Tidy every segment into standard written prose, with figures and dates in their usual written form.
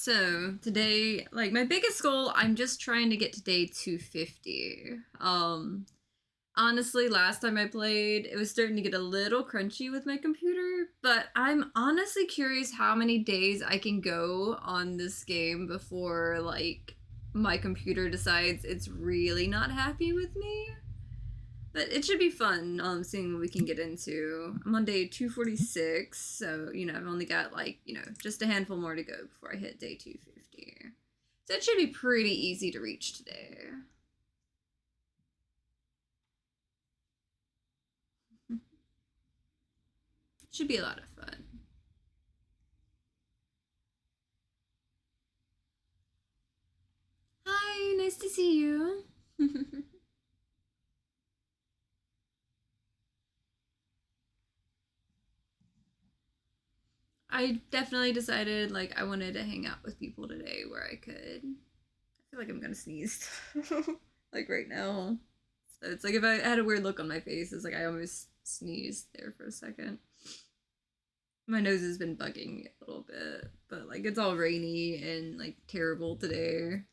So today, like my biggest goal, I'm just trying to get to day 250. Honestly, last time I played, it was starting to get a little crunchy with my computer, but I'm honestly curious how many days I can go on this game before like my computer decides it's really not happy with me. But it should be fun, seeing what we can get into. I'm on day 246, so, I've only got, just a handful more to go before I hit day 250. So it should be pretty easy to reach today. Should be a lot of fun. Hi, nice to see you. I definitely decided, I wanted to hang out with people today where I could. I feel like I'm gonna sneeze. Like, right now. So it's like if I had a weird look on my face, it's like I almost sneezed there for a second. My nose has been bugging a little bit, but, it's all rainy and, terrible today.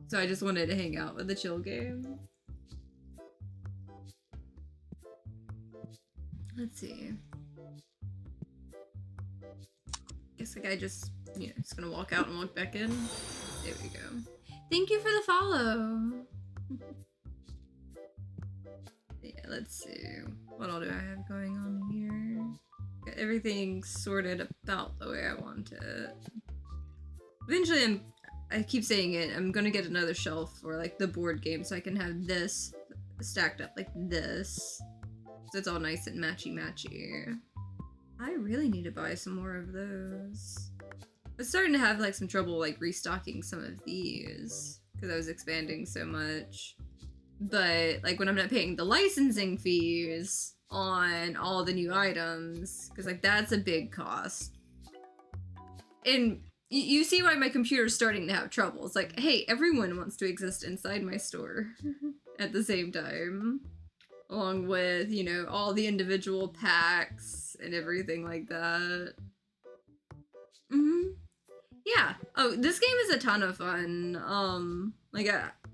So I just wanted to hang out with the chill game. Let's see. Guess I just gonna walk out and walk back in. There we go. Thank you for the follow. Yeah, let's see. What all do I have going on here? Got everything sorted about the way I want it. Eventually I keep saying it, I'm gonna get another shelf for the board game so I can have this stacked up like this. So it's all nice and matchy-matchy. I really need to buy some more of those. I was starting to have some trouble restocking some of these because I was expanding so much. But when I'm not paying the licensing fees on all the new items, because that's a big cost. And you see why my computer's starting to have trouble. It's like, hey, everyone wants to exist inside my store at the same time. Along with, all the individual packs and everything like that. Yeah. Oh, this game is a ton of fun.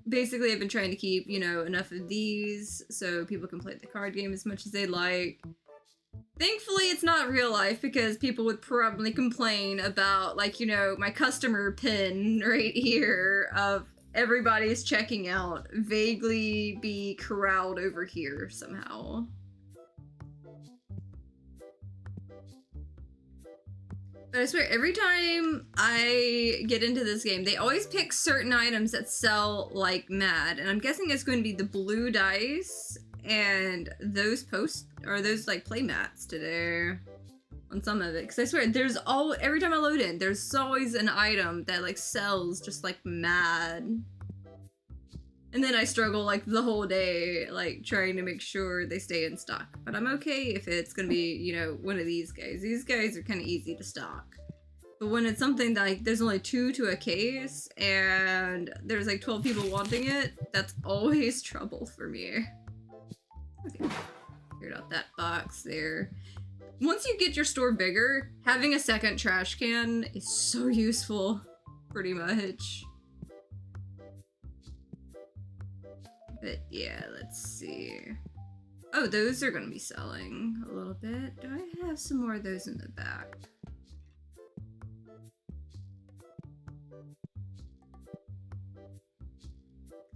Basically I've been trying to keep, enough of these so people can play the card game as much as they like. Thankfully, it's not real life because people would probably complain about, my customer pin right here of everybody's checking out vaguely be corralled over here somehow. But I swear, every time I get into this game, they always pick certain items that sell like mad. And I'm guessing it's going to be the blue dice and those play mats today on some of it. Because I swear, every time I load in, there's always an item that sells just mad. And then I struggle the whole day trying to make sure they stay in stock. But I'm okay if it's gonna be, one of these guys. These guys are kind of easy to stock. But when it's something that there's only 2 to a case and there's 12 people wanting it, that's always trouble for me. Okay, cleared out that box there. Once you get your store bigger, having a second trash can is so useful, pretty much. But yeah, let's see. Oh, those are gonna be selling a little bit. Do I have some more of those in the back?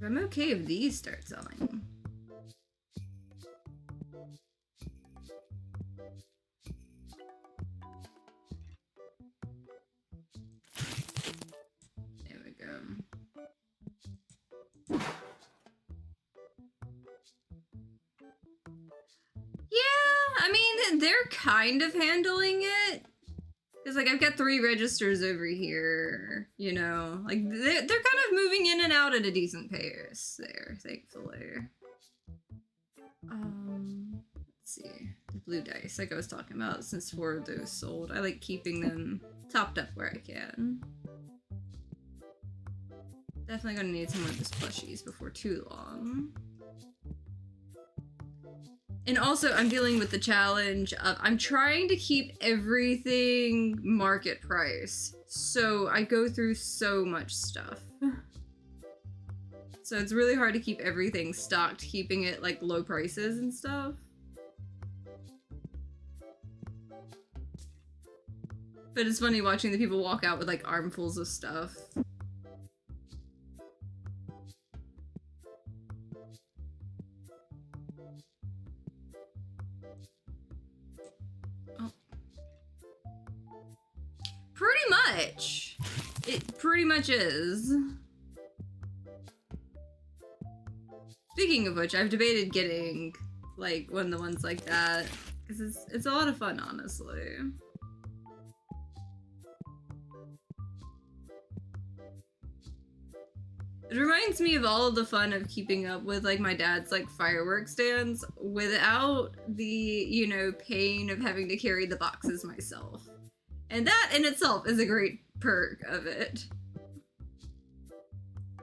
I'm okay if these start selling. There we go. Yeah, I mean, they're kind of handling it. Because, I've got 3 registers over here, they're kind of moving in and out at a decent pace there, thankfully. Let's see. The blue dice, like I was talking about, since 4 of those sold. I like keeping them topped up where I can. Definitely gonna need some of those plushies before too long. And also, I'm dealing with the challenge of I'm trying to keep everything market price. So I go through so much stuff. So it's really hard to keep everything stocked, keeping it like low prices and stuff. But it's funny watching the people walk out with like armfuls of stuff. Oh. Pretty much. It pretty much is. Speaking of which, I've debated getting like one of the ones like that because it's a lot of fun, honestly. It reminds me of all of the fun of keeping up with like my dad's like fireworks stands without the, you know, pain of having to carry the boxes myself. And that in itself is a great perk of it.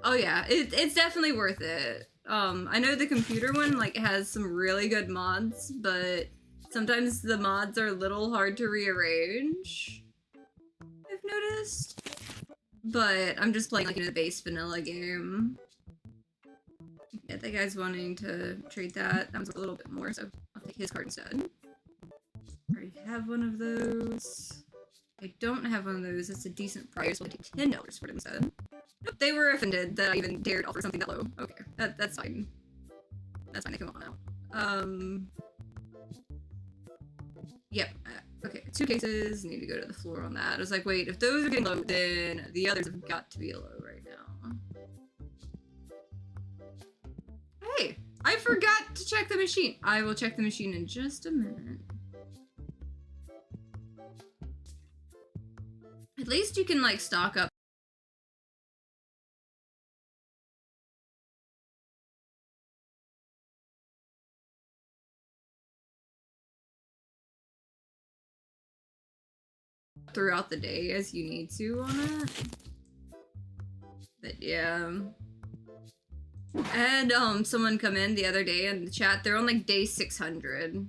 Oh yeah, it's definitely worth it. I know the computer one like has some really good mods, but sometimes the mods are a little hard to rearrange, I've noticed. But I'm just playing like, you know, the base vanilla game. Yeah, that guy's wanting to trade that. That one's a little bit more, so I'll take his card instead. I already have one of those. I don't have one of those. It's a decent price. So I'll take $10 for it instead. Nope, they were offended that I even dared offer something that low. Okay, that's fine. That's fine, they can walk on out. Yep, okay, 2 cases, need to go to the floor on that. I was like, wait, if those are getting low, then the others have got to be low right now. Hey, I forgot to check the machine. I will check the machine in just a minute. At least you can, like, stock up. Throughout the day as you need to on it. But yeah. I had someone come in the other day in the chat, they're on like day 600.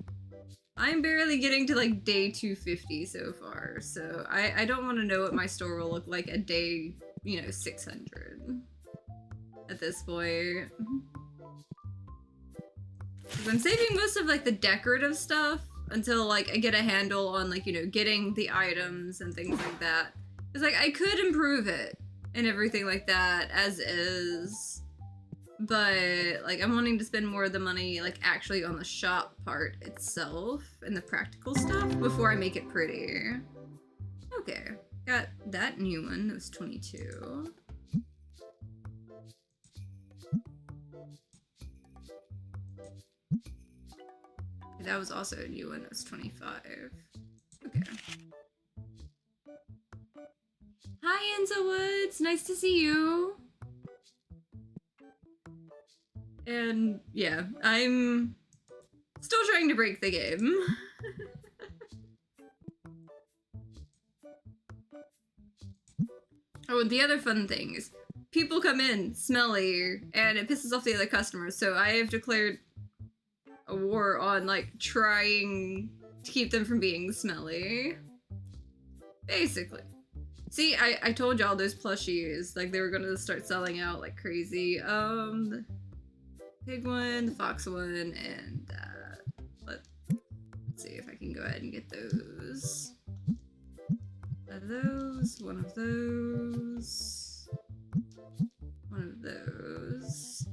I'm barely getting to like day 250 so far, so I don't want to know what my store will look like at day, you know, 600 at this point. Because I'm saving most of like the decorative stuff until like I get a handle on like, you know, getting the items and things like that. Because like I could improve it and everything like that as is, but like I'm wanting to spend more of the money like actually on the shop part itself and the practical stuff before I make it pretty. Okay, got that new one. That was 22. That was also a new one. That was 25. Okay. Hi, Enzo Woods. Nice to see you. And yeah, I'm still trying to break the game. Oh, the other fun thing is people come in smelly and it pisses off the other customers, so I have declared a war on like trying to keep them from being smelly. Basically. See, I told y'all those plushies, like they were gonna start selling out like crazy. The pig one, the fox one, and let's see if I can go ahead and get those. One of those, one of those.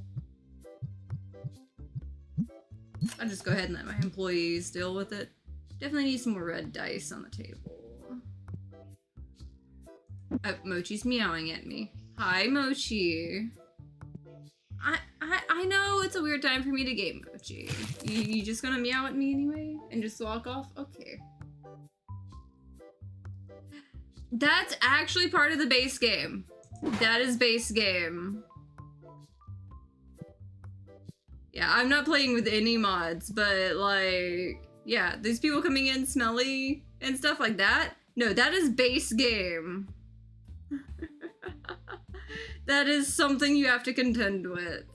I'll just go ahead and let my employees deal with it. Definitely need some more red dice on the table. Oh, Mochi's meowing at me. Hi, Mochi. I know it's a weird time for me to game, Mochi. You just gonna meow at me anyway? And just walk off? Okay. That's actually part of the base game. That is base game. Yeah, I'm not playing with any mods, but like, yeah, there's people coming in smelly and stuff like that. No, that is base game. That is something you have to contend with.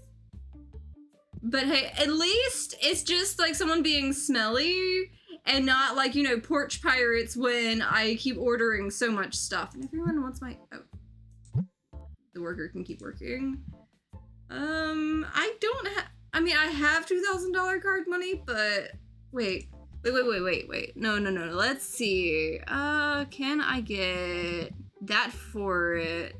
But hey, at least it's just like someone being smelly and not like, you know, porch pirates when I keep ordering so much stuff. And everyone wants my, oh, the worker can keep working. I don't have, I mean, I have $2,000 card money, but wait. No. Let's see. Can I get that for it?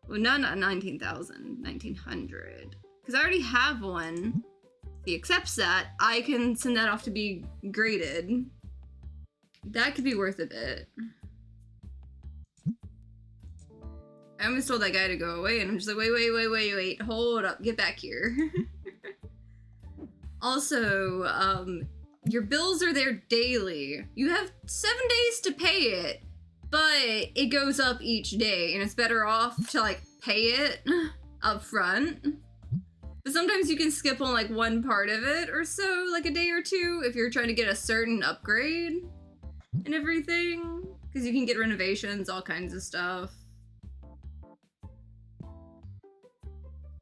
Well, no, not 19,000, 1,900. Because I already have one. If he accepts that, I can send that off to be graded. That could be worth a bit. I almost told that guy to go away, and I'm just like, wait, hold up, get back here. Also, your bills are there daily. You have 7 days to pay it, but it goes up each day, and it's better off to like pay it up front. But sometimes you can skip on like one part of it or so, like a day or two, if you're trying to get a certain upgrade and everything, because you can get renovations, all kinds of stuff.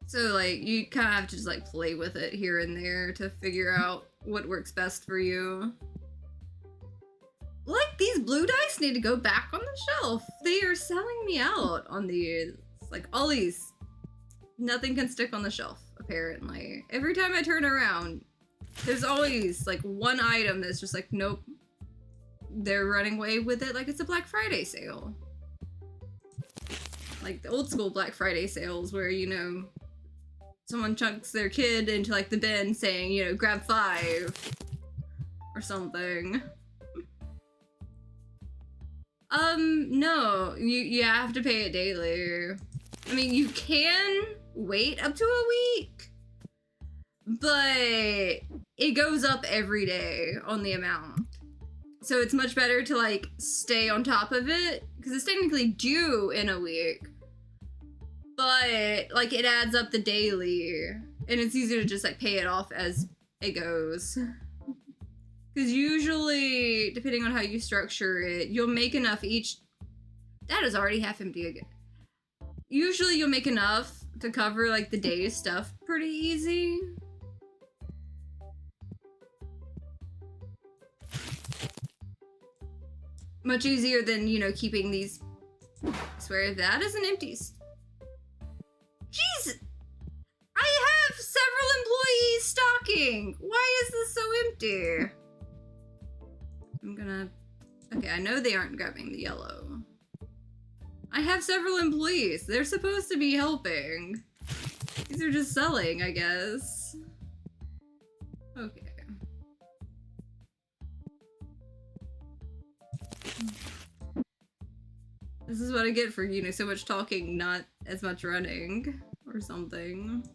So like you kind of have to just like play with it here and there to figure out what works best for you. Like, these blue dice need to go back on the shelf. They are selling me out on these. Like, all these. Nothing can stick on the shelf, apparently. Every time I turn around, there's always like one item that's just like, nope. They're running away with it like it's a Black Friday sale. Like the old school Black Friday sales where, you know, someone chunks their kid into like the bin saying, you know, grab 5 or something. No, you have to pay it daily. I mean, you can wait up to a week, but it goes up every day on the amount. So it's much better to like stay on top of it because it's technically due in a week. But like it adds up the daily and it's easier to just like pay it off as it goes. Because usually, depending on how you structure it, you'll make enough each. That is already half empty again. Usually you'll make enough to cover like the day's stuff pretty easy. Much easier than, you know, keeping these. I swear that is an empty. Jeez! I have several employees stocking! Why is this so empty? I'm gonna... Okay, I know they aren't grabbing the yellow. I have several employees. They're supposed to be helping. These are just selling, I guess. Okay. This is what I get for, you know, so much talking, not as much running. Or something.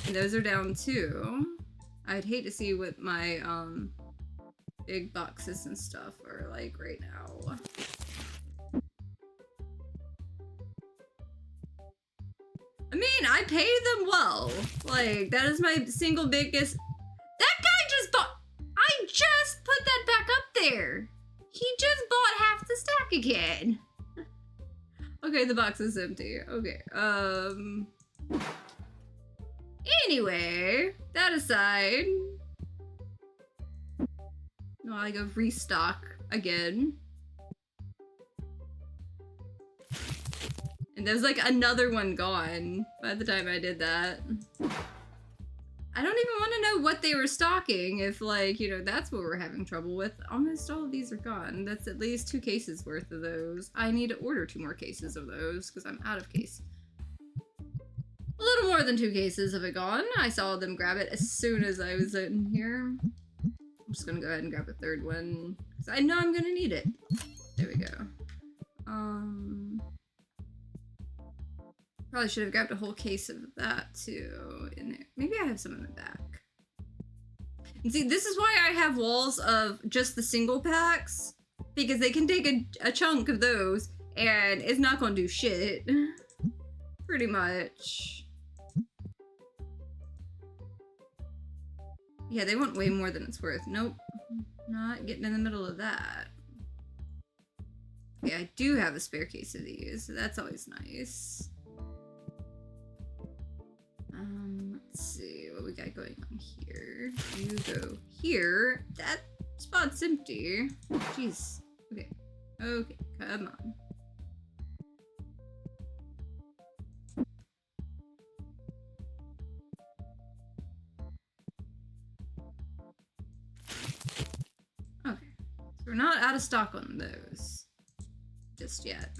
And those are down too. I'd hate to see what my, big boxes and stuff are like right now. I mean, I pay them well. Like, that is my single biggest... That guy just bought... I just put that back up there. He just bought half the stack again. Okay, the box is empty. Okay, anyway, that aside... No, I go restock again. And there's like another one gone by the time I did that. I don't even want to know what they were stocking if, like, you know, that's what we're having trouble with. Almost all of these are gone. That's at least 2 cases worth of those. I need to order 2 more cases of those because I'm out of case. A little more than 2 cases of it gone. I saw them grab it as soon as I was in here. I'm just gonna go ahead and grab a 3rd one because I know I'm gonna need it. There we go. Probably should have grabbed a whole case of that too in there. Maybe I have some in the back. And see, this is why I have walls of just the single packs because they can take a chunk of those and it's not gonna do shit. Pretty much. Yeah, they want way more than it's worth. Nope. Not getting in the middle of that. Okay, I do have a spare case of these, so that's always nice. Let's see what we got going on here. You go here. That Spot's empty. Jeez. Okay. Okay, come on. Okay. So we're not out of stock on those. Just yet.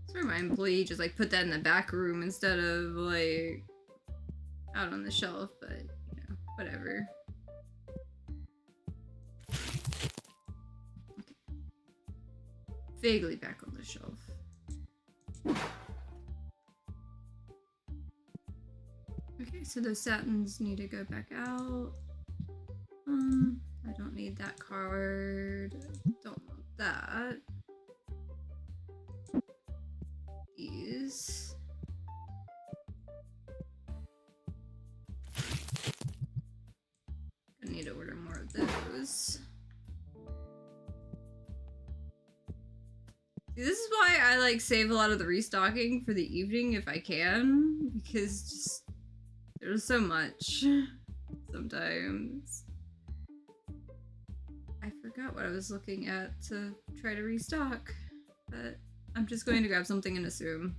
So my employee just like put that in the back room instead of like out on the shelf, but you know, whatever. Okay. Vaguely back on the shelf. Okay, so those satins need to go back out. I don't need that card. Don't want that. These. I need to order more of those. See, this is why I like save a lot of the restocking for the evening if I can, because just there's so much sometimes. I forgot what I was looking at to try to restock, but I'm just going to grab something and assume.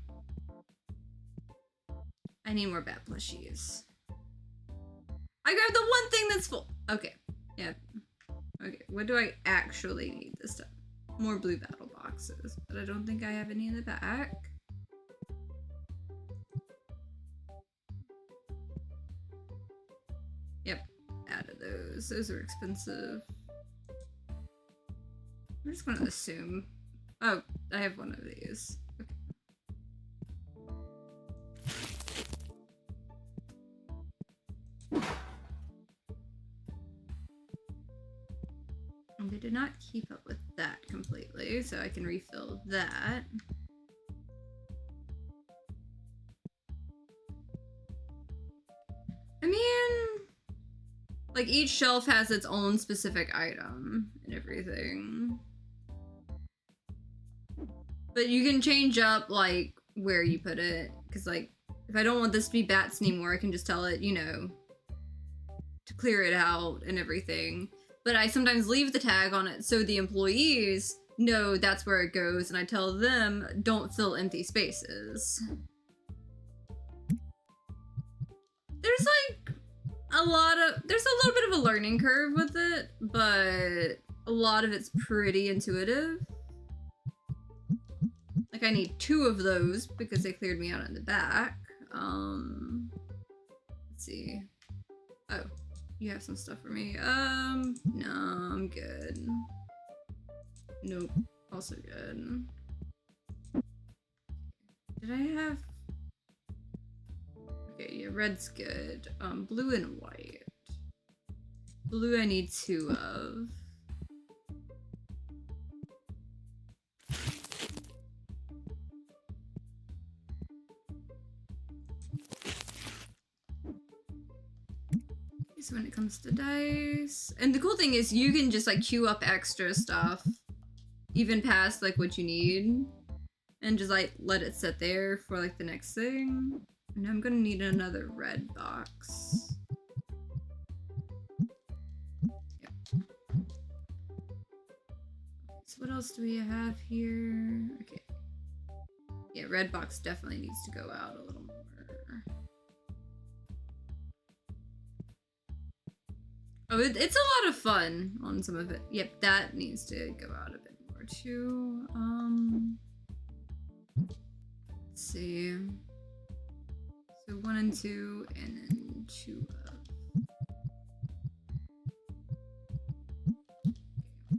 I need more bat plushies. I grabbed the one thing that's full. Okay, yeah. Okay, what do I actually need this time? More blue battle boxes, but I don't think I have any in the back. Yep, added those. Those are expensive. I'm just gonna assume. Oh, I have one of these. Okay. And they did not keep up with that completely, so I can refill that. I mean, like each shelf has its own specific item and everything. But you can change up like where you put it, because like if I don't want this to be bats anymore, I can just tell it, you know, to clear it out and everything. But I sometimes leave the tag on it so the employees know that's where it goes, and I tell them don't fill empty spaces. There's like there's a little bit of a learning curve with it, but a lot of it's pretty intuitive. Like I need 2 of those because they cleared me out in the back. Let's see. Oh, you have some stuff for me. No, I'm good. Nope, also good. Did I have? Okay, yeah, red's good. Blue and white. Blue I need 2 of. So when it comes to dice, and the cool thing is you can just like queue up extra stuff even past like what you need and just like let it sit there for like the next thing. And I'm gonna need another red box. Yep. So what else do we have here? Okay, yeah, red box definitely needs to go out a little more. Oh, it's a lot of fun on some of it. Yep, that needs to go out a bit more too. Let's see. So 1 and 2, and then 2 of.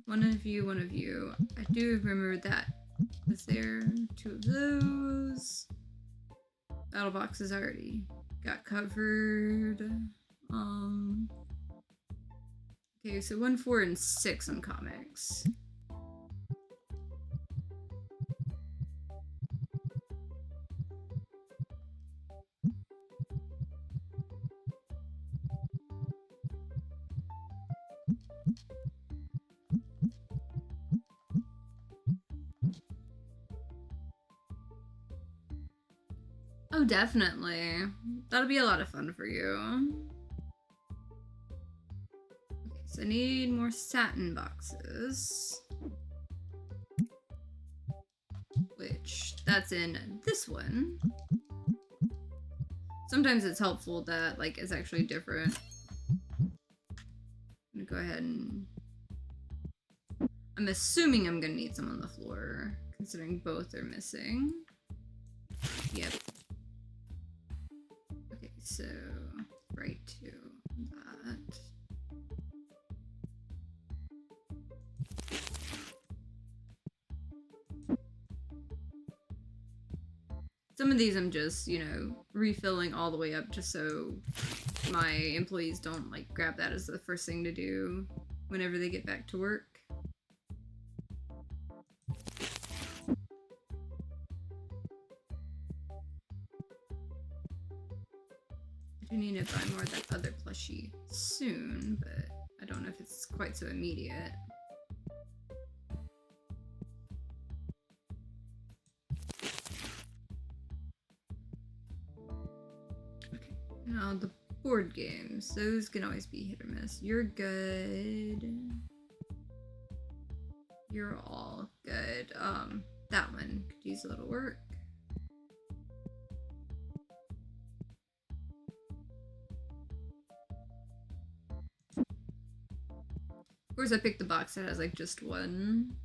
One of you, one of you. I do remember that was there. 2 of those. Battle boxes already got covered. Okay, so 1, 4, and 6 on comics. definitely. That'll be a lot of fun for you. Okay, so I need more satin boxes. Which, that's in this one. Sometimes it's helpful that, like, it's actually different. I'm gonna go ahead and... I'm assuming I'm gonna need some on the floor, considering both are missing. Yep. Okay, so right to that. Some of these I'm just, you know, refilling all the way up just so my employees don't, like, grab that as the first thing to do whenever they get back to work. I do need to buy more of that other plushie soon, but I don't know if it's quite so immediate. Okay, now the board games. Those can always be hit or miss. You're good. You're all good. That one could use a little work. Of course, I picked the box that has, like, just one.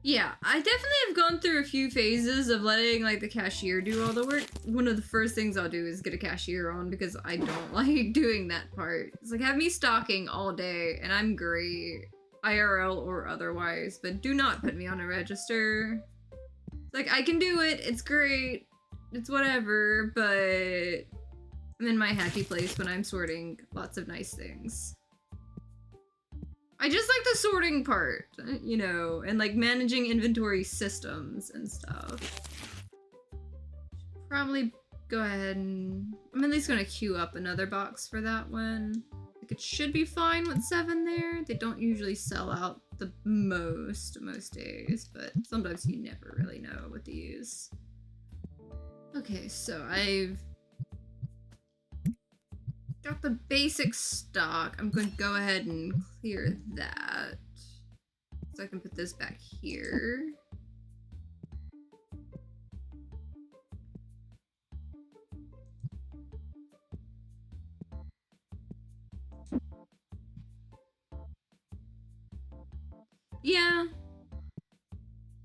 Yeah, I definitely have gone through a few phases of letting, like, the cashier do all the work. One of the first things I'll do is get a cashier on because I don't like doing that part. It's like, have me stocking all day and I'm great, IRL or otherwise, but do not put me on a register. It's like, I can do it, it's great, it's whatever, but I'm in my happy place when I'm sorting lots of nice things. I just like the sorting part, you know, and like managing inventory systems and stuff. Probably go ahead and... I'm at least gonna queue up another box for that one. Like, it should be fine with 7 there. They don't usually sell out the most days, but sometimes you never really know what to use. Okay, so I've got the basic stock. I'm going to go ahead and clear that. So I can put this back here. Yeah.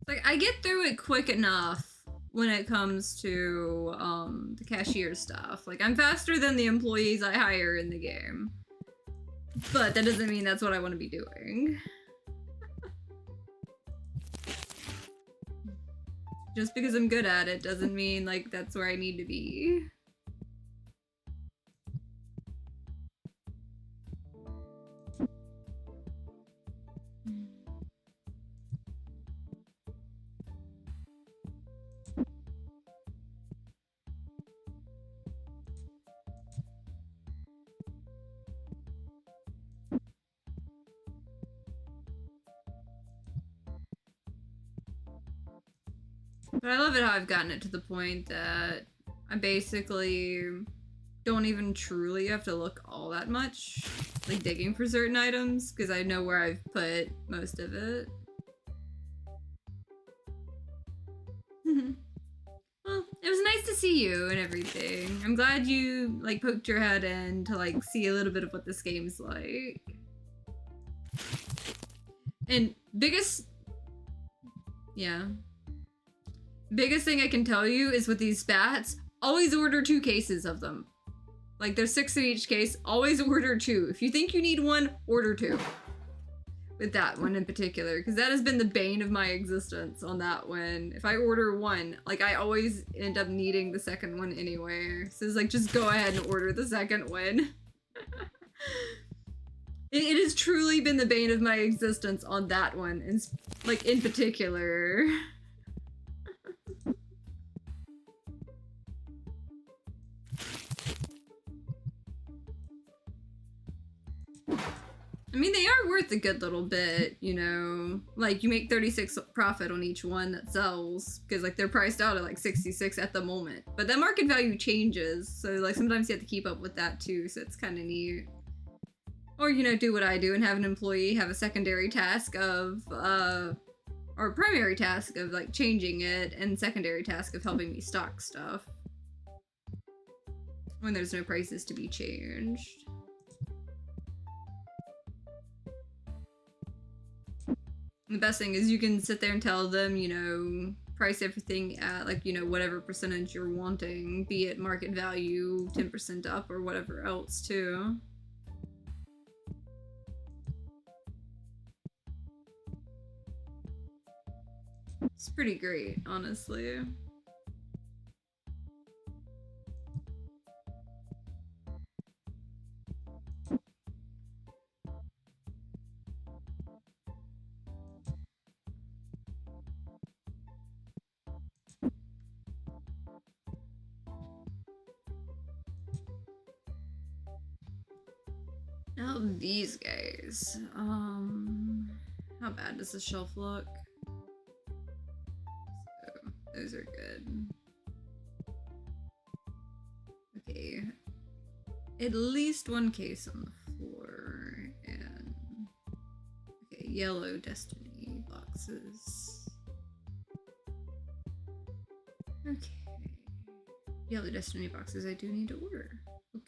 Like, I get through it quick enough when it comes to the cashier stuff. Like, I'm faster than the employees I hire in the game. But that doesn't mean that's what I want to be doing. Just because I'm good at it doesn't mean, like, that's where I need to be. But I love it how I've gotten it to the point that I basically don't even truly have to look all that much, like digging for certain items, because I know where I've put most of it. Well, it was nice to see you and everything. I'm glad you, like, poked your head in to, like, see a little bit of what this game's like. And biggest thing I can tell you is with these spats, always order 2 cases of them. Like, there's 6 in each case, always order 2. If you think you need 1, order 2. With that one in particular, because that has been the bane of my existence on that one. If I order 1, like, I always end up needing the second one anyway. So it's like, just go ahead and order the second one. It has truly been the bane of my existence on that one, and, like, in particular. I I mean, they are worth a good little bit, you know. Like, you make 36 profit on each one that sells, because, like, they're priced out at, like, 66 at the moment. But that market value changes, so, like, sometimes you have to keep up with that, too, so it's kind of neat. Or, you know, do what I do and have an employee have a secondary task of, or primary task of, like, changing it, and secondary task of helping me stock stuff. When there's no prices to be changed. The best thing is you can sit there and tell them, you know, price everything at, like, you know, whatever percentage you're wanting, be it market value, 10% up, or whatever else, too. It's pretty great, honestly. Now these guys, how bad does the shelf look? So, those are good. Okay, at least one case on the floor, and okay, yellow Destiny boxes. Okay, yellow Destiny boxes I do need to order. Okay.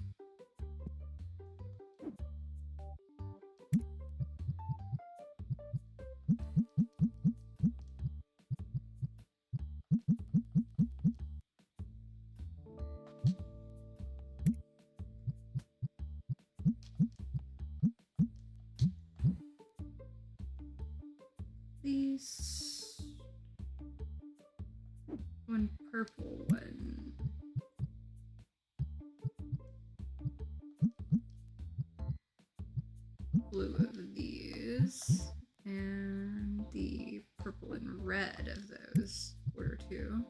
These one purple one. Blue of these. And the purple and red of those. Order 2.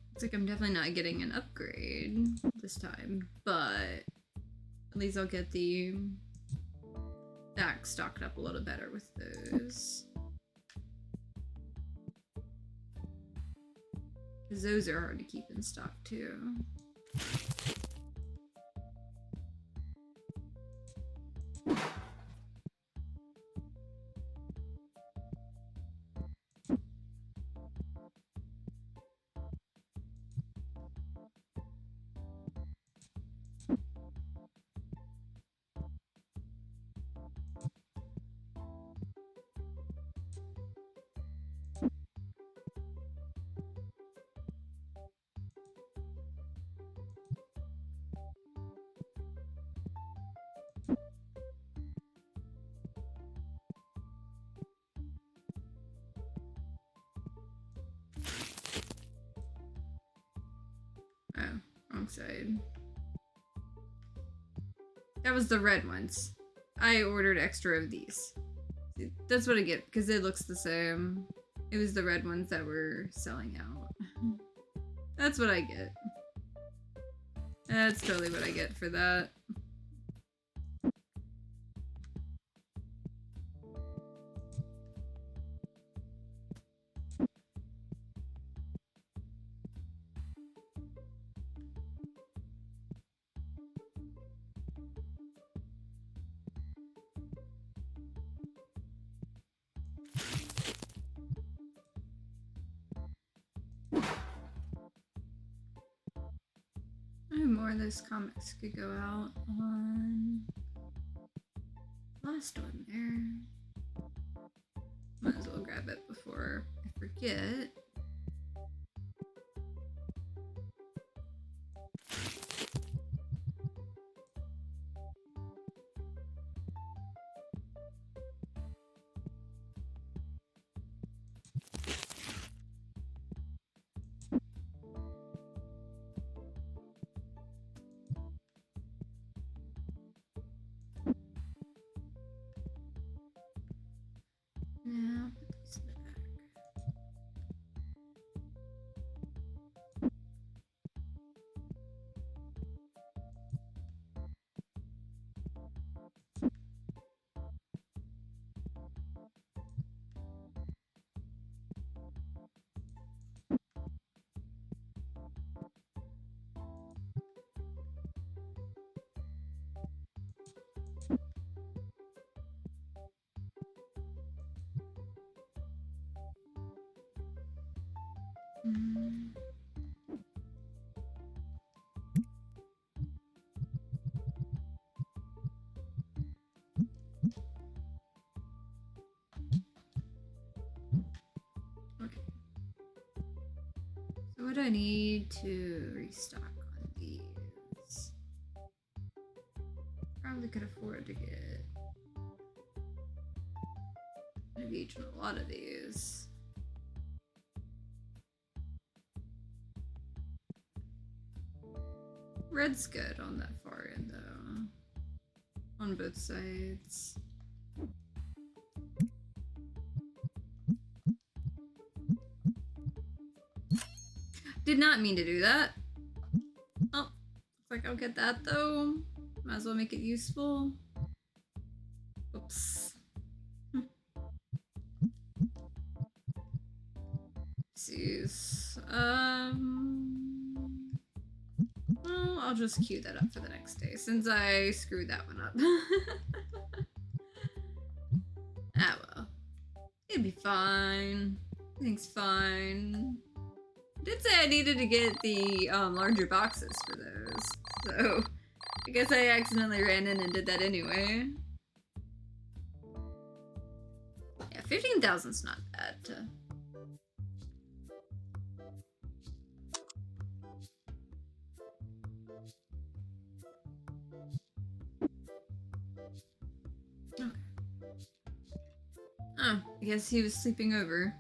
Looks like I'm definitely not getting an upgrade this time, but at least I'll get the back stocked up a little better with those. Because those are hard to keep in stock too. Oh, wrong side. That was the red ones. I ordered extra of these. That's what I get, because it looks the same. It was the red ones that were selling out. That's what I get. That's totally what I get for that. More of those comics could go out on last one there. Might as well grab it before I forget. Mm. Okay. So what do I need to restock on these? Probably could afford to get maybe each on a lot of these. Red's good on that far end though. On both sides. Did not mean to do that. Oh, looks like I'll get that though. Might as well make it useful. Oops. Jeez. Well, I'll just queue that up for the next day since I screwed that one up. Ah well. It'll be fine. Everything's fine. I did say I needed to get the larger boxes for those, so I guess I accidentally ran in and did that anyway. Yeah, 15,000's not bad. Okay. Oh, I guess he was sleeping over.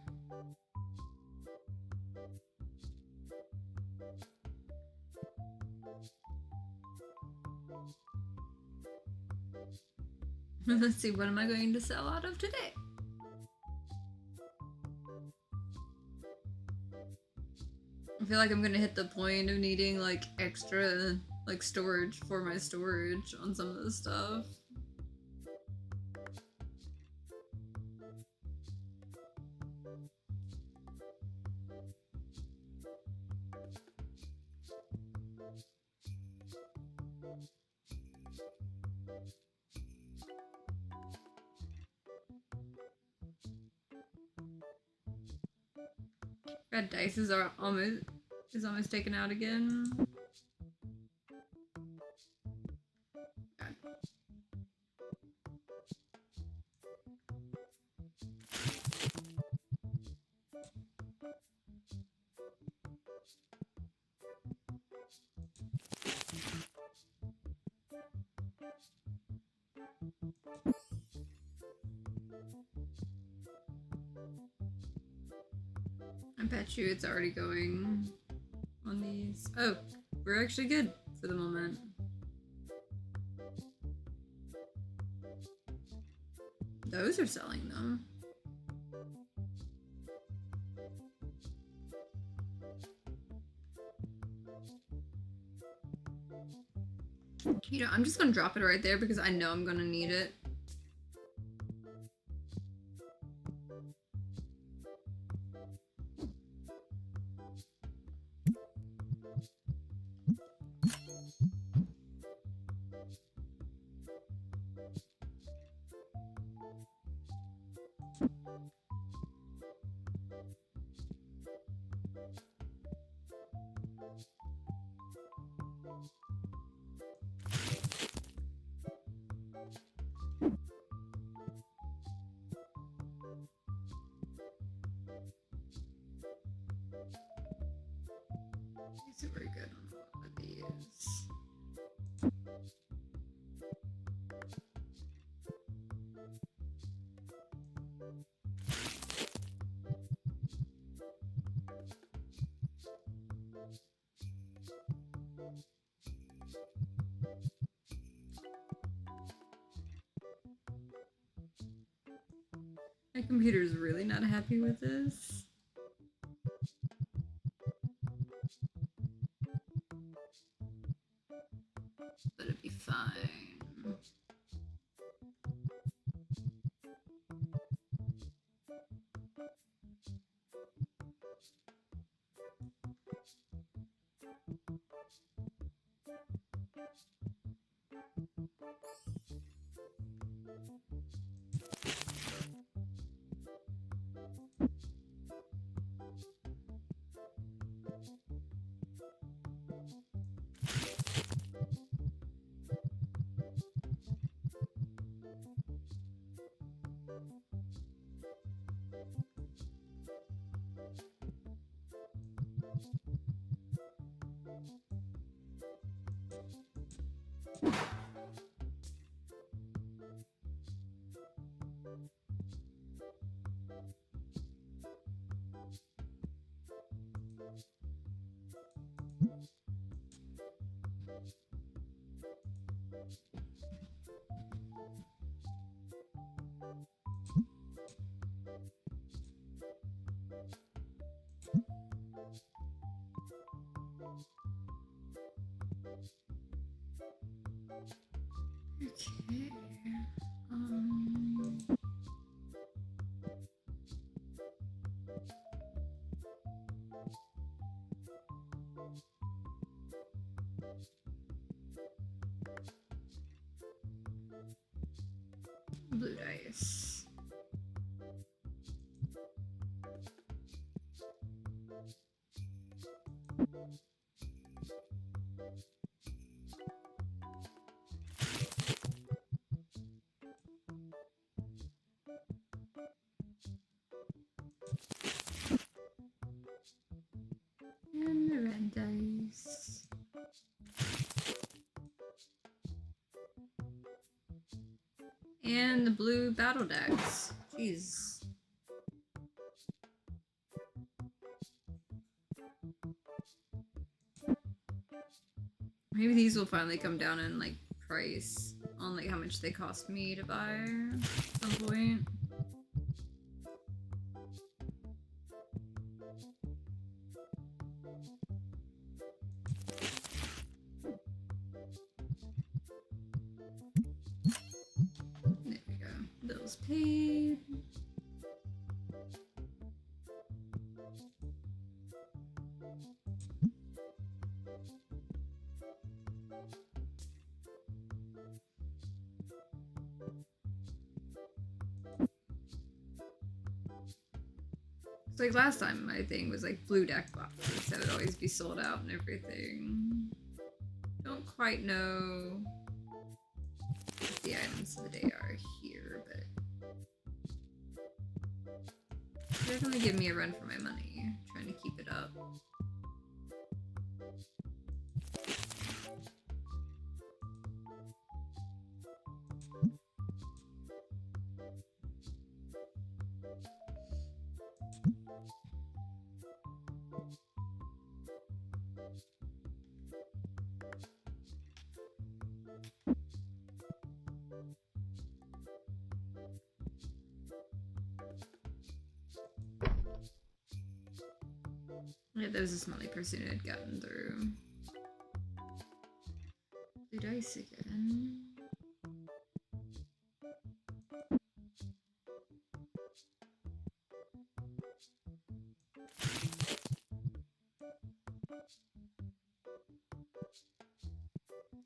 Let's see, what am I going to sell out of today? I feel like I'm gonna hit the point of needing like extra like storage for my storage on some of this stuff. Red dice is almost taken out again. God. I bet you it's already going on these. Oh, we're actually good for the moment. Those are selling though. You know, I'm just gonna drop it right there because I know I'm gonna need it. These are very good on all of these. My computer's really not happy with this. But it'd be fine. Okay. Blue dice. And the red dice. And the blue battle decks. Jeez. Maybe these will finally come down in like price on like how much they cost me to buy at some point. There we go. Bills paid. It's like last time my thing was like blue deck boxes that would always be sold out and everything. Don't quite know what the items of the day are here, but definitely give me a run for my money. Trying to keep it up. Yeah, there was a smelly person who had gotten through. Blue dice again.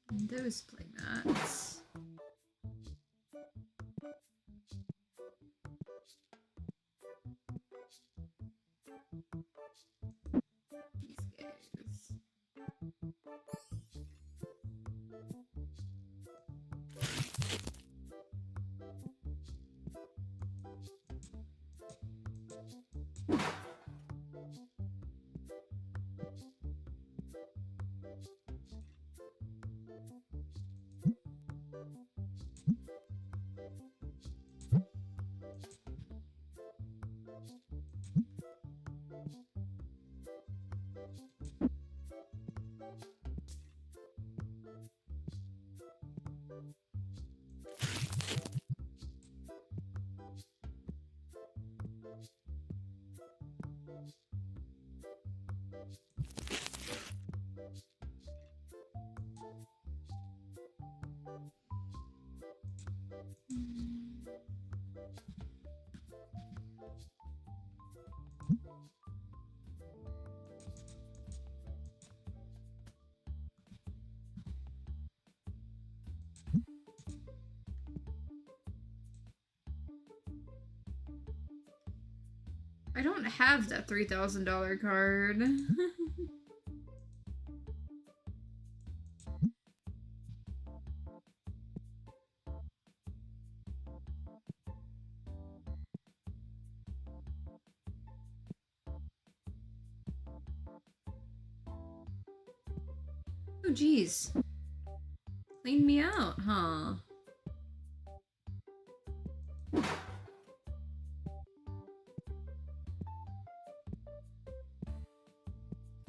And those play mats. These guys. I don't have that $3,000 card. Oh, geez. cleaned me out, huh?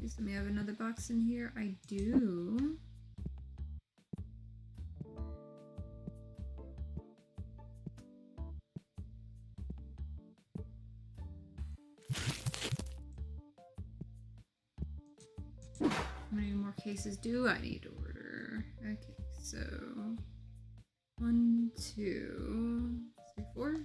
Please let me have another box in here. I do. How many more cases do I need to order? Okay, so 1, 2, 3, 4.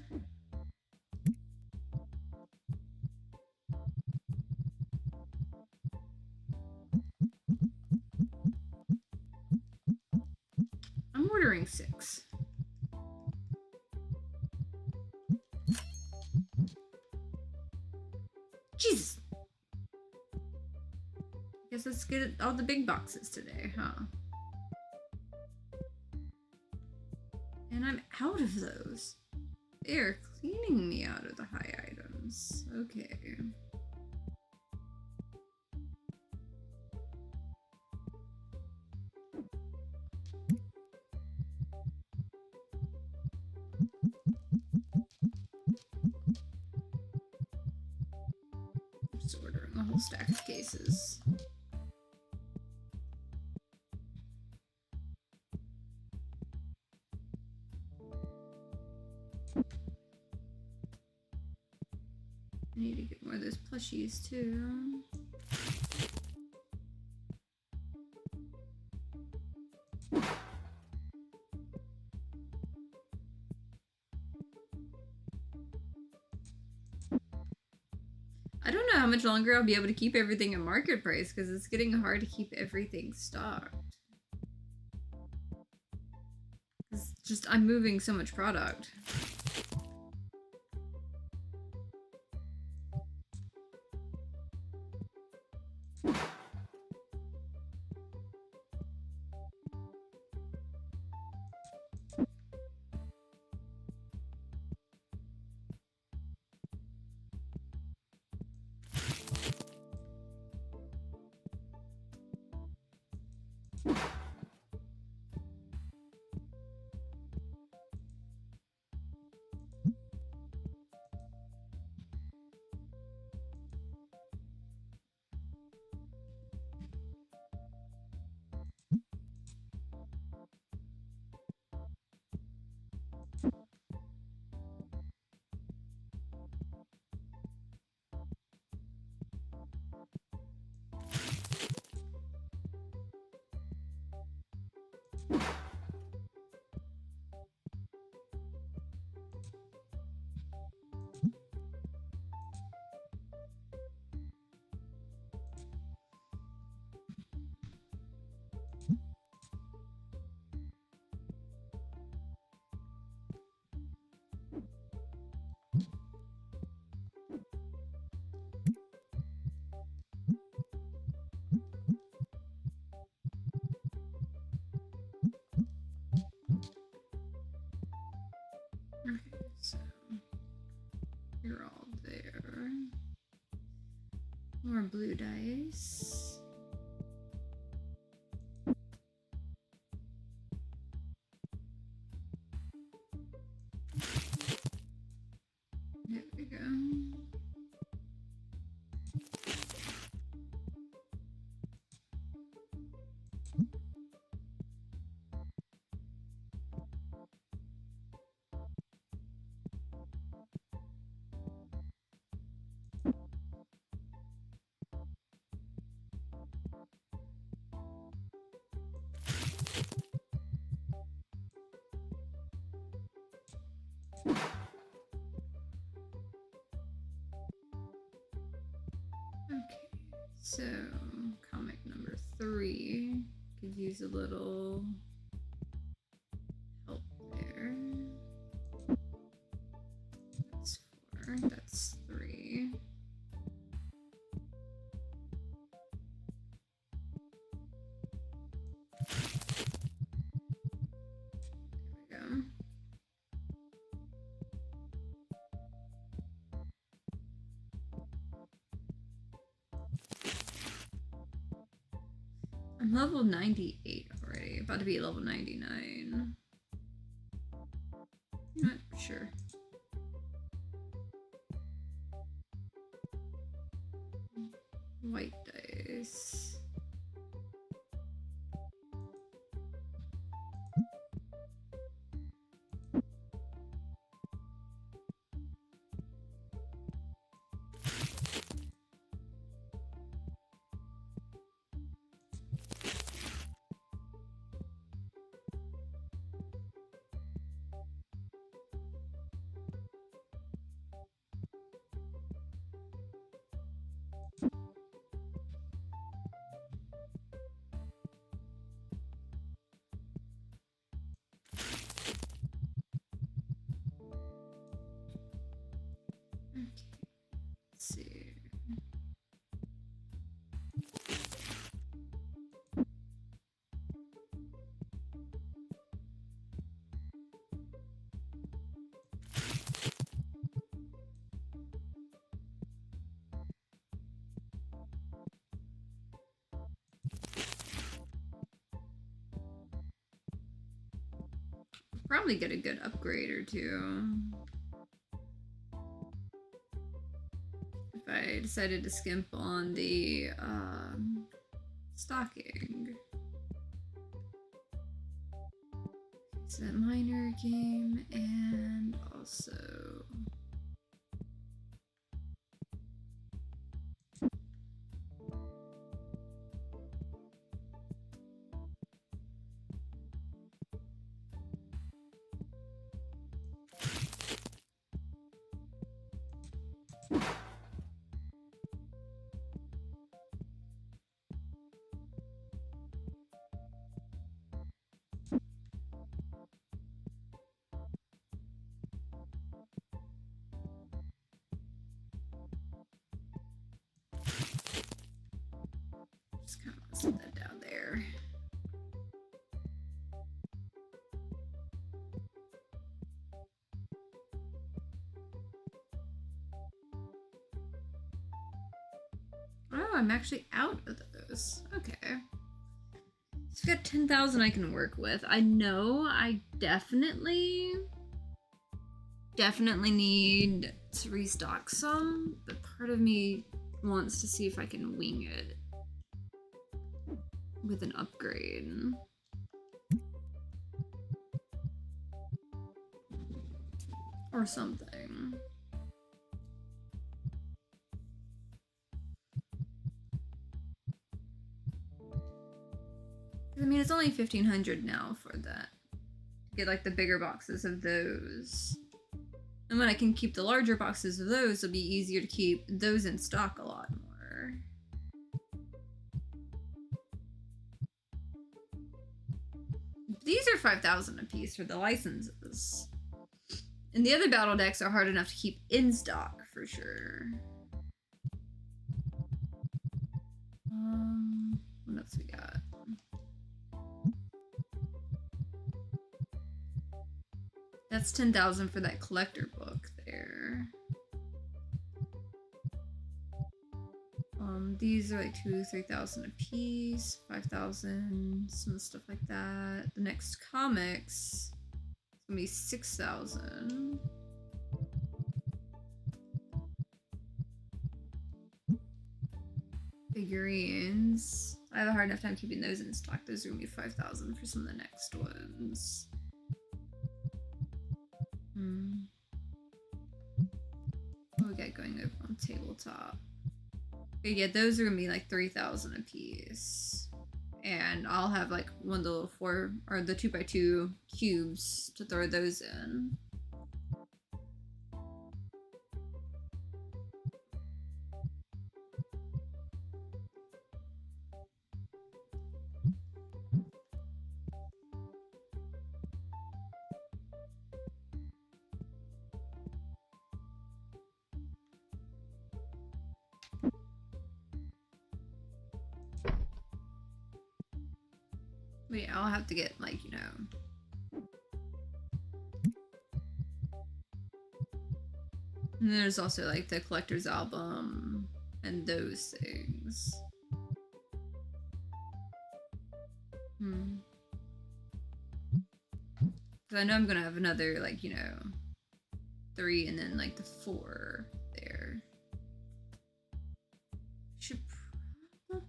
I'm ordering 6. Jesus! Guess let's get all the big boxes today, huh? And I'm out of those. They're cleaning me out of the high items. Okay. Just ordering a whole stack of cases. I need to get more of those plushies too. I don't know how much longer I'll be able to keep everything at market price because it's getting hard to keep everything stocked. It's just, I'm moving so much product. Okay, so you're all there. More blue dice. There we go. Okay, so comic number 3 could use a little help there. That's 4, that's 3. There we go. I'm level 98 already. about to be level 99. Not sure. White dice. Let's see. Probably get a good upgrade or two. If I decided to skimp on the stocking. It's that minor game and also just kind of set that down there. Oh, I'm actually out of those. Okay. So I've got 10,000 I can work with. I know I definitely need to restock some, but part of me wants to see if I can wing it with an upgrade. Or something. I mean, it's only 1,500 now for that. Get like the bigger boxes of those. And when I can keep the larger boxes of those, it'll be easier to keep those in stock a lot more. These are 5,000 a piece for the licenses. And the other battle decks are hard enough to keep in stock for sure. What else we got? That's 10,000 for that collector book there. These are like 2,000-3,000 a piece, 5,000, some stuff like that. The next comics is gonna be 6,000. Figurines. I have a hard enough time keeping those in stock. Those are gonna be 5,000 for some of the next ones. What we got going over on tabletop? Okay, yeah, those are gonna be like 3,000 a piece. And I'll have like one of the little 4 or the 2x2 cubes to throw those in. Wait, I'll have to get like, you know. And there's also like the collector's album and those things. Because I know I'm gonna have another, like, you know, 3 and then like the 4 there. Should probably...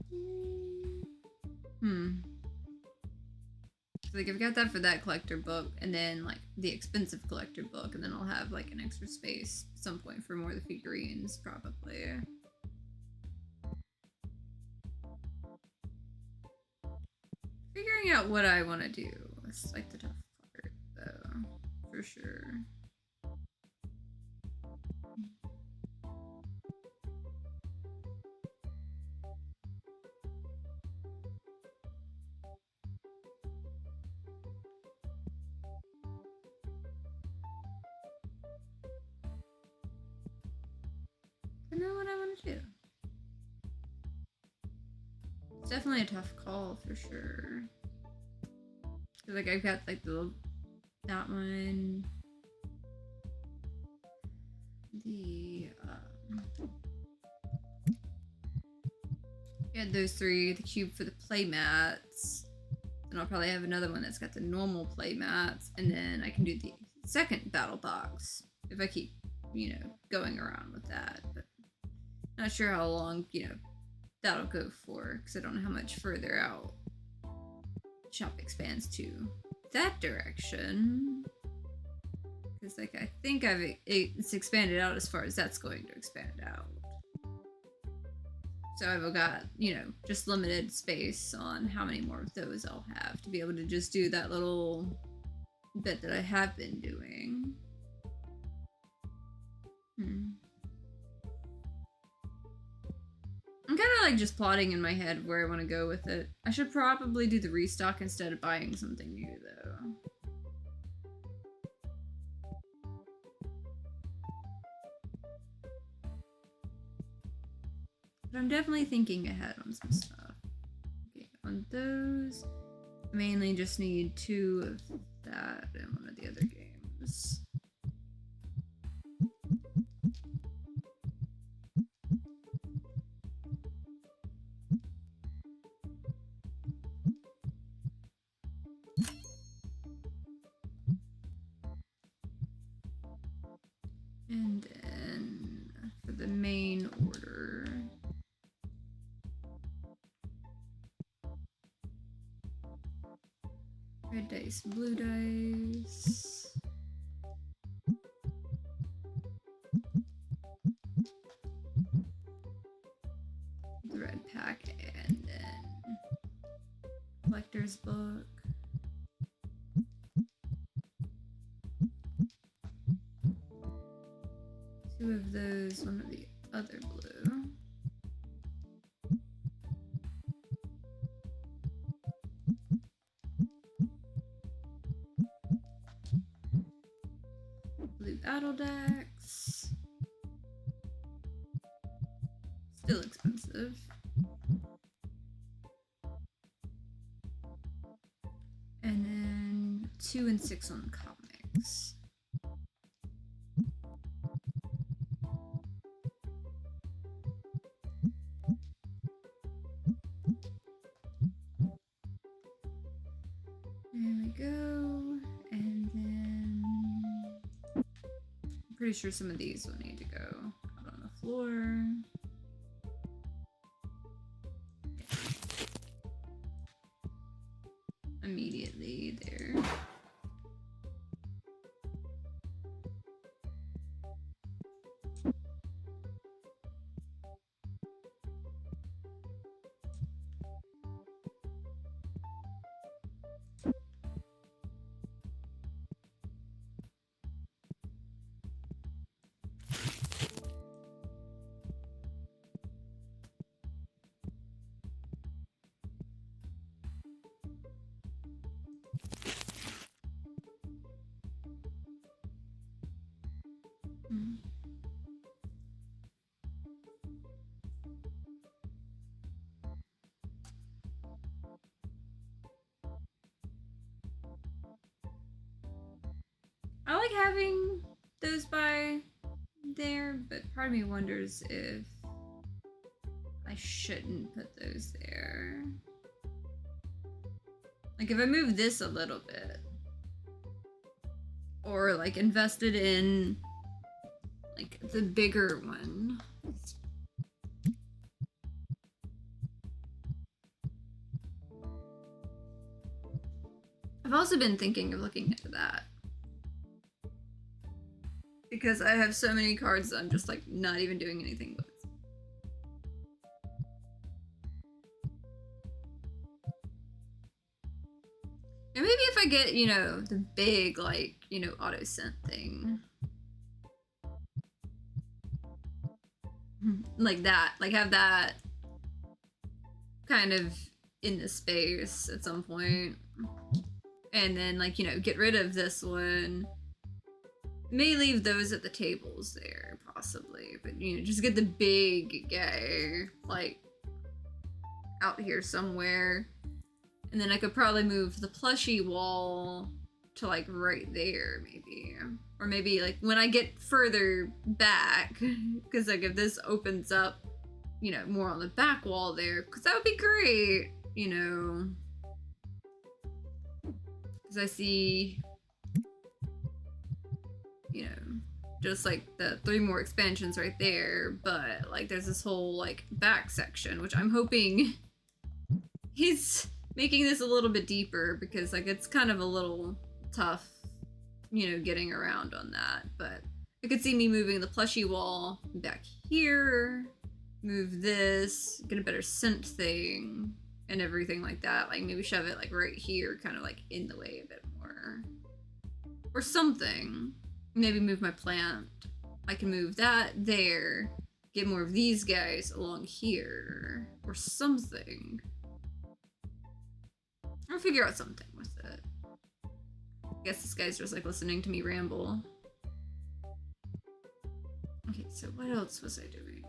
So, like, I've got that for that collector book, and then like the expensive collector book, and then I'll have like an extra space at some point for more of the figurines, probably. Figuring out what I want to do is like the tough part, though, for sure. I know what I want to do. It's definitely a tough call for sure. Cause like I've got like that one, the yeah, those 3, the cube for the play mats. Then I'll probably have another one that's got the normal play mats, and then I can do the second battle box if I keep, you know, going around with that. But not sure how long, you know, that'll go for, because I don't know how much further out shop expands to that direction. Because like I think it's expanded out as far as that's going to expand out. So I've got, you know, just limited space on how many more of those I'll have to be able to just do that little bit that I have been doing. I'm kind of like just plotting in my head where I want to go with it. I should probably do the restock instead of buying something new, though. But I'm definitely thinking ahead on some stuff. Okay, on those, I mainly just need 2 of that and 1 of the other games. And then for the main order, red dice, blue dice. The red pack, and then collector's book. Two of those, 1 of the other blue. Blue battle decks. Still expensive. And then 2 and 6 on comics. There we go. And then I'm pretty sure some of these will need to go out on the floor. Immediately there. I like having those by there, but part of me wonders if I shouldn't put those there. Like if I move this a little bit, or like invested in like the bigger one. I've also been thinking of looking into that. Because I have so many cards that I'm just like not even doing anything with. And maybe if I get, you know, the big, like, you know, auto scent thing. Like that. Like have that kind of in the space at some point. And then, like, you know, get rid of this one. May leave those at the tables there, possibly. But, you know, just get the big guy, like, out here somewhere. And then I could probably move the plushie wall to, like, right there, maybe. Or maybe, like, when I get further back, because, like, if this opens up, you know, more on the back wall there, because that would be great, you know. Because I see, you know, just like the 3 more expansions right there, but like there's this whole like back section, which I'm hoping he's making this a little bit deeper because like it's kind of a little tough, you know, getting around on that. But I could see me moving the plushie wall back here, move this, get a better scent thing, and everything like that. Like maybe shove it like right here, kind of like in the way a bit more. Or something. Maybe move my plant. I can move that there, get more of these guys along here. Or something. I'll figure out something with it. I guess this guy's just like listening to me ramble. Okay, so what else was I doing?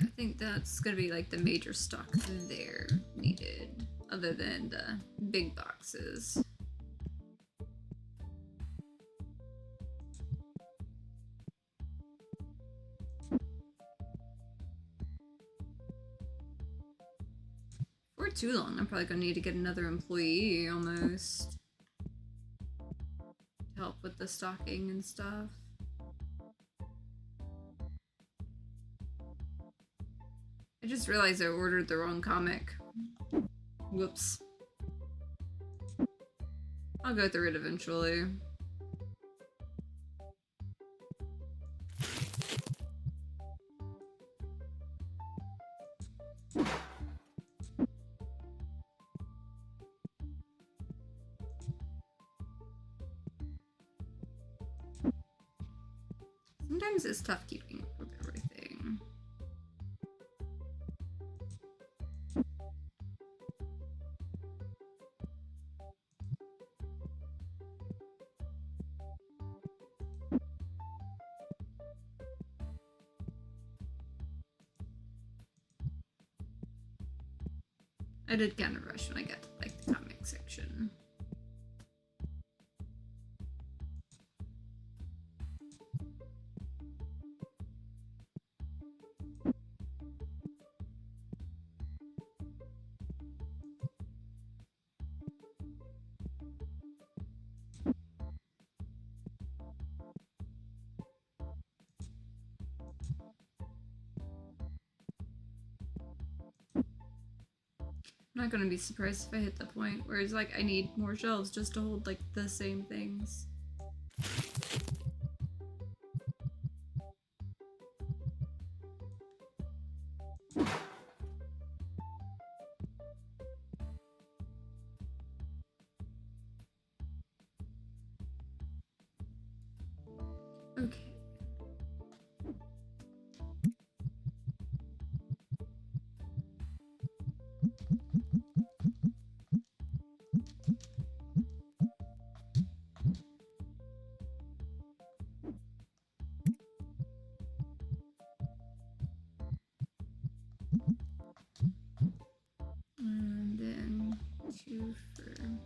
I think that's gonna be like the major stock there needed, other than the big boxes. For too long, I'm probably gonna need to get another employee almost to help with the stocking and stuff. I just realized I ordered the wrong comic. Whoops. I'll go through it eventually. Sometimes it's tough keeping up with everything. I did kind of rush when I got to like the comic section. I'm not gonna be surprised if I hit the point where it's like I need more shelves just to hold like the same things. Okay. And then 2 for red.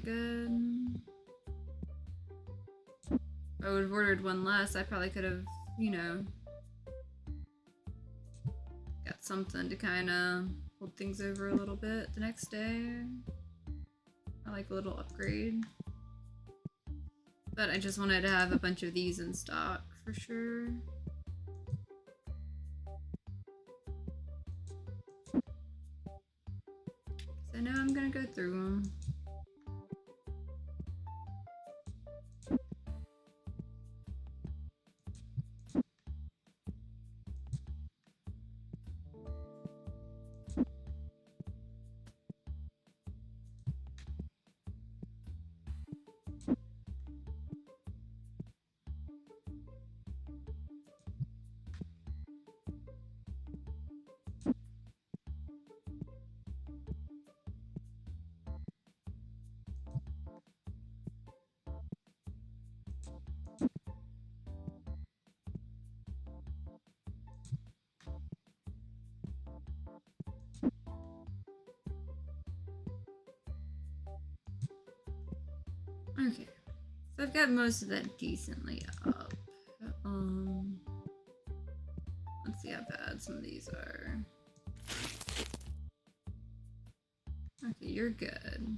that good. If I would have ordered one less, I probably could have, you know, got something to kind of hold things over a little bit the next day. I like a little upgrade. But I just wanted to have a bunch of these in stock for sure. So now I'm gonna go through them. Okay, so I've got most of that decently up. Let's see how bad some of these are. Okay, you're good.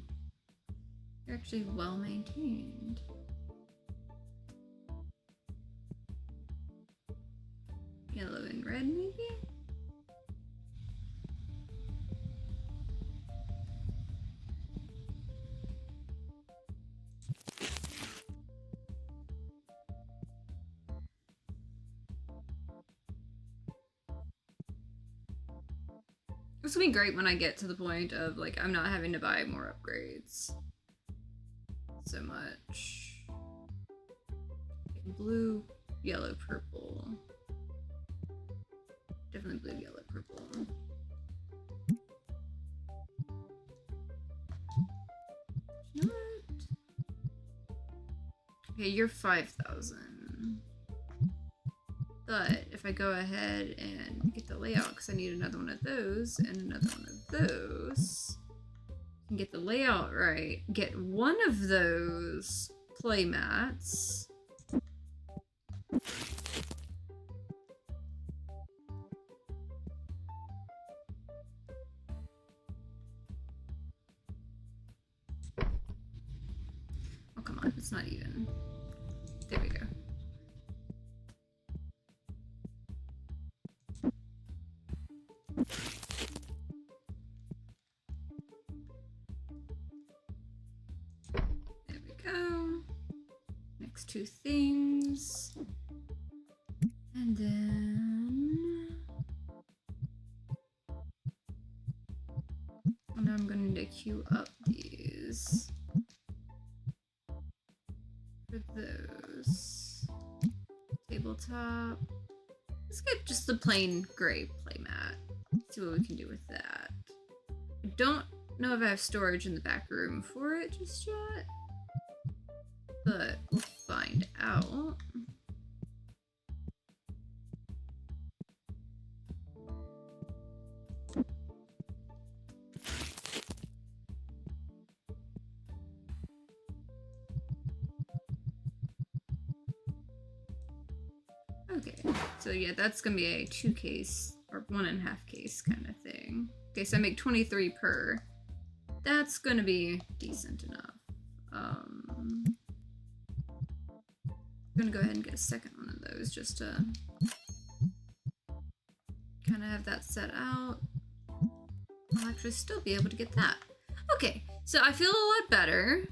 You're actually well maintained. Yellow and red, maybe? This will be great when I get to the point of, like, I'm not having to buy more upgrades so much. Blue, yellow, purple. Definitely blue, yellow, purple. You know what? Okay, you're 5,000. But if I go ahead and get the layout, because I need another one of those and another one of those, and get the layout right, get one of those play mats. Oh, come on, it's not even. There we go. There we go. Next two things. And then... and now I'm going to queue up these. For those. Tabletop. Let's get just the plain gray playmat. See what we can do with that. I don't know if I have storage in the back room for it just yet, but we'll find out. Okay, so yeah, that's gonna be a 2 case or 1.5 case kind of thing. Okay, so I make 23 per. That's gonna be decent enough. I'm gonna go ahead and get a second one of those just to kind of have that set out. I'll actually still be able to get that. Okay, so I feel a lot better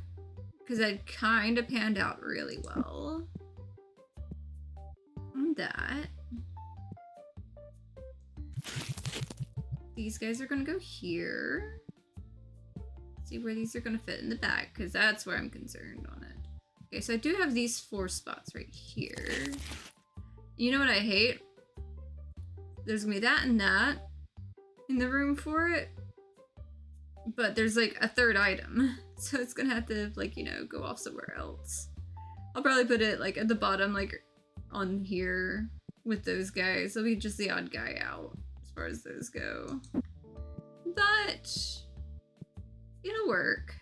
because I kind of panned out really well on that. These guys are gonna go here. See where these are gonna fit in the back, because that's where I'm concerned on it. Okay, so I do have these 4 spots right here. You know what I hate? There's gonna be that and that in the room for it, but there's like a 3rd item, so it's gonna have to, like, you know, go off somewhere else. I'll probably put it like at the bottom, like on here with those guys. It'll be just the odd guy out as far as those go, but it'll work.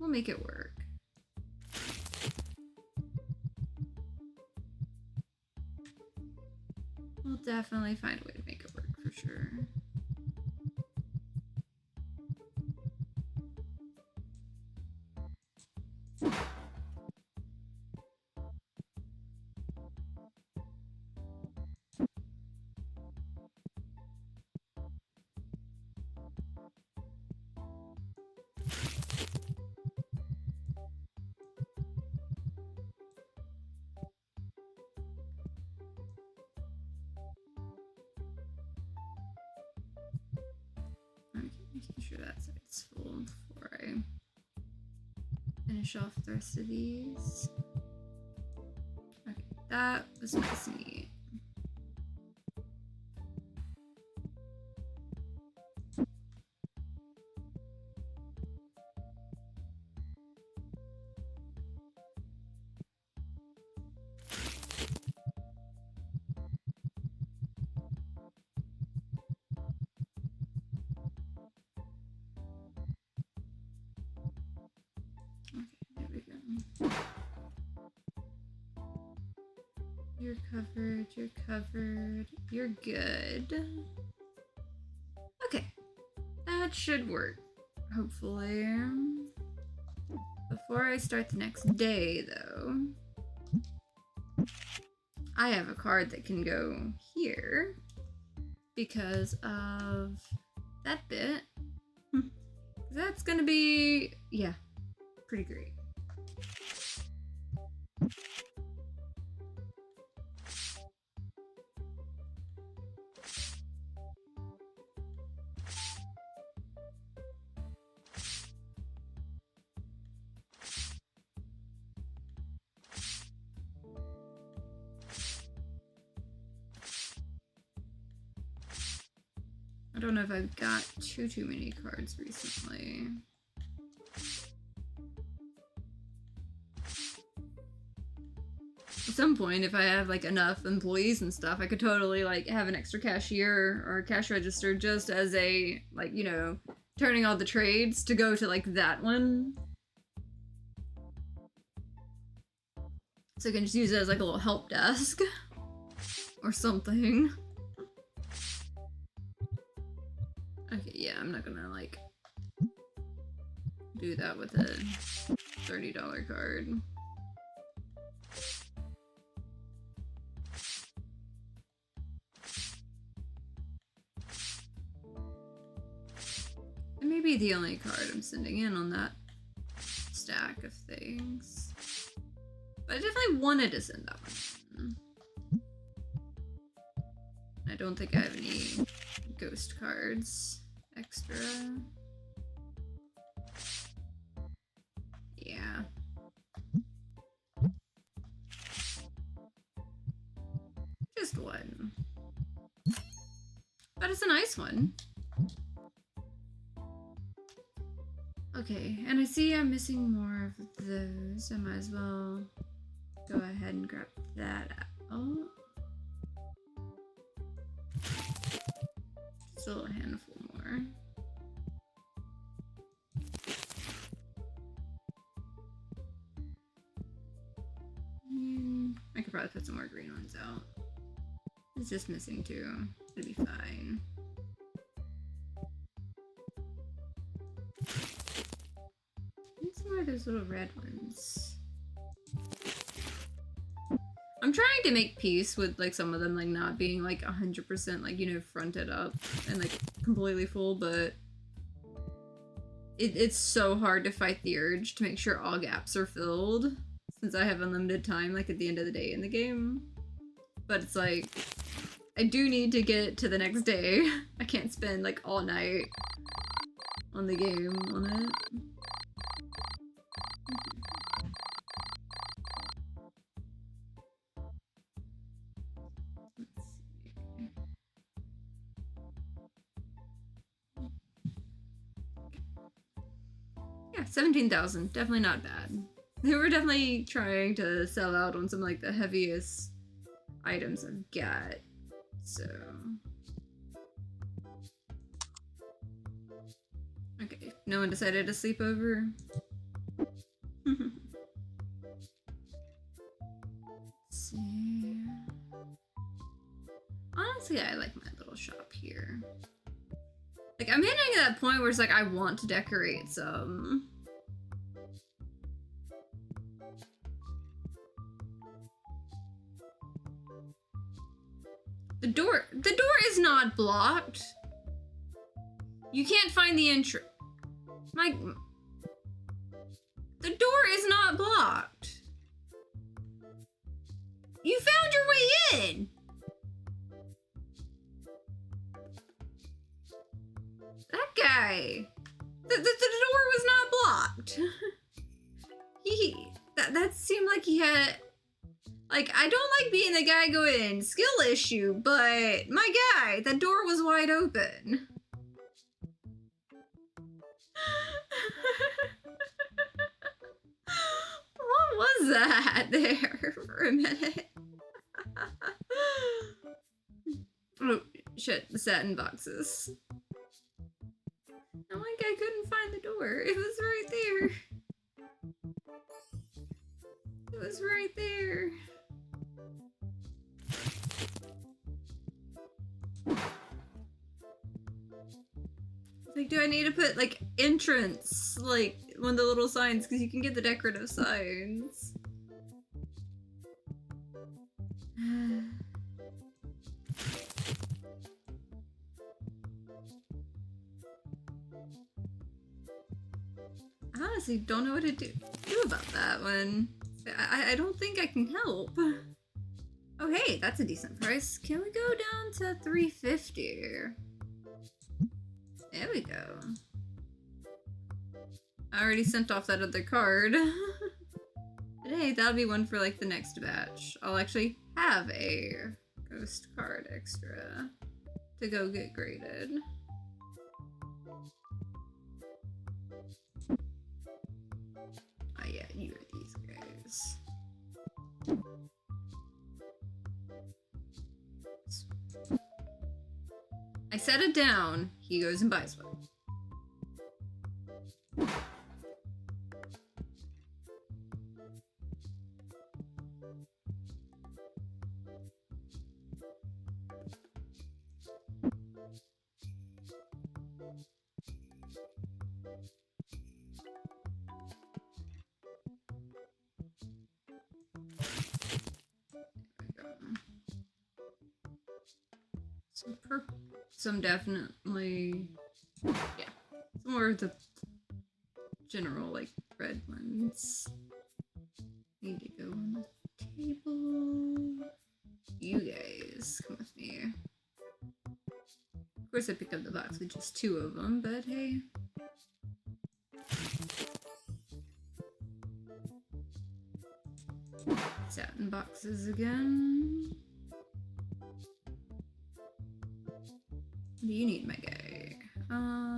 We'll make it work. We'll definitely find a way to make it work for sure. Making sure that side's full before I finish off the rest of these. Okay, that was nice and neat. You're covered, you're covered, you're good. Okay, that should work, hopefully. Before I start the next day, though, I have a card that can go here because of that bit. That's gonna be, yeah, pretty great. I don't know if I've got too many cards recently. At some point, if I have like enough employees and stuff, I could totally like have an extra cashier or a cash register just as a, like, you know, turning all the trades to go to like that one. So I can just use it as like a little help desk or something. Okay, yeah, I'm not gonna like do that with a $30 card. It may be the only card I'm sending in on that stack of things. But I definitely wanted to send that one. I don't think I have any ghost cards extra. Yeah. Just one. But it's a nice one. Okay, and I see I'm missing more of those. I might as well go ahead and grab that out. Still a handful more. I could probably put some more green ones out. It's just missing two. It'll be fine. And some more of those little red ones. I'm trying to make peace with like some of them like not being like 100% like, you know, fronted up and like completely full, but it's so hard to fight the urge to make sure all gaps are filled since I have unlimited time like at the end of the day in the game. But it's like, I do need to get to the next day. I can't spend like all night on the game on it. Yeah, 17,000. Definitely not bad. They were definitely trying to sell out on some like the heaviest items I've got. So. Okay, no one decided to sleep over. Honestly, I like my little shop here. Like, I'm hitting that point where it's like, I want to decorate some. The door is not blocked. You can't find the entry. The door is not blocked. You found your way in. That guy. The door was not blocked. That seemed like he had, like, I don't like being the guy going, skill issue, but my guy, that door was wide open. What was that there for a minute? Oh, shit, the satin boxes. I'm like, I couldn't find the door. It was right there. It was right there. Like, do I need to put, like, entrance, like, one of the little signs? Because you can get the decorative signs. I honestly don't know what to do about that one. I don't think I can help. Oh, hey, that's a decent price. Can we go down to $350? There we go. I already sent off that other card. But hey, that'll be one for like the next batch. I'll actually have a ghost card extra to go get graded. Oh yeah, you are these guys. I set it down, he goes and buys one. Some purple. Some definitely, yeah, some more of the general, like, red ones. Need to go on the table. You guys, come with me. Of course I picked up the box with just 2 of them, but hey. Satin boxes again. What do you need, my guy? Nah.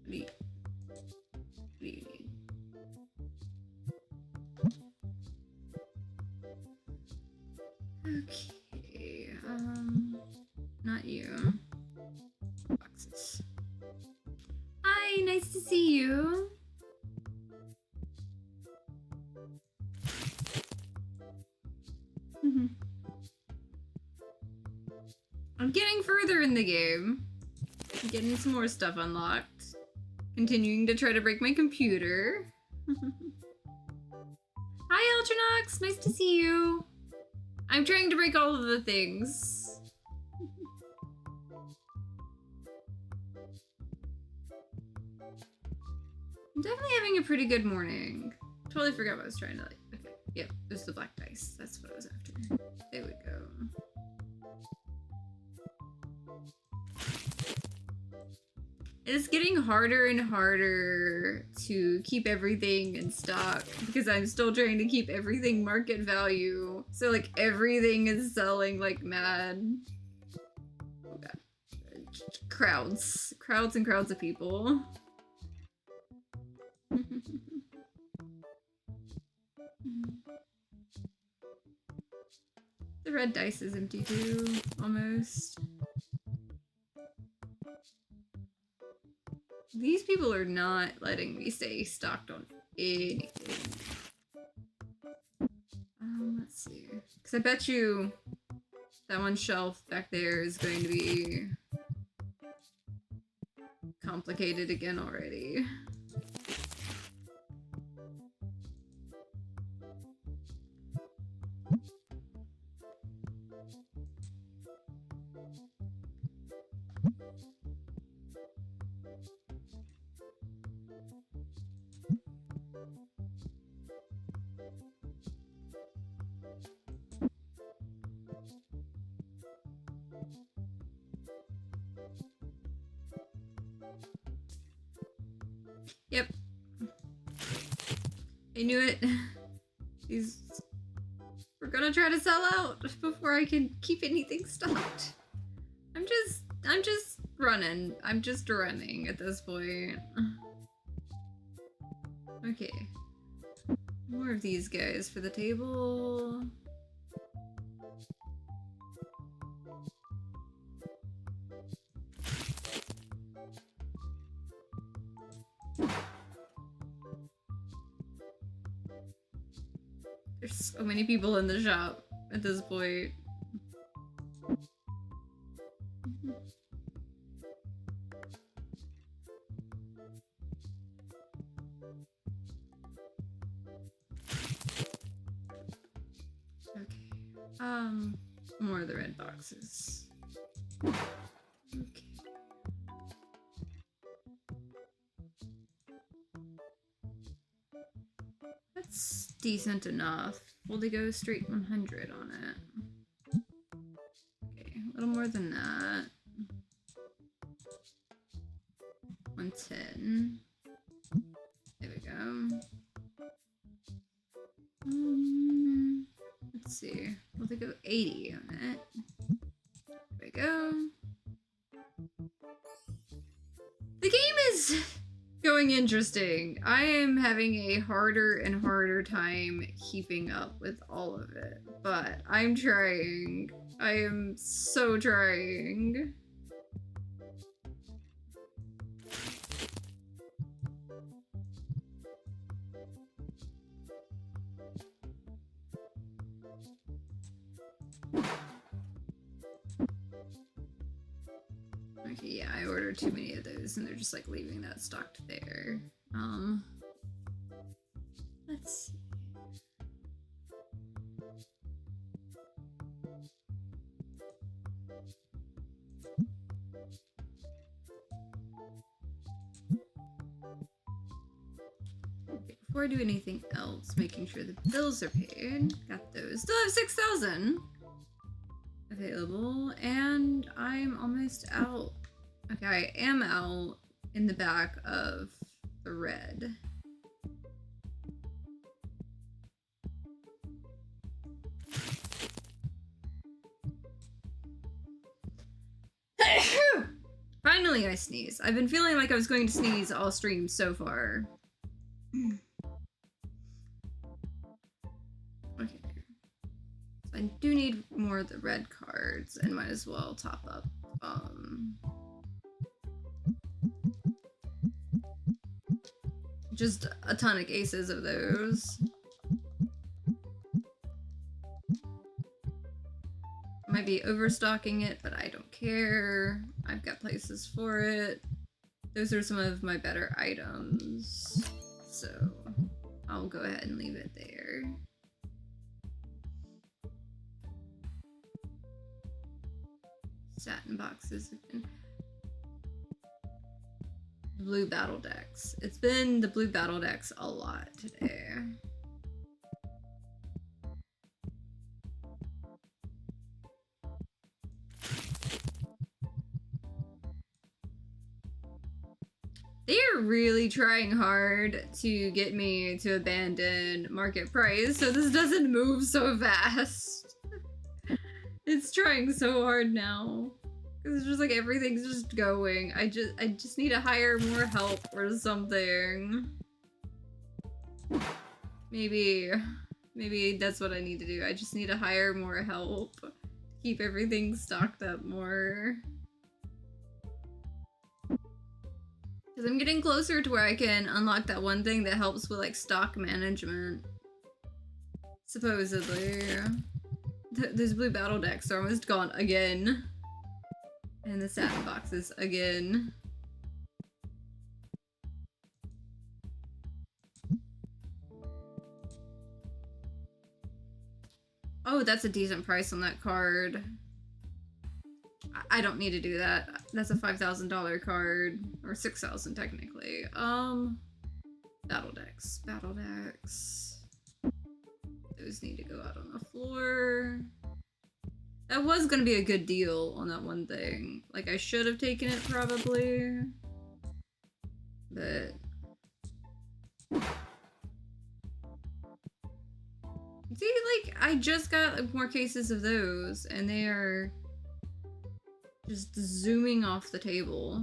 What do you need? Okay, not you. Boxes. Hi, nice to see you. I'm getting further in the game. I'm getting some more stuff unlocked. Continuing to try to break my computer. Hi, Ultranox! Nice to see you! I'm trying to break all of the things. I'm definitely having a pretty good morning. Totally forgot what I was trying to, like, okay. Yep, there's the black dice. That's what I was after. There we go. It's getting harder and harder to keep everything in stock because I'm still trying to keep everything market value. So, like, everything is selling like mad. Oh god. Crowds and crowds of people. The red dice is empty too, almost. These people are not letting me stay stocked on anything. Let's see. Because I bet you That one shelf back there is going to be complicated again already. Yep. I knew it. We're gonna try to sell out before I can keep anything stocked. I'm just running. I'm just running at this point. Okay. More of these guys for the table. There's so many people in the shop at this point. Okay. More of the red boxes. Okay. That's decent enough. Will they go straight 100 on it? Okay, a little more than that. 110. There we go. Let's see. Will they go 80 on it? There we go. The game is going interesting. I am having a harder and harder time keeping up with all of it, but I'm trying. I am so trying. Okay, yeah, I ordered too many of those and they're just like leaving that stocked there. Let's see. Okay, before I do anything else, making sure the bills are paid. Got those. Still have 6,000 available, and I'm almost out. Okay, I am out in the back of the red. Finally, I sneeze. I've been feeling like I was going to sneeze all stream so far. Okay. So I do need more of the red cards and might as well top up. Just a ton of cases of those. Might be overstocking it, but I don't care. I've got places for it. Those are some of my better items, so I'll go ahead and leave it there. Satin boxes again. Blue battle decks. It's been the blue battle decks a lot today. They are really trying hard to get me to abandon market price so this doesn't move so fast. It's trying so hard now. It's just like everything's just going. I just need to hire more help or something. Maybe that's what I need to do. I just need to hire more help. Keep everything stocked up more. Because I'm getting closer to where I can unlock that one thing that helps with like stock management. Supposedly. Those blue battle decks are almost gone again. And the satin boxes again. Oh, that's a decent price on that card. I don't need to do that. That's a $5,000 card. Or $6,000 technically. Battle decks. Battle decks. Those need to go out on the floor. That was gonna be a good deal on that one thing. Like, I should have taken it probably. But... see, like, I just got more cases of those, and they are just zooming off the table.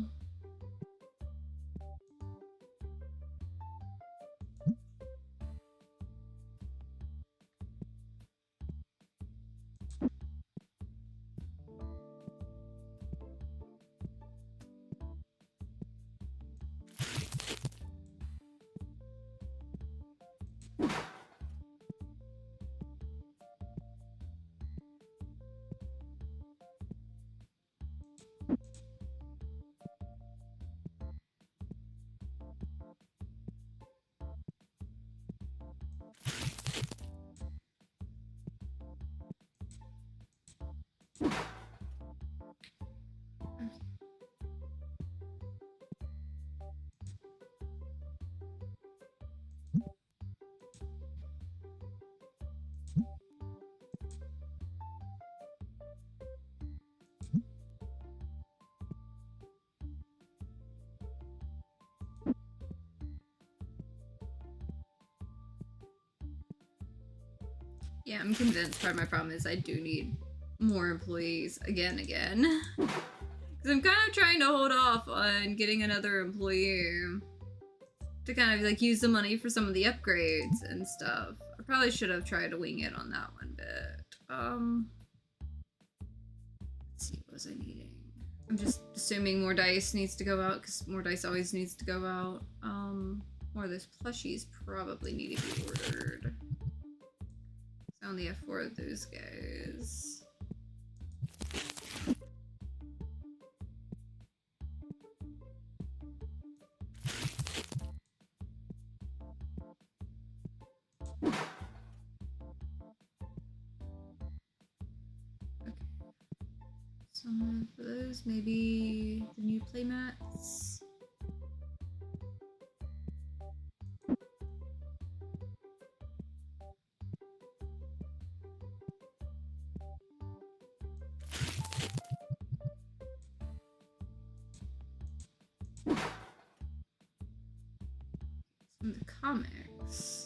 Yeah, I'm convinced part of my problem is I do need more employees again. Because I'm kind of trying to hold off on getting another employee to kind of like use the money for some of the upgrades and stuff. I probably should have tried to wing it on that one bit. Let's see, what was I needing? I'm just assuming more dice needs to go out because more dice always needs to go out. More of those plushies probably need to be ordered. I only have 4 of those guys. Okay. Some of those, maybe the new playmats. Some of the comics.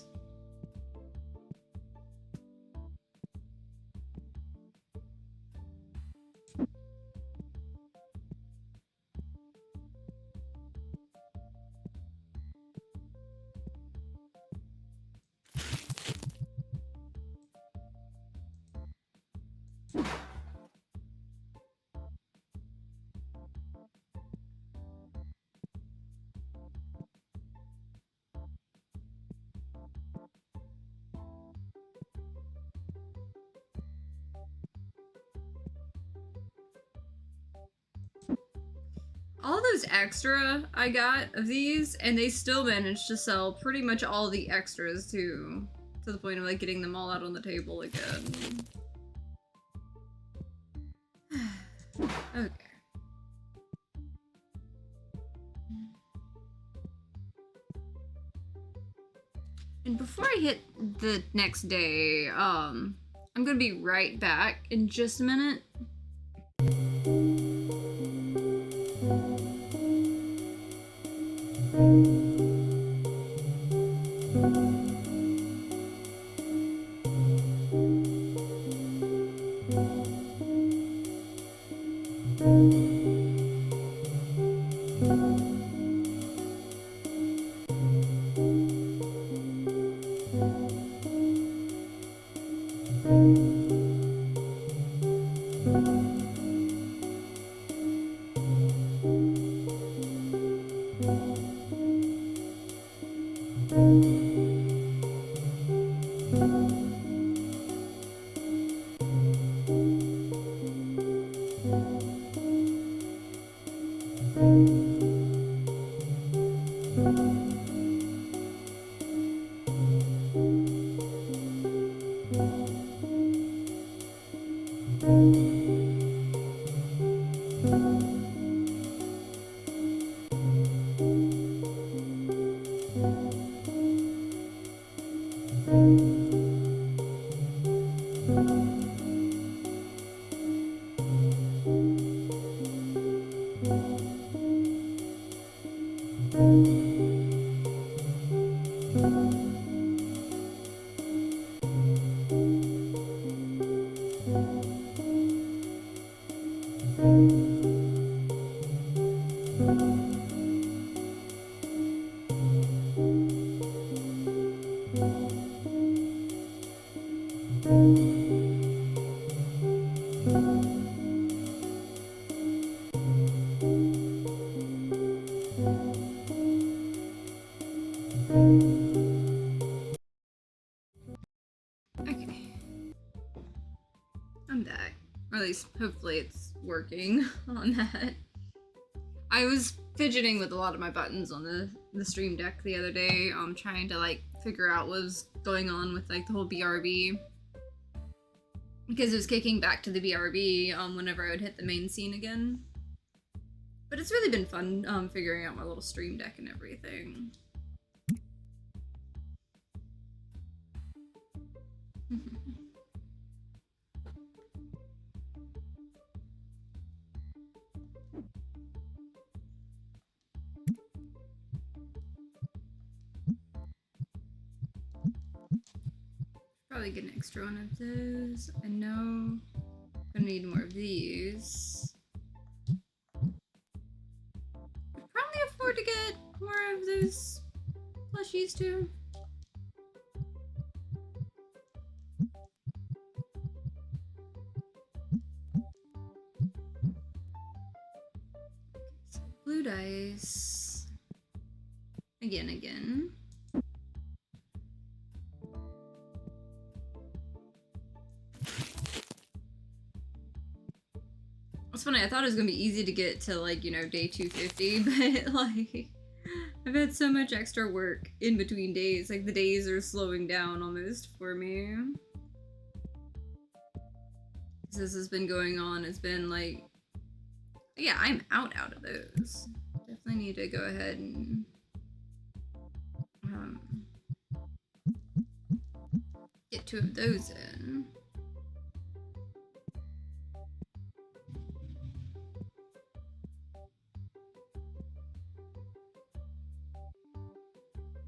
All those extra I got of these, and they still managed to sell pretty much all the extras too, to the point of like getting them all out on the table again. Okay. And before I hit the next day, I'm gonna be right back in just a minute. Okay. I'm back. Or at least, hopefully it's working on that. I was fidgeting with a lot of my buttons on the stream deck the other day, trying to like figure out what was going on with like the whole BRB. Because it was kicking back to the BRB whenever I would hit the main scene again. But it's really been fun figuring out my little stream deck and everything. Probably get an extra one of those. I know I'm gonna need more of these. I'd probably afford to get more of those plushies too. So blue dice. Again. It's funny, I thought it was gonna be easy to get to like, you know, day 250, but like I've had so much extra work in between days. Like the days are slowing down almost for me. This has been going on, it's been like, yeah, I'm out of those. Definitely need to go ahead and get 2 of those in.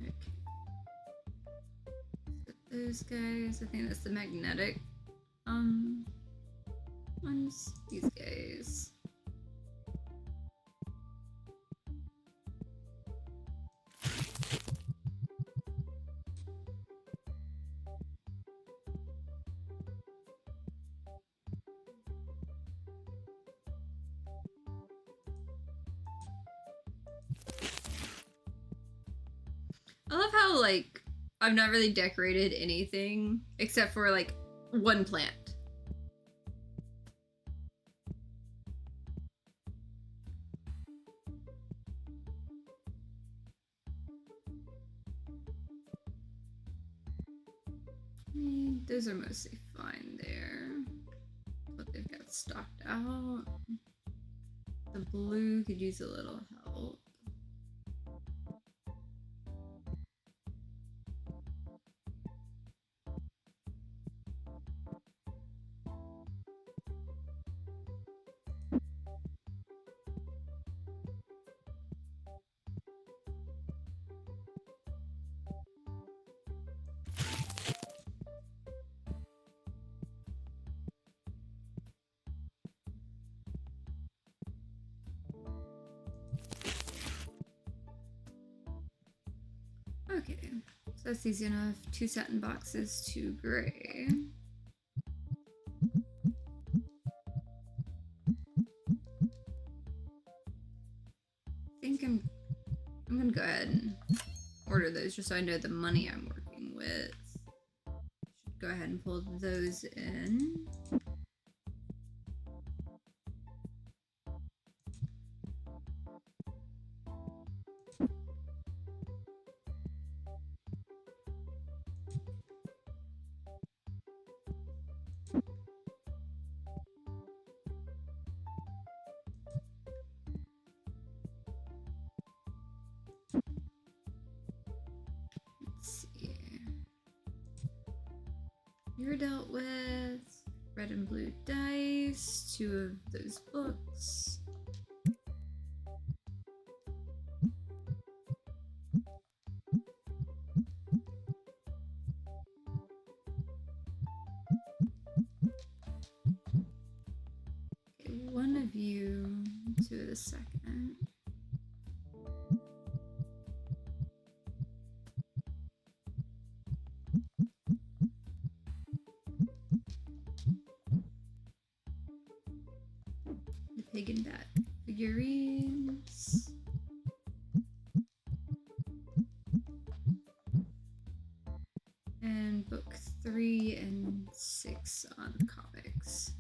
Okay. Those guys, I think that's the magnetic ones. These guys. I love how, like, I've not really decorated anything except for, like, one plant. Those are mostly fine there. What they've got stocked out. The blue could use a little help. Okay, so that's easy enough. 2 satin boxes, 2 gray. I think I'm gonna go ahead and order those just so I know the money I'm working with. Should go ahead and pull those in. You're dealt with. Red and blue dice. 2 of those books. Okay, 1 of you. 2 of the second. The pig and bat figurines. And book 3 and 6 on comics.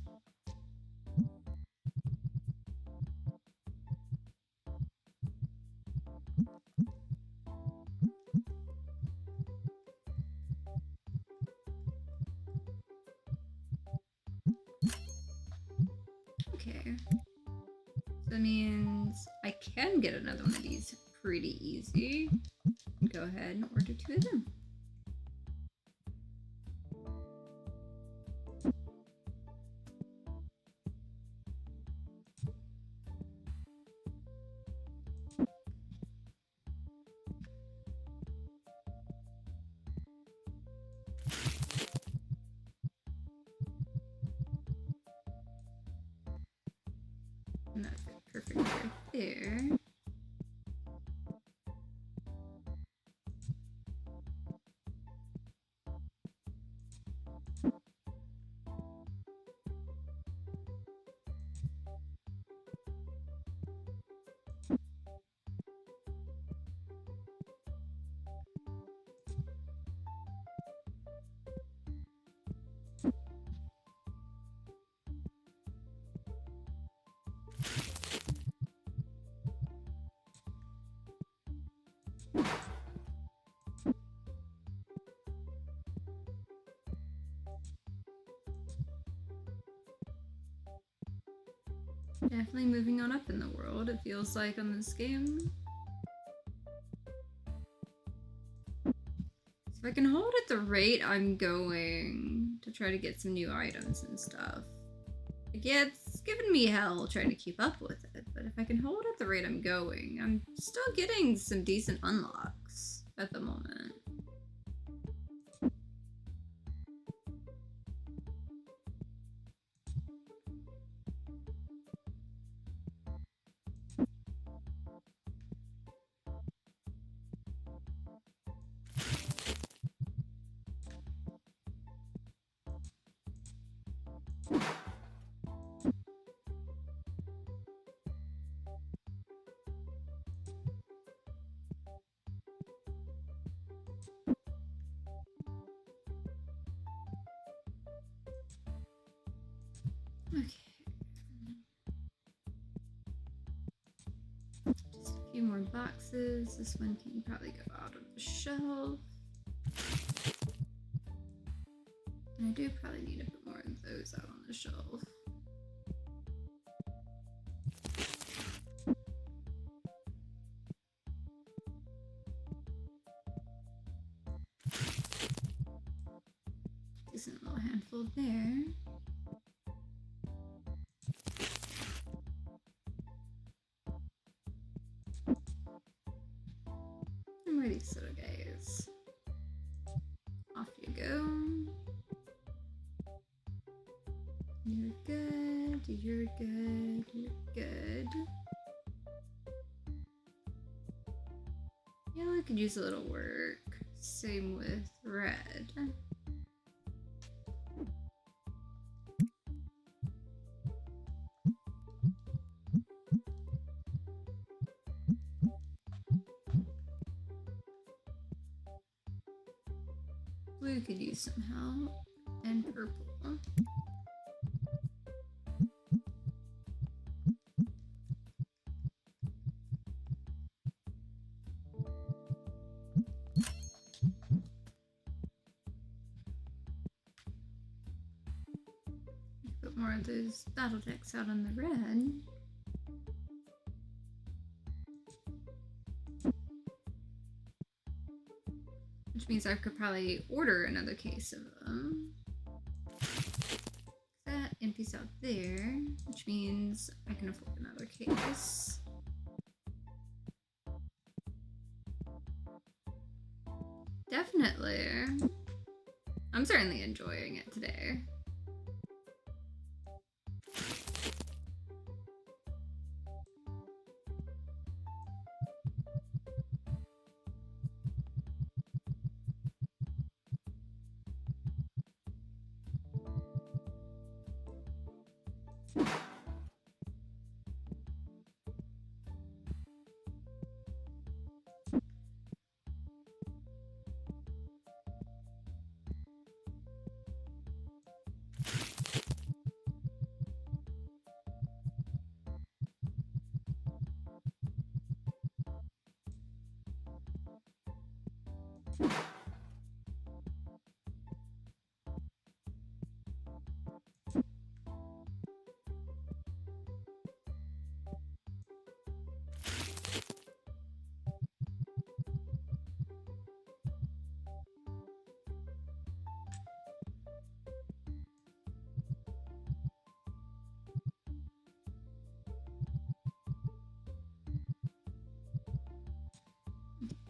Okay. So that means I can get another one of these pretty easy. Go ahead and order 2 of them. And that's perfect right there. Definitely moving on up in the world, it feels like, on this game. So if I can hold at the rate I'm going to try to get some new items and stuff. Like, yeah, it's giving me hell trying to keep up with it, but if I can hold at the rate I'm going, I'm still getting some decent unlocks at the moment. Okay. Just a few more boxes. This one can probably go out of the shelf. And I do probably need to put more of those out on the shelf. Decent little handful there. And where are these little guys? Off you go. You're good, you're good, you're good. Yellow could use a little work. Same with red. Blue could use some help. And purple. Put more of those battle decks out on the red. Which means I could probably order another case of them. empties out there, which means I can afford another case. Definitely. I'm certainly enjoying it today.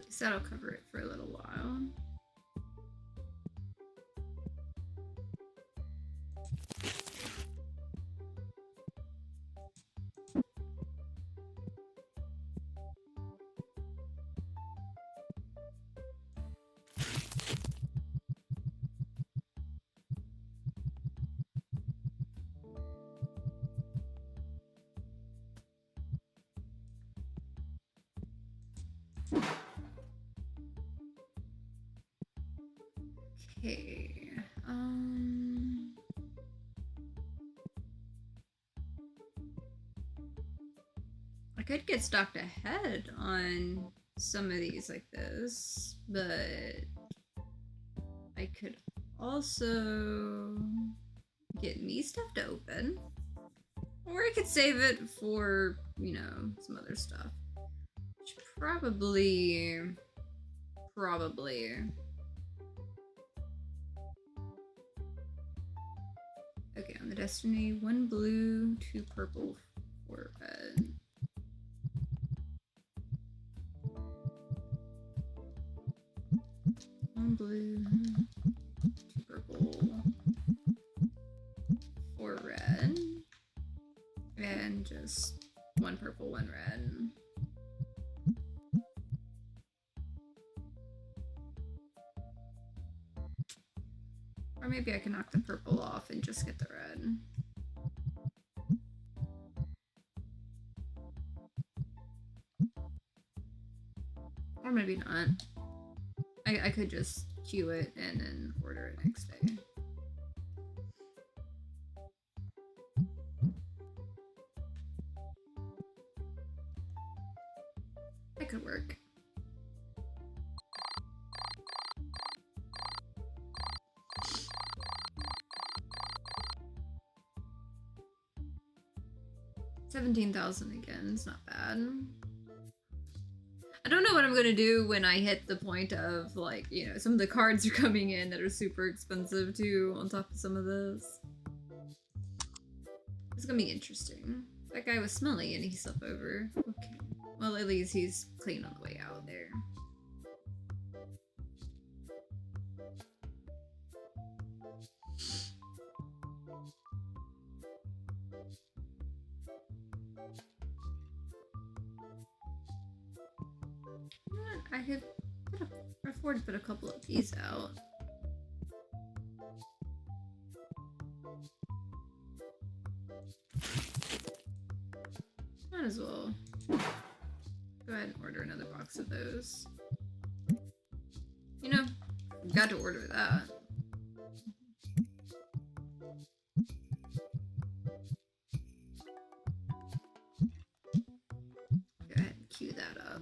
So that'll cover it for a little while. Okay. I could get stocked ahead on some of these like this, but I could also get me stuff to open. Or I could save it for, you know, some other stuff. Which probably... Okay, on the Destiny, 1 blue, 2 purple, 4 red. One blue, 2 purple, 4 red, and just 1 purple, 1 red. Or maybe I can knock the purple off and just get the red. Or maybe not. I could just queue it and then order it next day. That could work. $17,000 again, it's not bad. I don't know what I'm gonna do when I hit the point of, like, you know, some of the cards are coming in that are super expensive too, on top of some of this. It's gonna be interesting. That guy was smelly and he slept over. Okay. Well, at least he's clean on the way out there. I could afford to put a couple of these out. Might as well go ahead and order another box of those. You know, got to order that. Go ahead and queue that up.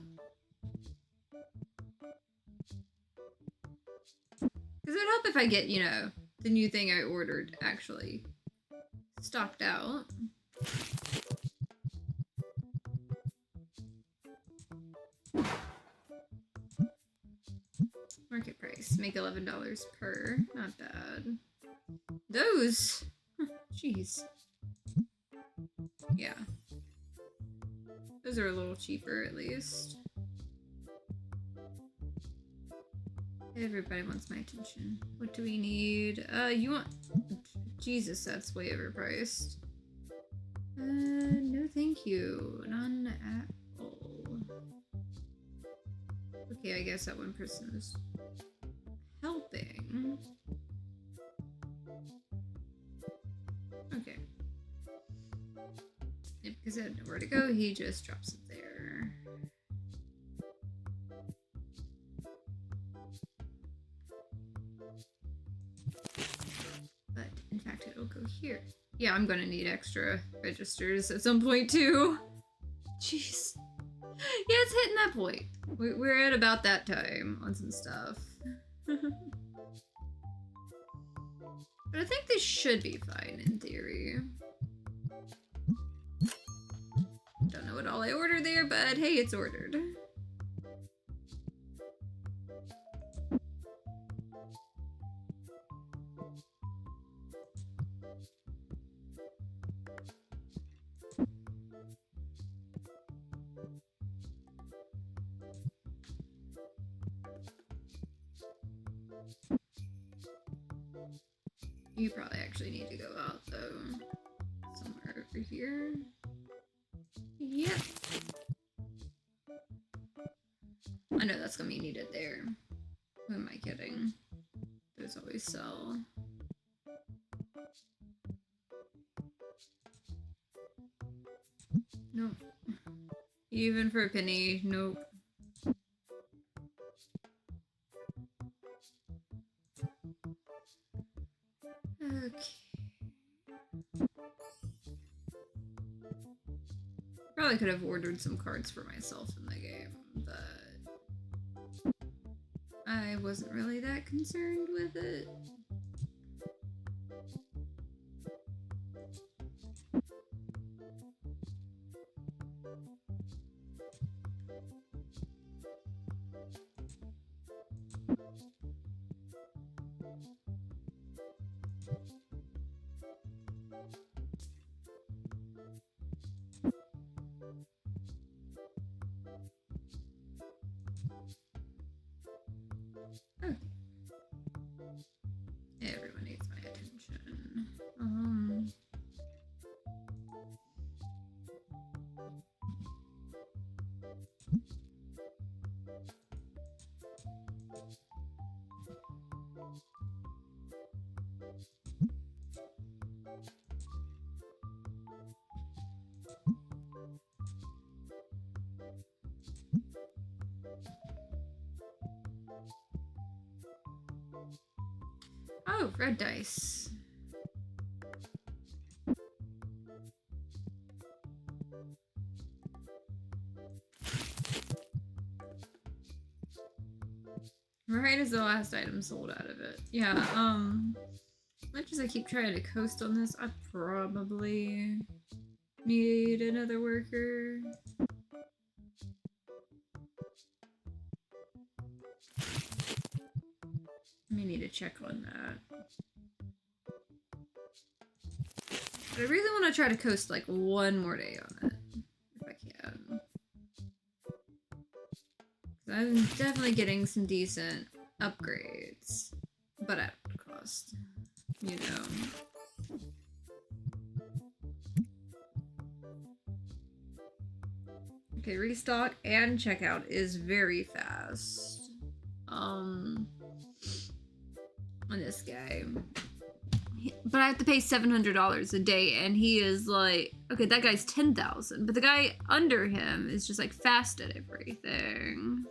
Because it would help if I get, you know, the new thing I ordered actually stocked out. Market price, make $11 per. Not bad. Those! Jeez. Yeah. Those are a little cheaper, at least. Everybody wants my attention. What do we need? You want... Jesus, that's way overpriced. No thank you. None at all. Okay, I guess that one person is helping. Okay. Yeah, because I had nowhere to go, he just drops it there. But, in fact, it'll go here. Yeah, I'm gonna need extra registers at some point, too. Jeez. Yeah, it's hitting that point. We're at about that time on some stuff. But I think this should be fine, in theory. Don't know what all I ordered there, but hey, it's ordered. You probably actually need to go out, though. Somewhere over here. Yep. I know that's gonna be needed there. Who am I kidding? There's always sell. Nope. Even for a penny, nope. Okay. Probably could have ordered some cards for myself in the game, but I wasn't really that concerned with it. Okay. Everyone needs my attention. Oh, red dice. Right as the last item sold out of it. Yeah, much as I keep trying to coast on this, I probably need another worker. I may need to check on that. But I really want to try to coast like one more day on it, if I can. I'm definitely getting some decent upgrades, but at what cost, you know. Okay, restock and checkout is very fast. On this guy. But I have to pay $700 a day, and he is like, okay, that guy's 10,000, but the guy under him is just like fast at everything.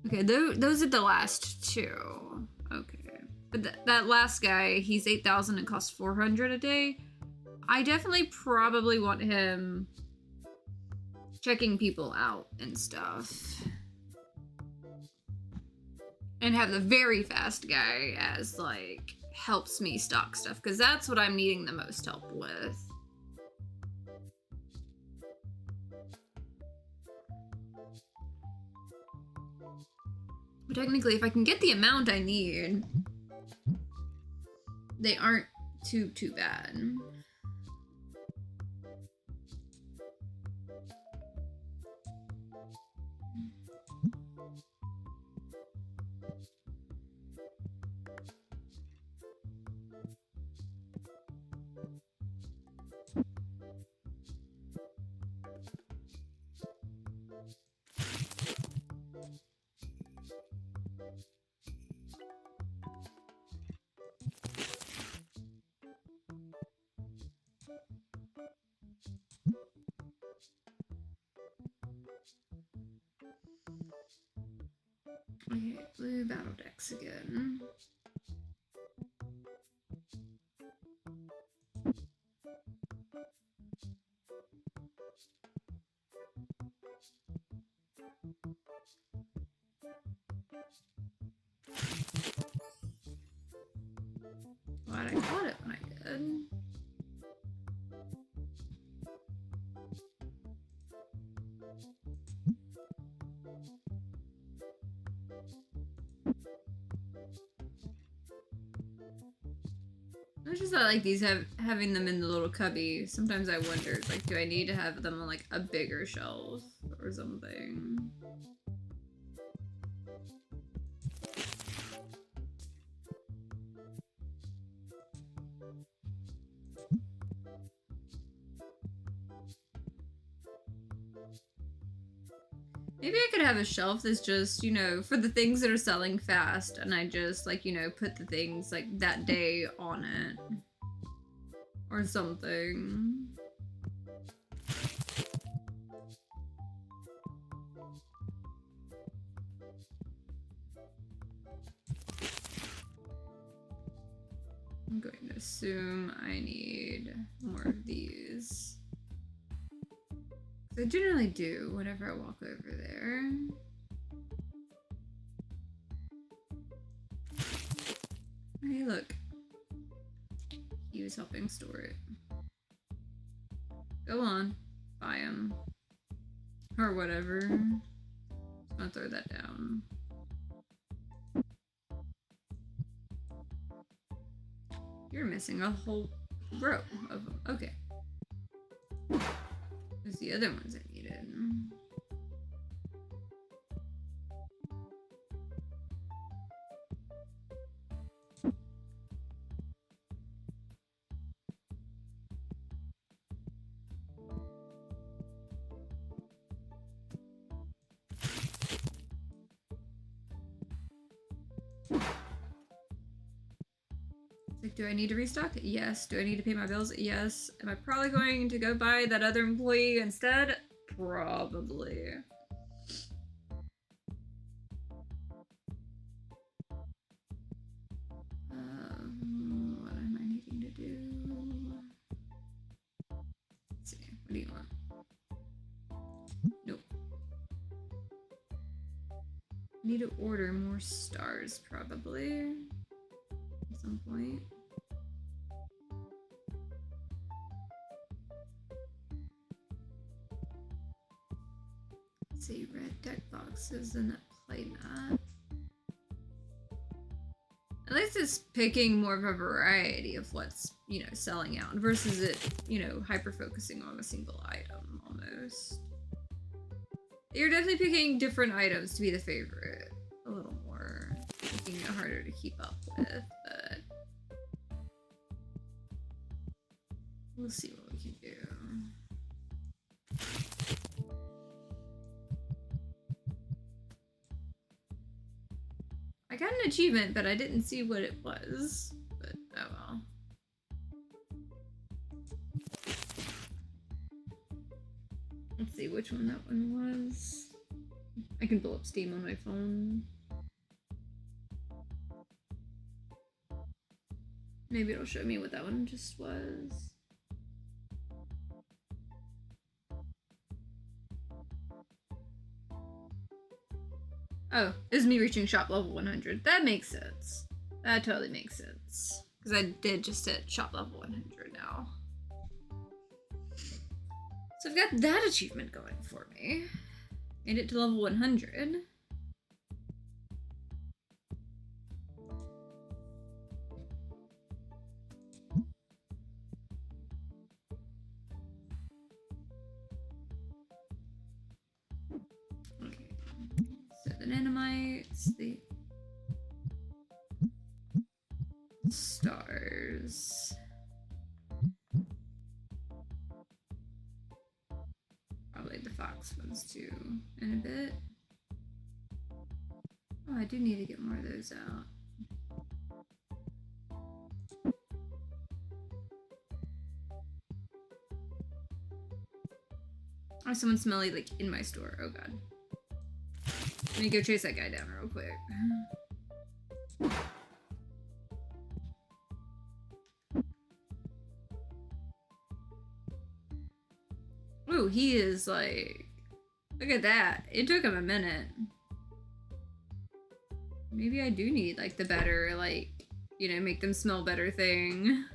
Okay, those are the last two. Okay, but that last guy, he's 8,000 and costs 400 a day. I definitely probably want him checking people out and stuff. And have the very fast guy as, like, helps me stock stuff, because that's what I'm needing the most help with. But technically, if I can get the amount I need, they aren't too bad. Okay, blue battle decks again. Glad I caught it when I did. It's just that like these having them in the little cubby. Sometimes I wonder, it's like, do I need to have them on like a bigger shelf or something? Maybe I could have a shelf that's just, you know, for the things that are selling fast, and I just, like, you know, put the things, like, that day on it. Or something. I'm going to assume I need more of these. I generally do whenever I walk over there. Hey, look. He was helping store it. Go on. Buy him. Or whatever. Just gonna throw that down. You're missing a whole row of them. Okay. There's the other ones I needed. Like, do I need to restock? Yes. Do I need to pay my bills? Yes. Am I probably going to go buy that other employee instead? Probably. What am I needing to do? Let's see. What do you want? Nope. Need to order more stars, probably. At some point. Let's see, red deck boxes and that playmat. At least it's picking more of a variety of what's, you know, selling out versus it, you know, hyper focusing on a single item almost. You're definitely picking different items to be the favorite. A little more, making it harder to keep up with, but we'll see what we can do. I got an achievement, but I didn't see what it was. But oh well. Let's see which one that one was. I can pull up Steam on my phone. Maybe it'll show me what that one just was. Oh, it was me reaching shop level 100. That makes sense. That totally makes sense. Because I did just hit shop level 100 now. So I've got that achievement going for me. Made it to level 100. Bananamites, the stars. Probably the fox ones too in a bit. Oh, I do need to get more of those out. Oh, someone's smelly like in my store. Oh god. Let me go chase that guy down real quick. Ooh, he is like... Look at that. It took him a minute. Maybe I do need like the better, like, you know, make them smell better thing.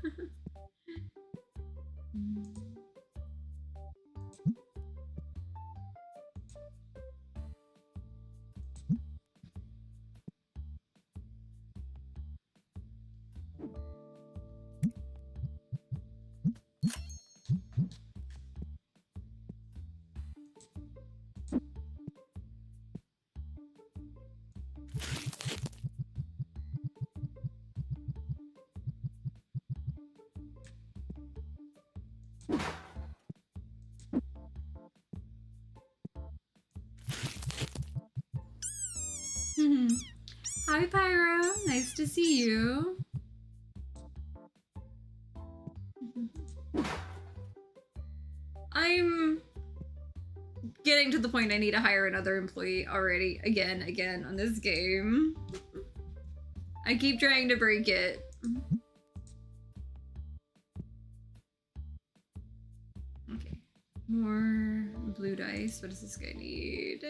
Hi, Pyro. Nice to see you. I'm getting to the point I need to hire another employee already. Again on this game. I keep trying to break it. Okay. More blue dice. What does this guy need?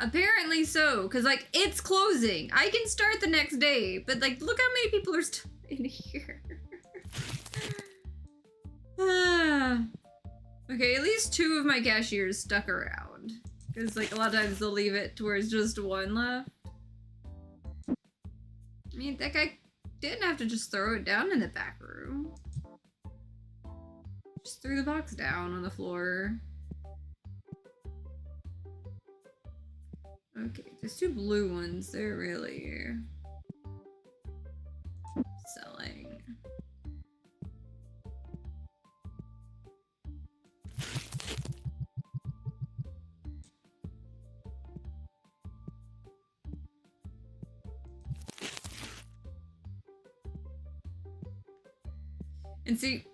Apparently so, because like it's closing. I can start the next day, but like look how many people are still in here. Okay, at least 2 of my cashiers stuck around. Because like a lot of times they'll leave it towards just 1 left. I mean, that guy didn't have to just throw it down in the back room. Just threw the box down on the floor. Okay, there's 2 blue ones. They're really selling. And see,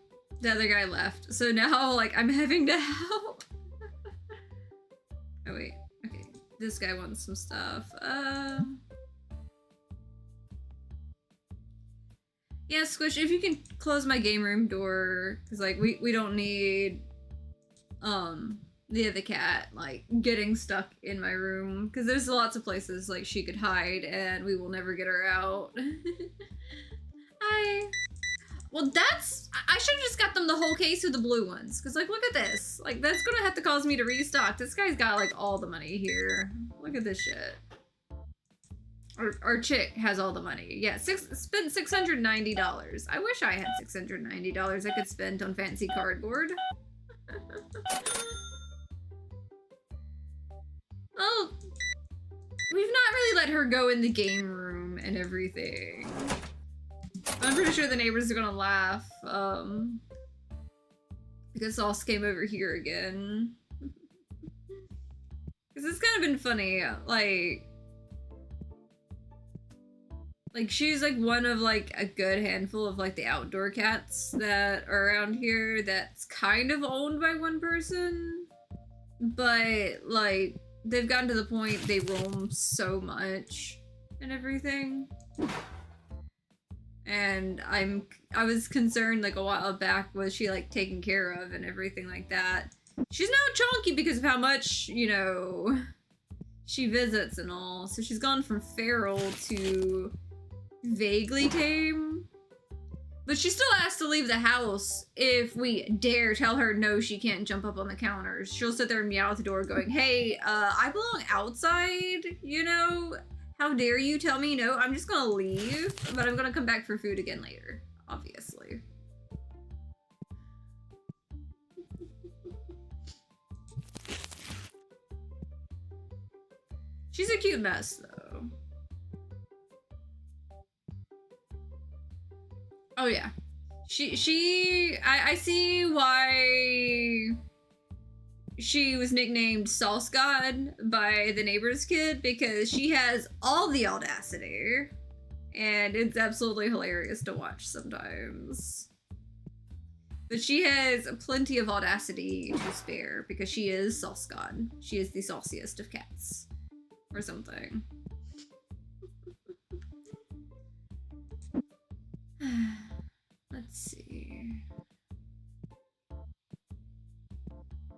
the other guy left. So now, like, I'm having to help. Oh, wait. Okay. This guy wants some stuff. Yeah, Squish, if you can close my game room door, because, like, we don't need, the other cat, like, getting stuck in my room. Because there's lots of places, like, she could hide, and we will never get her out. Hi. Well, I should have just got them the whole case of the blue ones. Because, like, look at this. Like, that's gonna have to cause me to restock. This guy's got, like, all the money here. Look at this shit. Our chick has all the money. Yeah, spent $690. I wish I had $690 I could spend on fancy cardboard. Oh, we've not really let her go in the game room and everything. I'm pretty sure the neighbors are gonna laugh, because Sauce came over here again. Because it's kind of been funny, like she's like one of like a good handful of like the outdoor cats that are around here that's kind of owned by one person, but like they've gotten to the point they roam so much and everything. And I was concerned like a while back, was she like taken care of and everything like that. She's now chonky because of how much, you know, she visits and all. So she's gone from feral to vaguely tame. But she still has to leave the house if we dare tell her no, she can't jump up on the counters. She'll sit there and meow at the door going, hey, I belong outside, you know? How dare you tell me no? I'm just gonna leave, but I'm gonna come back for food again later, obviously. She's a cute mess, though. Oh yeah, I see why she was nicknamed Sauce God by the neighbor's kid, because she has all the audacity, and it's absolutely hilarious to watch sometimes. But she has plenty of audacity to spare because she is Sauce God. She is the sauciest of cats, or something. Let's see.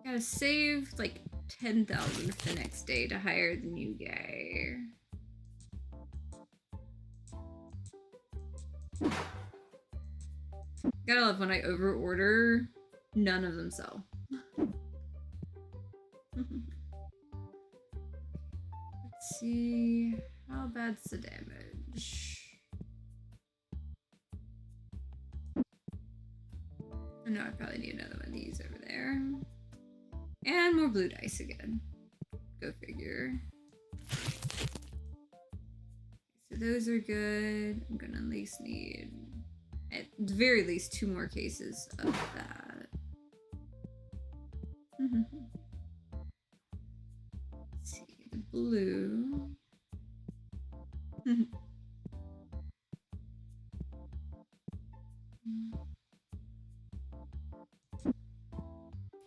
Gotta save like 10,000 for the next day to hire the new guy. Gotta love when I overorder, none of them sell. Let's see, how bad's the damage? I know I probably need another one of these over there. And more blue dice again. Go figure. So those are good. I'm gonna at least need, at the very least, 2 more cases of that. Let's see, the blue.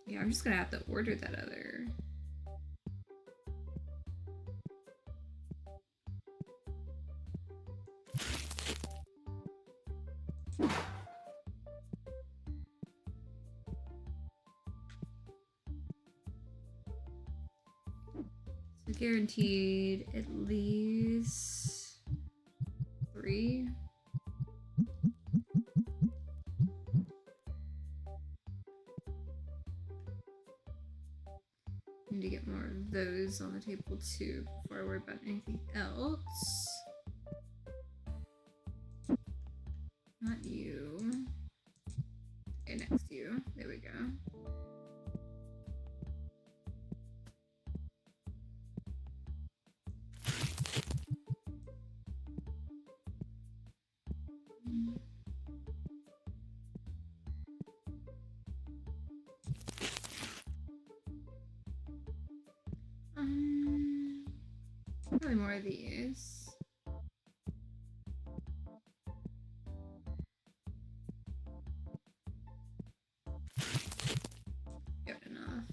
Yeah, I'm just gonna have to order that other. So guaranteed at least 3. Need to get more of those on the table too before I worry about anything else. Not you. Okay, next to you. There we go. Probably more of these. Good enough.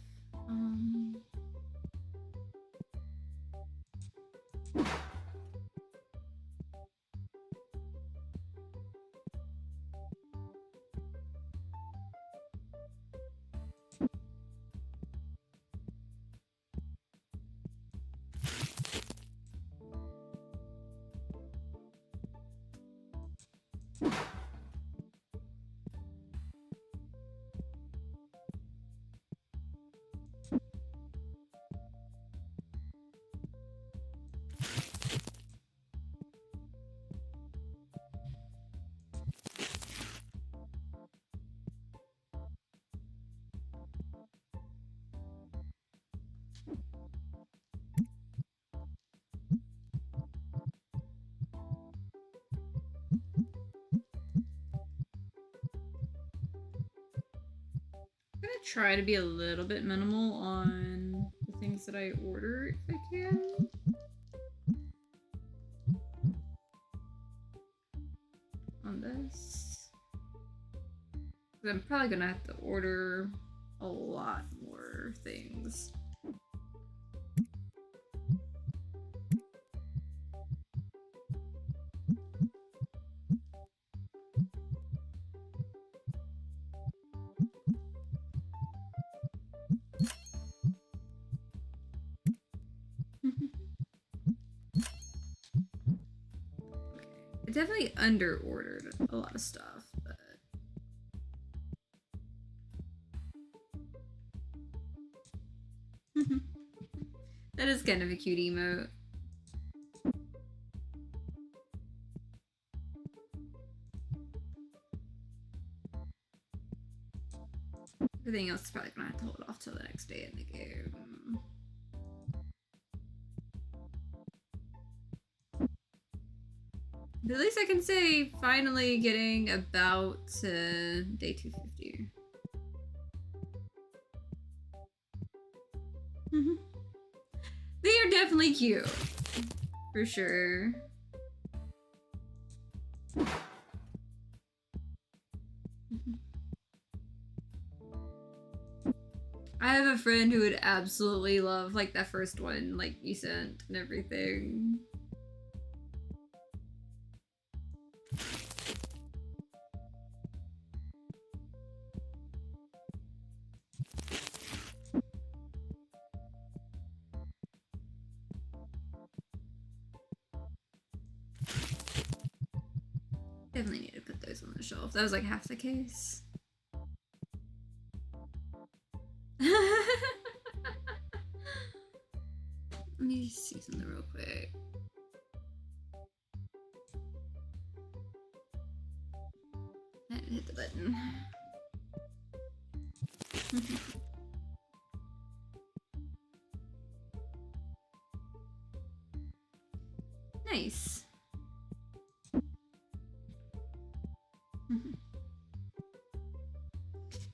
I'm gonna try to be a little bit minimal on the things that I order if I can. On this. I'm probably gonna have to order a lot more things. I definitely under-ordered a lot of stuff, but... That is kind of a cute emote. Everything else is probably gonna have to hold off till the next day in the game. At least I can say finally getting about day 250. They are definitely cute. For sure. I have a friend who would absolutely love like that first one, like you sent and everything. Definitely need to put those on the shelf. That was like half the case. Let me see something real quick. I had to hit the button. Nice.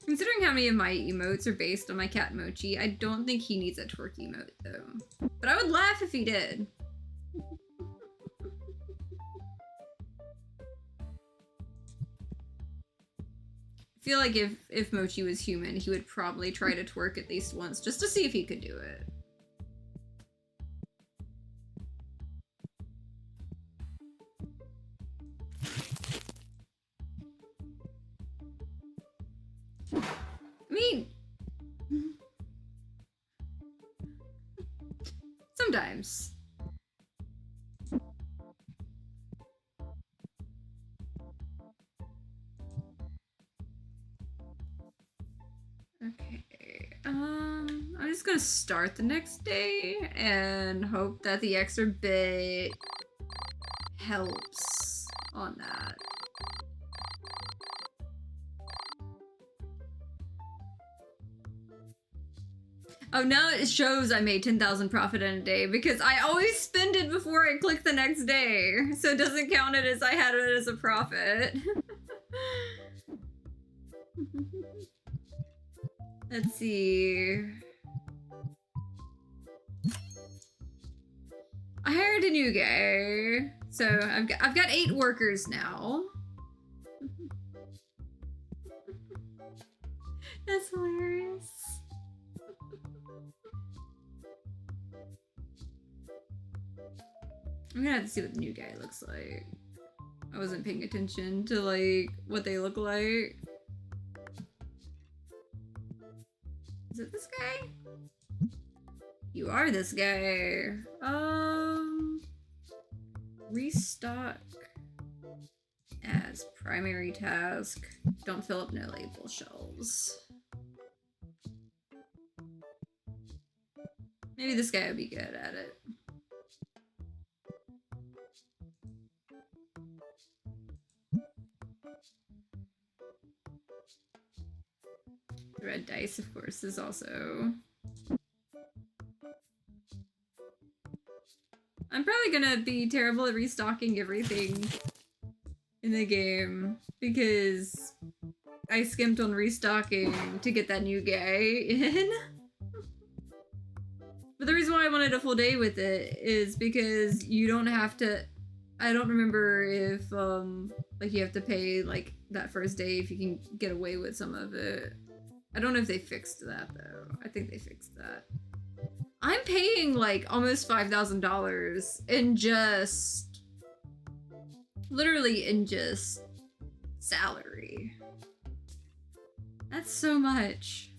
Considering how many of my emotes are based on my cat Mochi, I don't think he needs a twerk emote though. But I would laugh if he did. I feel like if Mochi was human, he would probably try to twerk at least once just to see if he could do it. I mean, sometimes. Okay, I'm just gonna start the next day and hope that the extra bit helps on that. Oh, now it shows I made 10,000 profit in a day because I always spend it before I click the next day. So it doesn't count it as I had it as a profit. Let's see. I hired a new guy. So I've got 8 workers now. That's hilarious. I'm gonna have to see what the new guy looks like. I wasn't paying attention to like what they look like. Is it this guy? You are this guy. Restock as primary task. Don't fill up no label shelves. Maybe this guy would be good at it. The red dice, of course, is also... I'm probably gonna be terrible at restocking everything in the game because I skimped on restocking to get that new guy in. But the reason why I wanted a full day with it is because you don't have to... I don't remember if, like, you have to pay, like, that first day if you can get away with some of it. I don't know if they fixed that, though. I think they fixed that. I'm paying, like, almost $5,000 in just... literally in just salary. That's so much.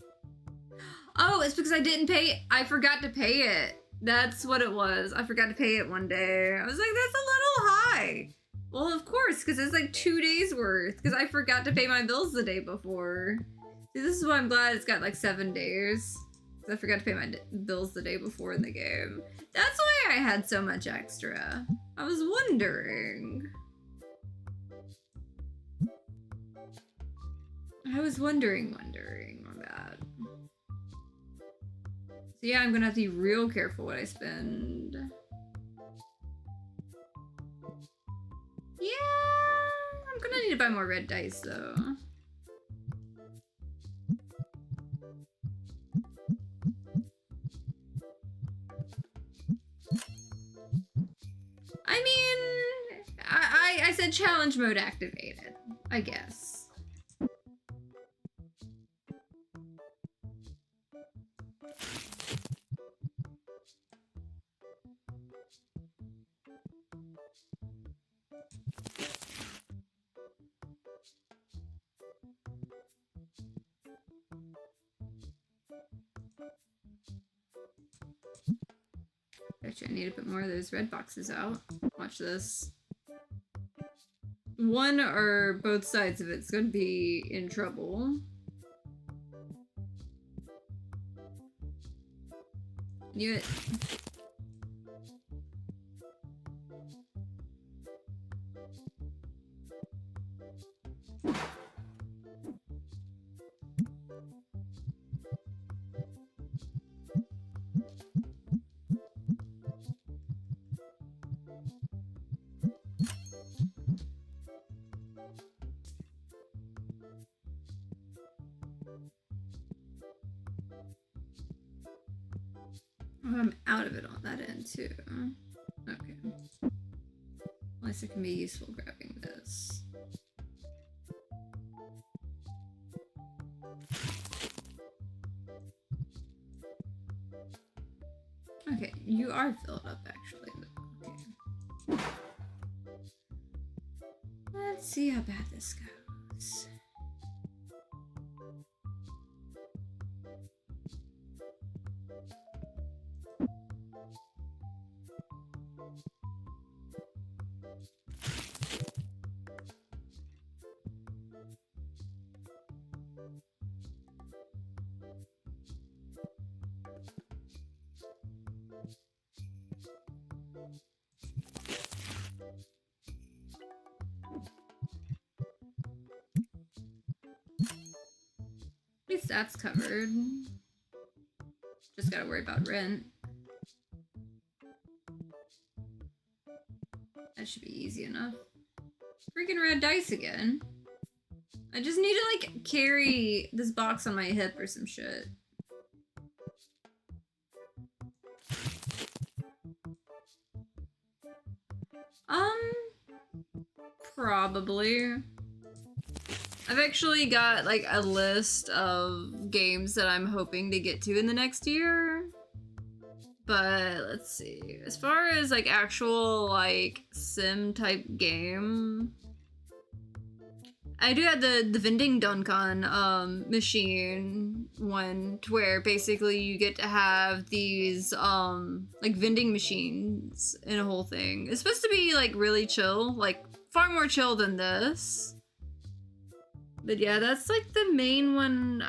Oh, it's because I didn't pay... I forgot to pay it. That's what it was. I forgot to pay it one day. I was like, that's a little high. Well, of course, because it's like 2 days worth. Because I forgot to pay my bills the day before. See, this is why I'm glad it's got like 7 days. Because I forgot to pay my bills the day before in the game. That's why I had so much extra. I was wondering. wondering on that. So yeah, I'm gonna have to be real careful what I spend. gonna need to buy more red dice though. I mean, I said challenge mode activated, I guess. Actually, I need to put more of those red boxes out. Watch this. One or both sides of it's going to be in trouble. Knew it. Oh, I'm out of it on that end too. Okay. Unless it can be useful grabbing this. Okay, you are filled up actually. Okay. Let's see how bad this goes. At least that's covered. Just gotta worry about rent. That should be easy enough. Freaking red dice again. I just need to like carry this box on my hip or some shit. Probably. I've actually got like a list of games that I'm hoping to get to in the next year. But let's see. As far as like actual like sim type game, I do have the vending Duncan machine one to where basically you get to have these like vending machines in a whole thing. It's supposed to be like really chill, like far more chill than this. But yeah, that's like the main one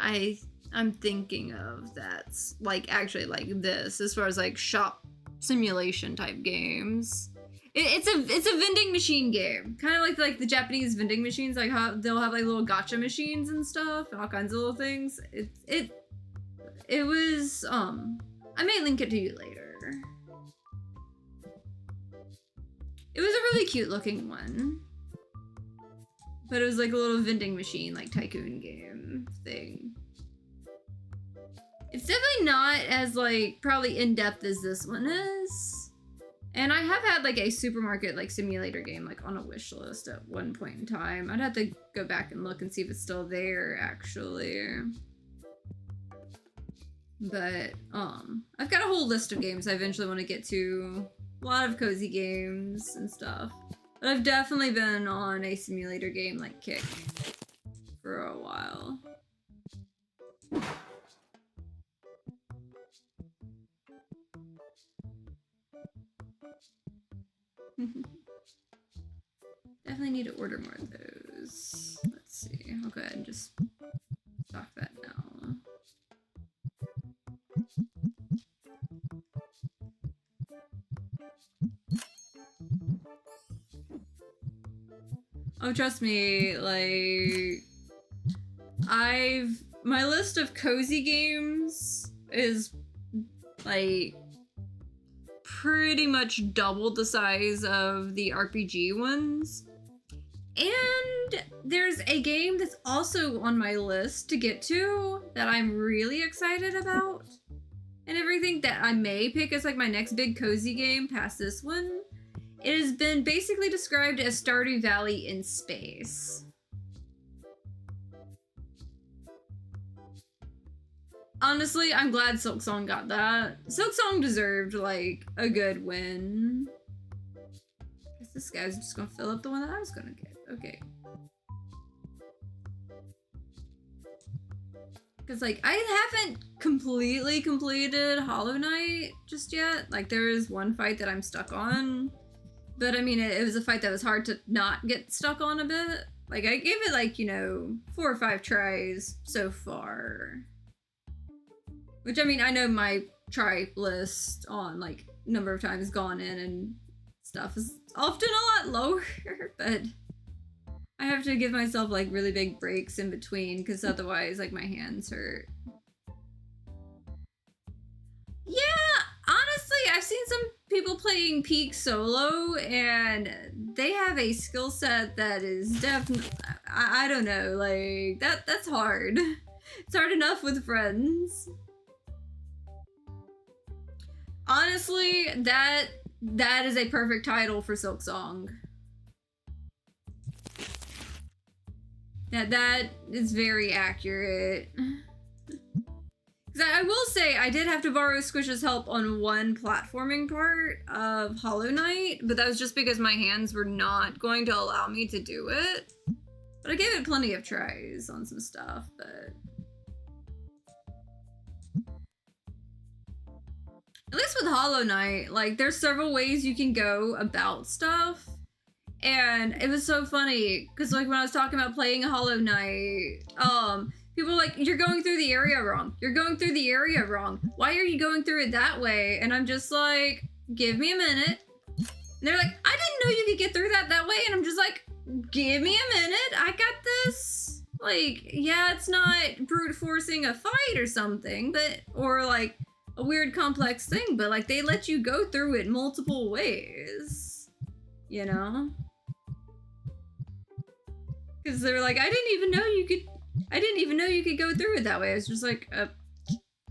I'm thinking of that's like actually like this as far as like shop simulation type games. It's a vending machine game, kind of like the Japanese vending machines, like how they'll have like little gacha machines and stuff and all kinds of little things. It was I may link it to you later. It was a really cute looking one. But it was like a little vending machine, like tycoon game thing. It's definitely not as like probably in-depth as this one is. And I have had like a supermarket like simulator game like on a wish list at one point in time. I'd have to go back and look and see if it's still there actually. But I've got a whole list of games I eventually want to get to. A lot of cozy games and stuff. But I've definitely been on a simulator game like kick for a while. Definitely need to order more of those. Let's see. I'll go ahead and just stock that now. Oh, trust me, like, my list of cozy games is, like, pretty much double the size of the RPG ones. And there's a game that's also on my list to get to that I'm really excited about. And everything that I may pick as like my next big cozy game past this one. It has been basically described as Stardew Valley in space. Honestly, I'm glad Silksong got that. Silksong deserved like a good win. Guess this guy's just gonna fill up the one that I was gonna get. Okay. Because like I haven't completely completed Hollow Knight just yet. Like there is one fight that I'm stuck on. But I mean, it was a fight that was hard to not get stuck on a bit. Like I gave it like, you know, 4 or 5 tries so far. Which I mean, I know my try list on like number of times gone in and stuff is often a lot lower, but I have to give myself like really big breaks in between because otherwise like my hands hurt. Yeah, honestly, I've seen some people playing Peak solo and they have a skill set that is definitely, I don't know, like that's hard. It's hard enough with friends. Honestly, that is a perfect title for Silksong. That is very accurate. Because I will say, I did have to borrow Squish's help on one platforming part of Hollow Knight, but that was just because my hands were not going to allow me to do it. But I gave it plenty of tries on some stuff, but... At least with Hollow Knight, like, there's several ways you can go about stuff. And it was so funny, because, like, when I was talking about playing Hollow Knight, people were like, you're going through the area wrong. You're going through the area wrong. Why are you going through it that way? And I'm just like, give me a minute. And they're like, I didn't know you could get through that way. And I'm just like, give me a minute. I got this. Like, yeah, it's not brute forcing a fight or something, but, or like, a weird complex thing, but like they let you go through it multiple ways, you know? Because they were like, I didn't even know you could go through it that way. I was just like,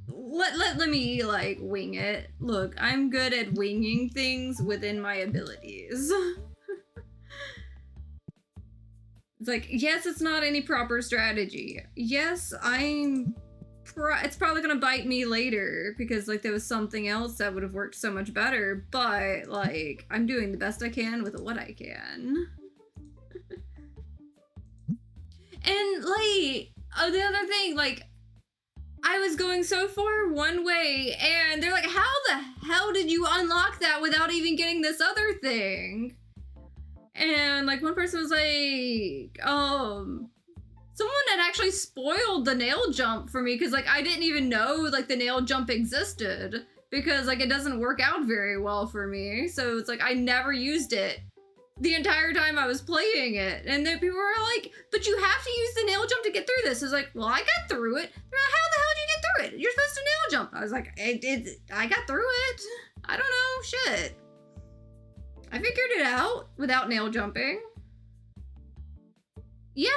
let me like wing it. Look, I'm good at winging things within my abilities. It's like, yes, it's not any proper strategy. Yes, it's probably gonna bite me later because like there was something else that would have worked so much better, but like I'm doing the best I can with what I can. And like the other thing, like I was going so far one way and they're like, how the hell did you unlock that without even getting this other thing? And like one person was like, someone had actually spoiled the nail jump for me because like I didn't even know like the nail jump existed because like it doesn't work out very well for me. So it's like I never used it the entire time I was playing it. And then people were like, but you have to use the nail jump to get through this. I was like, well, I got through it. They're like, how the hell did you get through it? You're supposed to nail jump. I was like, I got through it. I don't know, shit. I figured it out without nail jumping. Yeah.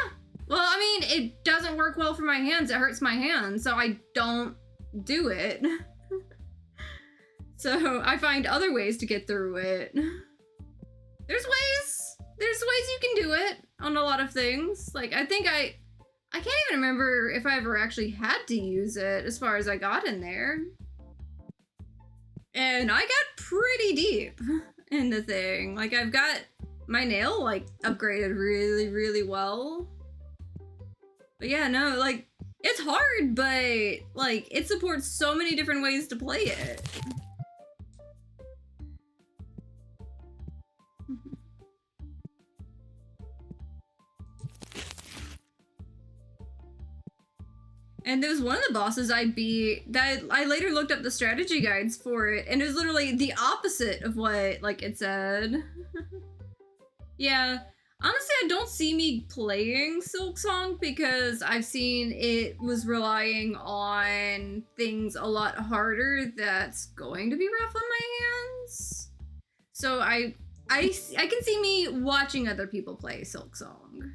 Well, I mean, it doesn't work well for my hands. It hurts my hands, so I don't do it. So I find other ways to get through it. There's ways you can do it on a lot of things. Like, I think I can't even remember if I ever actually had to use it as far as I got in there. And I got pretty deep in the thing. Like, I've got my nail, like, upgraded really, really well. But yeah, no, like, it's hard, but, like, it supports so many different ways to play it. And there was one of the bosses I beat that I later looked up the strategy guides for it, and it was literally the opposite of what, like, it said. Yeah. Honestly, I don't see me playing Silksong because I've seen it was relying on things a lot harder that's going to be rough on my hands. So I I can see me watching other people play Silk Song.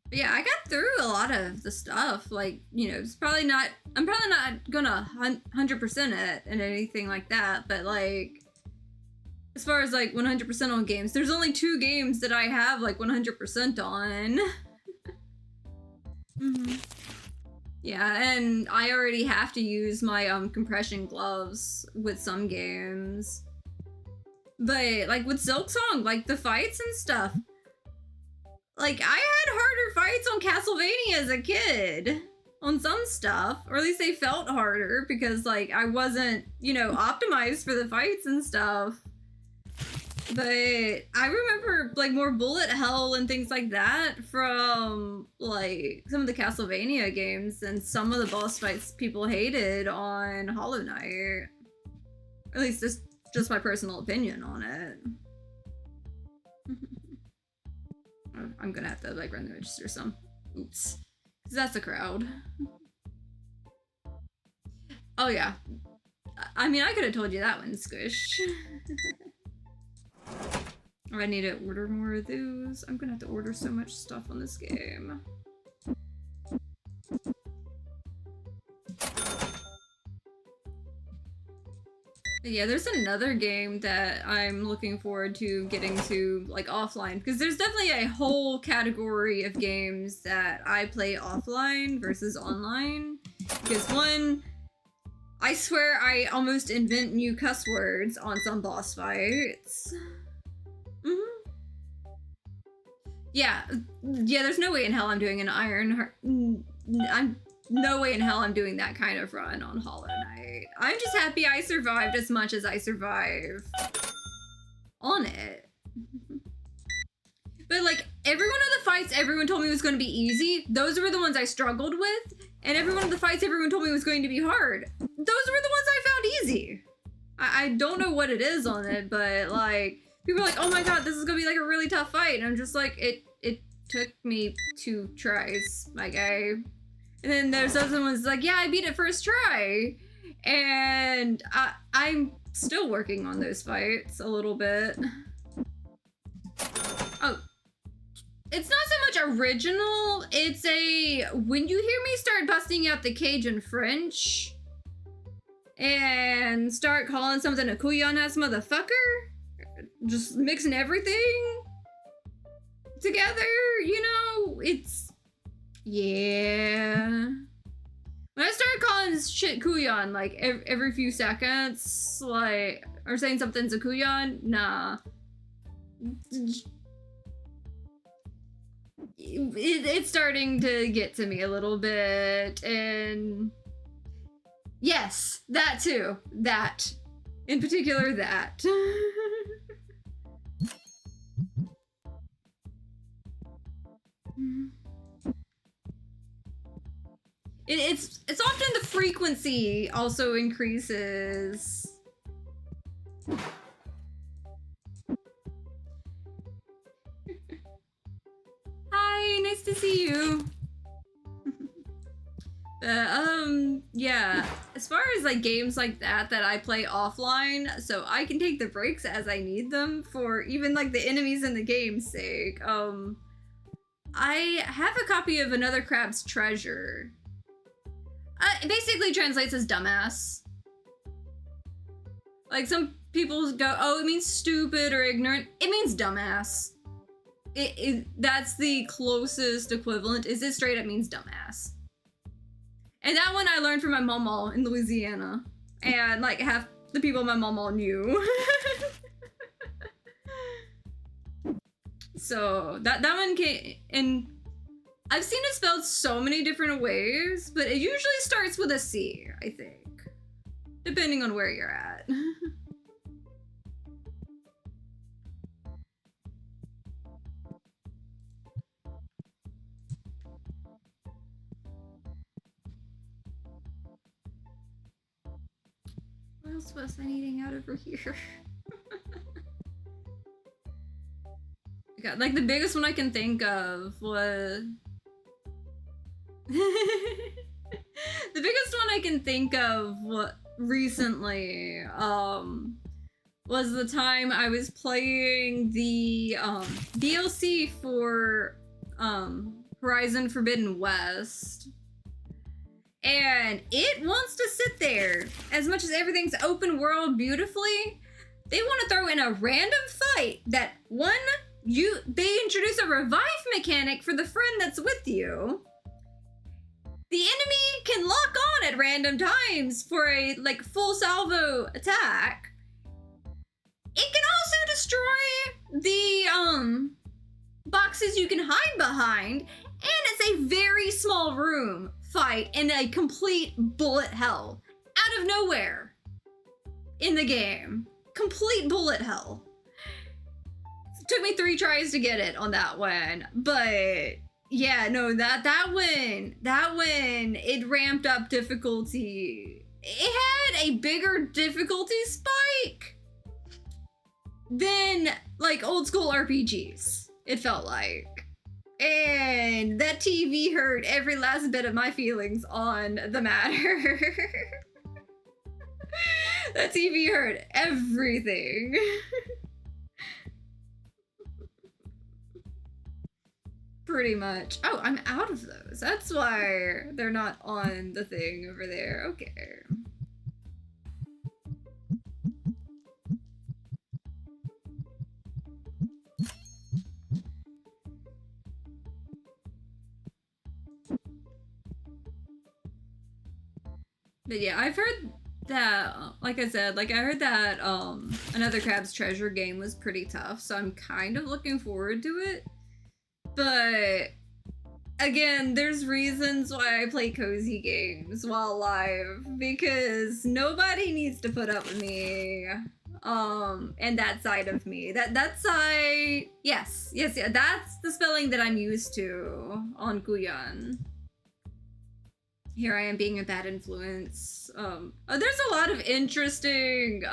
But yeah, I got through a lot of the stuff. Like, you know, it's probably not. I'm probably not gonna 100% it and anything like that. But like, as far as like 100% on games, there's only 2 games that I have like 100% on. Mm-hmm. Yeah, and I already have to use my compression gloves with some games. But like with Silk Song, like the fights and stuff, like I had harder fights on Castlevania as a kid on some stuff, or at least they felt harder because like I wasn't, you know, optimized for the fights and stuff. But I remember like more bullet hell and things like that from like some of the Castlevania games and some of the boss fights people hated on Hollow Knight. At least this just my personal opinion on it. I'm gonna have to like run the register some. Oops. Cause that's a crowd. Oh yeah. I mean, I could have told you that one, Squish. I need to order more of those. I'm gonna have to order so much stuff on this game. But yeah, there's another game that I'm looking forward to getting to like offline, because there's definitely a whole category of games that I play offline versus online. Because one, I swear I almost invent new cuss words on some boss fights. Mm-hmm. Yeah, there's no way in hell I'm doing an Iron Heart. No way in hell I'm doing that kind of run on Hollow Knight. I'm just happy I survived as much as I survived on it. But like, every one of the fights everyone told me was going to be easy, those were the ones I struggled with. And every one of the fights everyone told me was going to be hard, those were the ones I found easy. I don't know what it is on it, but like, people are like, oh my god, this is gonna be like a really tough fight. And I'm just like, it took me 2 tries, my guy. And then there's other ones like, yeah, I beat it first try. And I'm still working on those fights a little bit. Oh, it's not so much original, it's a, when you hear me start busting out the Cajun French and start calling something a couillon-ass motherfucker, just mixing everything together, you know, it's, yeah. When I started calling this shit couillon, like, every few seconds, like, or saying something's a couillon, nah. It's starting to get to me a little bit, and yes, that too. That. In particular, that. It's often the frequency also increases. Hi, nice to see you. Yeah, as far as like games like that I play offline, so I can take the breaks as I need them for even like the enemies in the game's sake. I have a copy of Another Crab's Treasure. It basically translates as dumbass. Like, some people go, oh, it means stupid or ignorant. It means dumbass. That's the closest equivalent, is it straight up means dumbass. And that one I learned from my mama in Louisiana. And, like, half the people my mama knew. So, that one came, and I've seen it spelled so many different ways, but it usually starts with a C, I think. Depending on where you're at. What else was I needing out over here? God, like the biggest one I can think of was The biggest one I can think of recently was the time I was playing the DLC for Horizon Forbidden West. And it wants to sit there. As much as everything's open world beautifully, they want to throw in a random fight that they introduce a revive mechanic for the friend that's with you. The enemy can lock on at random times for a full salvo attack. It can also destroy the boxes you can hide behind, and it's a very small room fight in a complete bullet hell out of nowhere in the game. Complete bullet hell. It took me 3 tries to get it on that one, but yeah, no, that one, it ramped up difficulty. It had a bigger difficulty spike than old school RPGs, it felt like. And that TV hurt every last bit of my feelings on the matter. That TV hurt everything. Pretty much. Oh, I'm out of those. That's why they're not on the thing over there. Okay. But yeah, I've heard that, like I said, I heard that Another Crab's Treasure game was pretty tough, so I'm kind of looking forward to it. But again, there's reasons why I play cozy games while live, because nobody needs to put up with me. And that side of me. That side, yes, that's the spelling that I'm used to on Guyan. Here I am being a bad influence. There's a lot of interesting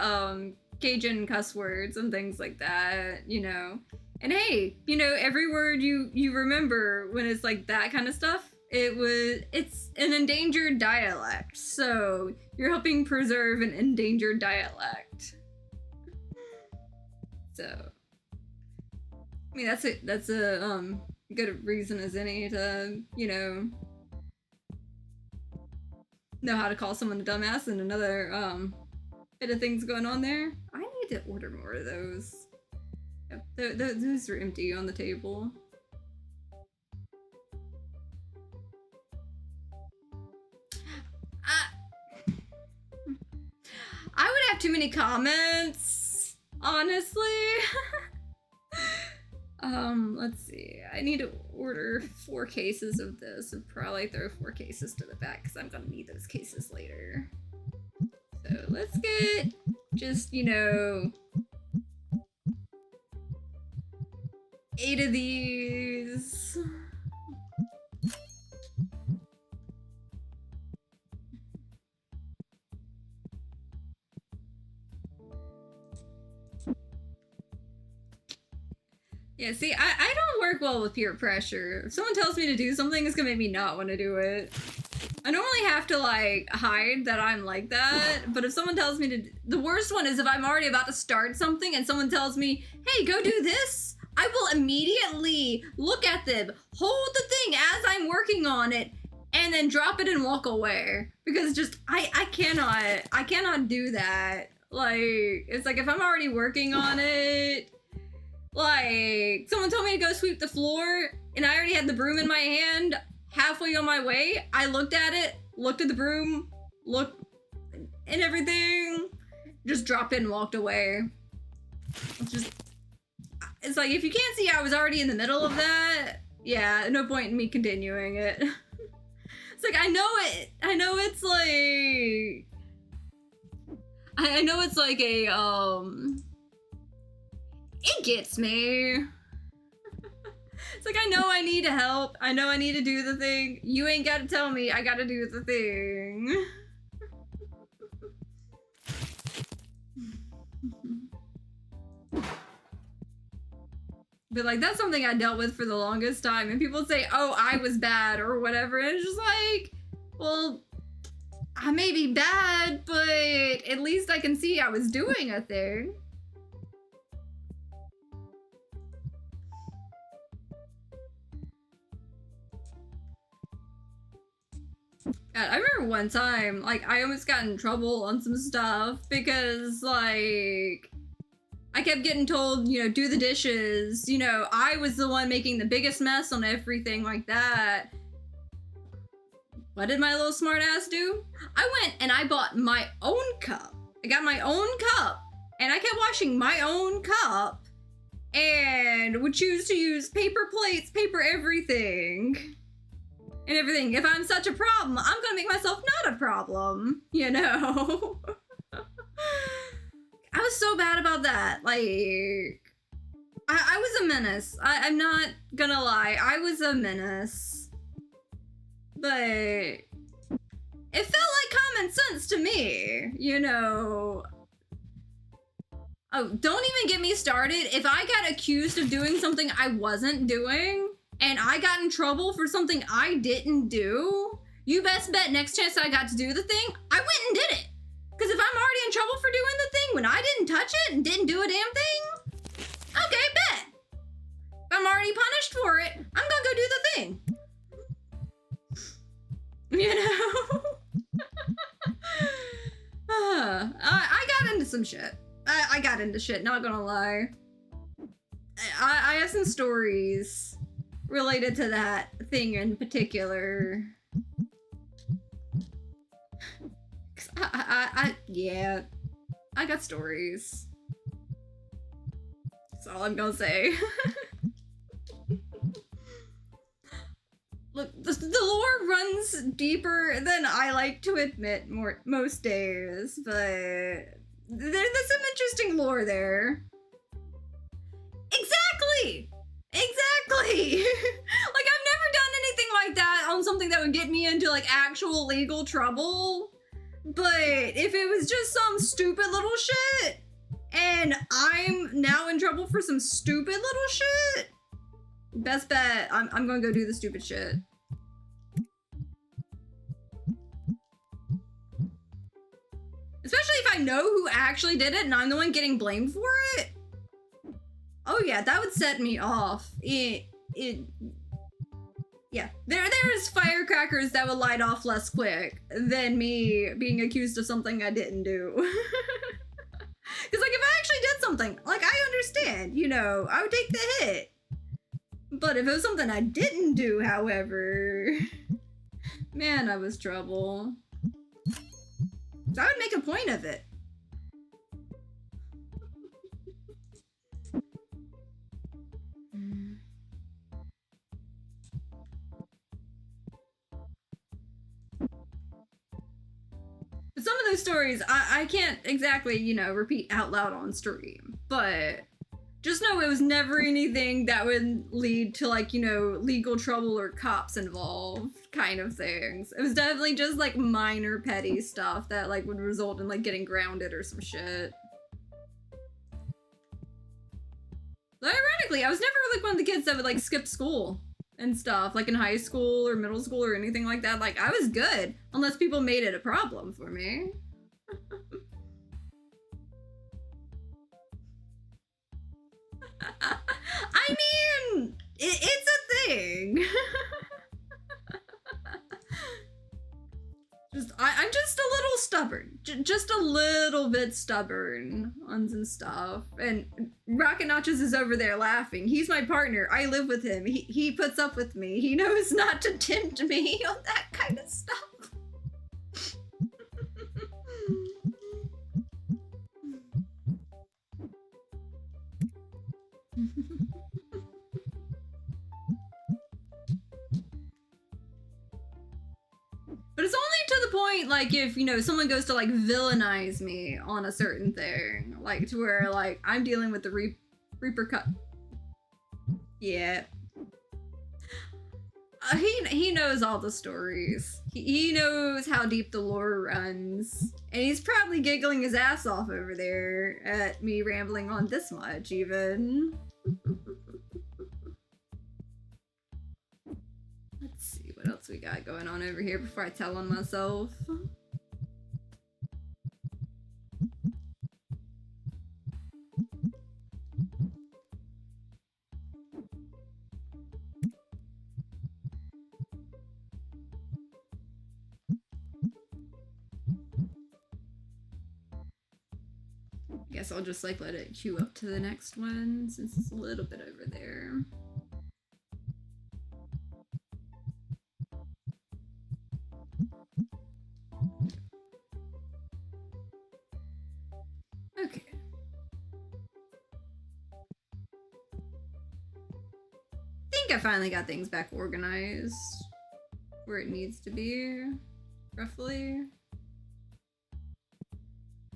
Cajun cuss words and things like that, you know. And hey, you know, every word you remember when it's that kind of stuff, it's an endangered dialect. So you're helping preserve an endangered dialect. So I mean, that's a good reason as any to, you know how to call someone a dumbass, and another bit of things going on there. I need to order more of those. Yep, those are empty on the table. I would have too many comments, honestly. Let's see. I need to order 4 cases of this and probably throw 4 cases to the back because I'm gonna need those cases later. So let's get just, 8 of these. Yeah, see, I don't work well with peer pressure. If someone tells me to do something, it's gonna make me not want to do it. I normally have to, hide that I'm like that, but if someone tells me to... The worst one is if I'm already about to start something and someone tells me, hey, go do this, I will immediately look at them, hold the thing as I'm working on it, and then drop it and walk away. Because just, I cannot do that. It's if I'm already working on it... someone told me to go sweep the floor, and I already had the broom in my hand. Halfway on my way, I looked at it, looked at the broom, looked and everything, just dropped it and walked away. It's if you can't see I was already in the middle of that, yeah, no point in me continuing it. It's I know it's it gets me. It's I know I need to help. I know I need to do the thing. You ain't gotta tell me I gotta do the thing. But that's something I dealt with for the longest time. And people say, oh, I was bad or whatever. And it's just well, I may be bad, but at least I can see I was doing a thing. God, I remember one time, like, I almost got in trouble on some stuff because, like, I kept getting told, you know, do the dishes. You know, I was the one making the biggest mess on everything like that. What did my little smart ass do? I went and I bought my own cup. I got my own cup and I kept washing my own cup and would choose to use paper plates, paper everything. And everything. If I'm such a problem, I'm gonna make myself not a problem, you know? I was so bad about that. Like, I was a menace. I'm not gonna lie. I was a menace. But it felt like common sense to me, you know? Oh, don't even get me started. If I got accused of doing something I wasn't doing, and I got in trouble for something I didn't do, you best bet next chance I got to do the thing, I went and did it. Because if I'm already in trouble for doing the thing when I didn't touch it and didn't do a damn thing, okay, bet. If I'm already punished for it, I'm gonna go do the thing. You know? I got into some shit. I got into shit, not gonna lie. I have some stories related to that thing in particular. Yeah, I got stories. That's all I'm gonna say. Look, the lore runs deeper than I like to admit most days, but there's some interesting lore there. Exactly! Exactly! Like, I've never done anything like that on something that would get me into, like, actual legal trouble. But if it was just some stupid little shit, and I'm now in trouble for some stupid little shit, best bet, I'm gonna go do the stupid shit. Especially if I know who actually did it and I'm the one getting blamed for it. Oh yeah, that would set me off. Yeah, there's firecrackers that would light off less quick than me being accused of something I didn't do. Because, like, if I actually did something, like, I understand, you know, I would take the hit. But if it was something I didn't do, however, man, I was trouble. So I would make a point of it. But some of those stories, I can't exactly, you know, repeat out loud on stream. But just know it was never anything that would lead to, like, you know, legal trouble or cops involved kind of things. It was definitely just, like, minor petty stuff that, like, would result in, like, getting grounded or some shit. But ironically, I was never, like, one of the kids that would, like, skip school and stuff, like in high school or middle school or anything like that. Like, I was good, unless people made it a problem for me. I mean, it's a thing. I'm just a little stubborn. Just a little bit stubborn on some stuff. And Rocket Notches is over there laughing. He's my partner. I live with him. He puts up with me. He knows not to tempt me on that kind of stuff. But it's only to the point, like, if, you know, someone goes to, like, villainize me on a certain thing. Like, to where, like, I'm dealing with the repercut. Yeah. He knows all the stories. He knows how deep the lore runs. And he's probably giggling his ass off over there at me rambling on this much, even. Let's see what else we got going on over here before I tell on myself. guess I'll just like let it queue up to the next one since it's a little bit over there. Okay. I think I finally got things back organized where it needs to be, roughly.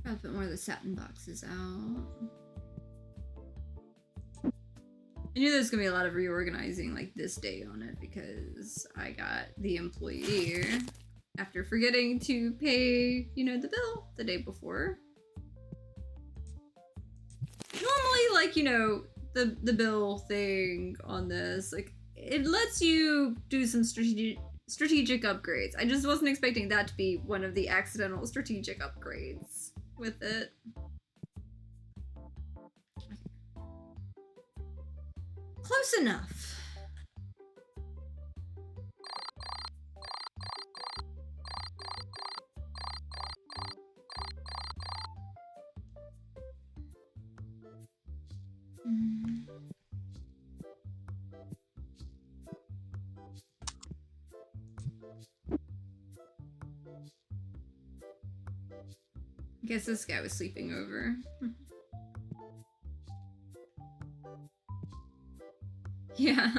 I'll put more of the satin boxes out. I knew there was gonna be a lot of reorganizing like this day on it because I got the employee after forgetting to pay, you know, the bill the day before. Normally, like, you know, the bill thing on this, like, it lets you do some strategic upgrades. I just wasn't expecting that to be one of the accidental strategic upgrades with it. Close enough. I guess this guy was sleeping over. Yeah.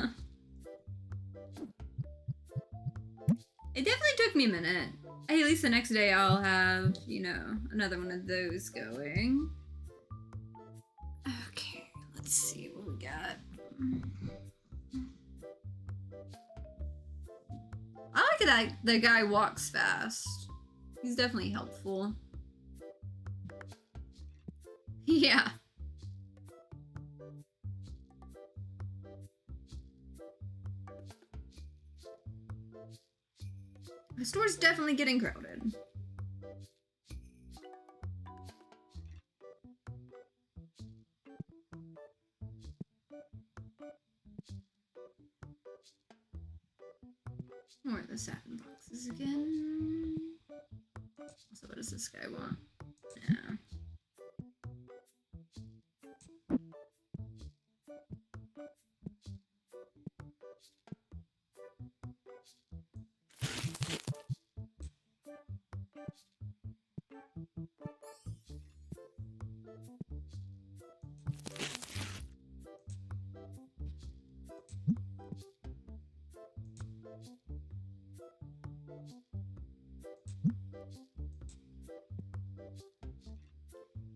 It definitely took me a minute. Hey, at least the next day I'll have, you know, another one of those going. Okay, let's see what we got. I like that the guy walks fast. He's definitely helpful. Yeah. The store's definitely getting crowded. More of the satin boxes again. So what does this guy want? Yeah.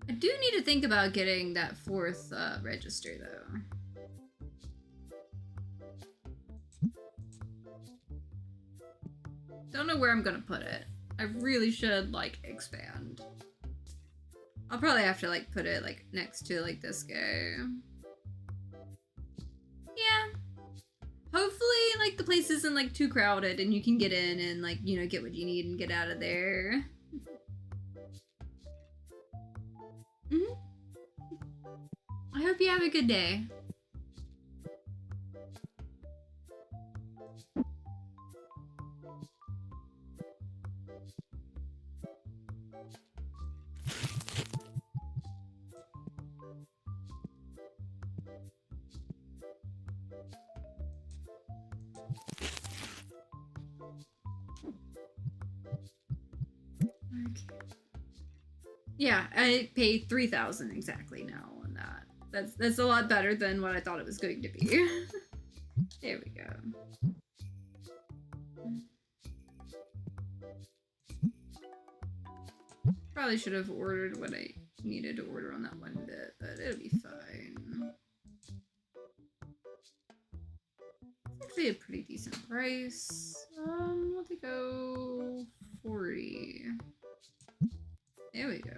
I do need to think about getting that fourth register though. Don't know where I'm gonna put it. I really should like expand. I'll probably have to like put it like next to like this guy. Yeah. Hopefully like the place isn't like too crowded and you can get in and like, you know, get what you need and get out of there. I hope you have a good day. Okay. Yeah, I pay 3,000 exactly now on that. That's a lot better than what I thought it was going to be. There we go. Probably should have ordered what I needed to order on that one bit, but it'll be fine. It's actually a pretty decent price. We'll have to go 40. There we go.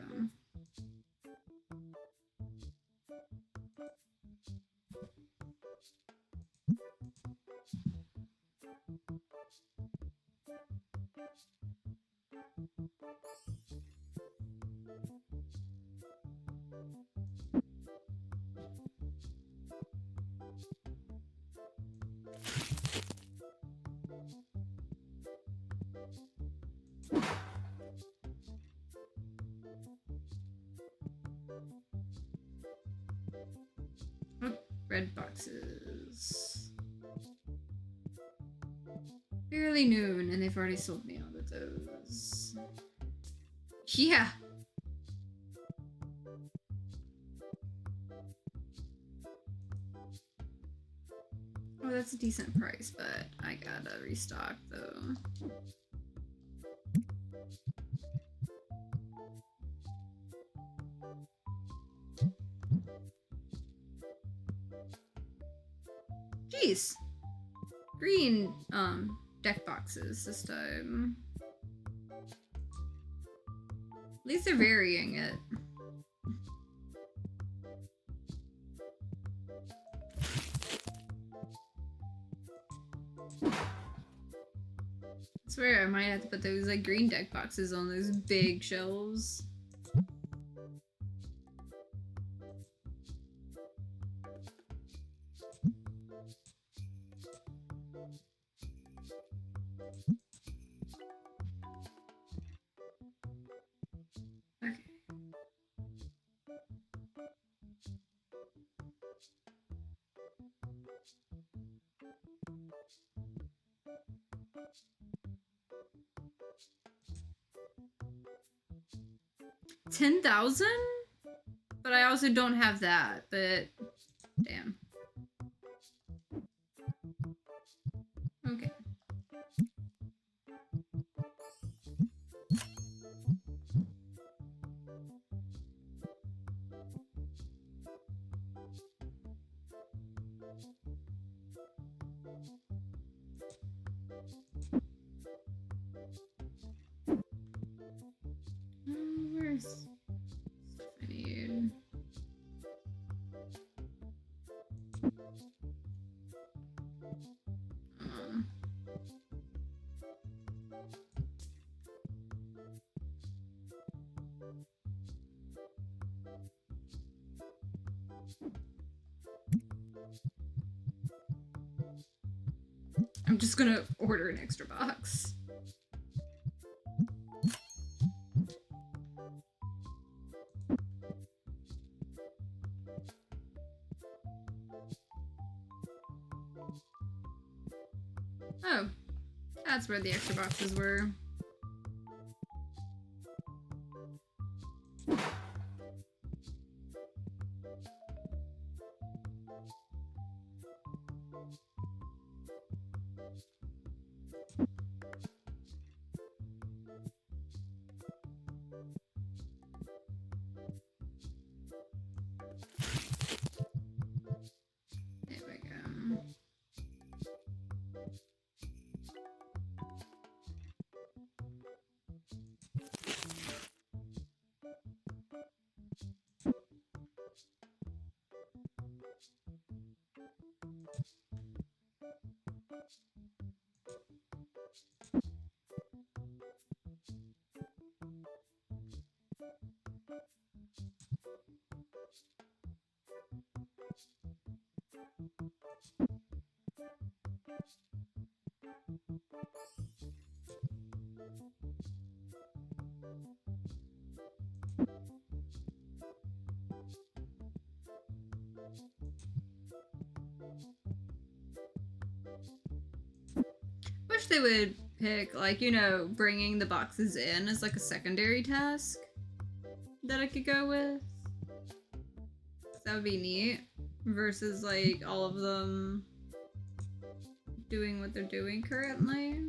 red boxes. Barely noon, and they've already sold me all of those. Yeah. Oh, that's a decent price, but I gotta restock though. Jeez. Green deck boxes this time. At least they're varying it. I swear I might have to put those like green deck boxes on those big shelves. Okay. $10,000? But I also don't have that, but damn. Okay. Where's stuff I need? I'm just gonna order an extra box. Oh, that's where the extra boxes were. There we go. Wish they would pick, like, you know, bringing the boxes in as like a secondary task that I could go with. That would be neat. Versus, like, all of them doing what they're doing currently.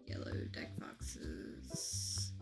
Yellow deck boxes.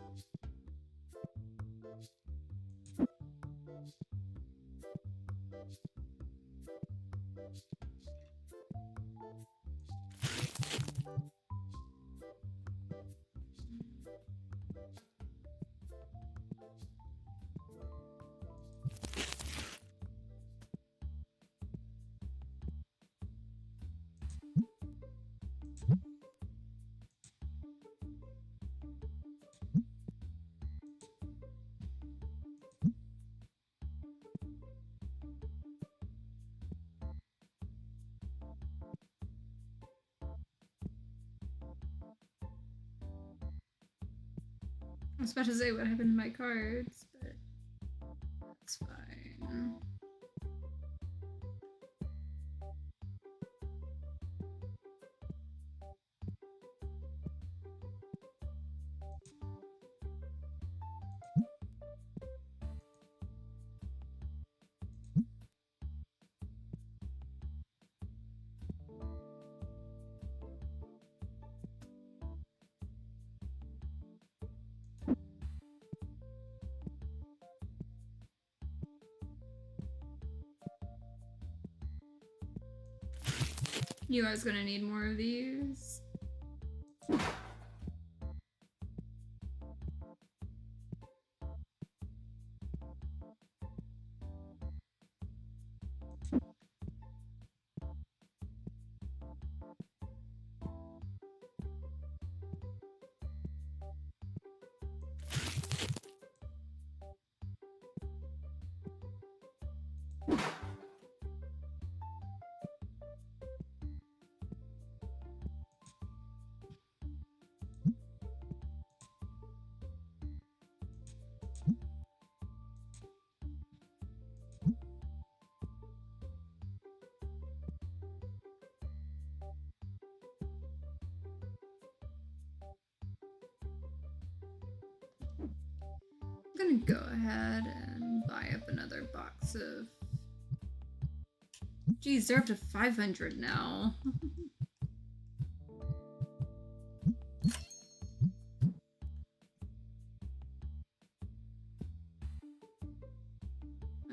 I was about to say what happened to my cards, but That's fine. You guys gonna need more of these. I'm gonna go ahead and buy up another box of... Geez, they're up to 500 now.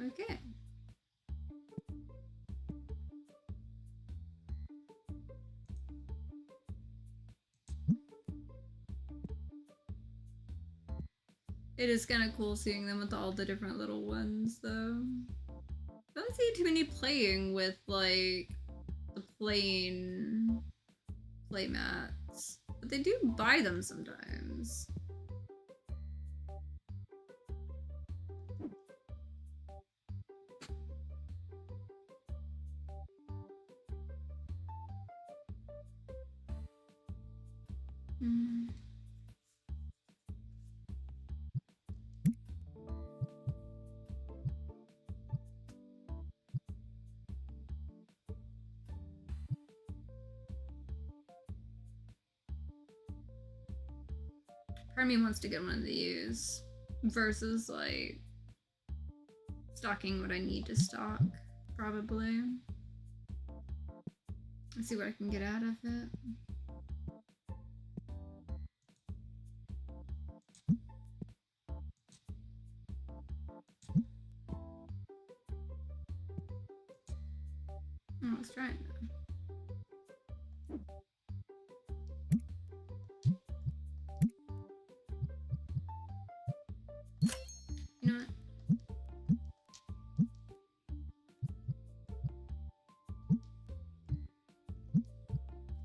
Okay. It is kind of cool seeing them with all the different little ones, though. I don't see too many playing with, like, the plain play mats. But they do buy them sometimes. Hmm. Part of me wants to get one of these versus like stocking what I need to stock, probably. Let's see what I can get out of it. Oh, let's try it now. You know what?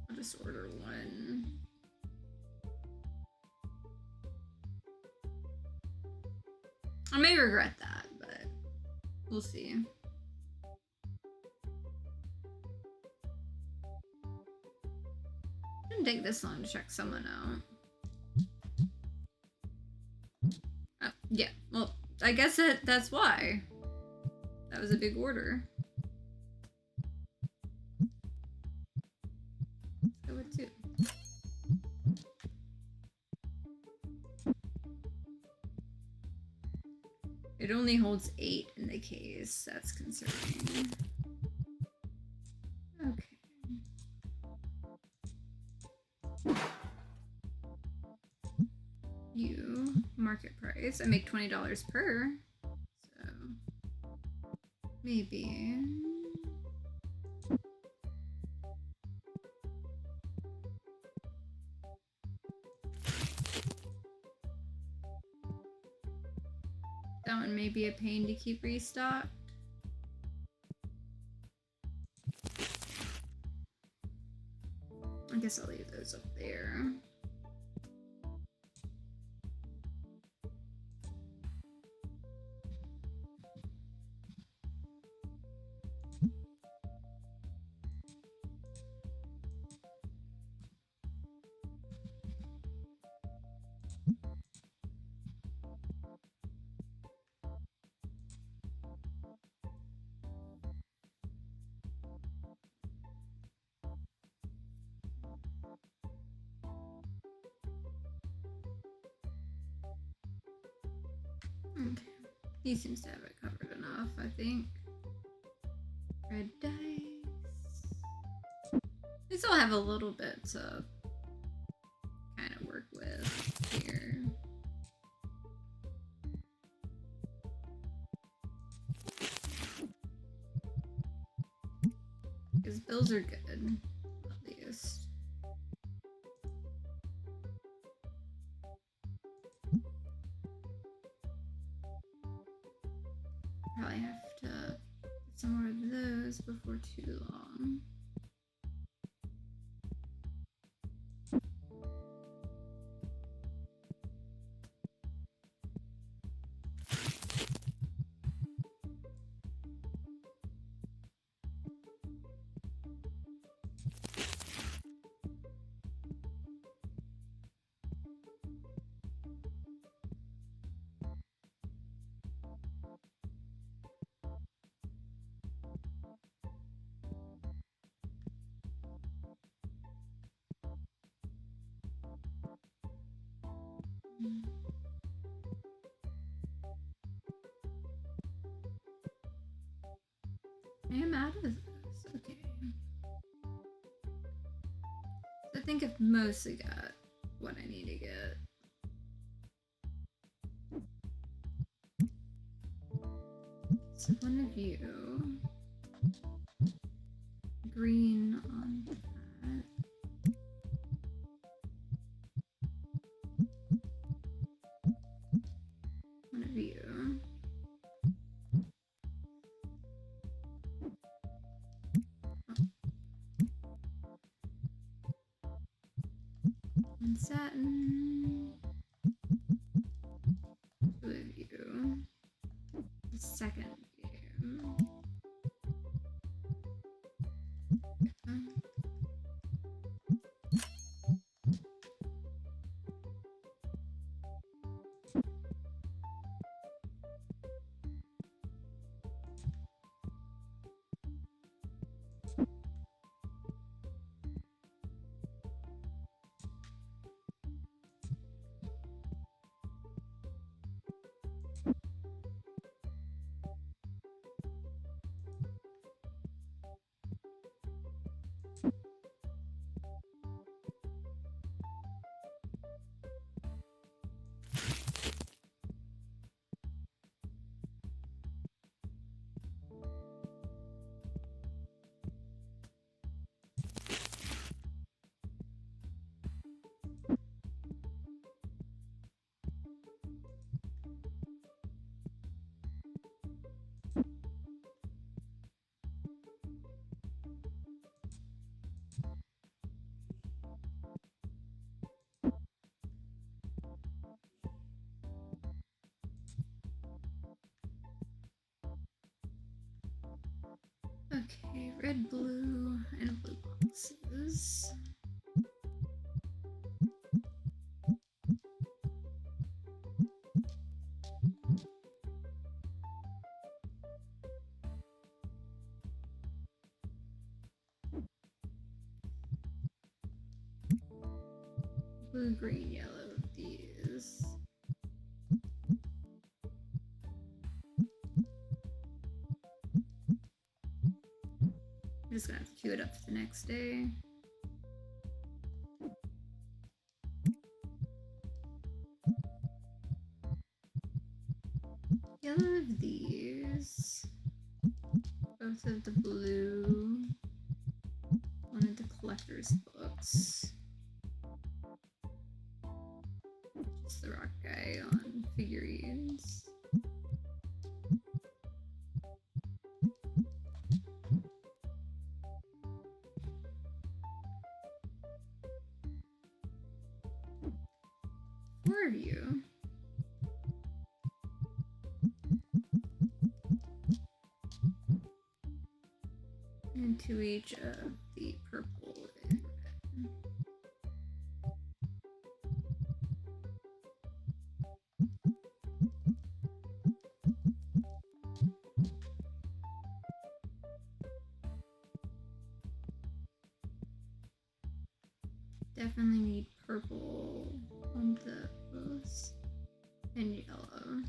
I'll just order one. I may regret that, but we'll see. It didn't take this long to check someone out. Yeah, well, I guess that's why. That was a big order. Let's go with 2. It only holds 8 in the case. That's concerning. Okay. You market price. I make $20 per. So maybe. That one may be a pain to keep restocked. I guess I'll leave those up there. Okay. He seems to have it covered enough, I think. Red dice. We still have a little bit to kind of work with here. Because bills are good, at least. Probably have to get some more of those before too long. I am out of this. Okay. So I think I've mostly got what I need to get. So one of you. Green on that. One of you. One satin. Two of you. The second of you. Okay, red, blue, and blue boxes. Blue, green, yellow, these. I'm just gonna have to queue it up for the next day. Yellow of these. Both of the blue. One of the collector's books. Just the rock guy on figurines. Four of you. And to each of the purple and red. Definitely need purple on those and yellow.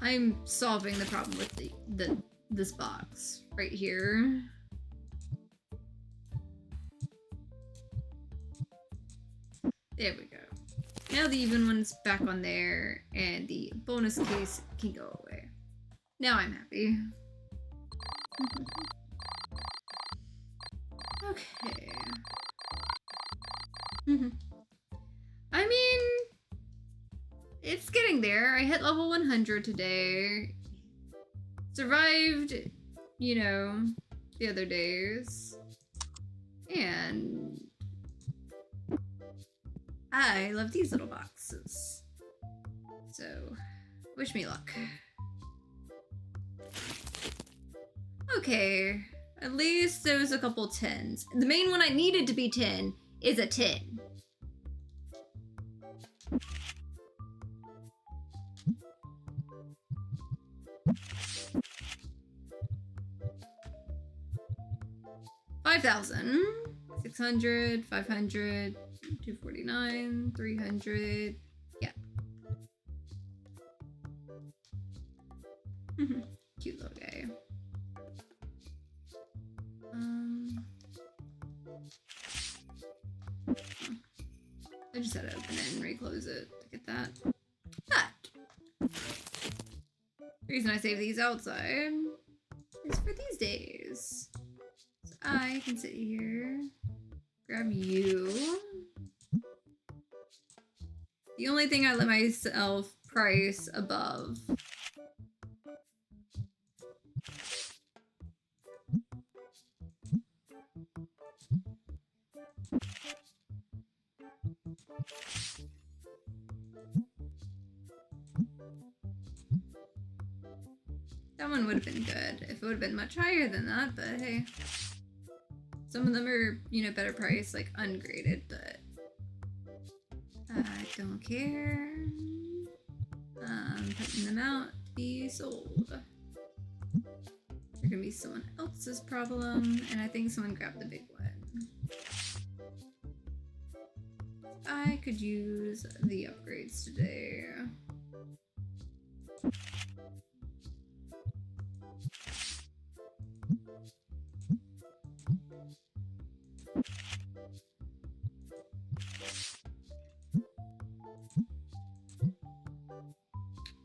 I'm solving the problem with this box right here. There we go. Now the even one's back on there, and the bonus case can go away. Now I'm happy. Okay. I mean, it's getting there. I hit level 100 today. Survived, you know, the other days. And I love these little boxes. So, wish me luck. Okay, at least there was a couple 10s. The main one I needed to be 10 is a 10. $5,000, 600, 500, 249, 300. Yeah. Cute little guy. I just had to open it and reclose it to get that. But the reason I save these outside is for these days. So I can sit here, grab you. The only thing I let myself price above . That one would have been good if it would have been much higher than that, but hey. Some of them are, you know, better priced, like ungraded, but I don't care. I'm putting them out to be sold. They're gonna be someone else's problem, and I think someone grabbed the big one. I could use the upgrades today.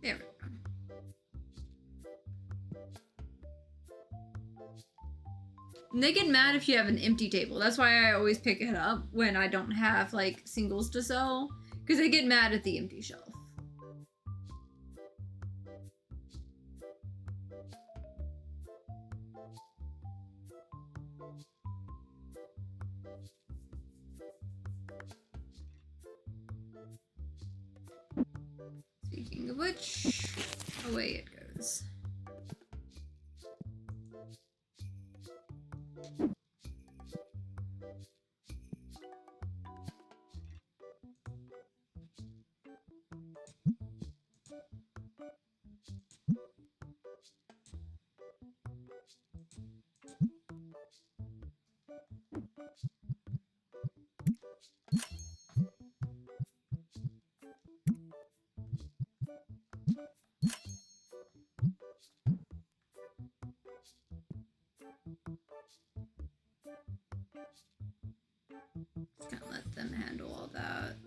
There we go. And they get mad if you have an empty table. That's why I always pick it up when I don't have like singles to sell, because they get mad at the empty shelf. Speaking of which, away it goes. Just gonna let them handle all that.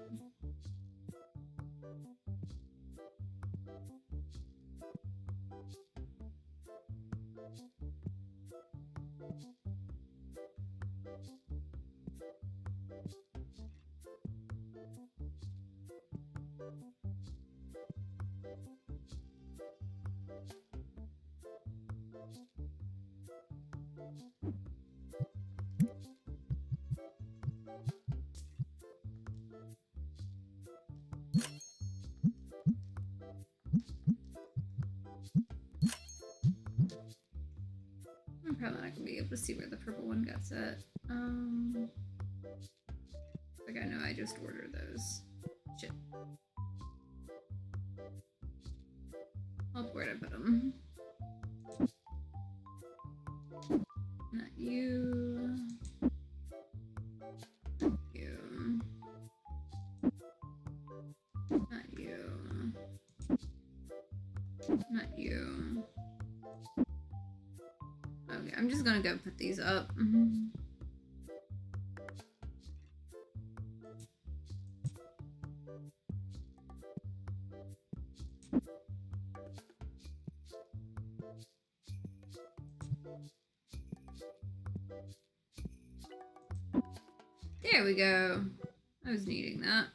I'm probably not gonna be able to see where the purple one got set. Like I know I just ordered those. Shit. Oh, where'd I put them? Not you. Not you. Not you. Not you. Okay, I'm just gonna go put these up. There we go. I was needing that.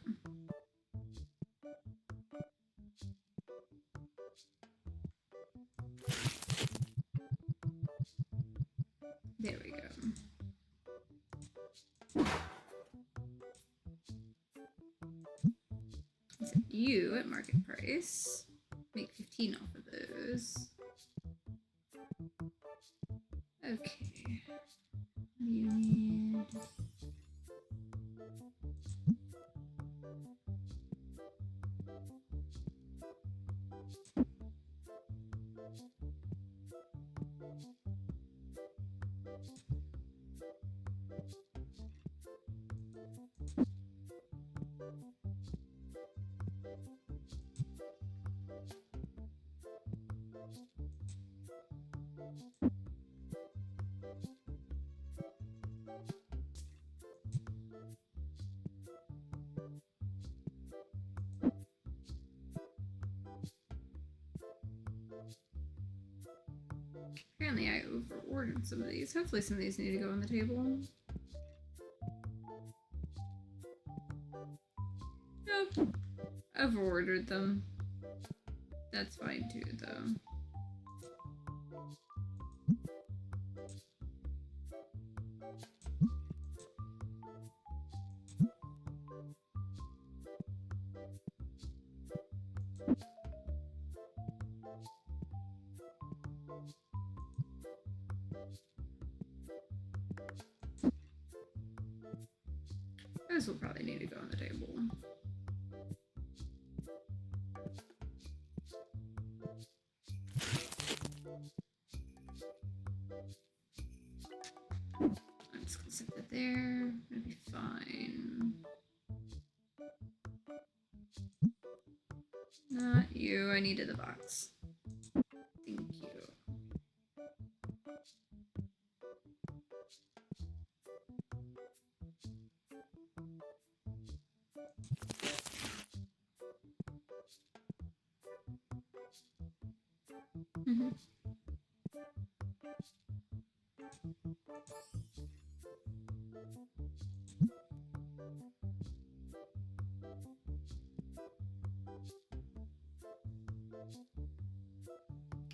There we go. Set you at market price. Make 15 off of those. Okay. What do you need? Apparently I over-ordered some of these. Hopefully some of these need to go on the table. Nope. Over-ordered them. That's fine too, though. Those will probably need to go on the table. I'm just gonna set that there. It'll be fine. Not you. I needed the box. Thank you.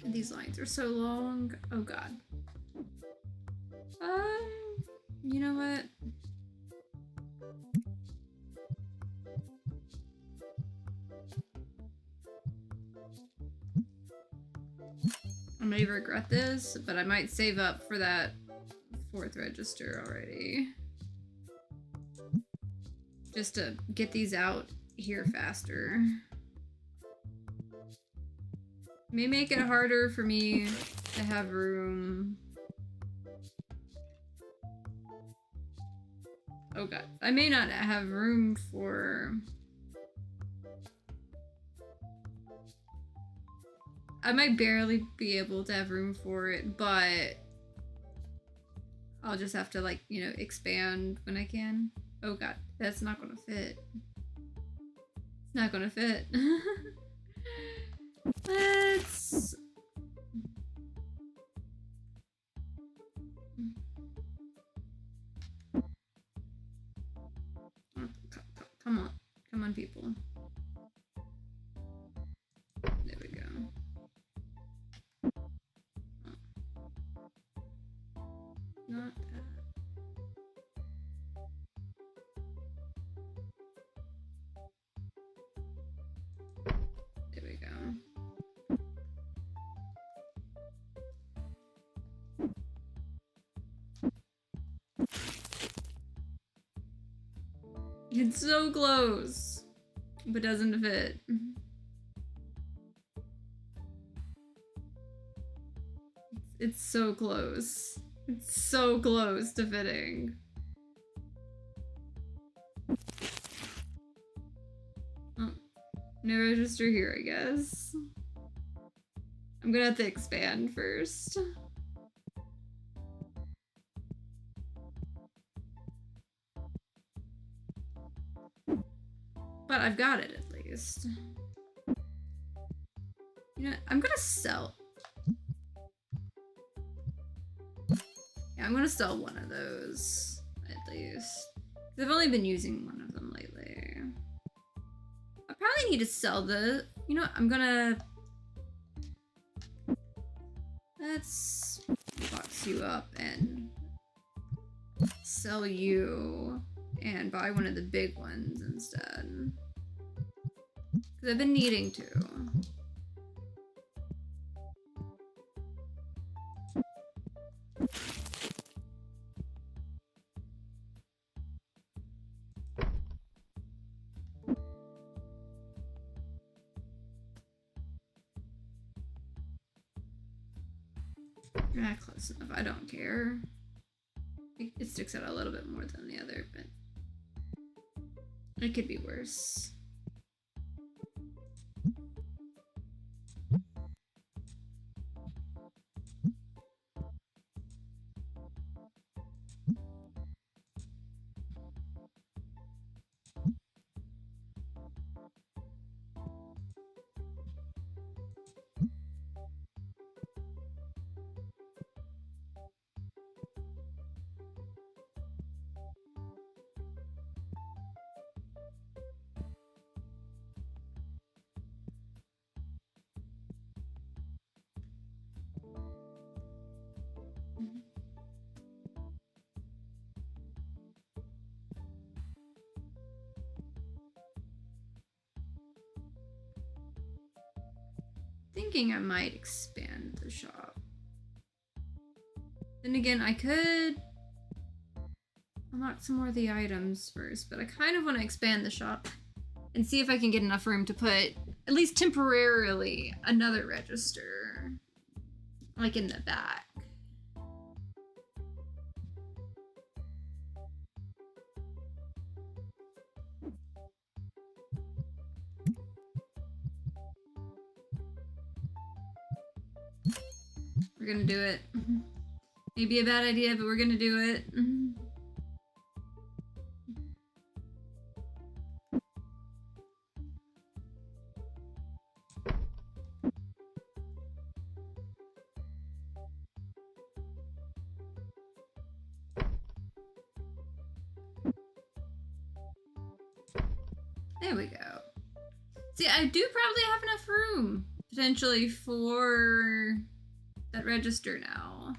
These lines are so long. Oh god. You know what? I may regret this, but I might save up for that 4th register already. Just to get these out here faster. May make it harder for me to have room. Oh god. I may not have room for... I might barely be able to have room for it, but I'll just have to, like, you know, expand when I can. Oh god, that's not gonna fit. It's not gonna fit. Let's... Come on. Come on, people. There we go. Not that. There we go. It's so close, but doesn't fit. It's so close. It's so close to fitting. Oh, no register here, I guess. I'm gonna have to expand first. But I've got it at least. You know, I'm gonna sell. Yeah, I'm gonna sell one of those at least. I've only been using one of them lately. I probably need to sell the. You know what? I'm gonna. Let's box you up and sell you and buy one of the big ones instead. Because I've been needing to. You're not close enough. I don't care. It sticks out a little bit more than the other, but it could be worse. Thinking I might expand the shop. Then again, I could unlock some more of the items first, but I kind of want to expand the shop and see if I can get enough room to put, at least temporarily, another register. Like in the back. We're gonna do it. Maybe a bad idea, but we're gonna do it. There we go. See, I do probably have enough room, potentially, for that register now.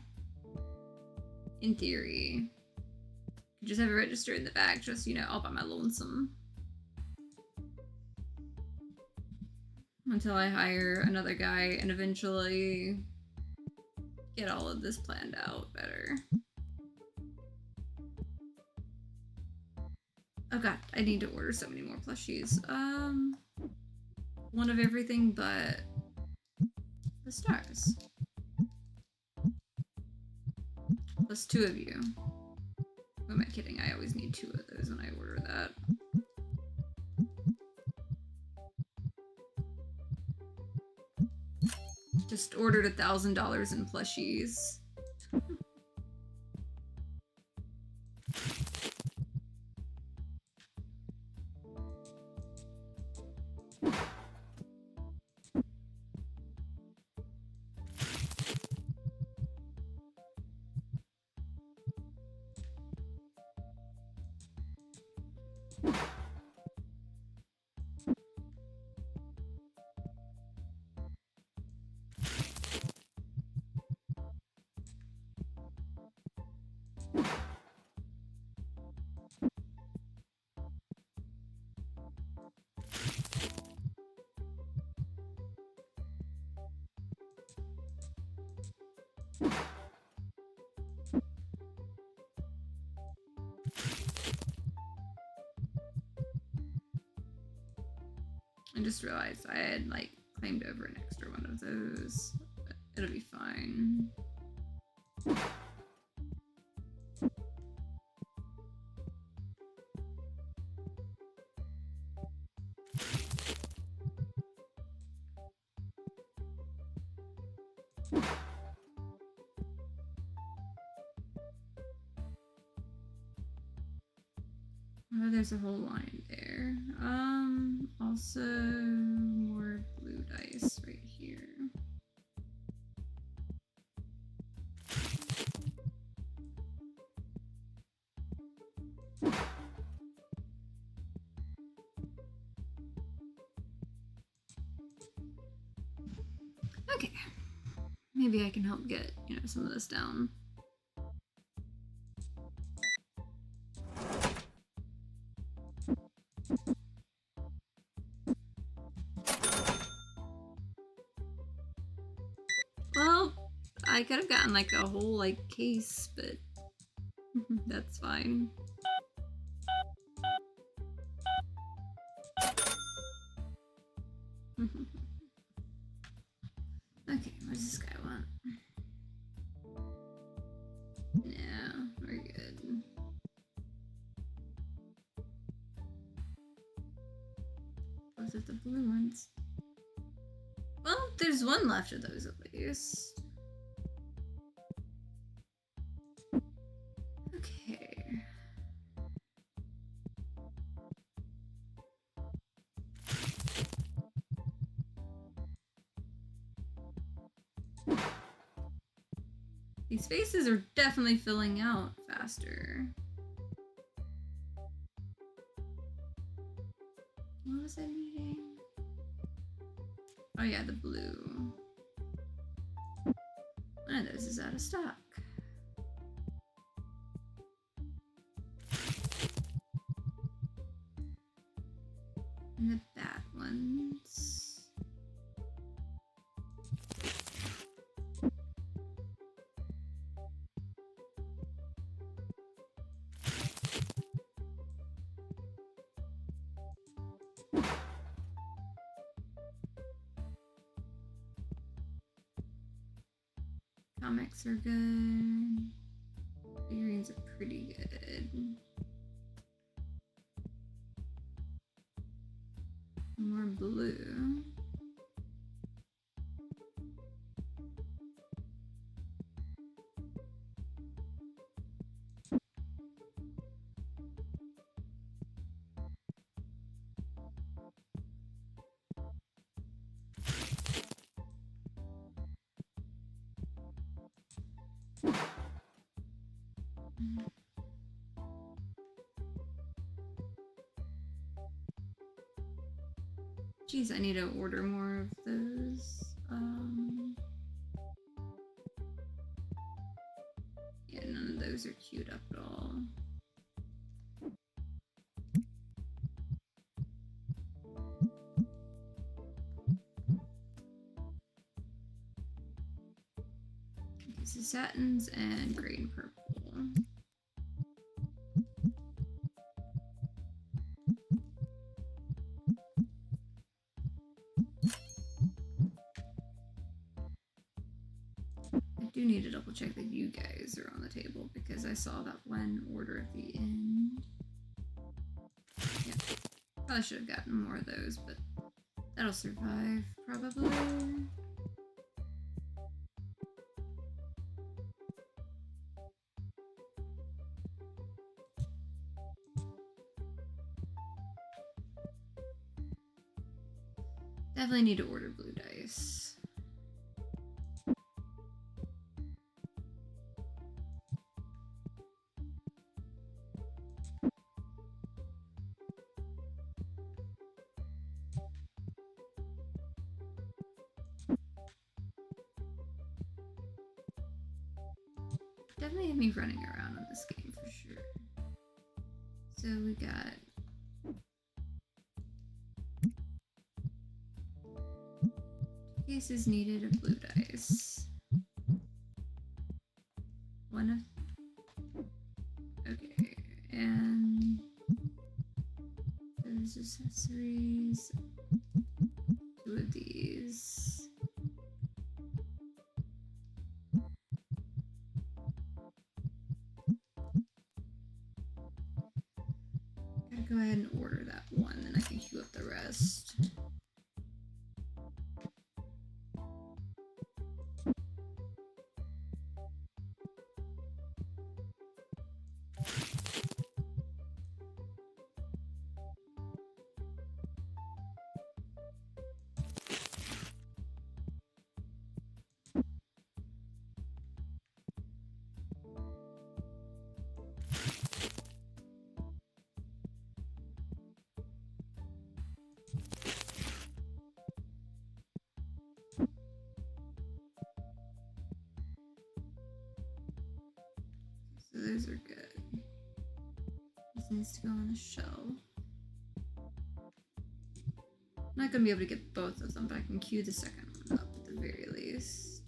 In theory. Just have a register in the back, just, you know, all by my lonesome. Until I hire another guy and eventually get all of this planned out better. Oh god, I need to order so many more plushies. One of everything but the stars. Plus 2 of you. Who am I kidding? I always need 2 of those when I order that. Just ordered $1,000 in plushies. I just realized I had, like, claimed over an extra one of those. But it'll be fine. Oh, there's a whole line there. Also more blue dice right here. Okay. Maybe I can help get, some of this down. Well, I could have gotten like a whole like case, but that's fine. Okay, what does this guy want? Yeah, we're good. Those are the blue ones. Well, there's one left of those at least. Okay. These spaces are definitely filling out faster. What was I needing? Oh yeah, the blue. One of those is out of stock. And the bad ones. Comics are good. Figurines are pretty good. More blue. Geez, I need to order more of those. Yeah, none of those are queued up at all. Okay, so satins and gray and purple. I do need to double check that you guys are on the table because I saw that one order at the end. Yeah, probably should have gotten more of those, but that'll survive, probably. Definitely need to order blue dice. Definitely have me running around on this game for sure. So we got cases needed of blue dice. One of okay, and those accessories. Two of these. Gotta go ahead and order that one, then I can queue up the rest. So those are good. This needs to go on the shelf. I'm not gonna be able to get both of them, but I can queue the second one up at the very least.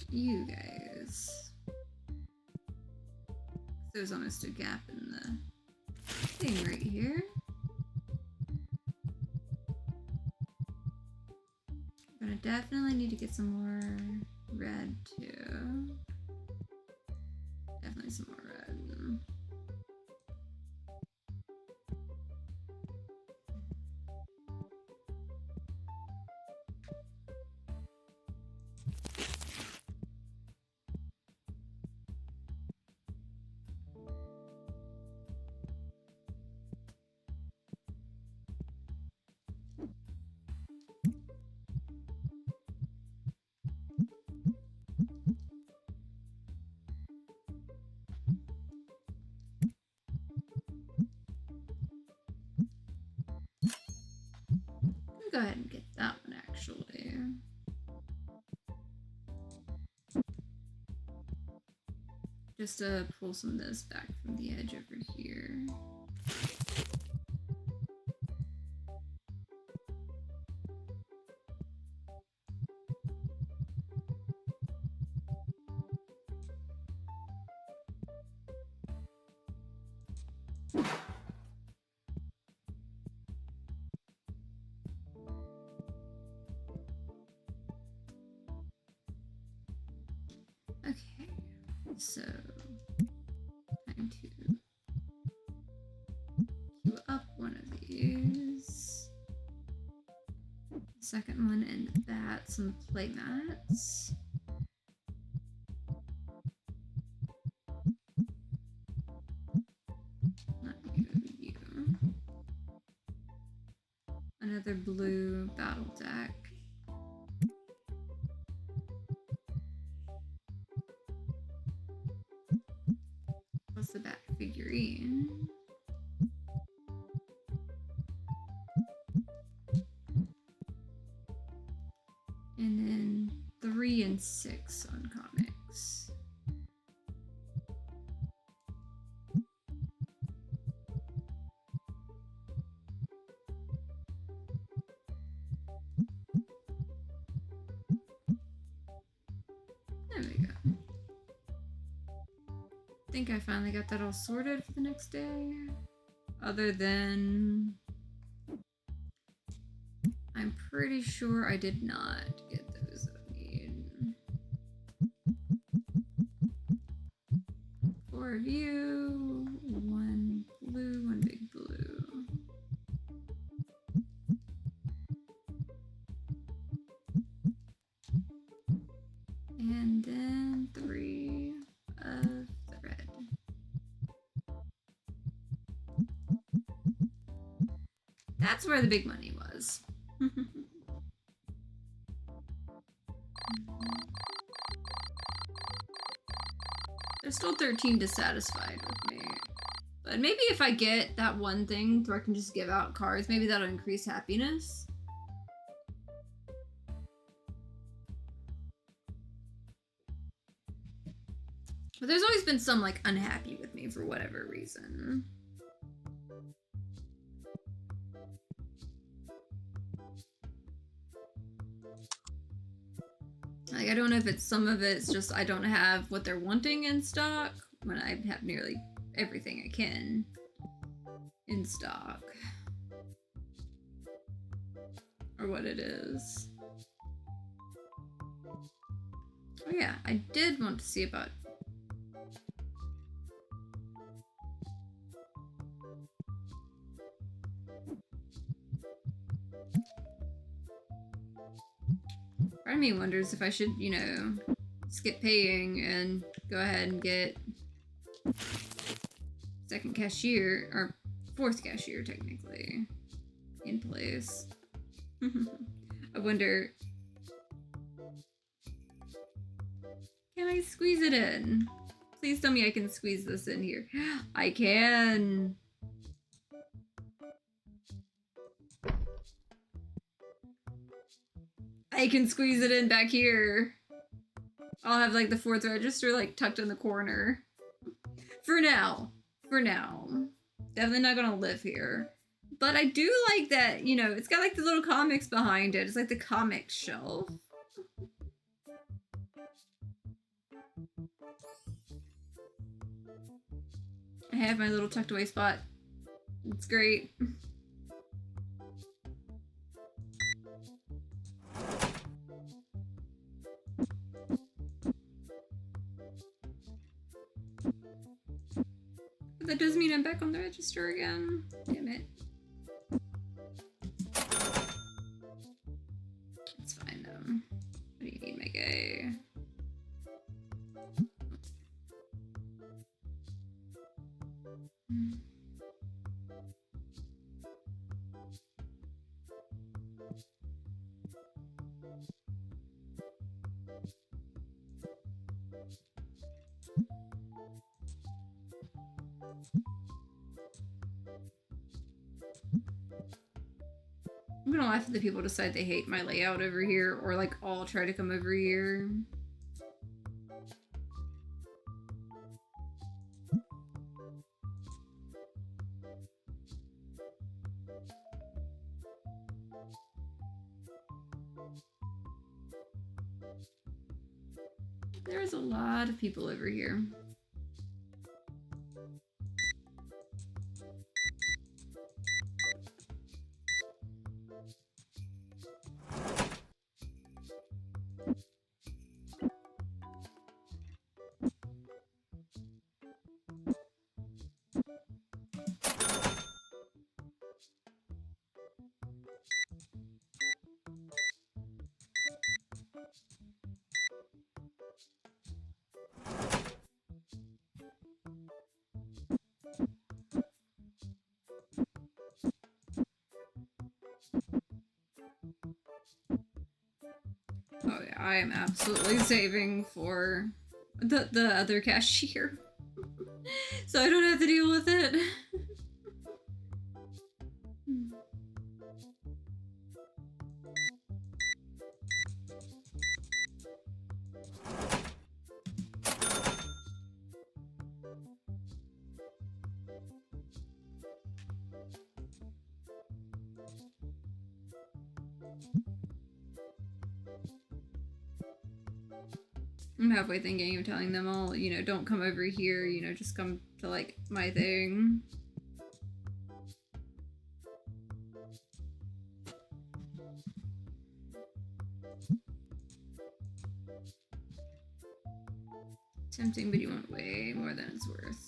You guys. There's almost a gap in the thing right here. But I definitely need to get some more red too. Definitely some more red. Go ahead and get that one actually. Just to pull some of this back from the edge over here. Okay, so time to queue up one of these. Second one and that, some play mats. Not you, you. Another blue battle deck. Plus the back figurine. And then 3 and 6 on comics. There we go. I think I finally got that all sorted for the next day. Other than I'm pretty sure I did not get those that I need. 4 of you, 1 blue, 1 big blue. And then 3 of the red. That's where the big money was. There's still 13 dissatisfied with me. But maybe if I get that one thing where I can just give out cards, maybe that'll increase happiness. But there's always been some, like, unhappy with me for whatever reason. Like, I don't know if it's some of it's just I don't have what they're wanting in stock when I have nearly everything I can in stock. Or what it is. Oh yeah, I did want to see about part of me wonders if I should, you know, skip paying and go ahead and get second cashier, or fourth cashier technically, in place. I wonder, can I squeeze it in? Please tell me I can squeeze this in here. I can. I can squeeze it in back here. I'll have like the 4th register like tucked in the corner. For now. For now. Definitely not gonna live here. But I do like that, you know, it's got like the little comics behind it. It's like the comics shelf. I have my little tucked away spot. It's great. But that does mean I'm back on the register again. Damn it. It's fine though. What do you need, my guy? I'm gonna laugh if the people decide they hate my layout over here, or like all try to come over here. There's a lot of people over here. Oh yeah, I am absolutely saving for the other cashier. So I don't have to deal with it. I'm halfway thinking of telling them all, you know, don't come over here, you know, just come to like my thing. Tempting, but you want way more than it's worth.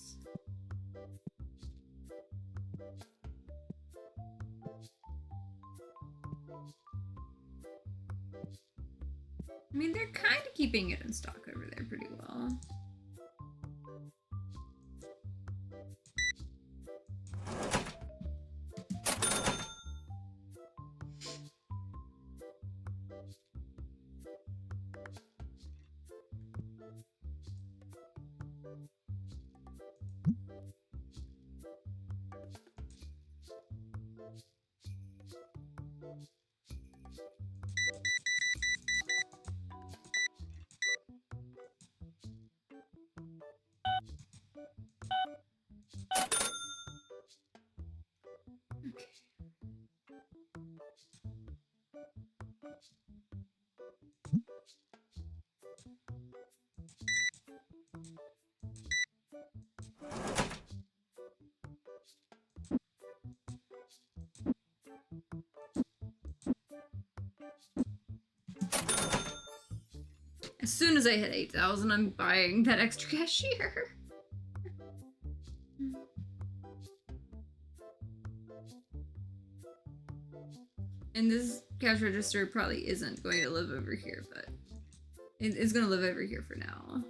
I mean, they're kind of keeping it in stock over there pretty well. As soon as I hit 8,000, I'm buying that extra cashier. And this cash register probably isn't going to live over here, but it is going to live over here for now.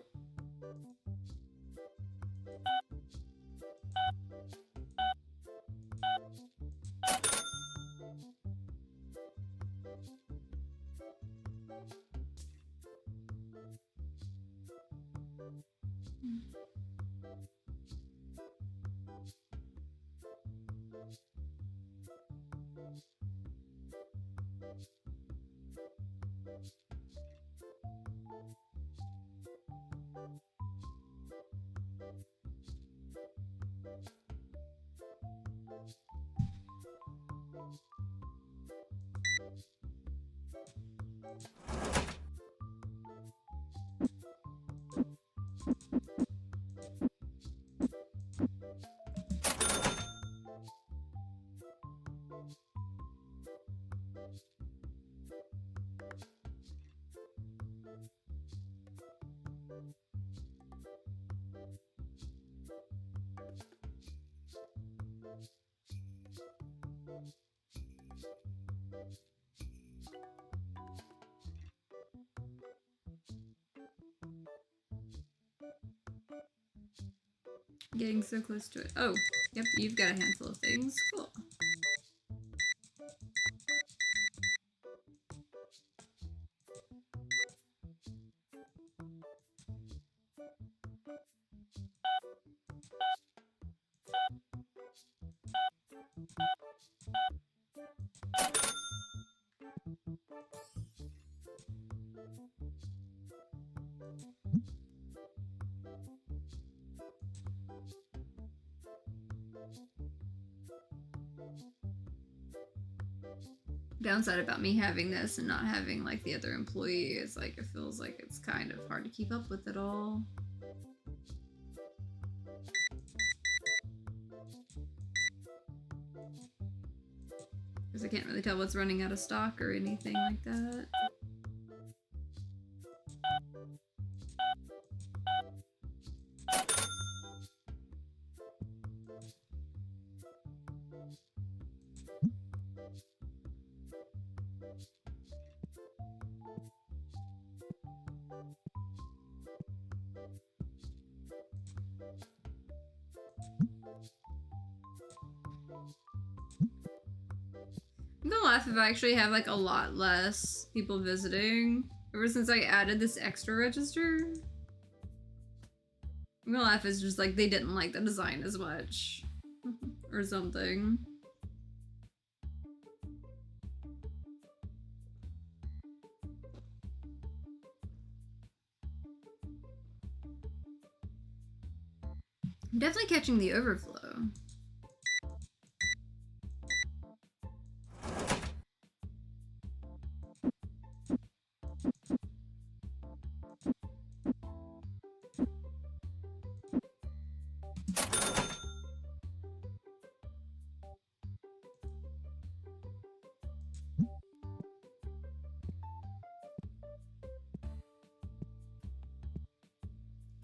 Getting so close to it. Oh, yep, you've got a handful of things. Cool. Downside about me having this and not having like the other employee is like it feels like it's kind of hard to keep up with it all. Because I can't really tell what's running out of stock or anything like that. I'm gonna laugh if I actually have like a lot less people visiting ever since I added this extra register. I'm gonna laugh it's just like they didn't like the design as much or something. I'm definitely catching the overflow.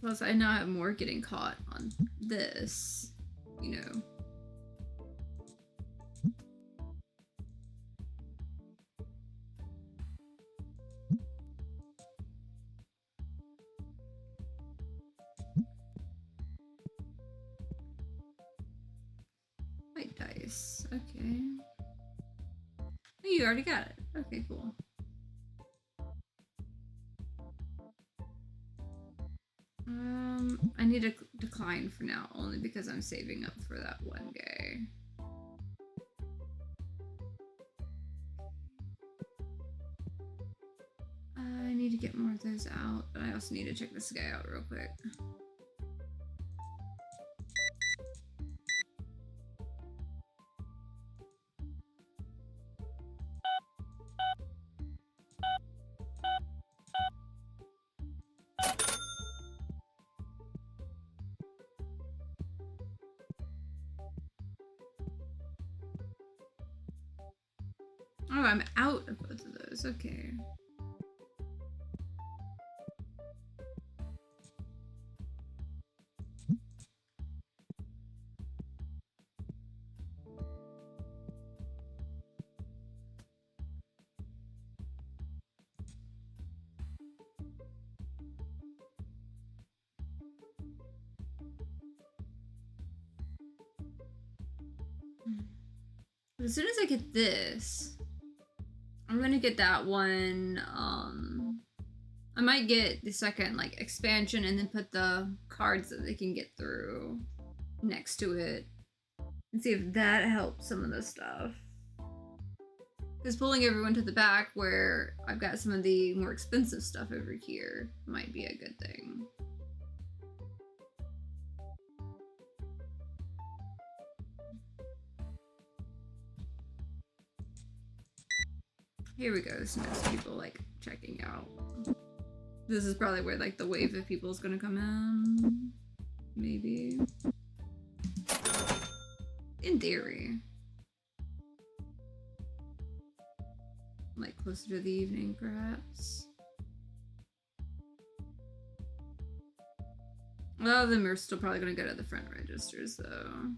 Plus, I now have more getting caught on this, you know. White dice, okay. Oh, you already got it. Okay, cool. I need to decline for now, only because I'm saving up for that one guy. I need to get more of those out, but I also need to check this guy out real quick. Oh, I'm out of both of those. Okay. As soon as I get this, I'm gonna get that one. I might get the second like expansion and then put the cards that they can get through next to it and see if that helps some of the stuff. Because pulling everyone to the back where I've got some of the more expensive stuff over here might be a good thing. Here we go, so next people like checking out. This is probably where like the wave of people is gonna come in. Maybe. In theory. Like closer to the evening, perhaps. A lot of them are still probably gonna go to the front registers though.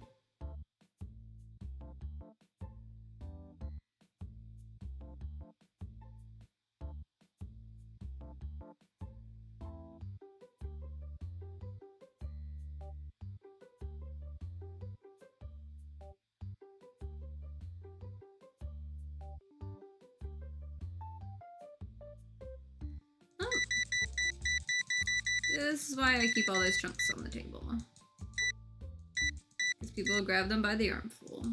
This is why I keep all those chunks on the table. Because people will grab them by the armful.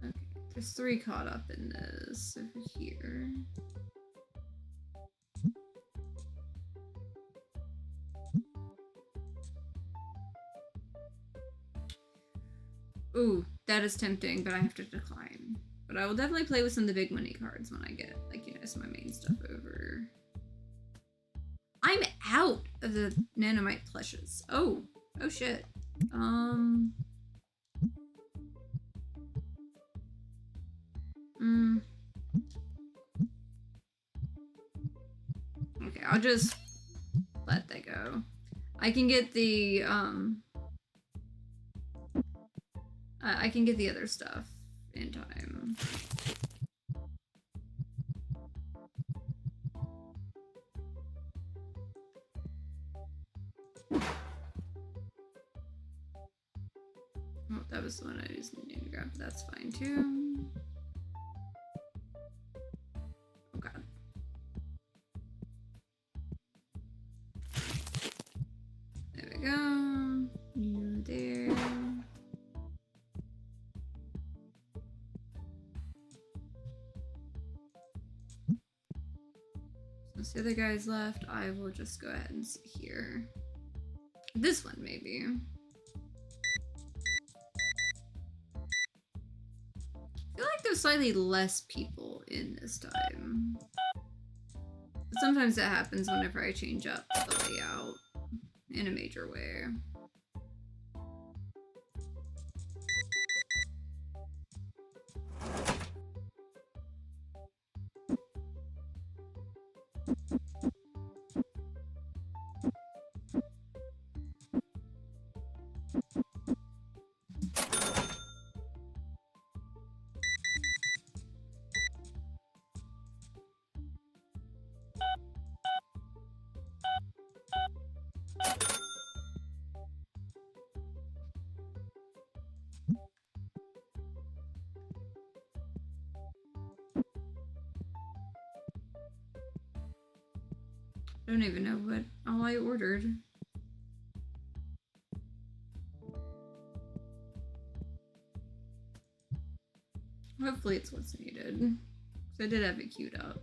Okay, there's 3 caught up in this over here. Ooh, that is tempting, but I have to decline. But I will definitely play with some of the big money cards when I get, like, you know, some of my main stuff over. I'm out of the nanomite plushes. Oh shit. Okay, I'll just let that go. I can get the, I can get the other stuff in time. Oh, that was the one I just needed to grab. That's fine too. Oh god. There we go. You there. Since the other guy's left, I will just go ahead and sit here. This one, maybe. I feel like there's slightly less people in this time. But sometimes that happens whenever I change up the layout in a major way. I don't even know what all I ordered. Hopefully it's what's needed. Because I did have it queued up.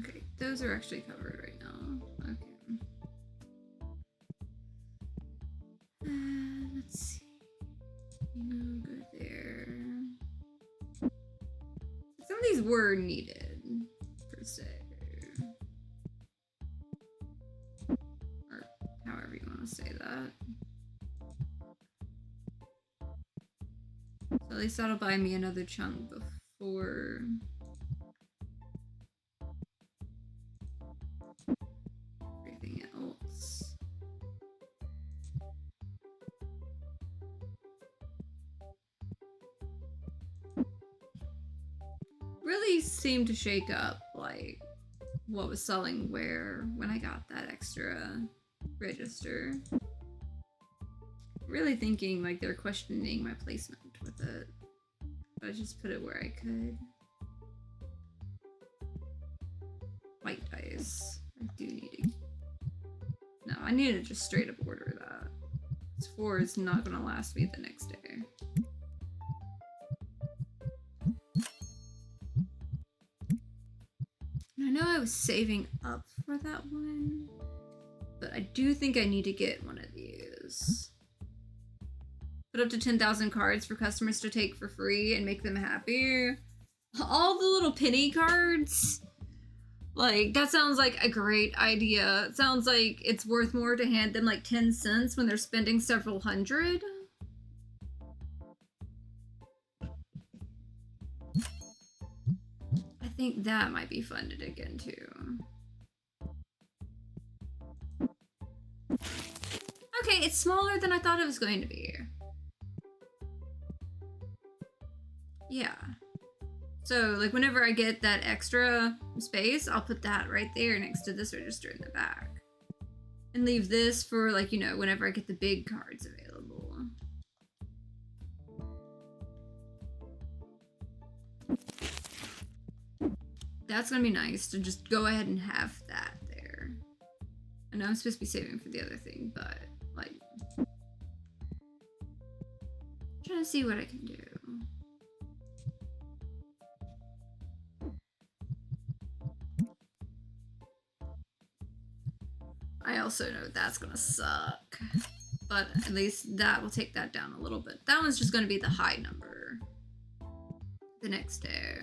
Okay, those are actually covered right now. Okay. Let's see. You go there. Some of these were needed, per se. Or however you want to say that. So at least that'll buy me another chunk before... everything else. Really seemed to shake up, like, what was selling where when I got that extra register. Really thinking like they're questioning my placement with it. But I just put it where I could. White dice. I do need to... No, I need to just straight up order that. This 4 is not gonna last me the next day. I know I was saving up for that one, but I do think I need to get one of these. Put up to 10,000 cards for customers to take for free and make them happy. All the little penny cards. Like, that sounds like a great idea. It sounds like it's worth more to hand them like 10 cents when they're spending several hundred. I think that might be fun to dig into. Okay, it's smaller than I thought it was going to be. Yeah. So, like, whenever I get that extra space, I'll put that right there next to this register in the back. And leave this for, like, you know, whenever I get the big cards available. That's gonna be nice to just go ahead and have that there. I know I'm supposed to be saving for the other thing, but, like... trying to see what I can do. I also know that's gonna suck, but at least that will take that down a little bit. That one's just gonna be the high number the next day.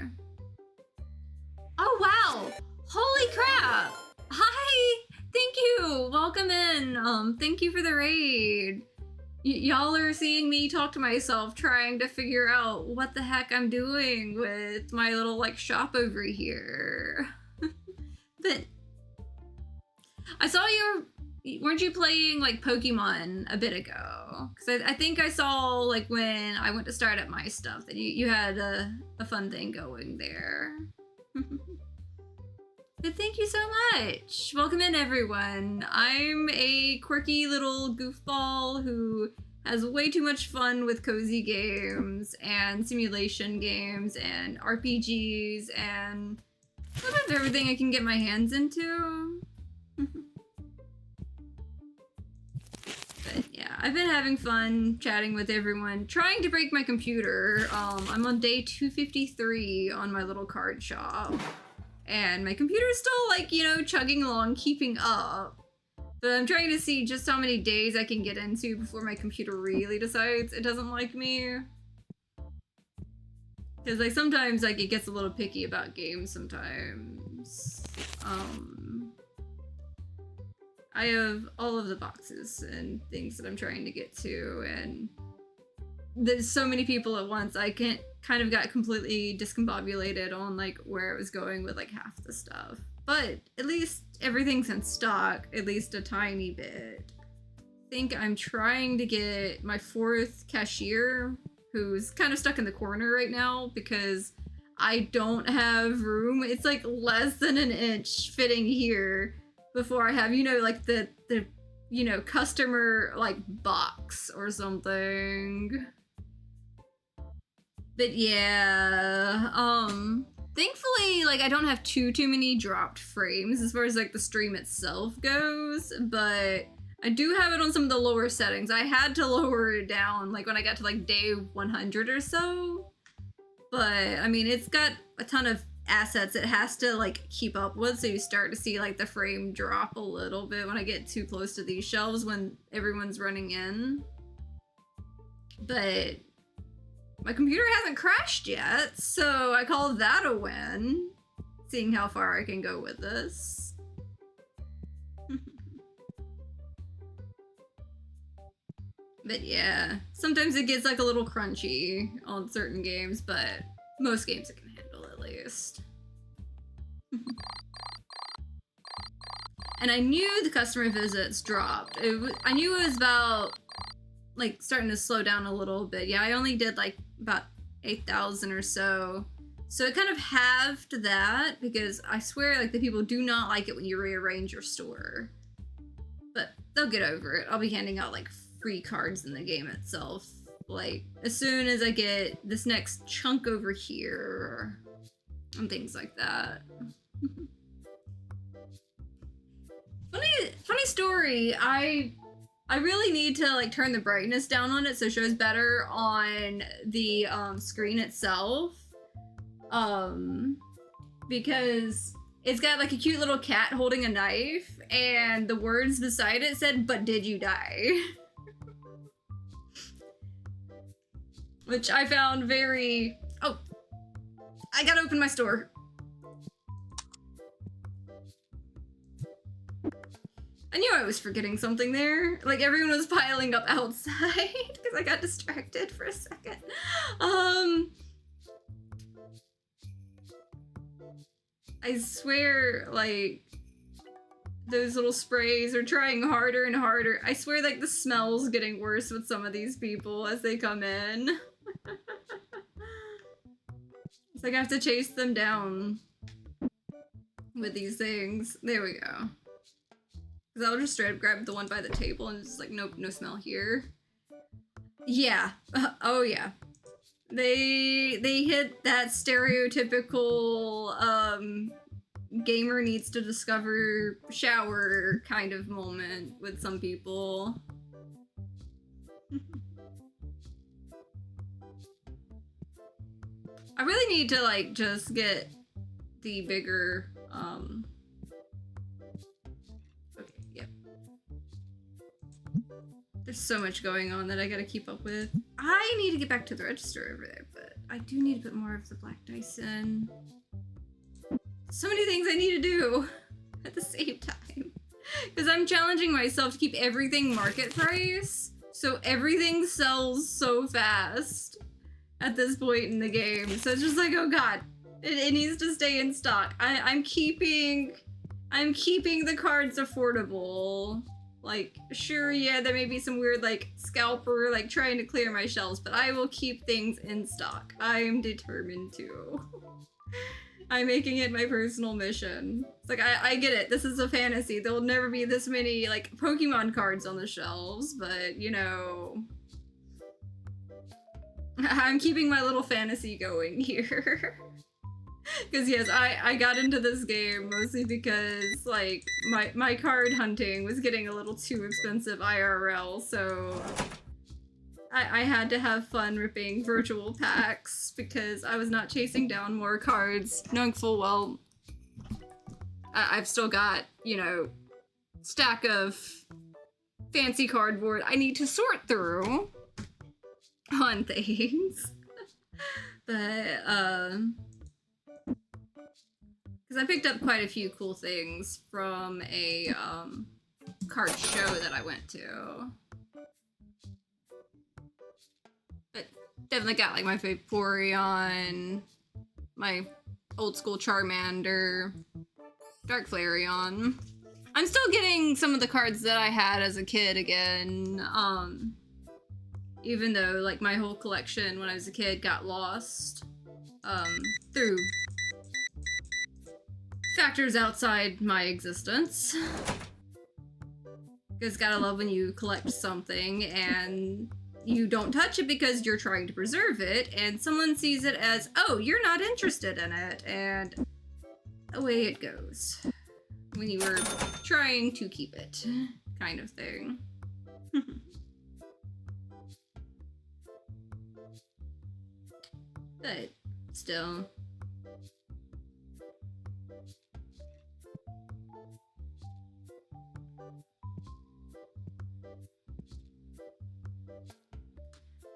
Oh wow! Holy crap! Hi! Thank you! Welcome in! Thank you for the raid. Y'all are seeing me talk to myself trying to figure out what the heck I'm doing with my little like shop over here. But I saw weren't you playing like Pokemon a bit ago? Because I think I saw like when I went to start up my stuff that you had a fun thing going there. But thank you so much. Welcome in everyone. I'm a quirky little goofball who has way too much fun with cozy games and simulation games and RPGs and sometimes everything I can get my hands into. But yeah, I've been having fun chatting with everyone, trying to break my computer. I'm on day 253 on my little card shop, and my computer is still like, you know, chugging along, keeping up. But I'm trying to see just how many days I can get into before my computer really decides it doesn't like me. Because like sometimes like it gets a little picky about games sometimes. I have all of the boxes and things that I'm trying to get to, and there's so many people at once, I kind of got completely discombobulated on like where I was going with like half the stuff. But at least everything's in stock, at least a tiny bit. I think I'm trying to get my 4th cashier, who's kind of stuck in the corner right now because I don't have room. It's like less than an inch fitting here before I have, you know, like the you know, customer like box or something. But yeah, thankfully, like, I don't have too many dropped frames as far as like the stream itself goes, but I do have it on some of the lower settings. I had to lower it down like when I got to like day 100 or so, but I mean, it's got a ton of assets it has to like keep up with, so you start to see like the frame drop a little bit when I get too close to these shelves when everyone's running in. But my computer hasn't crashed yet, so I call that a win, seeing how far I can go with this. But yeah, sometimes it gets like a little crunchy on certain games, but most games it can handle at least. And I knew the customer visits dropped. I knew it was about like starting to slow down a little bit. Yeah, I only did like about 8,000 or so. So it kind of halved that because I swear like the people do not like it when you rearrange your store. But they'll get over it. I'll be handing out like free cards in the game itself. Like as soon as I get this next chunk over here and things like that. Funny story. I really need to like turn the brightness down on it so it shows better on the screen itself. Because it's got like a cute little cat holding a knife, and the words beside it said, "But did you die?" Which I found very... Oh, I gotta open my store. I knew I was forgetting something there. Like, everyone was piling up outside because I got distracted for a second. I swear, like, those little sprays are trying harder and harder. I swear, like, the smell's getting worse with some of these people as they come in. It's like I have to chase them down with these things. There we go. Because I'll just straight up grab the one by the table and just like, nope, no smell here. Yeah. Oh yeah. They hit that stereotypical gamer needs to discover shower kind of moment with some people. I really need to like just get the bigger okay, yep. There's so much going on that I gotta keep up with. I need to get back to the register over there, but I do need to put more of the black dice in. So many things I need to do at the same time. Because I'm challenging myself to keep everything market price, so everything sells so fast at this point in the game. So it's just like, oh god, it needs to stay in stock. I'm keeping the cards affordable. Like, sure, yeah, there may be some weird, like, scalper, like, trying to clear my shelves, but I will keep things in stock. I am determined to. I'm making it my personal mission. It's like, I get it, this is a fantasy. There will never be this many, like, Pokemon cards on the shelves, but, you know... I'm keeping my little fantasy going here. Because yes, I got into this game mostly because, like, my card hunting was getting a little too expensive IRL, so I had to have fun ripping virtual packs because I was not chasing down more cards, knowing full well I've still got, you know, stack of fancy cardboard I need to sort through on things. But, because I picked up quite a few cool things from a, card show that I went to. But definitely got, like, my Vaporeon, my old school Charmander, Dark Flareon. I'm still getting some of the cards that I had as a kid again, even though, like, my whole collection when I was a kid got lost, through factors outside my existence. Because gotta love when you collect something and you don't touch it because you're trying to preserve it, and someone sees it as, oh, you're not interested in it, and away it goes. When you were trying to keep it, kind of thing. But still.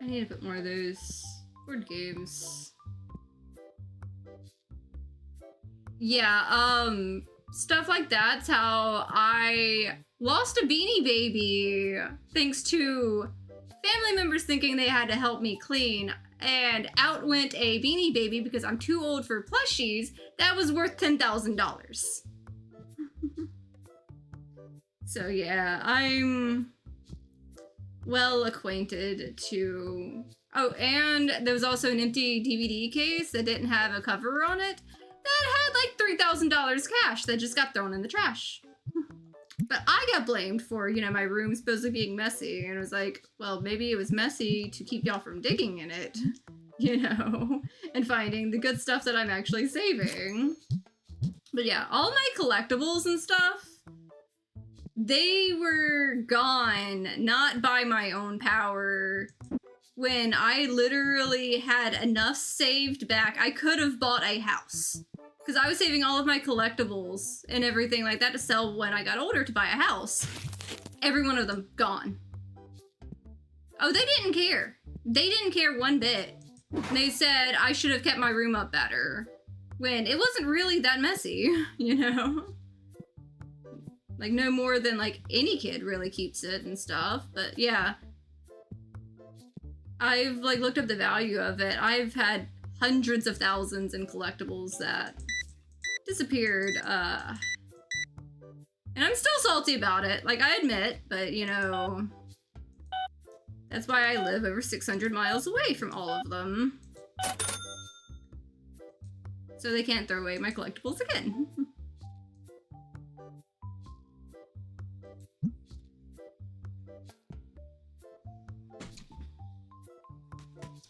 I need to put more of those board games. Yeah, stuff like that's how I lost a Beanie Baby thanks to family members thinking they had to help me clean, and out went a Beanie Baby because I'm too old for plushies that was worth $10,000. So yeah, I'm well acquainted to... Oh, and there was also an empty DVD case that didn't have a cover on it that had like $3,000 cash that just got thrown in the trash. But I got blamed for, you know, my room supposedly being messy, and it was like, well, maybe it was messy to keep y'all from digging in it, you know, and finding the good stuff that I'm actually saving. But yeah, all my collectibles and stuff, they were gone, not by my own power, when I literally had enough saved back, I could have bought a house. Because I was saving all of my collectibles and everything like that to sell when I got older to buy a house. Every one of them gone. Oh, they didn't care. They didn't care one bit. They said I should have kept my room up better, when it wasn't really that messy, you know? Like, no more than, like, any kid really keeps it and stuff. But, yeah. I've, like, looked up the value of it. I've had hundreds of thousands in collectibles that disappeared, and I'm still salty about it, like, I admit, but, you know, that's why I live over 600 miles away from all of them. So they can't throw away my collectibles again.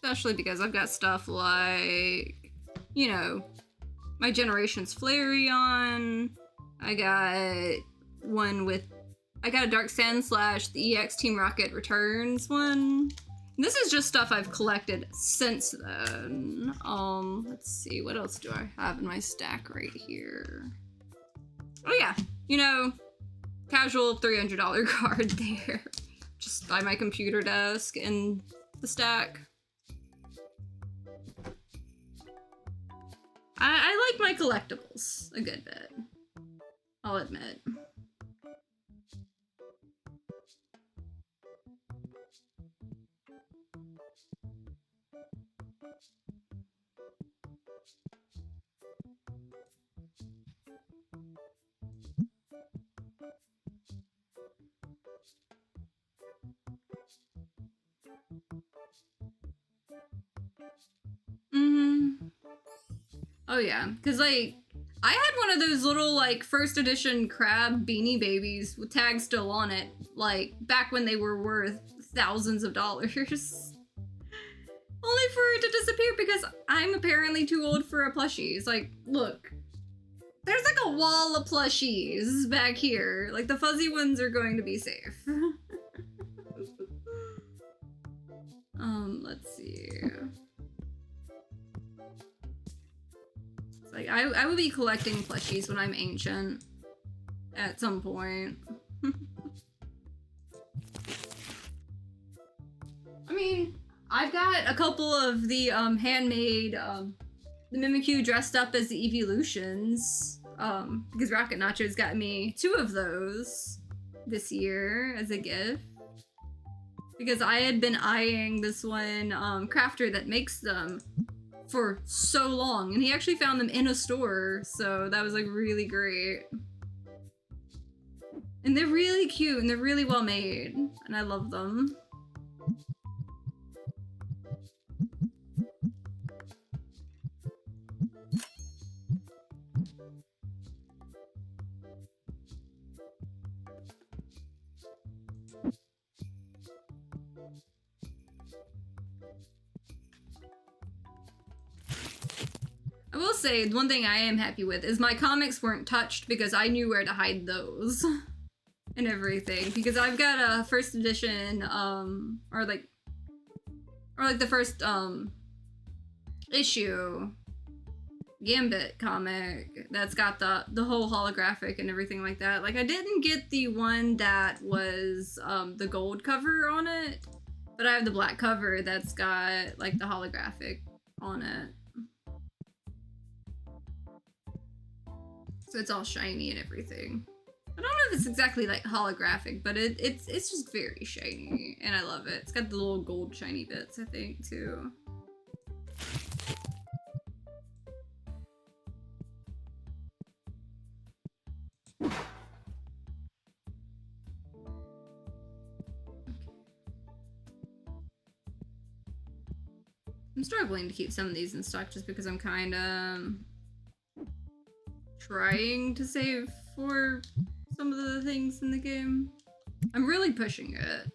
Especially because I've got stuff like, you know, my Generations Flareon. I got one with, I got a Dark Sand Slash, the EX Team Rocket Returns one. And this is just stuff I've collected since then. Let's see, what else do I have in my stack right here? Oh yeah, you know, casual $300 card there. Just by my computer desk in the stack. I like my collectibles a good bit, I'll admit. Oh yeah, because like, I had one of those little like first edition crab beanie babies with tags still on it, like back when they were worth thousands of dollars. Only for it to disappear because I'm apparently too old for a plushie. It's like, look, there's like a wall of plushies back here. Like the fuzzy ones are going to be safe. Let's see. Like, I will be collecting plushies when I'm ancient. At some point. I mean, I've got a couple of the, handmade, the Mimikyu dressed up as the Evolutions. Because Rocket Nacho's got me 2 of those this year as a gift. Because I had been eyeing this one, crafter that makes them for so long, and he actually found them in a store, so that was like really great. And they're really cute and they're really well made, and I love them. I will say, one thing I am happy with is my comics weren't touched because I knew where to hide those. And everything. Because I've got a first edition, or like the first, issue Gambit comic that's got the whole holographic and everything like that. Like, I didn't get the one that was, the gold cover on it, but I have the black cover that's got, like, the holographic on it. So it's all shiny and everything. I don't know if it's exactly like holographic, but it's just very shiny, and I love it. It's got the little gold shiny bits, I think, too. I'm struggling to keep some of these in stock just because I'm kind of trying to save for some of the things in the game. I'm really pushing it.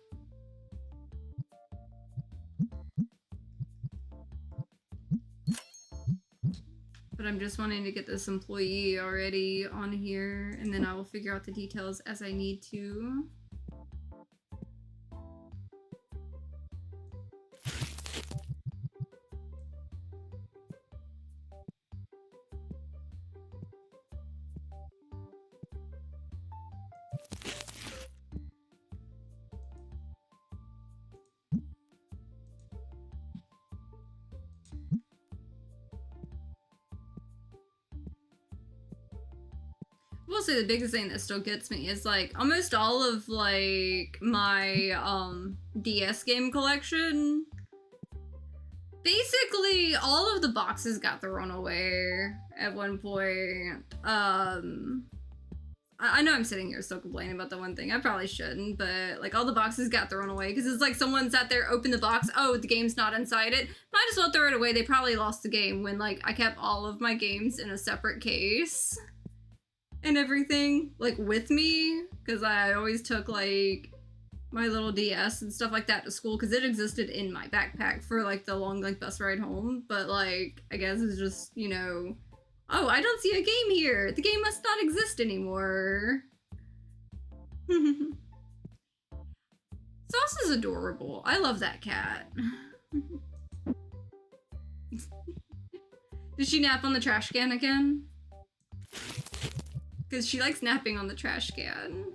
But I'm just wanting to get this employee already on here, and then I will figure out the details as I need to. will say the biggest thing that still gets me is like almost all of like my DS game collection. Basically, all of the boxes got thrown away at one point. I know I'm sitting here still complaining about the one thing. I probably shouldn't, but like all the boxes got thrown away because it's like someone sat there, opened the box. Oh, the game's not inside it. Might as well throw it away. They probably lost the game when like I kept all of my games in a separate case and everything like with me because I always took like my little DS and stuff like that to school because it existed in my backpack for like the long like bus ride home. But like I guess it's just, you know, oh, I don't see a game here. The game must not exist anymore. Sauce is adorable. I love that cat. Did she nap on the trash can again? Because she likes napping on the trash can.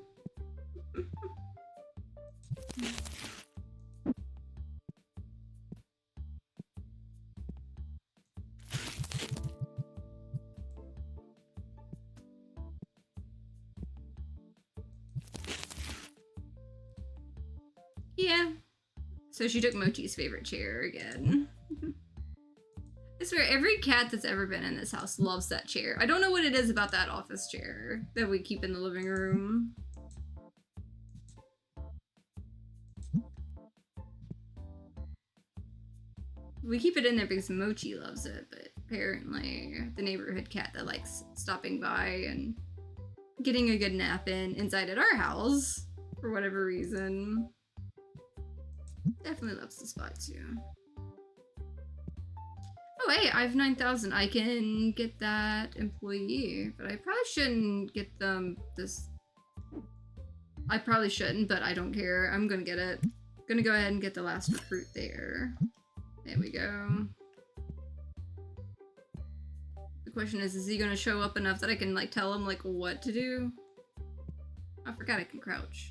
Yeah. So she took Mochi's favorite chair again. I swear, every cat that's ever been in this house loves that chair. I don't know what it is about that office chair that we keep in the living room. We keep it in there because Mochi loves it, but apparently the neighborhood cat that likes stopping by and getting a good nap inside at our house, for whatever reason, definitely loves the spot too. Oh hey, I have 9,000. I can get that employee, but I probably shouldn't get them this. I probably shouldn't, but I don't care. I'm gonna get it. Gonna go ahead and get the last recruit there. There we go. The question is he gonna show up enough that I can like tell him like what to do? I forgot I can crouch.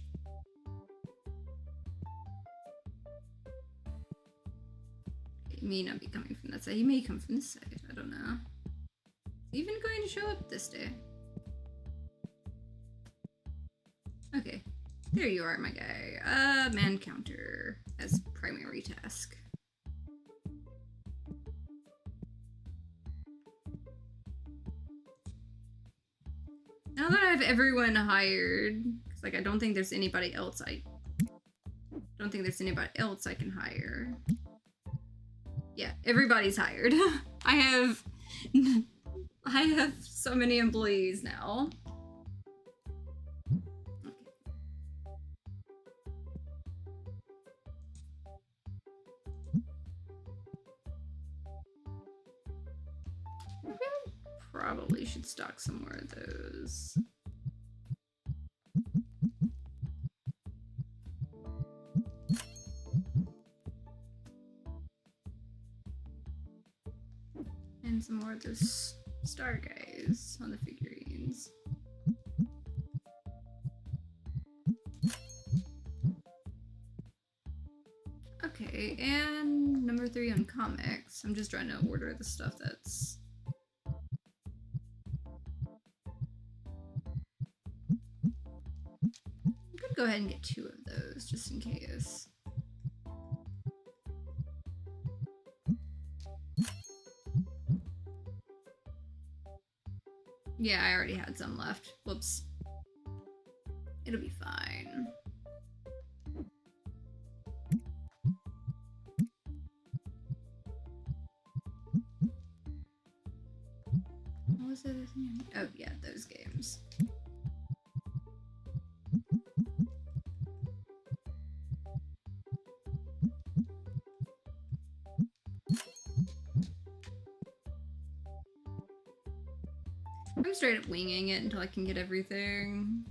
He may not be coming from that side. He may come from this side. I don't know. Is he even going to show up this day? Okay. There you are, my guy. Man counter as primary task. Now that I have everyone hired, because like I don't think there's anybody else I can hire. Yeah, everybody's hired. I have so many employees now. Okay. Probably should stock some more of those. And some more of those star guys on the figurines. Okay, and number 3 on comics. I'm just trying to order the stuff that's... I'm gonna go ahead and get 2 of those, just in case. Yeah, I already had some left. Whoops. It'll be fine. What was it? Oh, yeah, those games. I'm straight up winging it until I can get everything.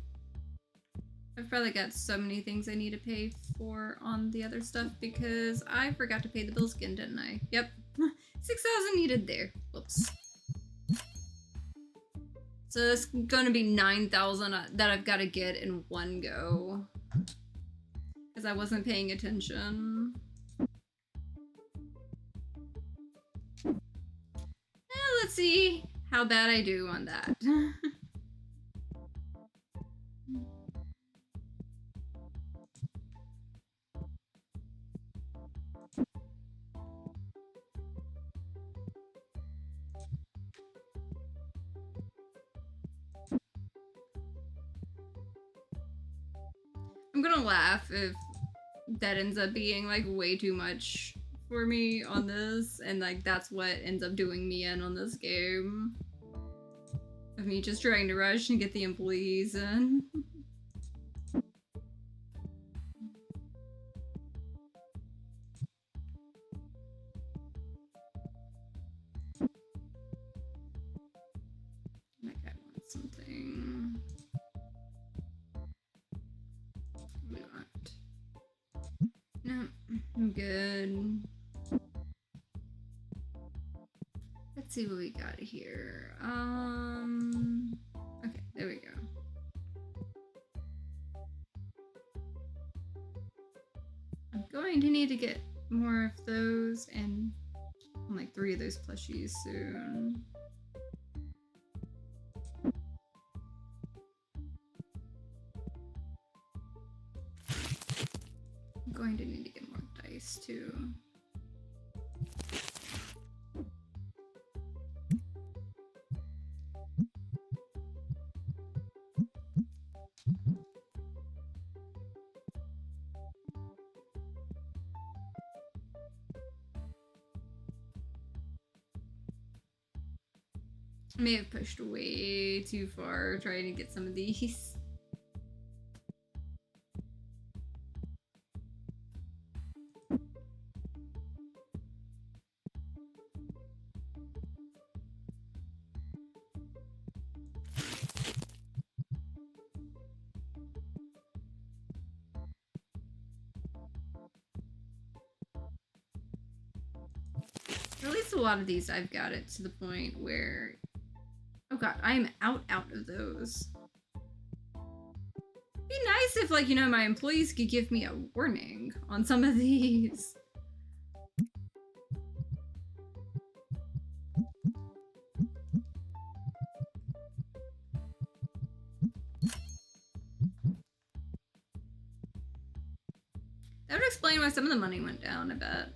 I've probably got so many things I need to pay for on the other stuff because I forgot to pay the bills again, didn't I? Yep. 6,000 needed there. Whoops. So it's gonna be 9,000 that I've got to get in one go. Because I wasn't paying attention. Let's see how bad I do on that. I'm gonna laugh if that ends up being like way too much for me on this, and like that's what ends up doing me in on this game. Of me just trying to rush and get the employees in. That guy wants something. We want. No, I'm good. Let's see what we got here. Okay, there we go. I'm going to need to get more of those and like 3 of those plushies soon. I'm going to need to get more dice too. I may have pushed way too far trying to get some of these. At least a lot of these I've got it to the point where, oh god, I am out of those. It'd be nice if, like, you know, my employees could give me a warning on some of these. That would explain why some of the money went down, I bet.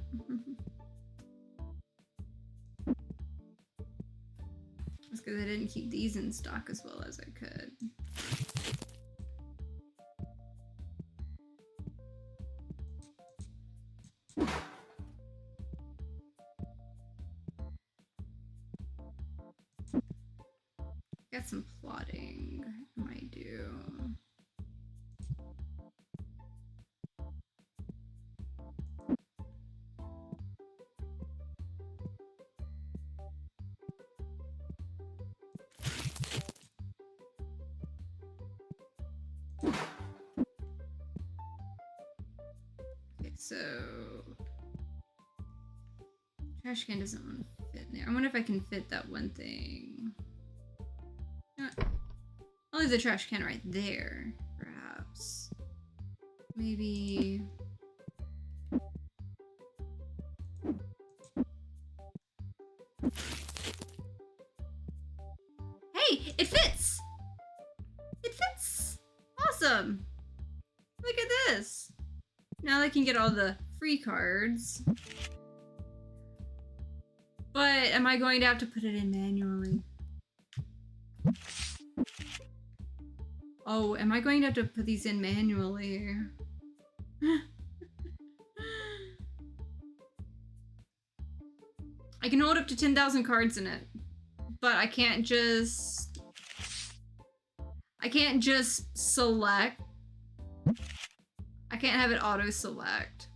It's because I didn't keep these in stock as well as I could. Got some plotting I might do. Okay, so trash can doesn't want to fit in there. I wonder if I can fit that one thing. I'll leave the trash can right there, perhaps. Maybe. Hey, it fits! It fits! Awesome! Look at this! Now I can get all the free cards. But am I going to have to put it in manually? Oh, am I going to have to put these in manually? I can hold up to 10,000 cards in it, but I can't just select. I can't have it auto select.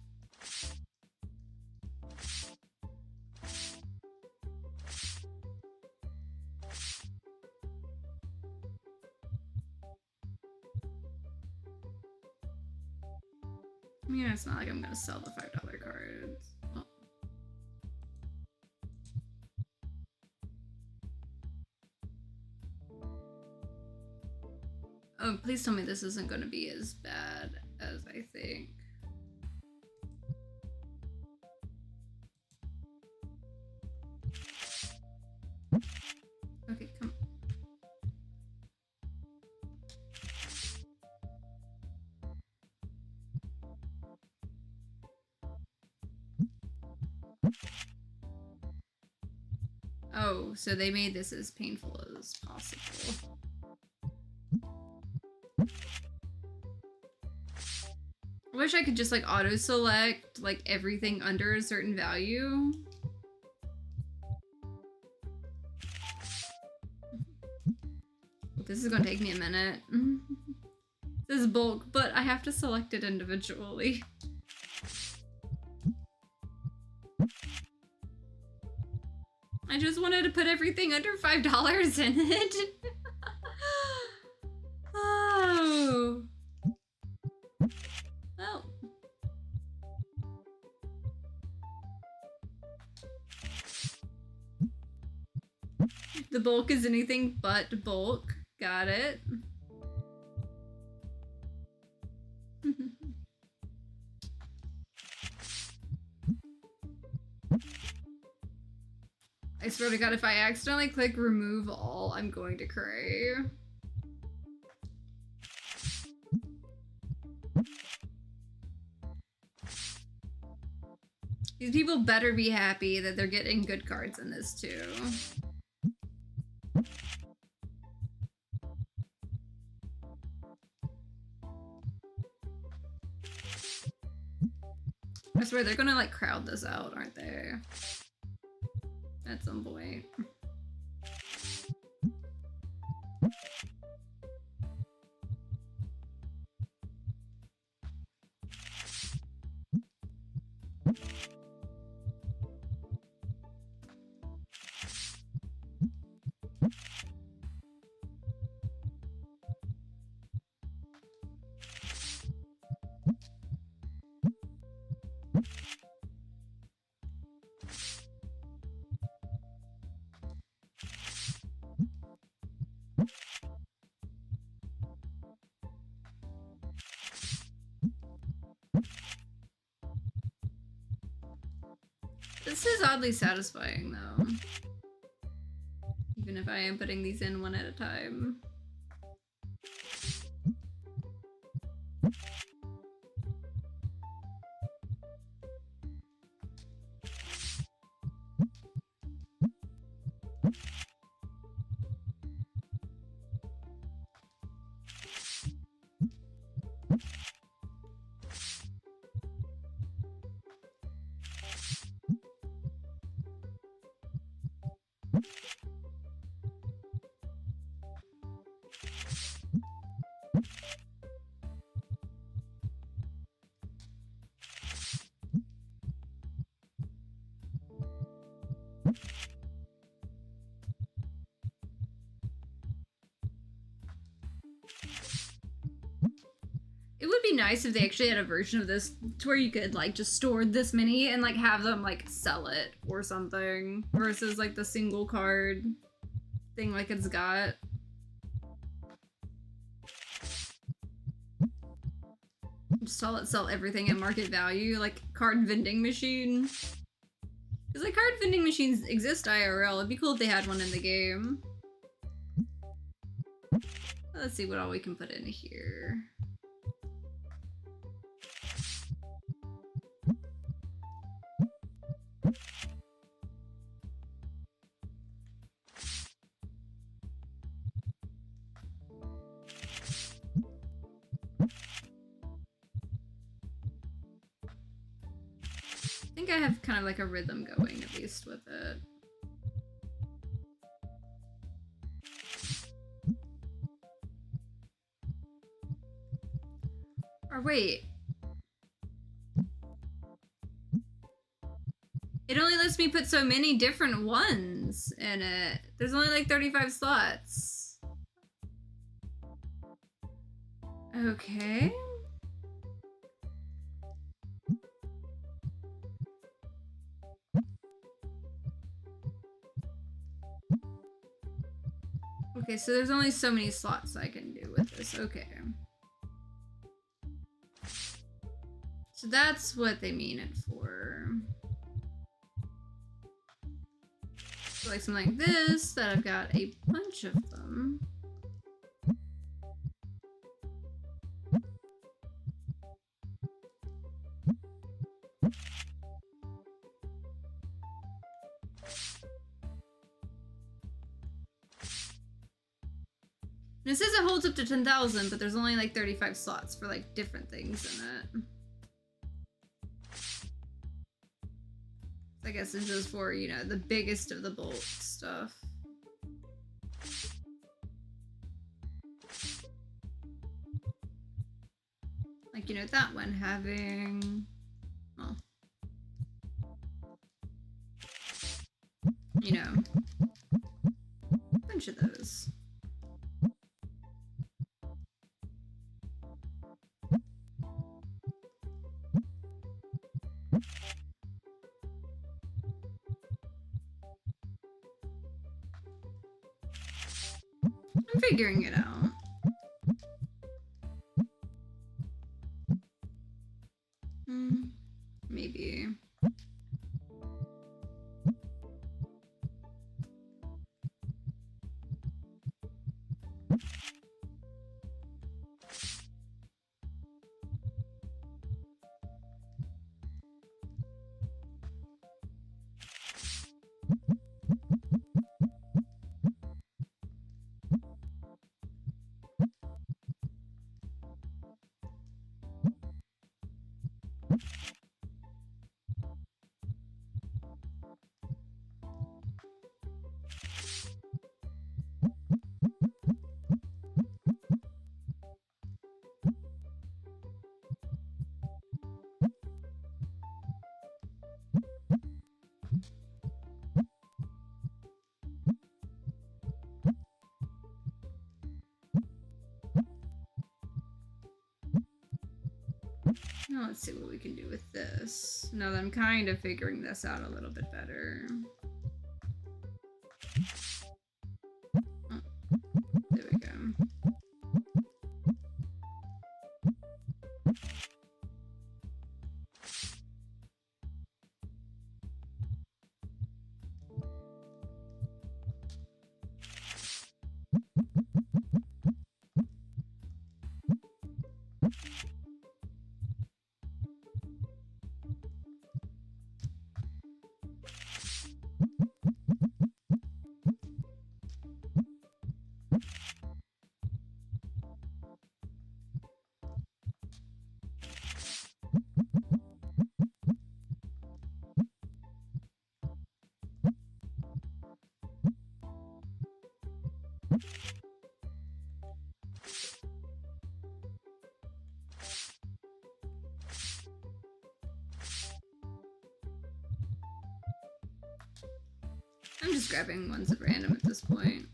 I mean, it's not like I'm gonna sell the $5 cards. Well. Oh, please tell me this isn't gonna be as bad as I think. Okay, come on. Oh, so they made this as painful as possible. I wish I could just like auto select like everything under a certain value. This is gonna take me a minute. This is bulk, but I have to select it individually. I just wanted to put everything under $5 in it. Oh. Well. The bulk is anything but bulk. Got it. I swear to God, if I accidentally click remove all, I'm going to cry. These people better be happy that they're getting good cards in this too. I swear they're gonna like crowd this out, aren't they? At some point. This is oddly satisfying, though. Even if I am putting these in one at a time. It would be nice if they actually had a version of this to where you could like just store this many and like have them like sell it or something versus like the single card thing like it's got. Just sell everything at market value, like card vending machine. Because like card vending machines exist IRL. It'd be cool if they had one in the game. Let's see what all we can put in here. I think I have kind of like a rhythm going at least with it. Or wait. It only lets me put so many different ones in it. There's only like 35 slots. Okay. Okay, so there's only so many slots I can do with this. Okay. So that's what they mean it for. So like something like this, that I've got a bunch of them. And it says it holds up to 10,000, but there's only like 35 slots for like different things in it. I guess it's just for, you know, the biggest of the bulk stuff. Like, you know, that one having, well, you know, a bunch of those. I'm figuring it out. Maybe. Now let's see what we can do with this. Now that I'm kind of figuring this out a little bit better. Oh, there we go. I'm just grabbing ones at random at this point.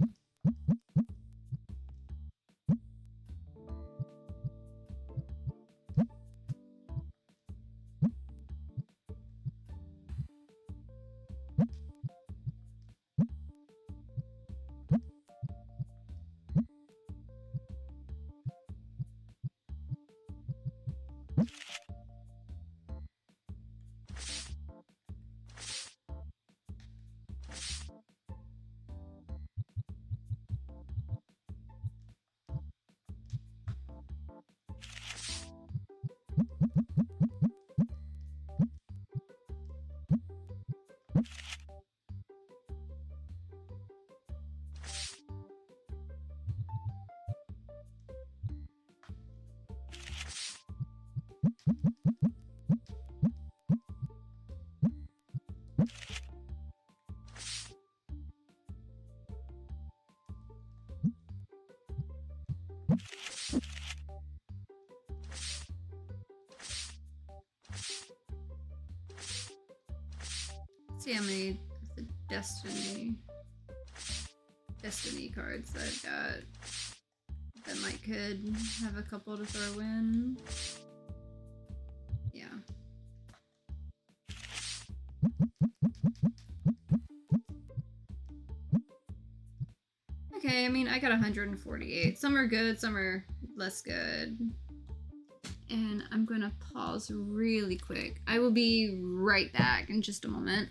See how many of the Destiny cards that I've got that might could have a couple to throw in. Yeah. Okay, I mean, I got 148. Some are good, some are less good. And I'm gonna pause really quick. I will be right back in just a moment.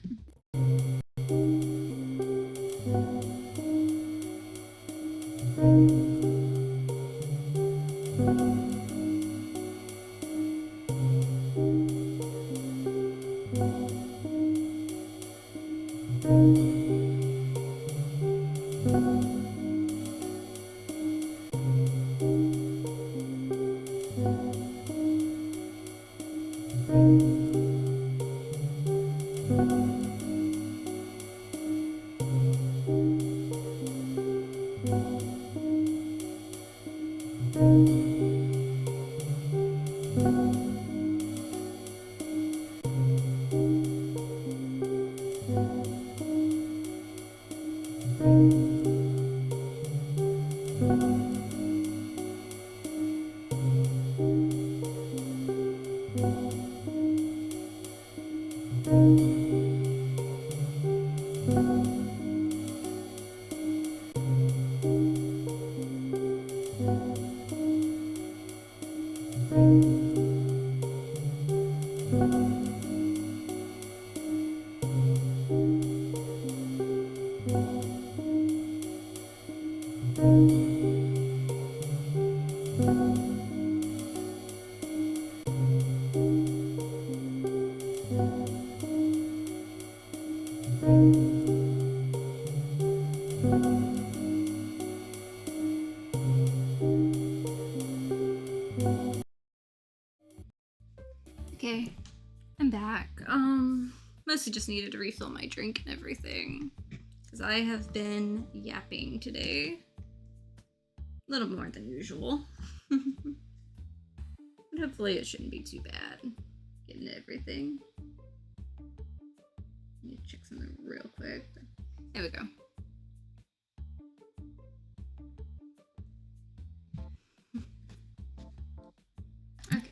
Okay, I'm back. Mostly just needed to refill my drink and everything. Because I have been yapping today. A little more than usual. But hopefully it shouldn't be too bad. Getting everything. Need to check something real quick. There we go. Okay.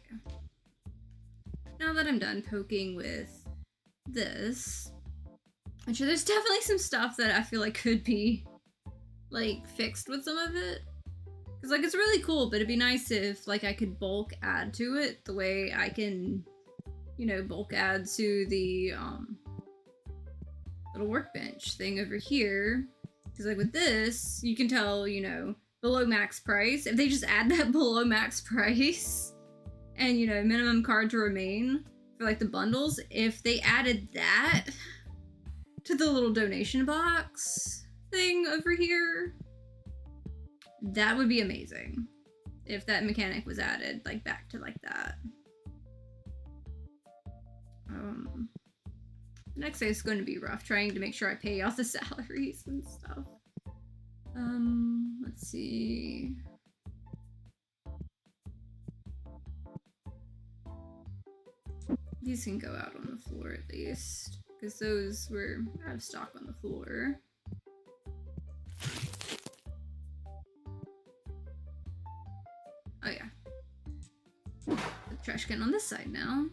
Now that I'm done poking with this, I'm sure there's definitely some stuff that I feel like could be like fixed with some of it. Cause like it's really cool, but it'd be nice if like I could bulk add to it the way I can, you know, bulk add to the little workbench thing over here. Cause like with this, you can tell, you know, below max price. If they just add that below max price and, you know, minimum card to remain for like the bundles, if they added that to the little donation box thing over here, that would be amazing. If that mechanic was added like back to like that. The next day is going to be rough, trying to make sure I pay all the salaries and stuff. Let's see. These can go out on the floor at least, because those were out of stock on the floor. Oh yeah. Put the trash can on this side now.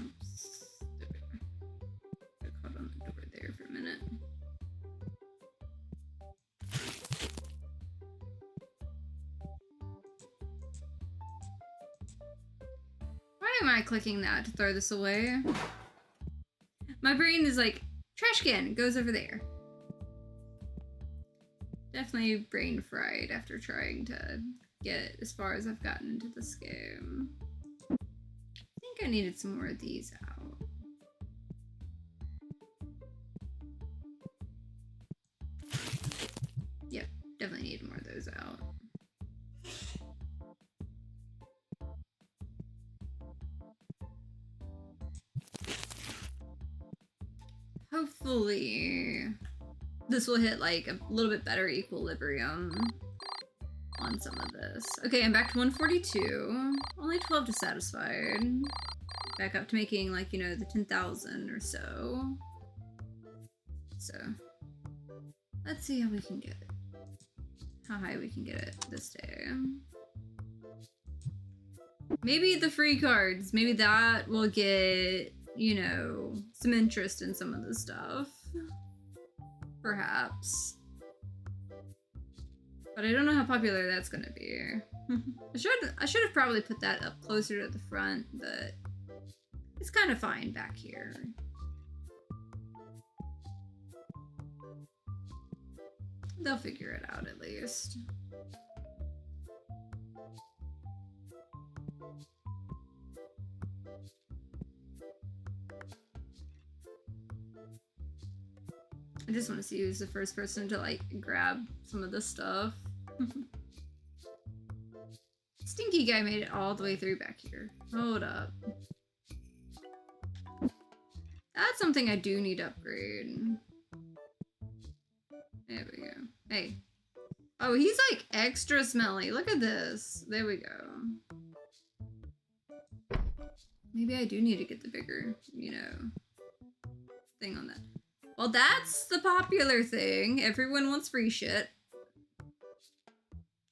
Oops. Got caught on the door there for a minute. Why am I clicking that to throw this away? My brain is like, trash can, goes over there. Definitely brain fried after trying to get as far as I've gotten into this game. I think I needed some more of these out. Yep, definitely need more of those out. Hopefully this will hit like a little bit better equilibrium on some of this. Okay, I'm back to 142. Only 12 dissatisfied. Back up to making like, you know, the 10,000 or so. So let's see how we can get it. How high we can get it this day. Maybe the free cards, maybe that will get, you know, some interest in some of the stuff. Perhaps. But I don't know how popular that's gonna be. I should have probably put that up closer to the front, but it's kind of fine back here. They'll figure it out at least. I just want to see who's the first person to like grab some of this stuff. Stinky guy made it all the way through back here. Hold up. That's something I do need to upgrade. There we go. Hey. Oh, he's like extra smelly. Look at this. There we go. Maybe I do need to get the bigger, you know, thing on that. Well, that's the popular thing. Everyone wants free shit.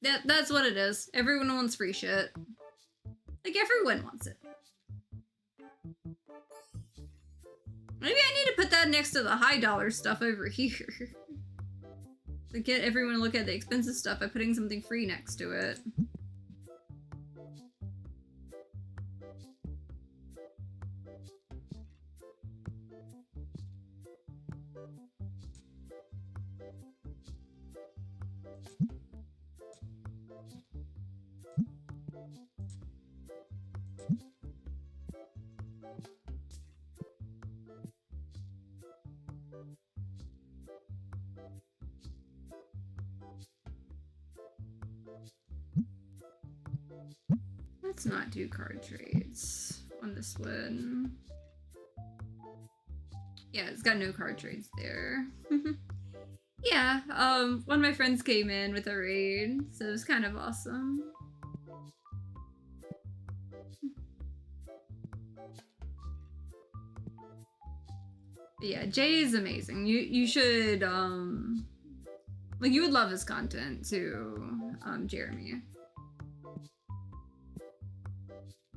That's what it is. Everyone wants free shit. Like, everyone wants it. Maybe I need to put that next to the high dollar stuff over here. To get everyone to look at the expensive stuff by putting something free next to it. Let's not do card trades on this one. Yeah, it's got no card trades there. Yeah, one of my friends came in with a raid, so it was kind of awesome. But yeah, Jay is amazing. You should like, you would love his content too, Jeremy.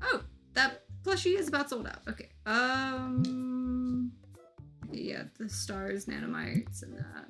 Oh, that plushie is about sold out. Okay. Yeah, the stars, nanomites, and that.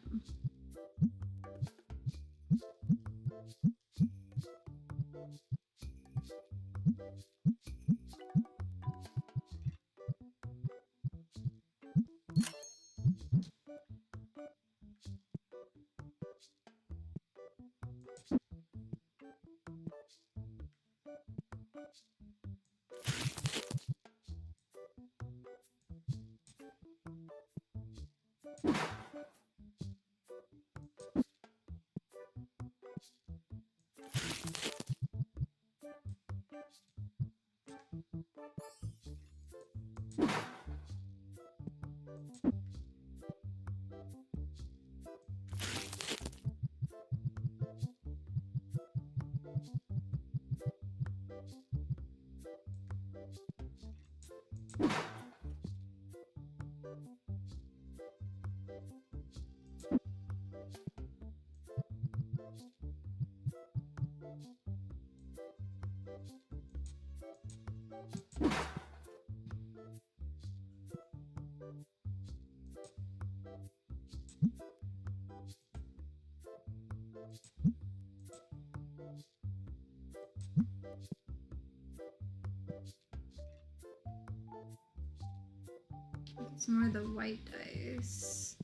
Some more of the white dice.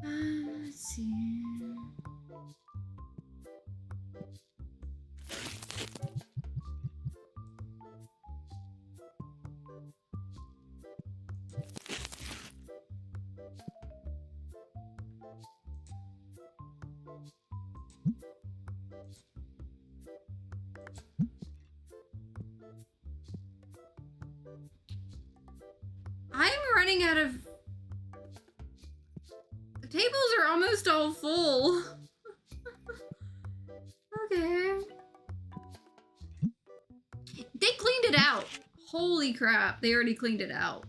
Let's see. I'm running out of... The tables are almost all full. Okay. They cleaned it out. Holy crap, they already cleaned it out.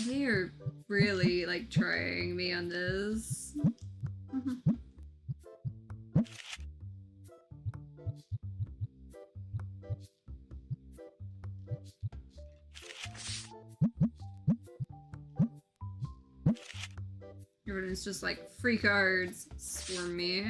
They are really like trying me on this. Everyone's just like free cards, swarm me.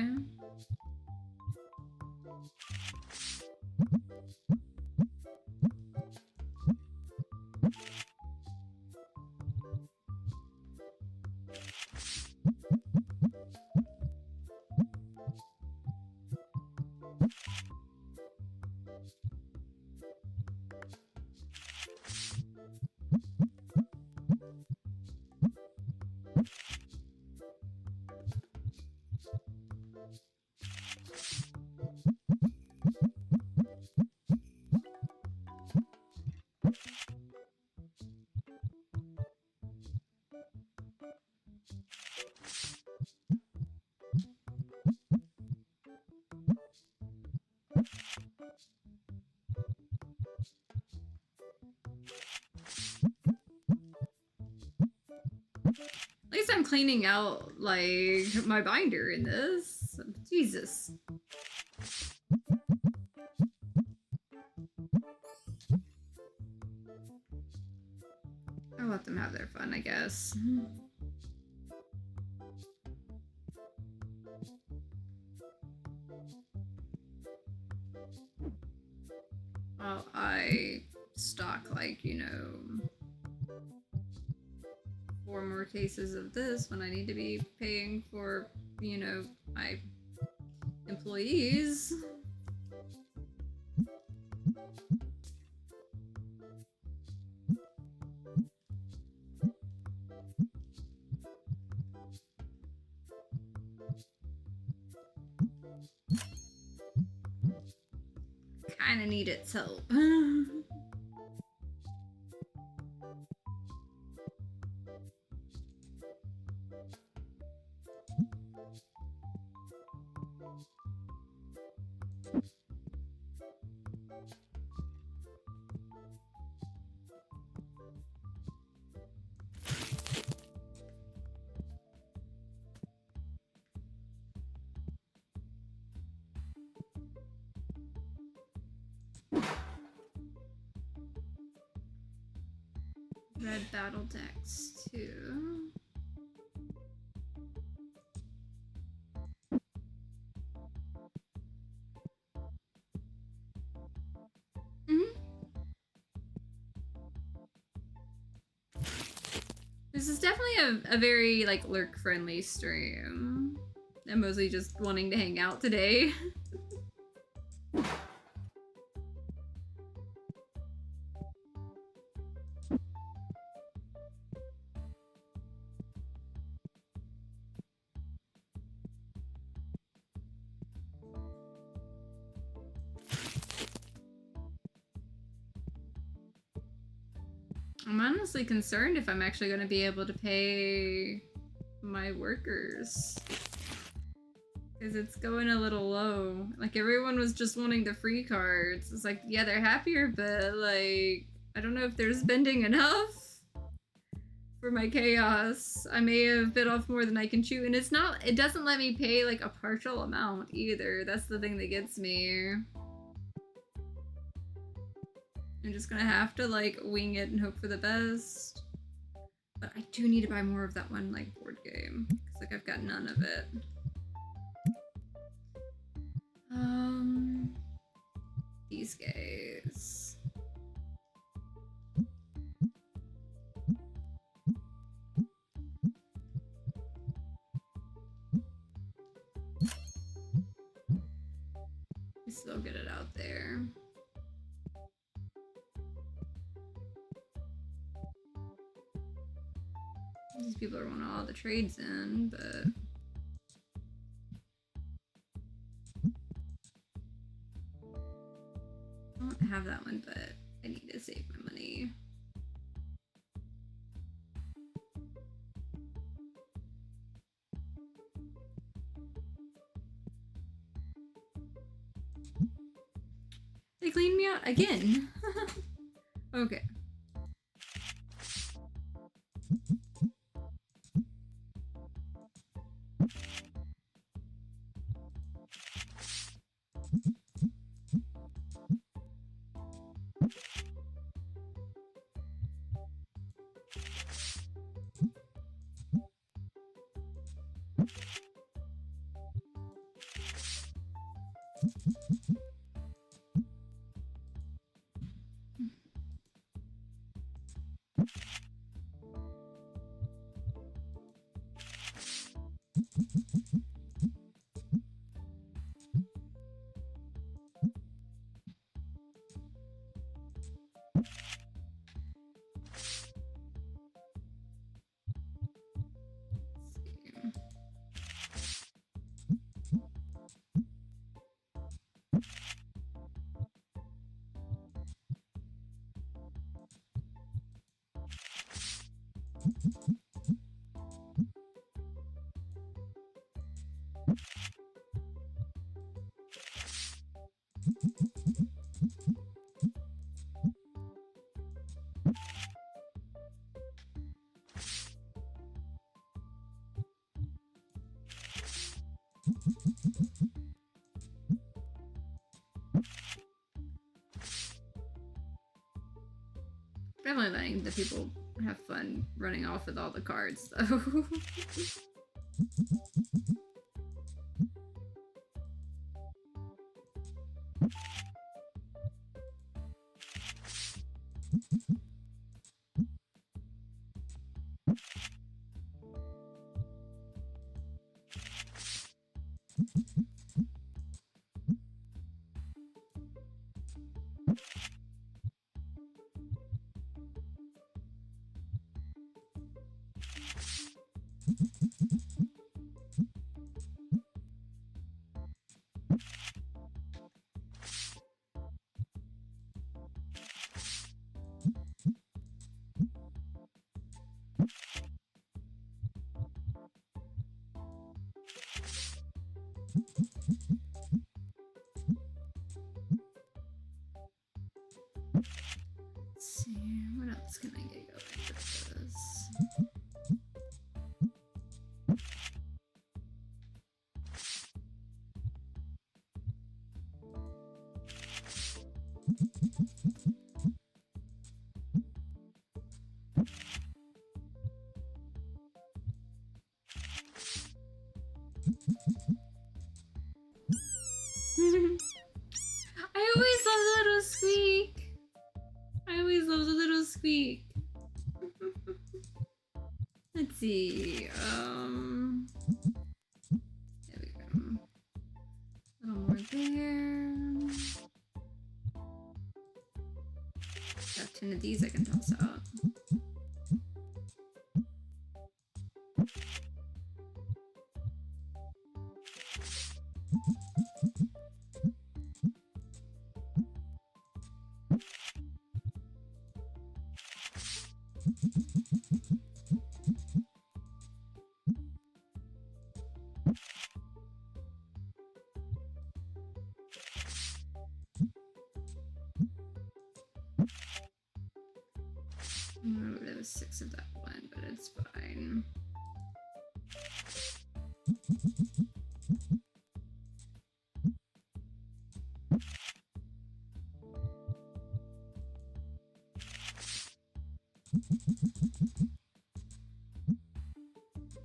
At least I'm cleaning out, like, my binder in this. Jesus. I'll let them have their fun, I guess. Well, I stock, like, you know, 4 more cases of this when I need to be paying for, you know, my employees. Kinda need its help. Red battle decks too. This is definitely a very like lurk friendly stream. I'm mostly just wanting to hang out today. I'm honestly concerned if I'm actually going to be able to pay my workers. Because it's going a little low. Like, everyone was just wanting the free cards. It's like, yeah, they're happier, but, like, I don't know if they're spending enough for my chaos. I may have bit off more than I can chew. And it's not, it doesn't let me pay, like, a partial amount either. That's the thing that gets me. I'm just gonna have to, like, wing it and hope for the best. But I do need to buy more of that one, like, board game. Because, like, I've got none of it. These guys. We still get it out there. These people are wanting all the trades in, but I don't have that one, but I need to save my money. They cleaned me out again. Okay. Definitely letting the people have fun running off with all the cards, though. Let's see, what else can I get going with this? I always love the little squeak. I always love the little squeak. Let's see. There we go. A little more there. Got 10 of these I can toss out. There was 6 of that one, but it's fine.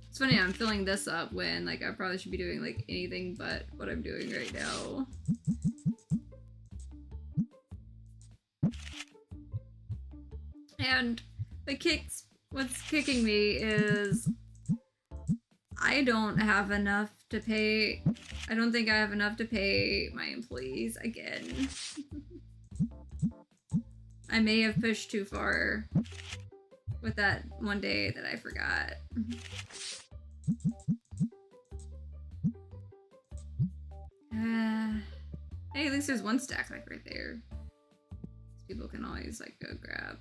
It's funny, I'm filling this up when like I probably should be doing like anything but what I'm doing right now. And what's kicking me is I don't have enough to pay. I don't think I have enough to pay my employees again. I may have pushed too far with that one day that I forgot. Hey, at least there's one stack like right there. People can always like go grab.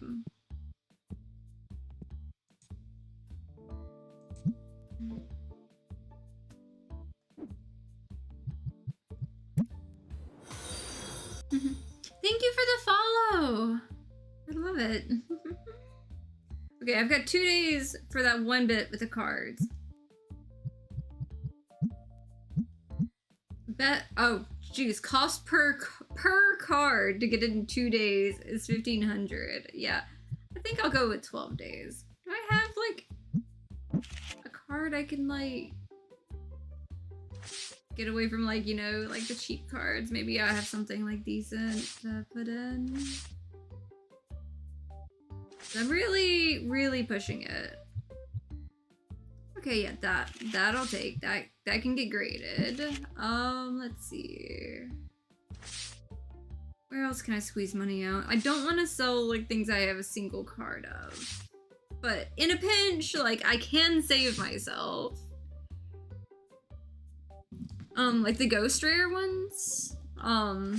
Thank you for the follow. I love it. Okay, I've got 2 days for that one bit with the cards. Oh, geez, cost per card to get it in 2 days is 1,500. Yeah, I think I'll go with 12 days. Do I have like a card I can like get away from, like, you know, like the cheap cards? Maybe I have something like decent to put in. I'm really pushing it. Okay, yeah, that I'll take. That can get graded. Let's see. Where else can I squeeze money out? I don't want to sell like things I have a single card of. But in a pinch, like I can save myself. Like the Ghost Rare ones. I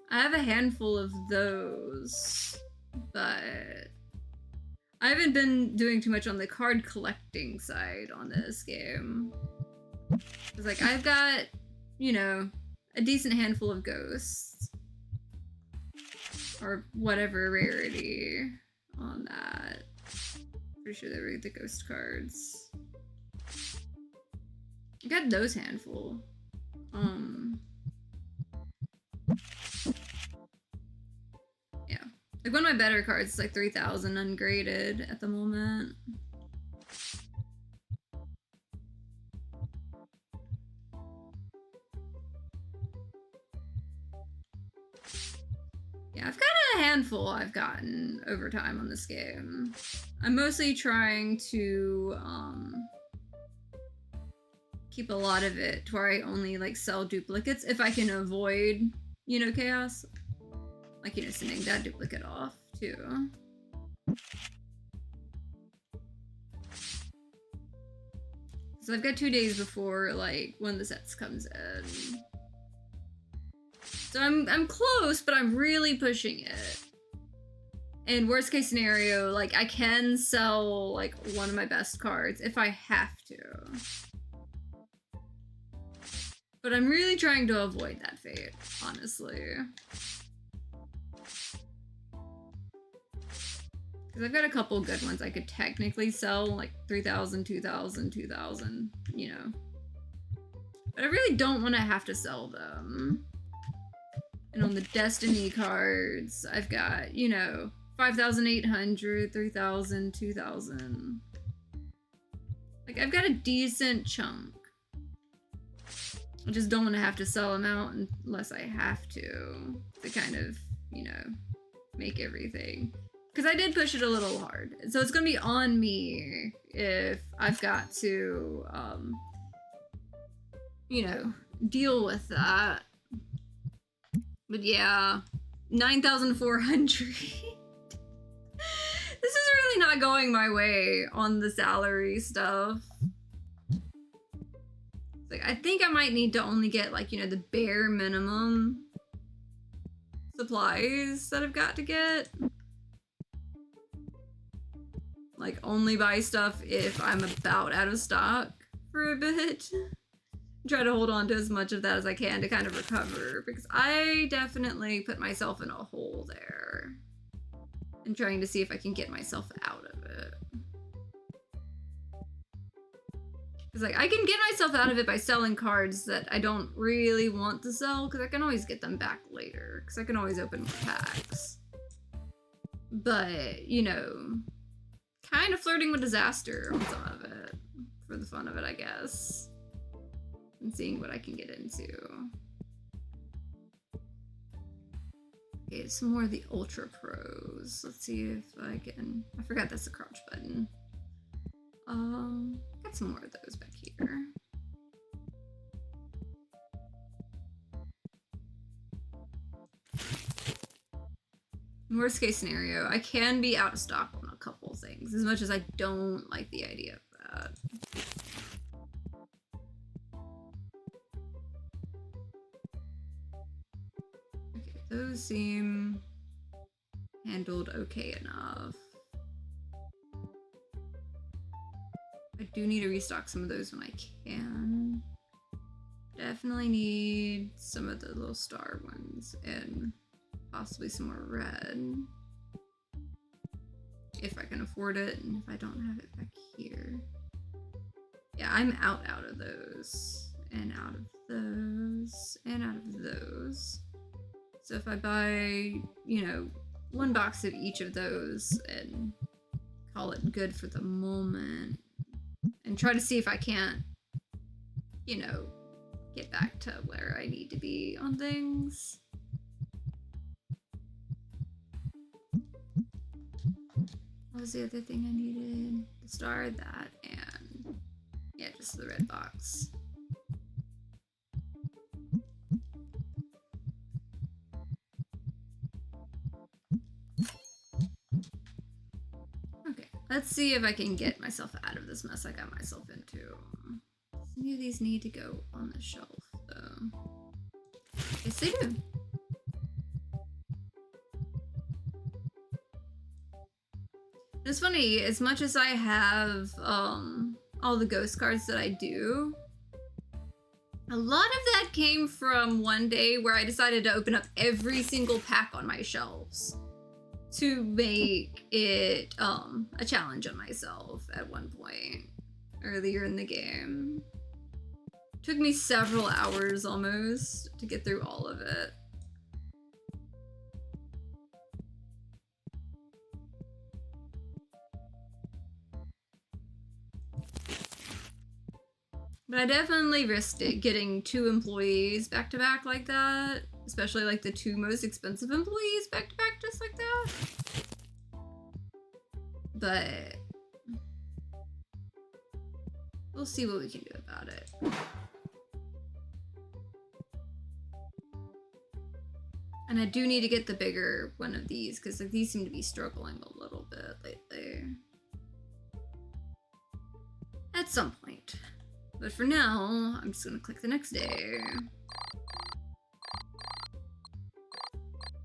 have a handful of those, but I haven't been doing too much on the card collecting side on this game. Cause like I've got, you know, a decent handful of ghosts. Or whatever rarity on that. Pretty sure they were the ghost cards. I got those handful. Yeah. Like one of my better cards is like 3,000 ungraded at the moment. Yeah, I've got a handful I've gotten over time on this game. I'm mostly trying to keep a lot of it to where I only like sell duplicates if I can avoid, you know, chaos. Like, you know, sending that duplicate off too. So I've got 2 days before like one of the sets comes in. So I'm close, but I'm really pushing it. And worst case scenario, like I can sell like one of my best cards if I have to. But I'm really trying to avoid that fate, honestly. Because I've got a couple good ones I could technically sell, like 3,000, 2,000, 2,000, you know. But I really don't want to have to sell them. And on the Destiny cards, I've got, you know, 5,800, 3,000, 2,000. Like, I've got a decent chunk. I just don't want to have to sell them out unless I have to kind of, you know, make everything. Because I did push it a little hard. So it's going to be on me if I've got to, you know, deal with that. But yeah, 9,400. This is really not going my way on the salary stuff. Like, I think I might need to only get, like, you know, the bare minimum supplies that I've got to get. Like, only buy stuff if I'm about out of stock for a bit. Try to hold on to as much of that as I can to kind of recover, because I definitely put myself in a hole there and trying to see if I can get myself out of it. Because like I can get myself out of it by selling cards that I don't really want to sell, because I can always get them back later, because I can always open more packs. But, you know, kind of flirting with disaster on some of it for the fun of it, I guess. And seeing what I can get into. Okay, some more of the Ultra Pros. Let's see if I can... I forgot that's the crouch button. Got some more of those back here. Worst case scenario, I can be out of stock on a couple things, as much as I don't like the idea of that. Those seem handled okay enough. I do need to restock some of those when I can. Definitely need some of the little star ones and possibly some more red. If I can afford it and if I don't have it back here. Yeah, I'm out of those and out of those and out of those. So if I buy, you know, one box of each of those and call it good for the moment and try to see if I can't, you know, get back to where I need to be on things. What was the other thing I needed? The star, that, and yeah, just the red box. Okay, let's see if I can get myself out of this mess I got myself into. Some of these need to go on the shelf, though. Yes, they do. It's funny, as much as I have all the ghost cards that I do, A lot of that came from one day where I decided to open up every single pack on my shelves to make it a challenge on myself at one point earlier in the game. Took me several hours almost to get through all of it. But I definitely risked it getting 2 employees back to back like that. Especially like the 2 most expensive employees back to back just like that. But we'll see what we can do about it. And I do need to get the bigger one of these because like these seem to be struggling a little bit lately. At some point. But for now, I'm just gonna click the next day.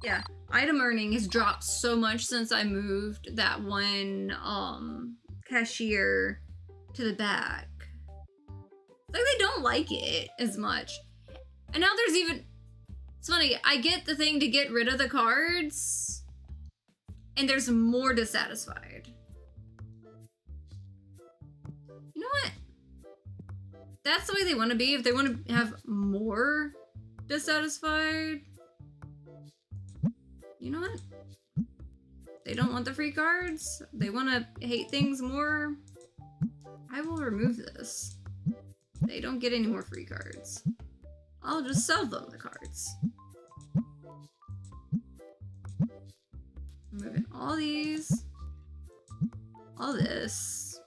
Yeah, item earning has dropped so much since I moved that one cashier to the back. It's like they don't like it as much. And now there's even... It's funny, I get the thing to get rid of the cards, and there's more dissatisfied. You know what? That's the way they want to be. If they want to have more dissatisfied, you know what? They don't want the free cards. They want to hate things more. I will remove this. They don't get any more free cards. I'll just sell them the cards. Removing all these. All this.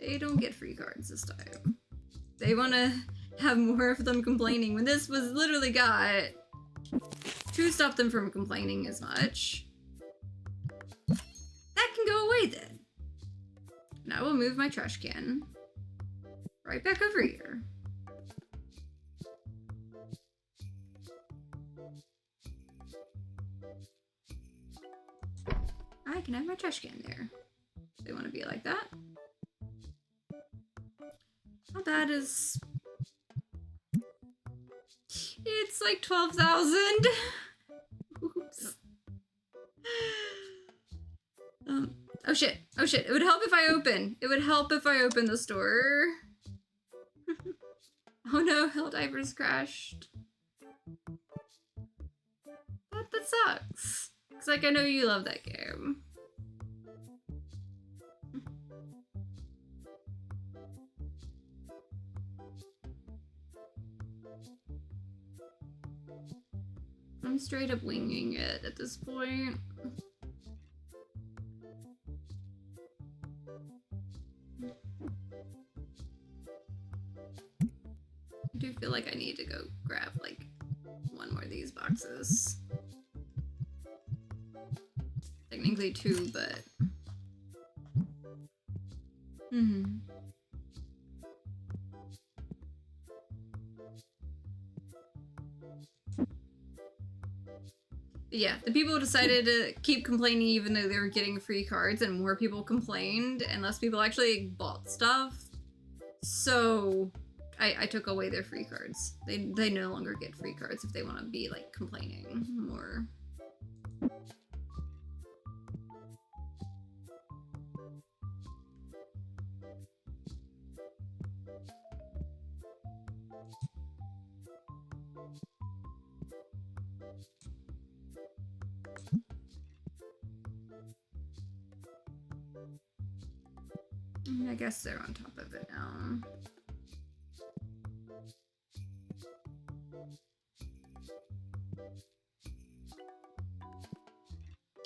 They don't get free cards this time. They want to have more of them complaining when this was literally got to stop them from complaining as much. That can go away then. And I will move my trash can right back over here. I can have my trash can there. They want to be like that. How bad is... It's like 12,000. Oops. Oh shit. Oh shit. It would help if I open. It would help if I open the store. Oh no, Helldivers crashed. That sucks. Cause like I know you love that game. I'm straight up winging it at this point. I do feel like I need to go grab like one more of these boxes. Technically 2, but... Yeah, the people decided to keep complaining even though they were getting free cards, and more people complained and less people actually bought stuff. So I took away their free cards. They no longer get free cards if they want to be like complaining more. I guess they're on top of it now.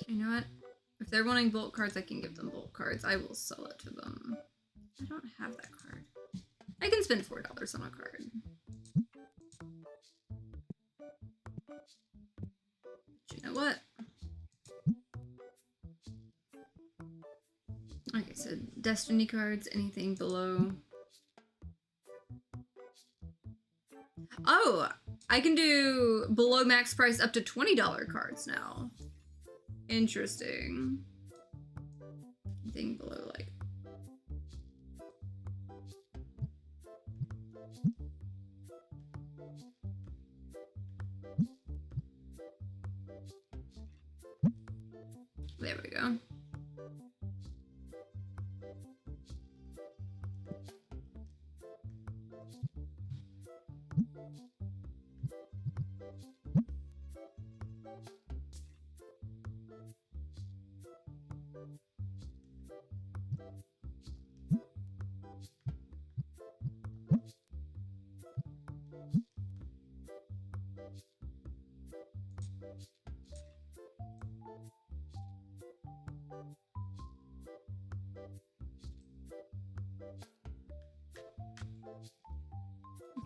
You know what? If they're wanting bulk cards, I can give them bulk cards. I will sell it to them. I don't have that card. I can spend $4 on a card. But you know what? Okay, so Destiny cards, anything below. Oh, I can do below max price up to $20 cards now. Interesting. Anything below like...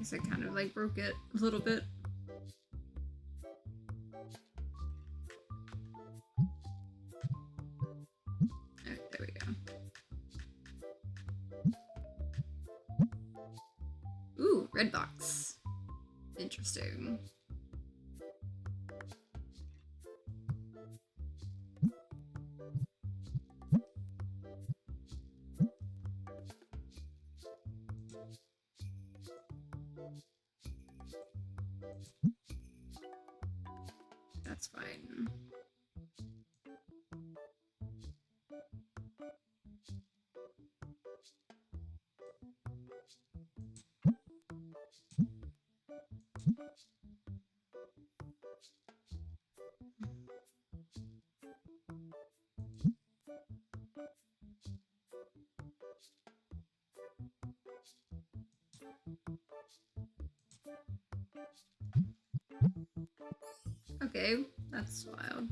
guess I kind of like broke it a little bit. Okay, there we go. Ooh, red box. Interesting. That's fine. Okay, that's wild.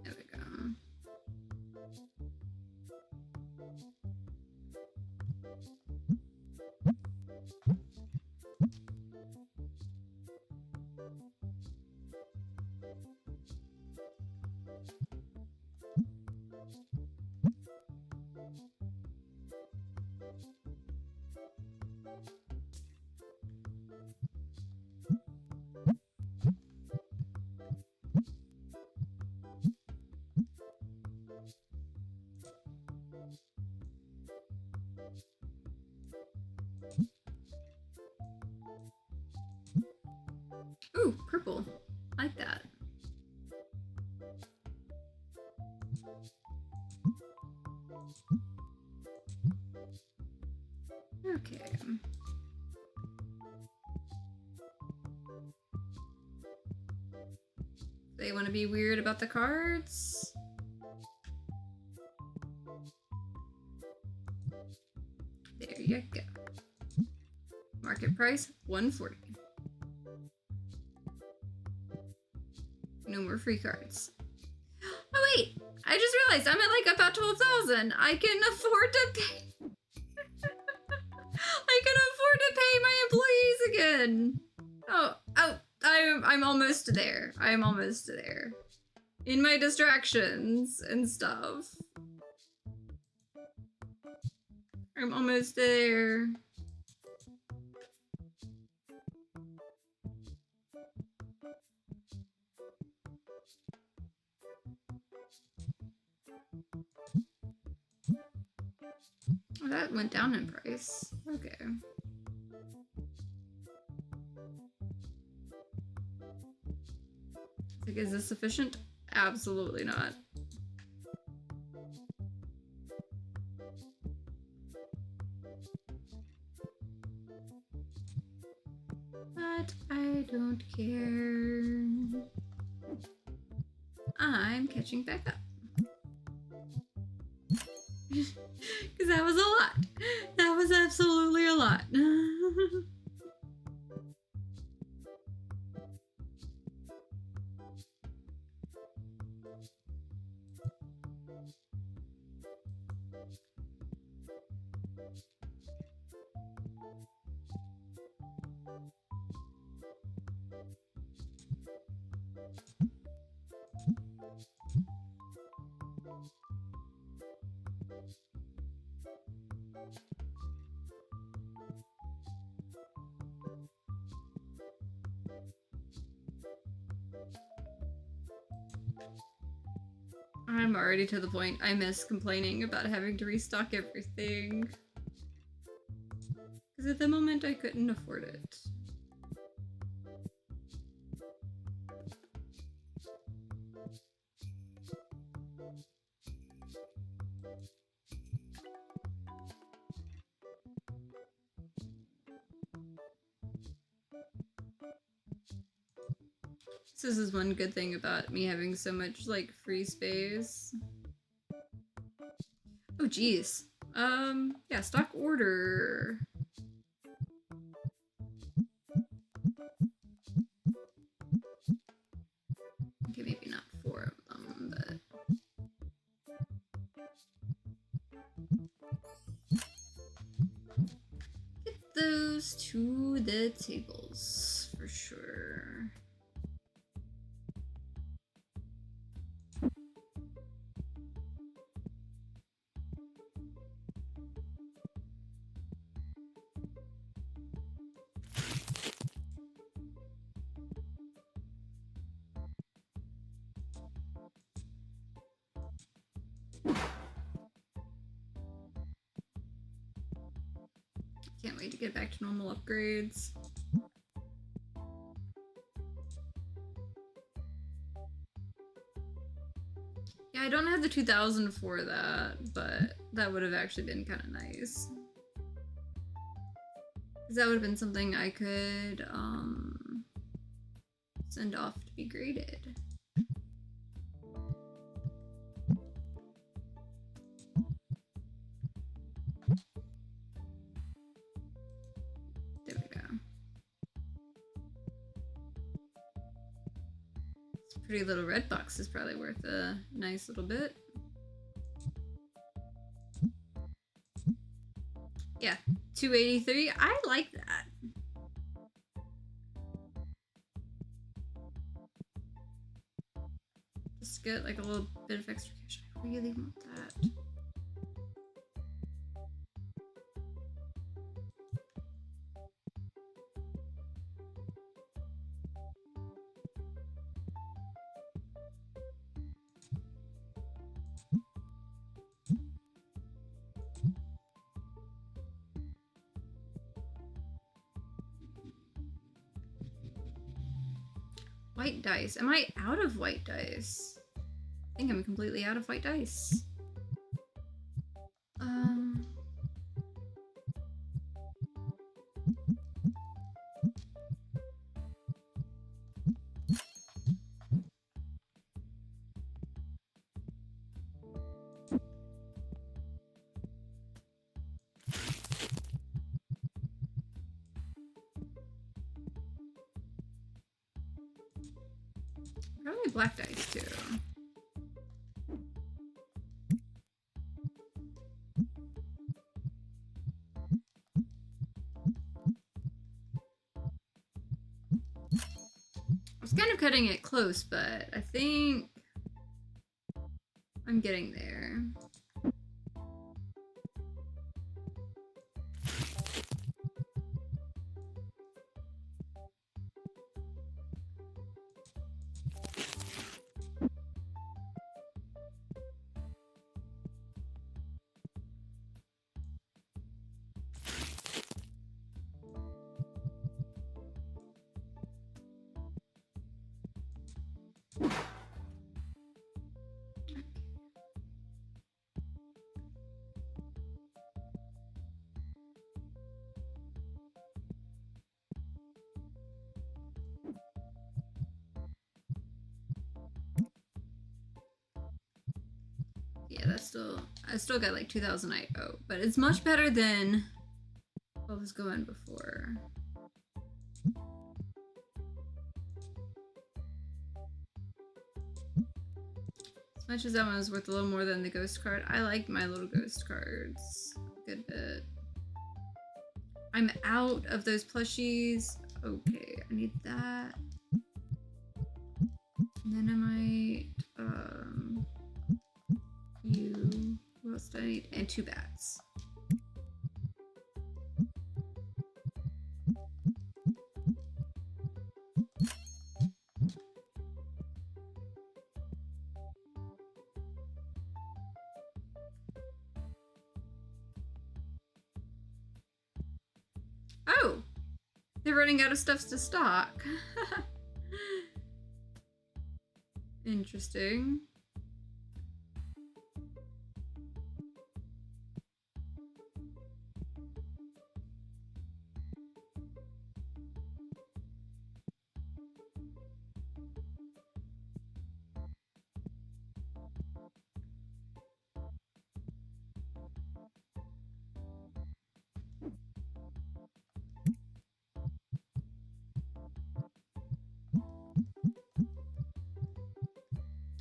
There we go. Ooh, purple. Like that. Okay. They want to be weird about the cards? There you go. Market price, 140. No more free cards. Oh wait, I just realized I'm at like about 12,000. I can afford to pay. I can afford to pay my employees again. Oh, I'm almost there. I'm almost there. In my distractions and stuff. I'm almost there. Oh, that went down in price. Okay. Like, is this sufficient? Absolutely not. But I don't care. I'm catching back up. Because that was a lot. That was absolutely a lot. I'm already to the point I miss complaining about having to restock everything. Because at the moment I couldn't afford it. So this is one good thing about me having so much like free space. Oh geez. Yeah, stock order. Okay, maybe not 4 of them, but those to the tables for sure. Can't wait to get back to normal upgrades. Yeah, I don't have the 2000 for that, but that would have actually been kind of nice. Because that would have been something I could send off to be graded. There we go. This pretty little red box is probably worth a nice little bit. Yeah, 283. I like that. Just get like a little bit of extra cash. I really want that. White dice. Am I out of white dice? I think I'm completely out of white dice. Probably black dice too. I was kind of cutting it close, but I think I'm getting there. Yeah, I still got like 2000 I owe, but it's much better than what was going before. As much as that one was worth a little more than the ghost card, I like my little ghost cards a good bit. I'm out of those plushies. Okay, I need that. And then I might, what else do I need? And 2 bats. Oh! They're running out of stuff to stock. Interesting.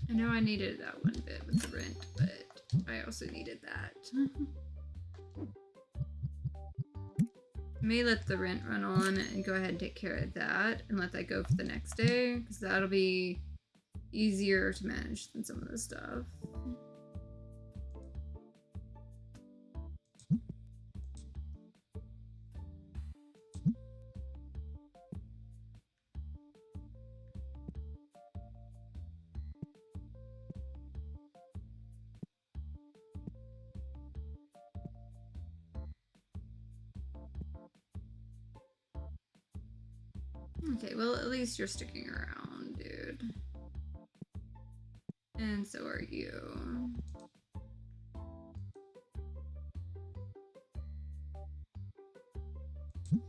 I know I needed that one bit with the rent, but I also needed that. May let the rent run on and go ahead and take care of that and let that go for the next day, because that'll be easier to manage than some of this stuff. Okay, well, at least you're sticking around, dude. And so are you.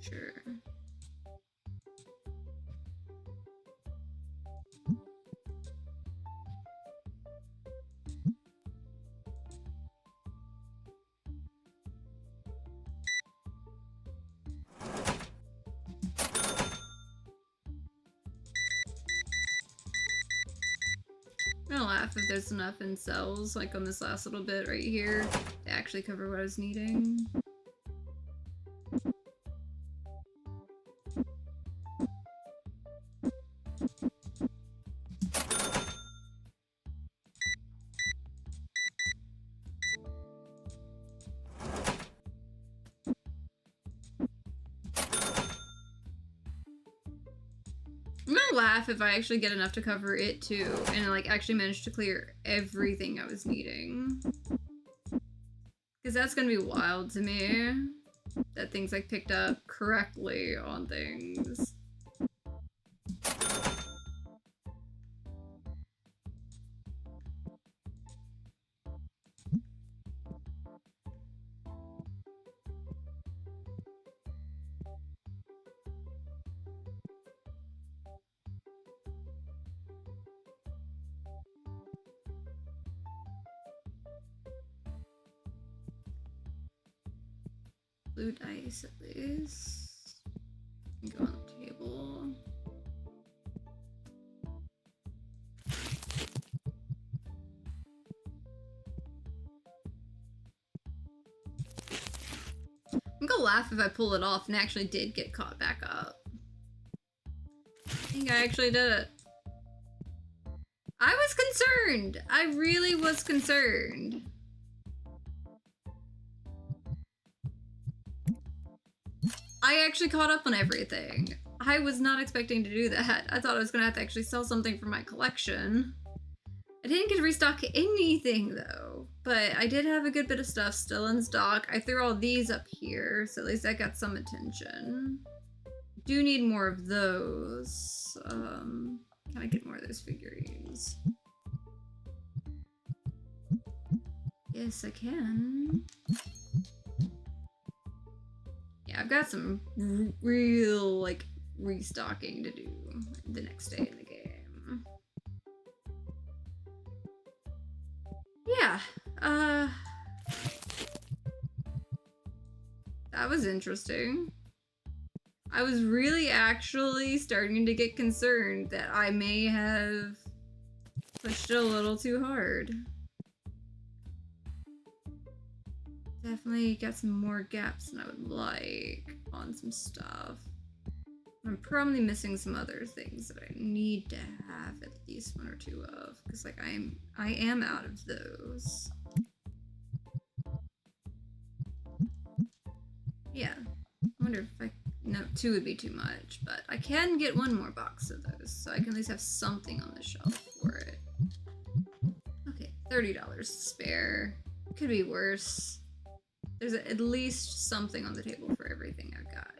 Sure. I'm gonna laugh if there's enough in cells, like on this last little bit right here, to actually cover what I was needing. I'm gonna laugh if I actually get enough to cover it too, and like actually manage to clear everything I was needing. Because that's gonna be wild to me, that things like picked up correctly on things. Blue dice at least. Go on the table. I'm gonna laugh if I pull it off and actually did get caught back up. I think I actually did it. I was concerned. I really was concerned. I actually caught up on everything. I was not expecting to do that. I thought I was gonna have to actually sell something for my collection. I didn't get to restock anything though, but I did have a good bit of stuff still in stock. I threw all these up here, so at least I got some attention. Do need more of those. Can I get more of those figurines? Yes, I can. Yeah, I've got some real, like, restocking to do the next day in the game. Yeah, that was interesting. I was really actually starting to get concerned that I may have pushed it a little too hard. Definitely got some more gaps than I would like on some stuff. I'm probably missing some other things that I need to have at least one or two of, because like I am out of those. Yeah, I wonder if I, no, 2 would be too much, but I can get 1 more box of those, so I can at least have something on the shelf for it. Okay, $30 to spare. Could be worse. There's at least something on the table for everything I've got.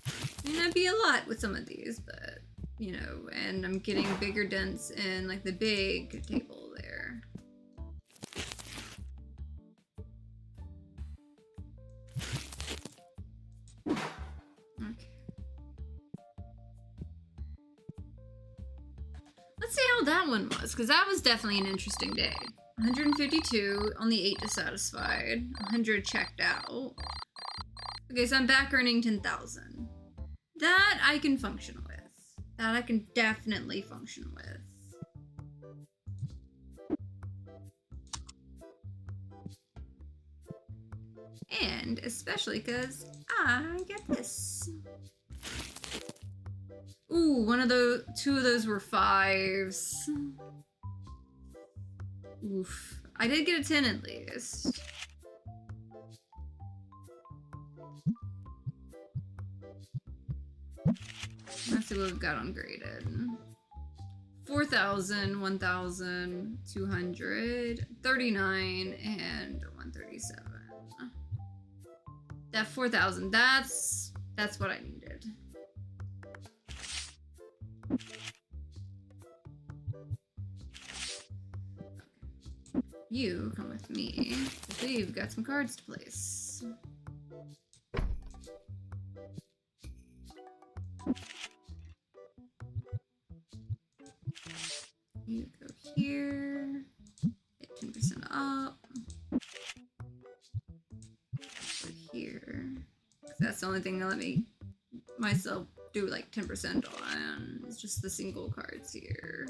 I mean, that'd be a lot with some of these, but, you know, and I'm getting bigger dents in, like, the big table there. Okay. Let's see how that one was, because that was definitely an interesting day. 152, only 8 dissatisfied, 100 checked out. Okay, so I'm back earning 10,000. That I can function with. That I can definitely function with. And especially because I get this. Ooh, two of those were 5s. Oof. I did get a 10 at least. Let's see what we've got ungraded. 4,000, 1,200, 39, and 137. That 4,000, that's what I needed. Okay. You come with me. We've got some cards to place. You go here, get 10% up. Go here. That's the only thing that let me myself do like 10% on. It's just the single cards here.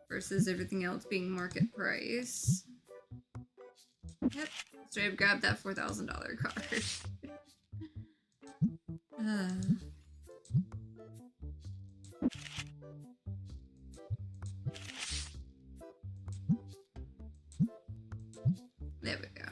Versus everything else being market price. Yep, straight up grab that $4,000 card. There we go.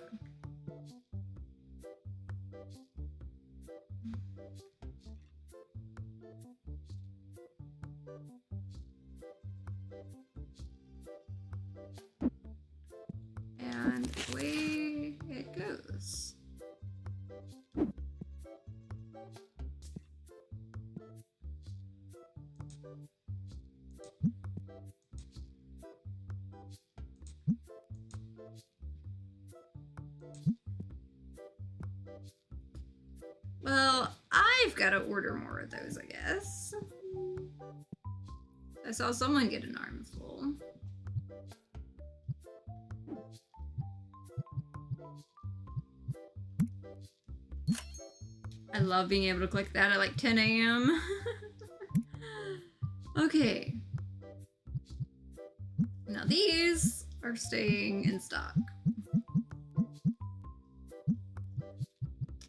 And away it goes. Well, I've got to order more of those, I guess. I saw someone get an armful. I love being able to click that at like 10 a.m. Okay. Now these are staying in stock.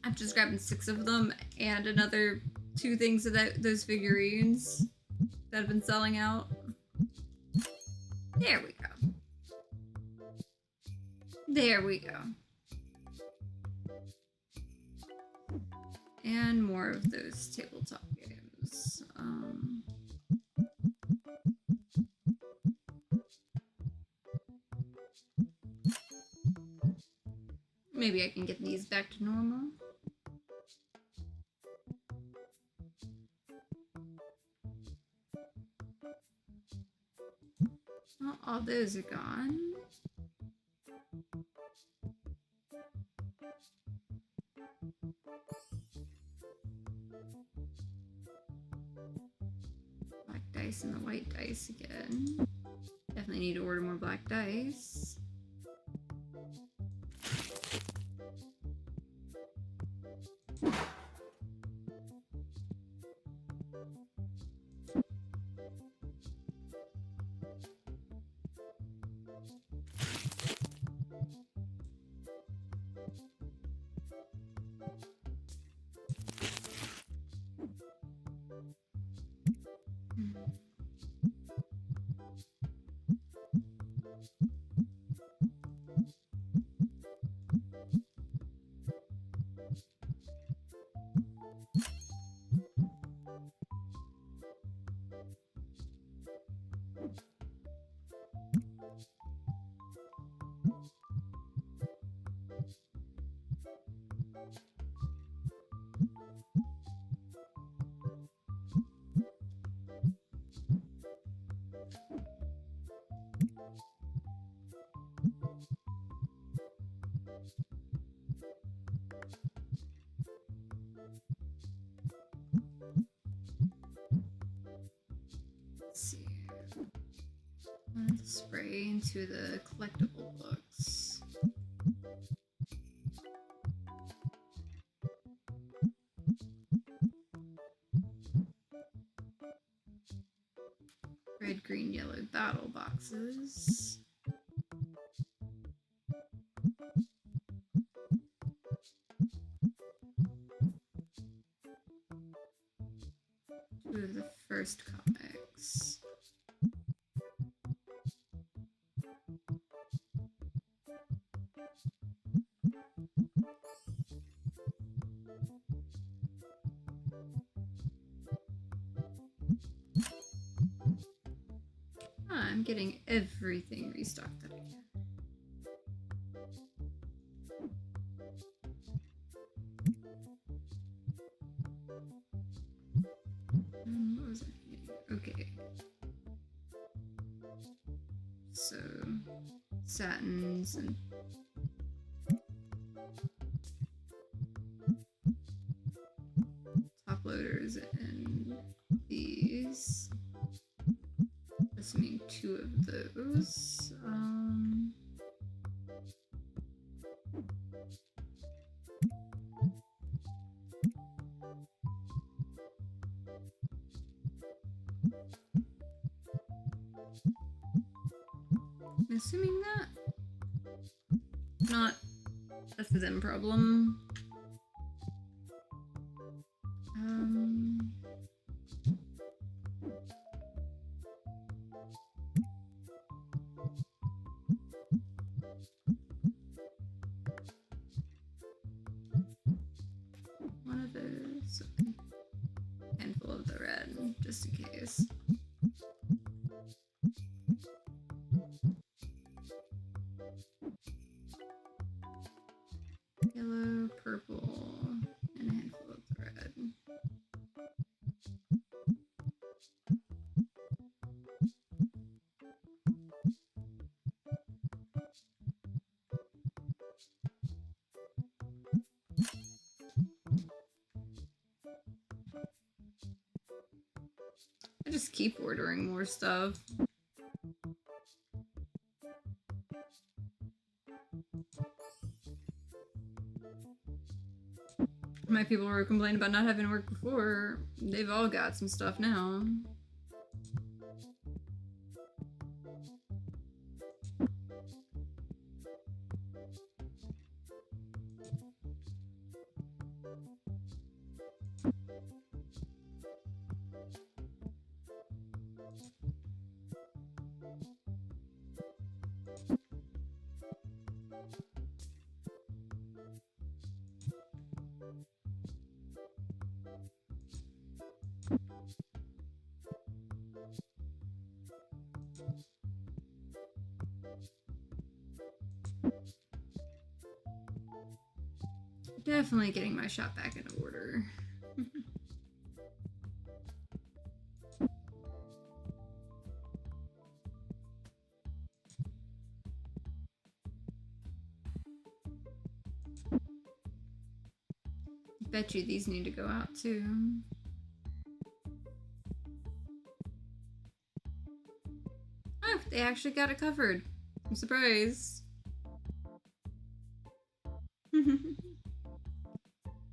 I'm just grabbing 6 of them and another 2 things of those figurines that have been selling out. There we go. There we go. And more of those tabletop games. Maybe I can get these back to normal. Well, all those are gone. Black dice and the white dice again. Definitely need to order more black dice. Let's see. Let's spray into the collectible books. Red, green, yellow battle boxes. Forced comics. I'm getting everything restocked that I can. What was I getting? Okay. So, satins and top loaders and these. Assuming 2 of those. I'm assuming that. Not, that's a them problem. One of those. Handful of the red, just in case. Yellow, purple, and a handful of the red. I just keep ordering more stuff. My people were complaining about not having work before. They've all got some stuff now. Definitely getting my shop back in order. Bet you these need to go out too. Oh, they actually got it covered. I'm surprised.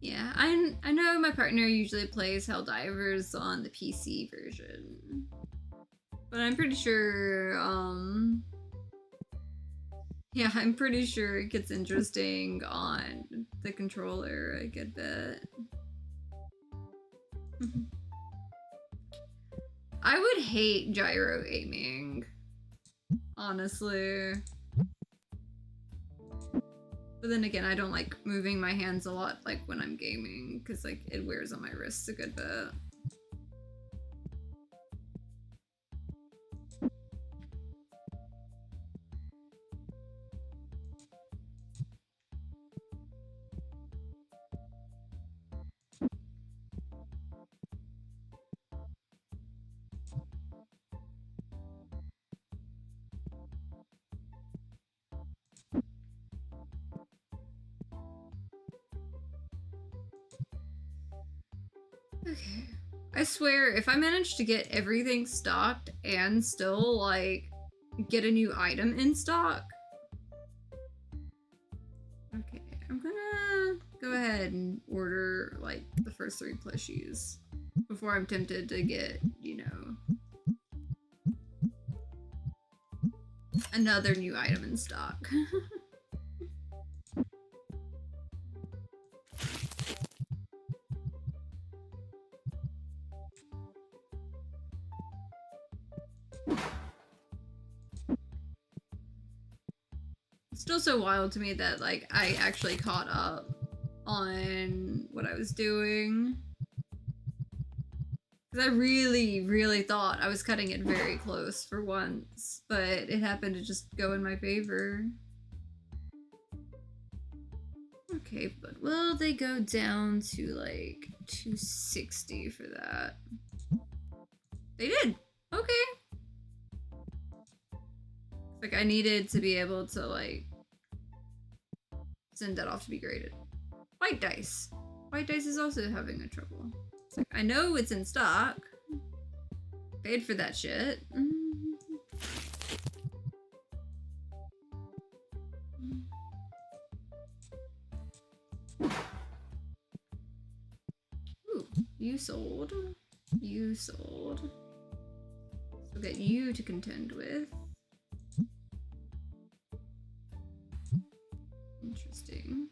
Yeah, I know my partner usually plays Helldivers on the PC version. But I'm pretty sure, yeah, I'm pretty sure it gets interesting on the controller a good bit. I would hate gyro aiming, honestly. But then again, I don't like moving my hands a lot like when I'm gaming, because like it wears on my wrists a good bit. Okay. I swear, if I manage to get everything stocked and still, like, get a new item in stock. Okay, I'm gonna go ahead and order, like, the first 3 plushies before I'm tempted to get, you know, another new item in stock. It's still so wild to me that like I actually caught up on what I was doing. Because I really thought I was cutting it very close for once, but it happened to just go in my favor. Okay, but will they go down to like 260 for that? They did! Okay. Like I needed to be able to like send that off to be graded. White dice. White dice is also having a trouble. It's like, I know it's in stock. Paid for that shit. Ooh, you sold. You sold. So get you to contend with. Interesting.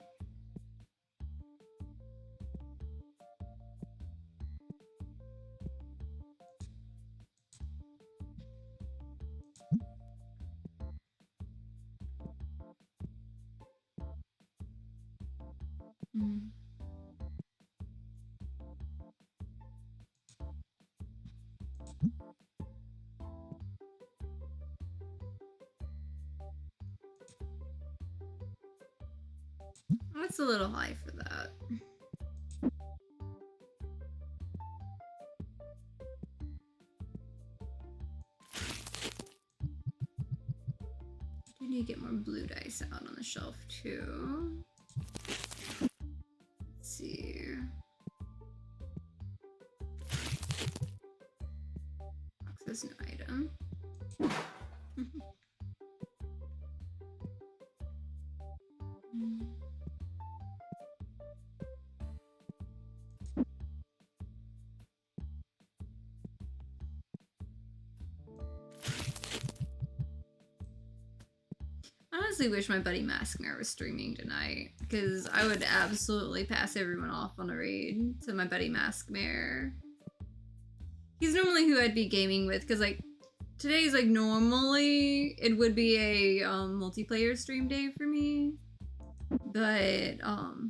That's a little high for that. I need to get more blue dice out on the shelf too. Let's see. Access new item. I honestly wish my buddy Maskmare was streaming tonight, because I would absolutely pass everyone off on a raid to my buddy Maskmare. He's normally who I'd be gaming with, because like today's like normally it would be a multiplayer stream day for me, but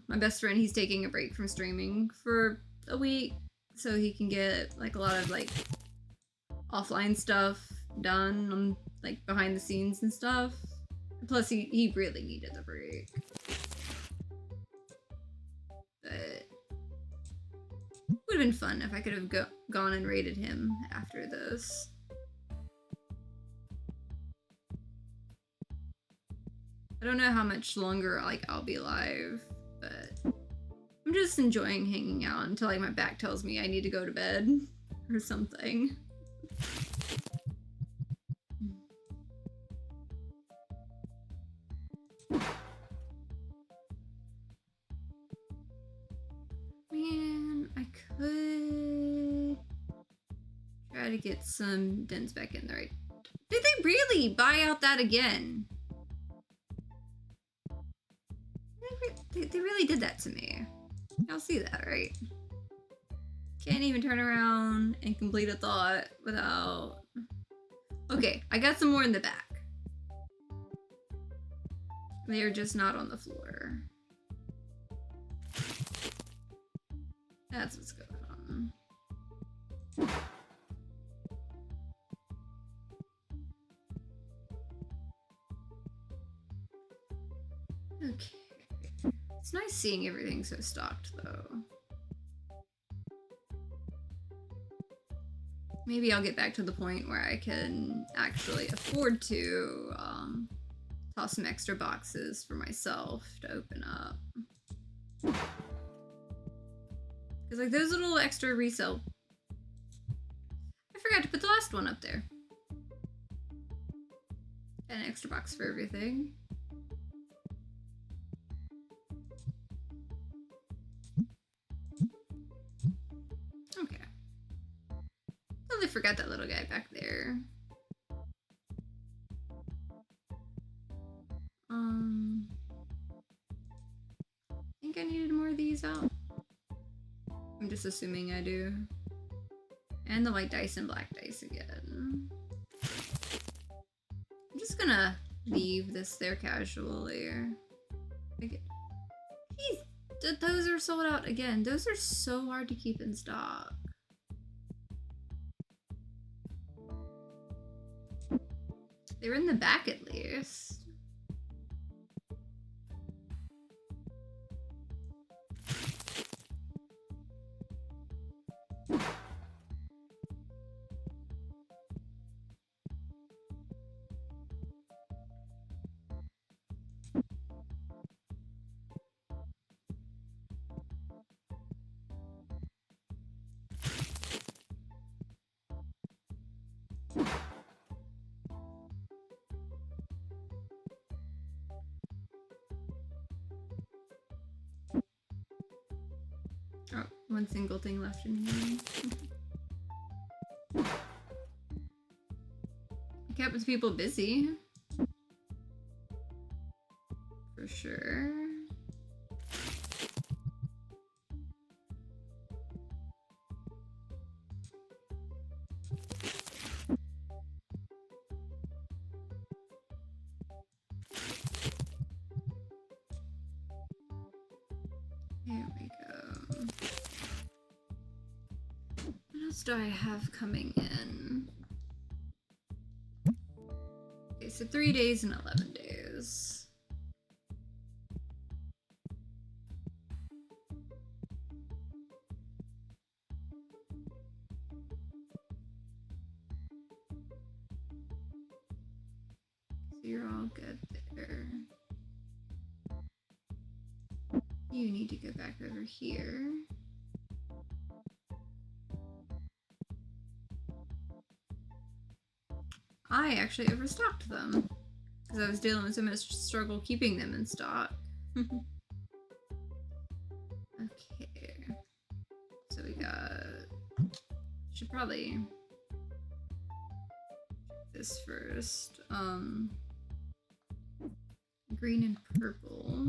my best friend, he's taking a break from streaming for a week so he can get like a lot of like offline stuff done on like behind the scenes and stuff. Plus he really needed the break. But would have been fun if I could have gone and raided him after this. I don't know how much longer like I'll be live, but I'm just enjoying hanging out until like my back tells me I need to go to bed or something. Man, I could try to get some dens back in there. Did they really buy out that again? They really did that to me. Y'all see that, right? Can't even turn around and complete a thought without... Okay, I got some more in the back. They're just not on the floor. That's what's going on. Okay. It's nice seeing everything so stocked, though. Maybe I'll get back to the point where I can actually afford to toss some extra boxes for myself to open up. Because like those little extra resale... I forgot to put the last one up there. An extra box for everything. Okay. Totally forgot that little guy back there. I think I needed more of these out. I'm just assuming I do. And the white dice and black dice again. I'm just gonna leave this there casually. Those are sold out again. Those are so hard to keep in stock. They were in the back at least. Oh, one single thing left in here. Kept people busy. For sure. There we go. What else do I have coming in? Okay, so 3 days and 11 days. So you're all good there. You need to go back over here. I actually overstocked them because I was dealing with so much struggle keeping them in stock. Okay, so we got, should probably this first. Green and purple.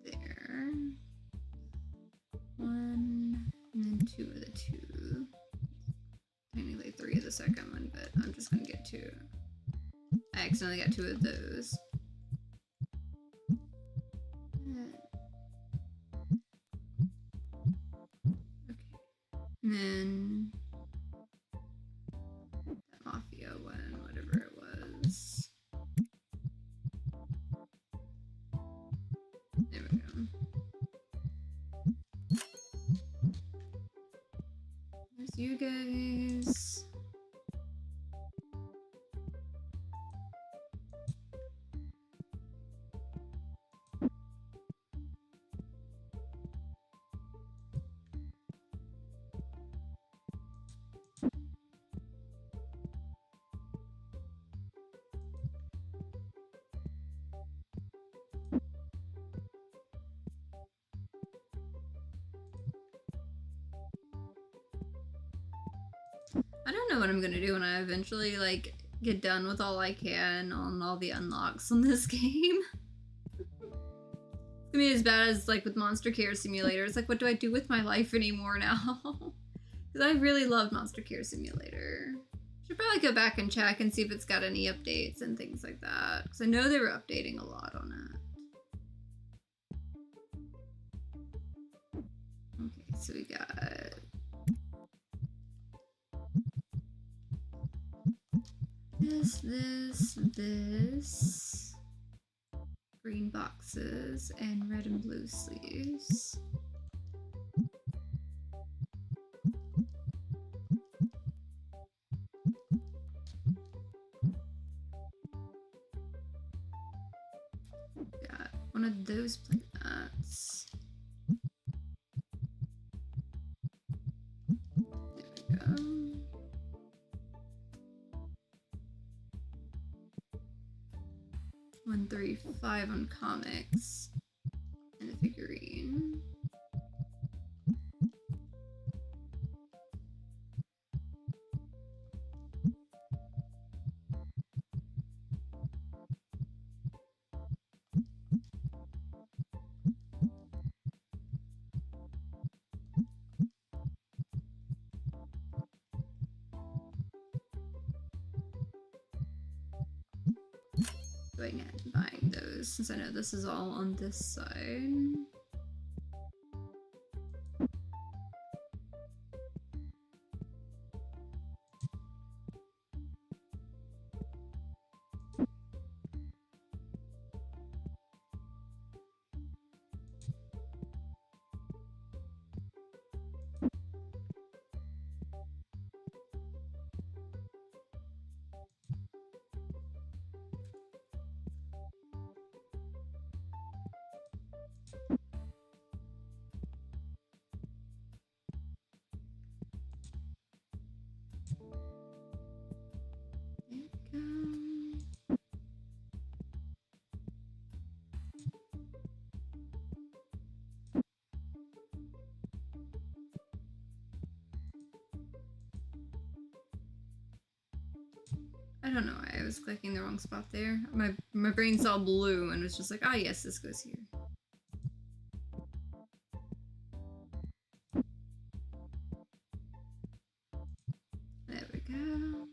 There. One, and then two of the two. Technically three of the second one, but I'm just gonna get two. I accidentally got two of those. Okay. And then that Mafia one, whatever it was. There we go. There's you guys. I don't know what I'm gonna do when I eventually like get done with all I can on all the unlocks on this game. It's gonna be as bad as like with Monster Care Simulator. It's like, what do I do with my life anymore now? Because I really love Monster Care Simulator. Should probably go back and check and see if it's got any updates and things like that. Because I know they were updating a lot on it. Okay, so we got this. Green boxes and red and blue sleeves. Got one of those playmats. There we go. 135 on comics and a figurine. going ahead and buying those since I know this is all on this side. I don't know why I was clicking the wrong spot there. My brain saw blue and was just like, ah yes, this goes here. There we go.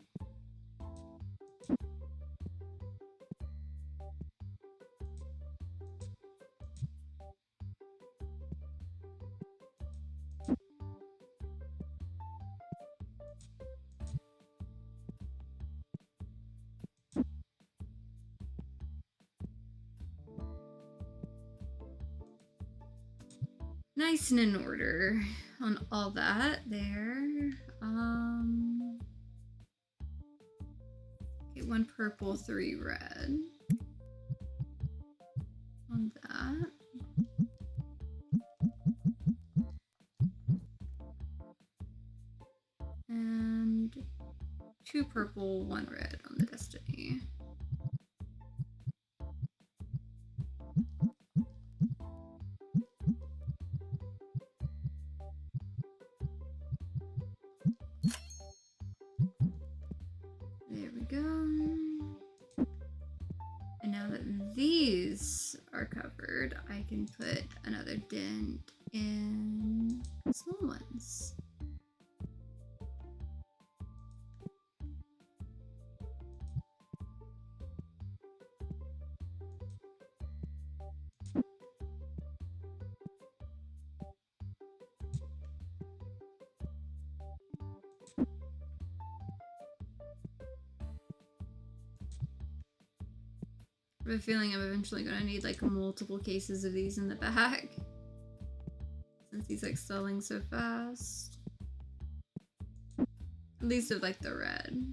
Nice and in order on all that there. Okay, 1 purple, 3 red. On that. And 2 purple, 1 red on the destiny. There we go. And now that these are covered, I can put another dent in small ones. I have a feeling I'm eventually gonna need like multiple cases of these in the back. Since he's like selling so fast. At least of like the red.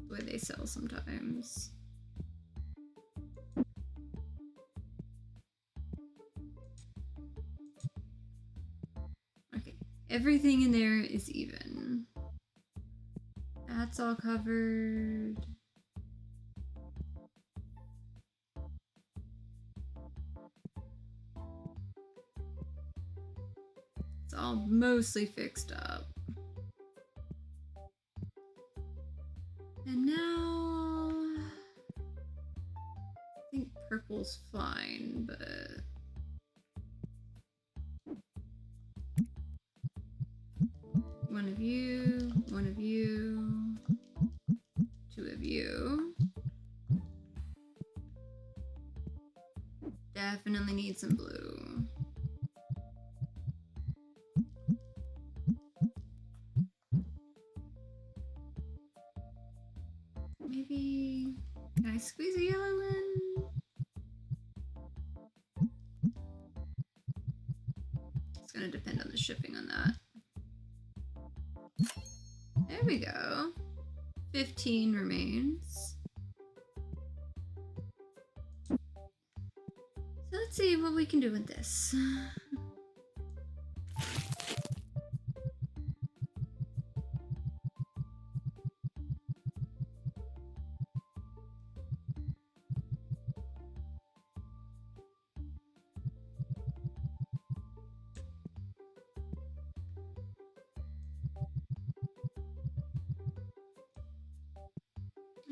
The way they sell sometimes. Okay, everything in there is even. That's all covered. It's all mostly fixed up. And now I think purple's fine, but one of you, 2 of you. Definitely need some blue. Maybe, can I squeeze a yellow in? It's gonna depend on the shipping on that. There we go. 15 remains. So let's see what we can do with this.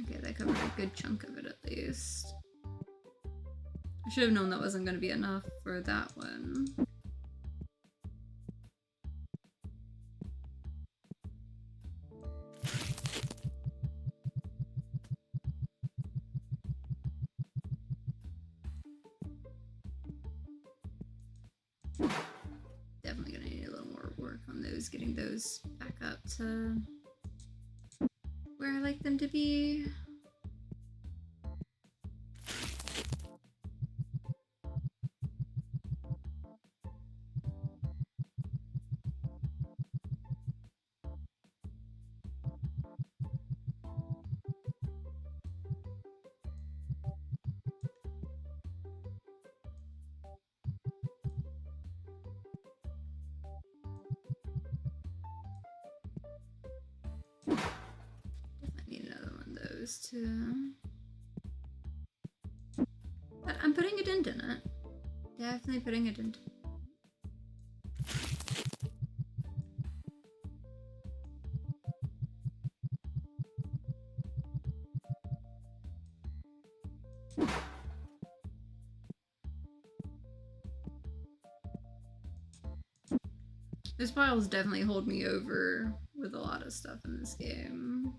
Okay, that covered a good chunk of it at least. I should have known that wasn't going to be enough for that one. is getting those back up to where I like them to be. To but I'm putting a dent in it. Definitely putting a dent. Those piles definitely hold me over with a lot of stuff in this game.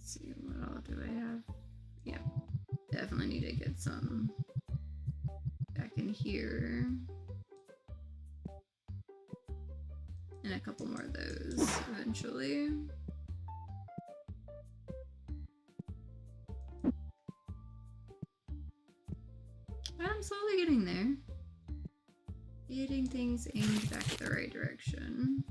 See, what all do I have? Yeah, definitely need to get some back in here. And a couple more of those eventually. But I'm slowly getting there. Getting things aimed back the right direction.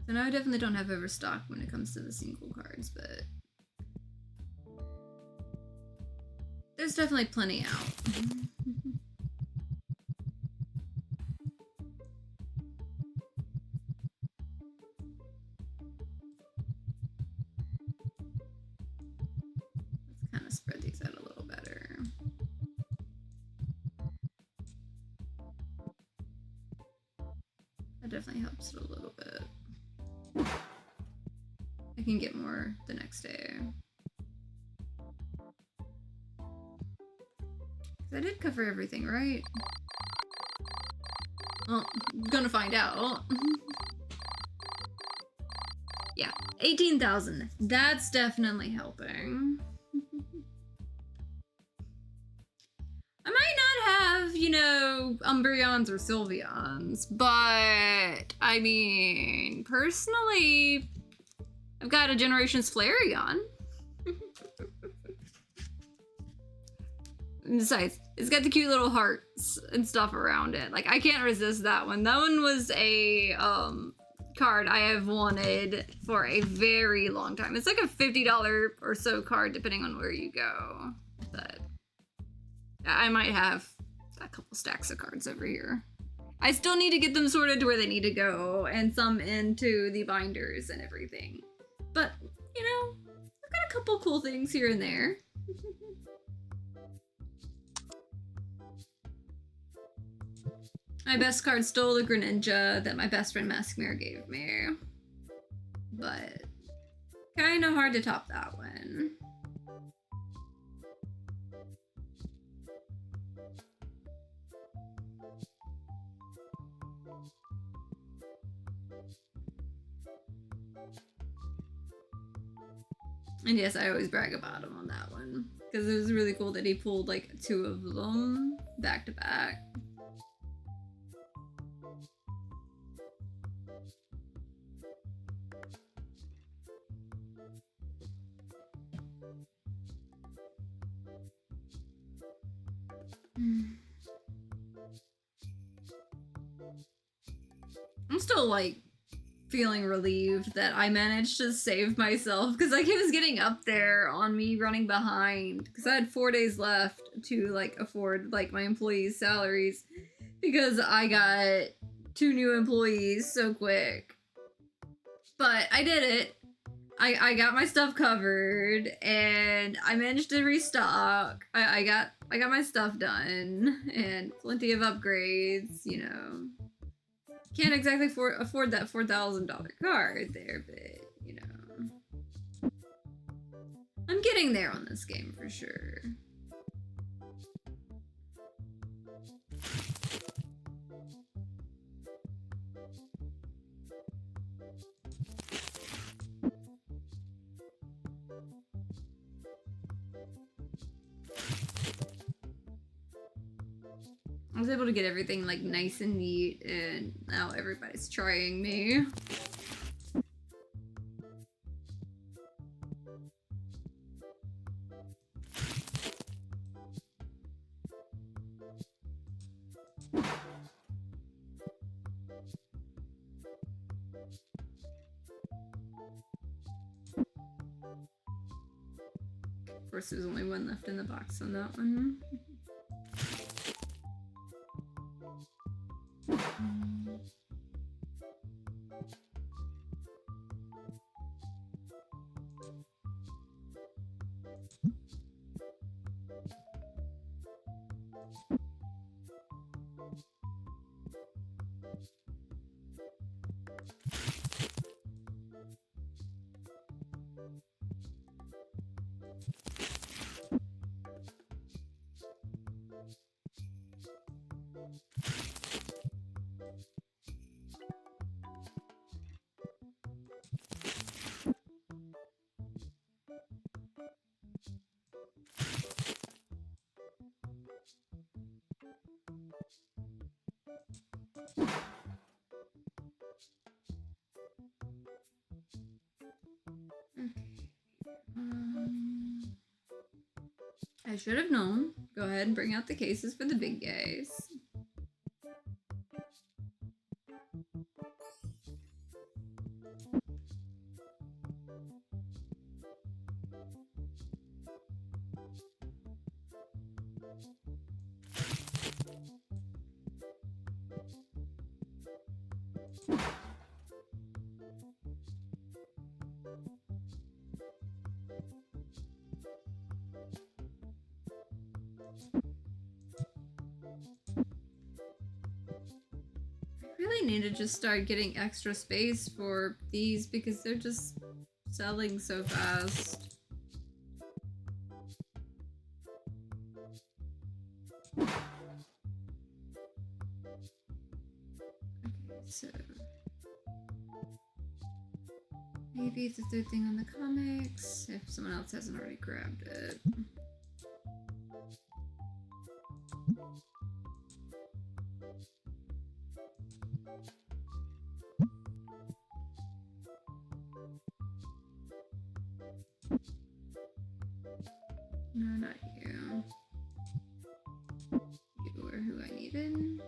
So now I definitely don't have overstock when it comes to the single cards, but there's definitely plenty out. Let's kind of spread these out a little better. That definitely helps it a little bit. I can get more the next day. I did cover everything, right? Well, gonna find out. Yeah, 18,000. That's definitely helping. I might not have, you know, Umbreons or Sylveons, but I mean, personally, I've got a Generations Flareon. Besides, it's got the cute little hearts and stuff around it. Like, I can't resist that one. That one was a card I have wanted for a very long time. It's like a $50 or so card depending on where you go. But I might have a couple stacks of cards over here. I still need to get them sorted to where they need to go and some into the binders and everything. But, you know, I've got a couple cool things here and there. My best card stole the Greninja that my best friend Maskmere gave me. But kind of hard to top that one. And yes, I always brag about him on that one. Because it was really cool that he pulled like 2 of them back to back. I'm still like feeling relieved that I managed to save myself because like it was getting up there on me running behind because I had 4 days left to like afford like my employees' salaries because I got 2 new employees so quick. But I did it. I got my stuff covered and I managed to restock. I got my stuff done and plenty of upgrades, you know. Can't exactly afford that $4,000 card there, but, you know. I'm getting there on this game for sure. was able to get everything like nice and neat, and now everybody's trying me. Of course, there's only one left in the box on that one. I should have known. Go ahead and bring out the cases for the big guys. Need to just start getting extra space for these because they're just selling so fast. Okay, so maybe it's the third thing on the comics if someone else hasn't already grabbed it. No, not you. You are who I needed.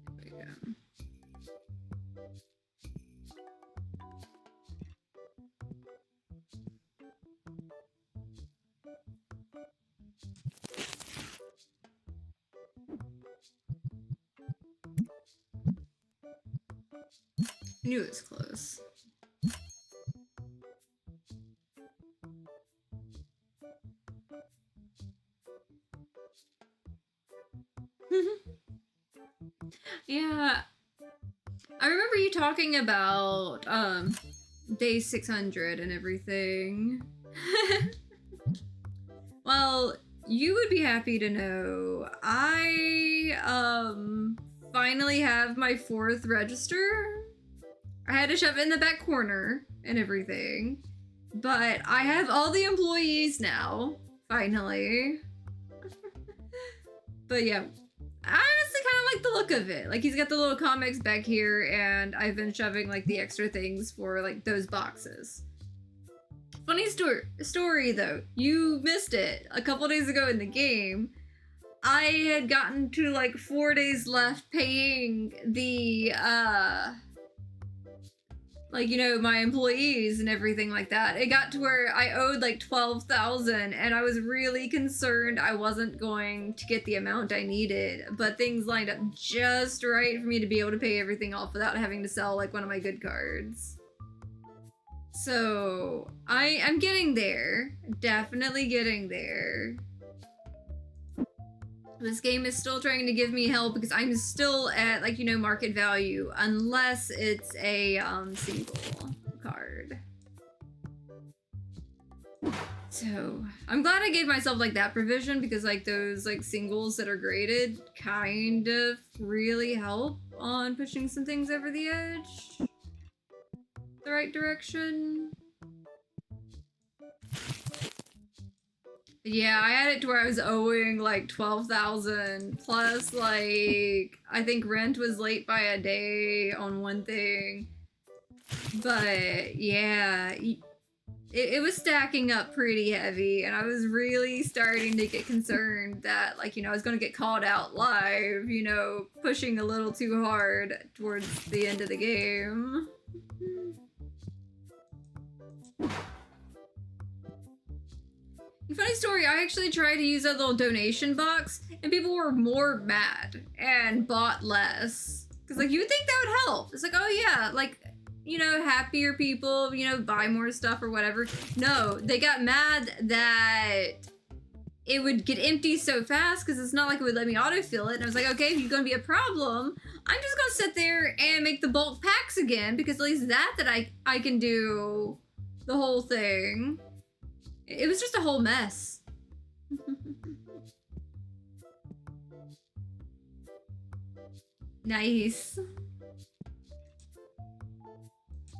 There we go. I knew it was close. Yeah. I remember you talking about day 600 and everything. Well, you would be happy to know I finally have my 4th register. I had to shove it in the back corner and everything, but I have all the employees now, finally. But yeah, I honestly kind of like the look of it. Like, he's got the little comics back here, and I've been shoving like the extra things for like those boxes. Funny story though, you missed it a couple days ago in the game. I had gotten to like 4 days left paying the like, you know, my employees and everything like that. It got to where I owed like 12,000, and I was really concerned I wasn't going to get the amount I needed, but things lined up just right for me to be able to pay everything off without having to sell like one of my good cards. So I'm getting there, definitely getting there. This game is still trying to give me hell because I'm still at, like, you know, market value, unless it's a single card. So I'm glad I gave myself like that provision, because like those like singles that are graded kind of really help on pushing some things over the edge. The right direction. Yeah, I had it to where I was owing like 12,000 plus like I think rent was late by a day on one thing. But yeah, it was stacking up pretty heavy, and I was really starting to get concerned that, like, you know, I was going to get called out live, you know, pushing a little too hard towards the end of the game. Funny story, I actually tried to use that little donation box, and people were more mad and bought less. Because, like, you would think that would help. It's like, oh yeah, like, you know, happier people, you know, buy more stuff or whatever. No, they got mad that it would get empty so fast because it's not like it would let me autofill it. And I was like, okay, if you're going to be a problem, I'm just going to sit there and make the bulk packs again, because at least that I can do the whole thing. It was just a whole mess. Nice.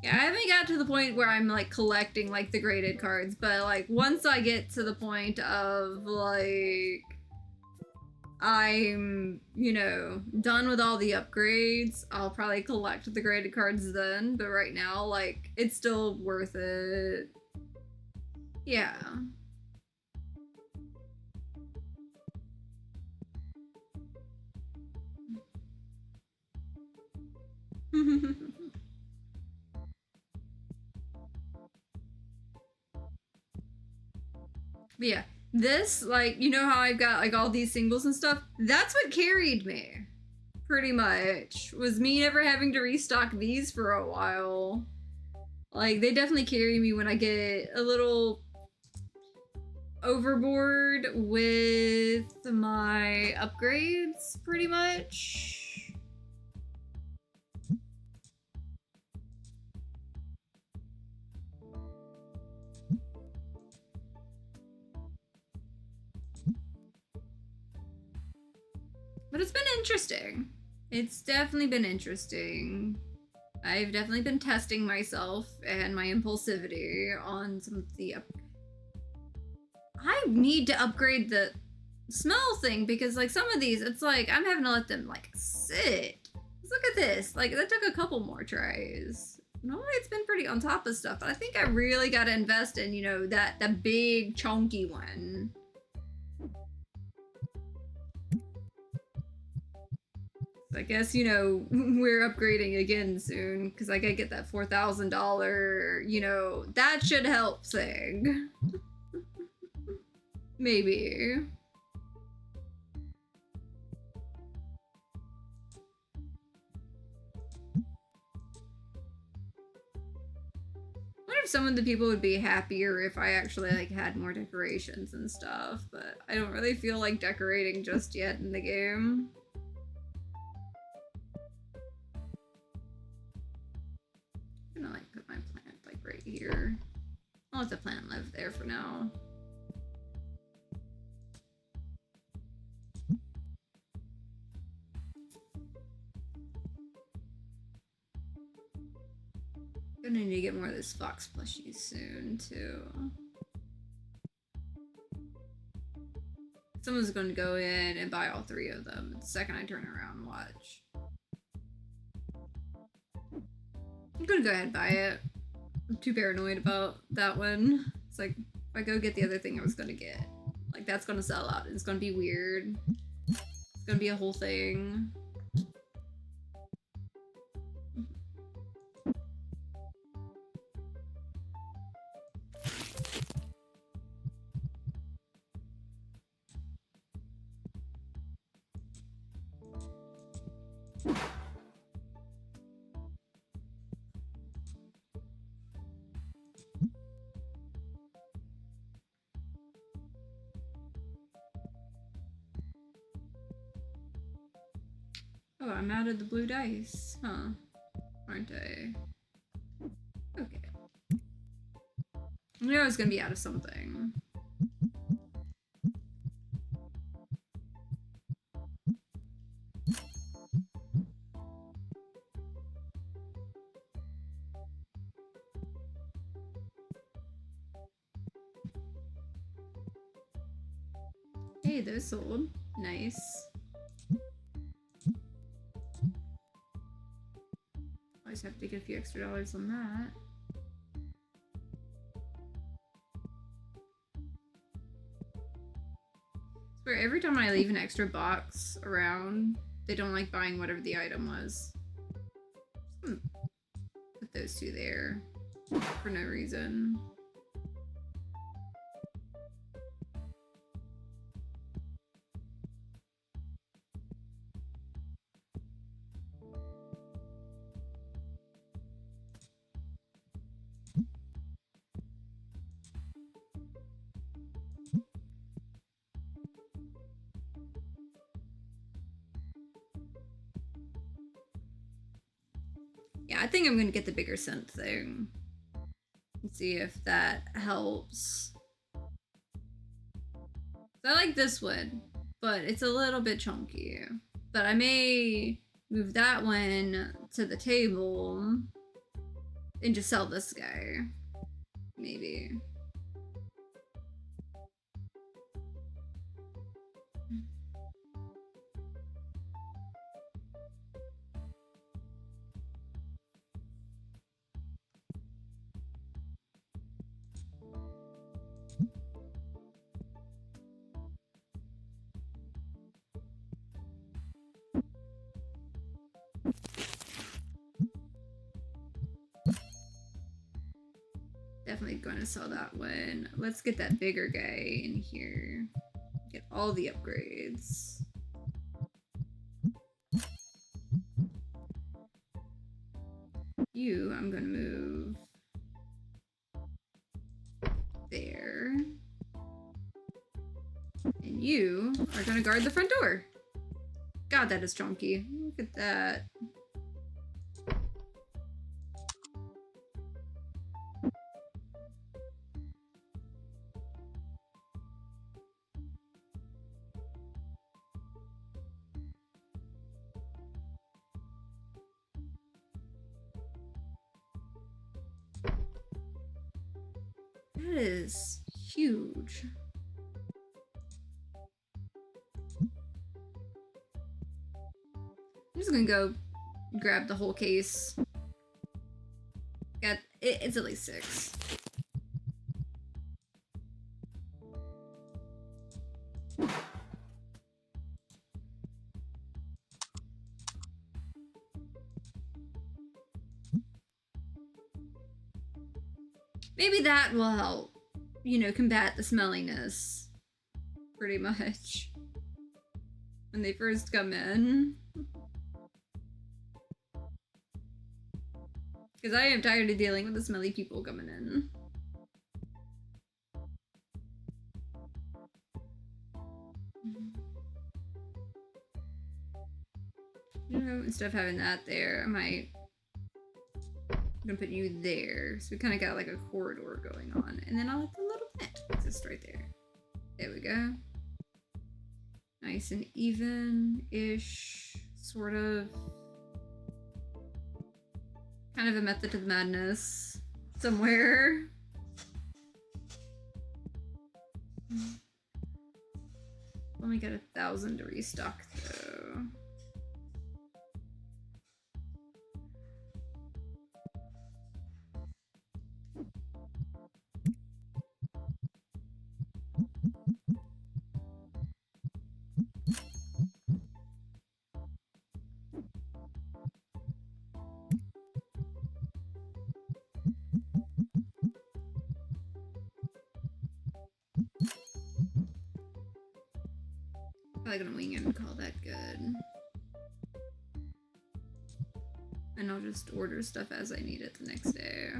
Yeah, I haven't got to the point where I'm like collecting like the graded cards, but like once I get to the point of like I'm, you know, done with all the upgrades, I'll probably collect the graded cards then, but right now like it's still worth it. Yeah. But yeah, this, like, you know how I've got like all these singles and stuff? That's what carried me. Pretty much. Was me never having to restock these for a while. Like, they definitely carry me when I get a little overboard with my upgrades, pretty much. But it's been interesting. It's definitely been interesting. I've definitely been testing myself and my impulsivity on some of the I need to upgrade the smell thing, because like some of these, it's like I'm having to let them like sit. Look at this. Like that took a couple more tries. Normally it's been pretty on top of stuff, but I think I really got to invest in, you know, that big chunky one. I guess, you know, we're upgrading again soon, because I gotta get that $4,000, you know, that should help thing. Maybe. I wonder if some of the people would be happier if I actually like had more decorations and stuff, but I don't really feel like decorating just yet in the game. I'm gonna like put my plant like right here. I'll let the plant live there for now. Gonna need to get more of those fox plushies soon too. Someone's gonna go in and buy all 3 of them the second I turn around and watch. I'm gonna go ahead and buy it. I'm too paranoid about that one. It's like, if I go get the other thing I was gonna get, like that's gonna sell out. It's gonna be weird. It's gonna be a whole thing. Oh, I'm out of the blue dice, huh? Aren't I? Okay. I knew I was gonna be out of something. Hey, those sold. Nice. I just have to get a few extra dollars on that. Where every time I leave an extra box around, they don't like buying whatever the item was. Put those two there for no reason. Yeah, I think I'm gonna get the bigger scent thing. Let's see if that helps. I like this one, but it's a little bit chunky. But I may move that one to the table and just sell this guy. Maybe. Definitely gonna sell that one. Let's get that bigger guy in here. Get all the upgrades. You, I'm gonna move there. And you are gonna guard the front door. God, that is chunky. Look at that. That is huge. I'm just gonna go grab the whole case. It's at least 6. Maybe that will help, you know, combat the smelliness. Pretty much. When they first come in. Because I am tired of dealing with the smelly people coming in. You know, instead of having that there, I'm gonna put you there. So we kind of got like a corridor going on. And then I'll let the little plant exist right there. There we go. Nice and even-ish, sort of. Kind of a method to the madness somewhere. Only got 1,000 to restock though. Probably gonna wing it and call that good. And I'll just order stuff as I need it the next day.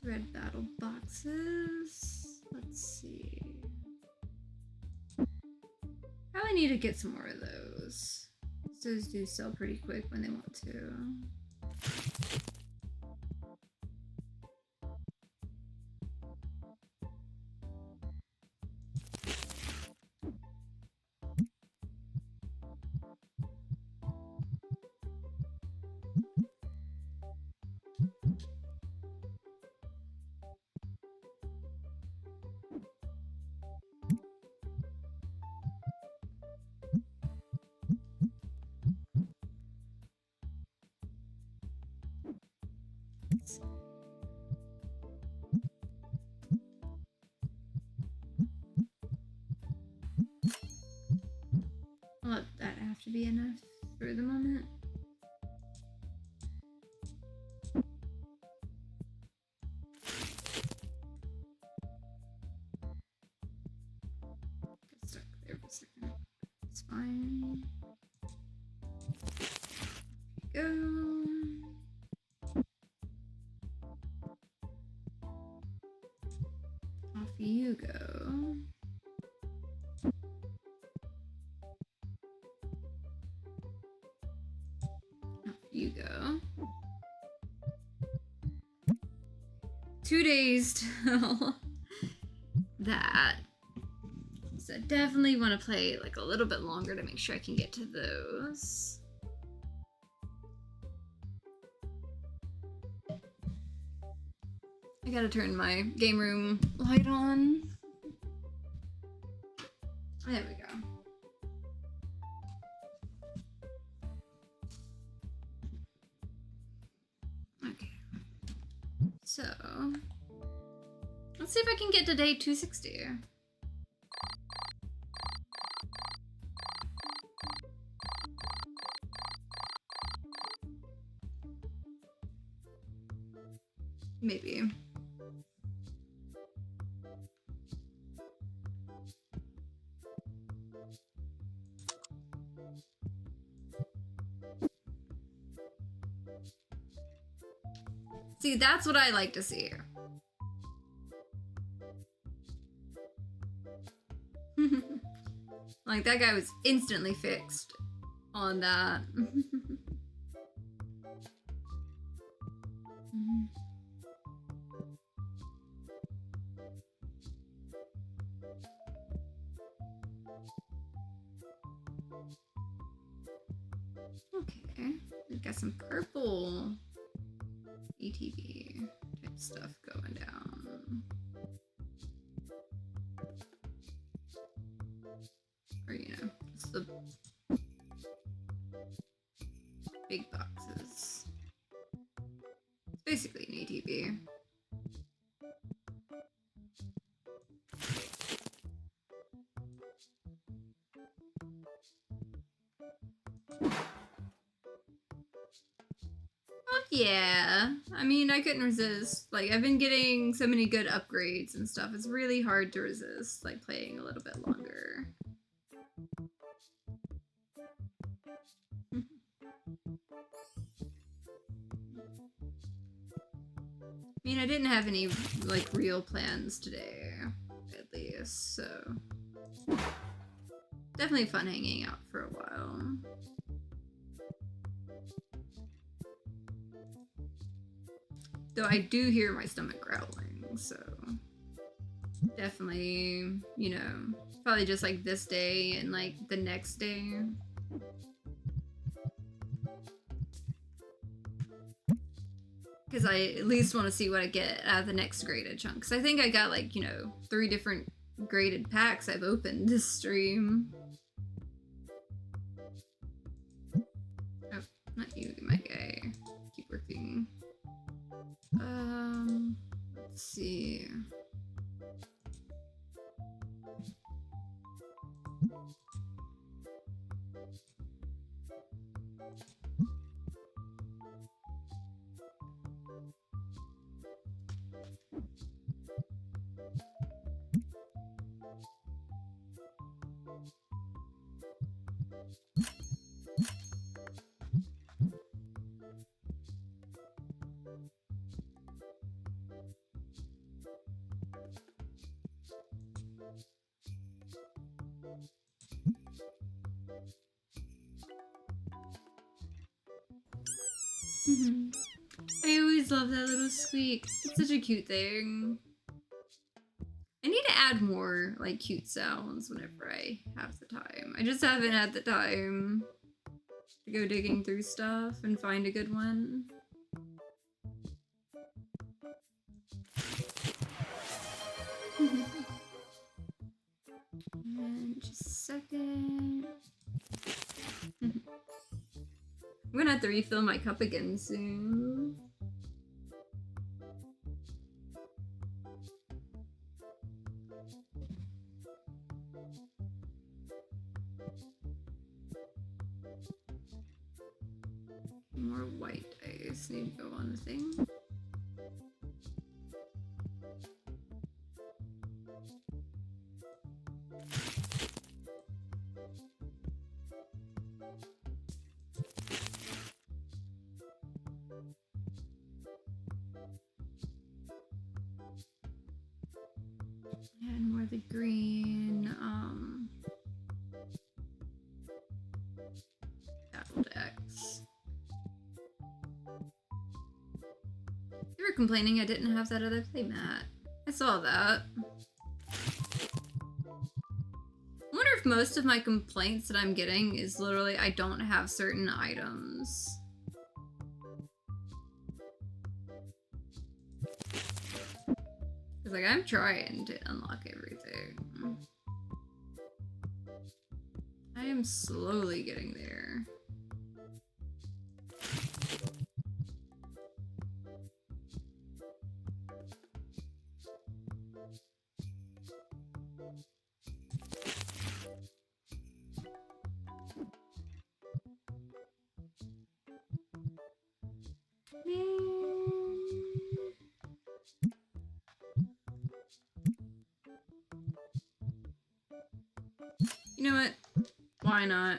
Red battle boxes. Let's see. Probably need to get some more of those. Those do sell pretty quick when they want to. I'll let that have to be enough for the moment. Get stuck there for a second. It's fine. Go. Off you go. You go. 2 days till that. So I definitely want to play like a little bit longer to make sure I can get to those. I gotta turn my game room light on. There we go. So, let's see if I can get to day 260. Maybe. See, that's what I like to see. Like, that guy was instantly fixed on that. Okay, we've got some purple ETB type stuff going down. Or, you know, just the big boxes. It's basically an ETB. Yeah, I mean, I couldn't resist. Like, I've been getting so many good upgrades and stuff. It's really hard to resist, like, playing a little bit longer. I mean, I didn't have any, like, real plans today, at least, so... Definitely fun hanging out for a while. Though I do hear my stomach growling, so definitely, you know, probably just like this day and like the next day. Because I at least want to see what I get out of the next graded chunk. Because I think I got like, you know, 3 different graded packs I've opened this stream. Oh, not you, my guy. Keep working. Let's see. I always love that little squeak. It's such a cute thing. I need to add more like cute sounds whenever I have the time. I just haven't had the time to go digging through stuff and find a good one. And just a second. I'm gonna have to refill my cup again soon. More white dice need to go on the thing. And more the green, battle decks. You were complaining I didn't have that other playmat. I saw that. I wonder if most of my complaints that I'm getting is literally I don't have certain items. Cause like I'm trying to unlock everything. I am slowly getting there. You know what? Why not?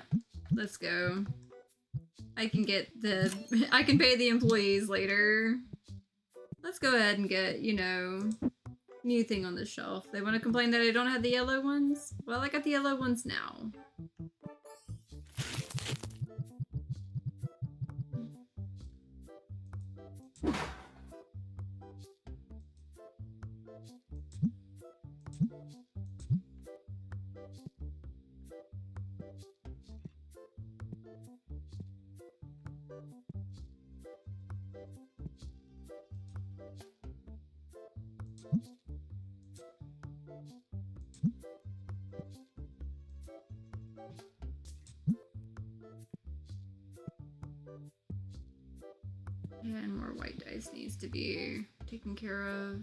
Let's go. I can pay the employees later. Let's go ahead and get, you know, new thing on the shelf. They want to complain that I don't have the yellow ones? Well, I got the yellow ones now. And more white dice needs to be taken care of.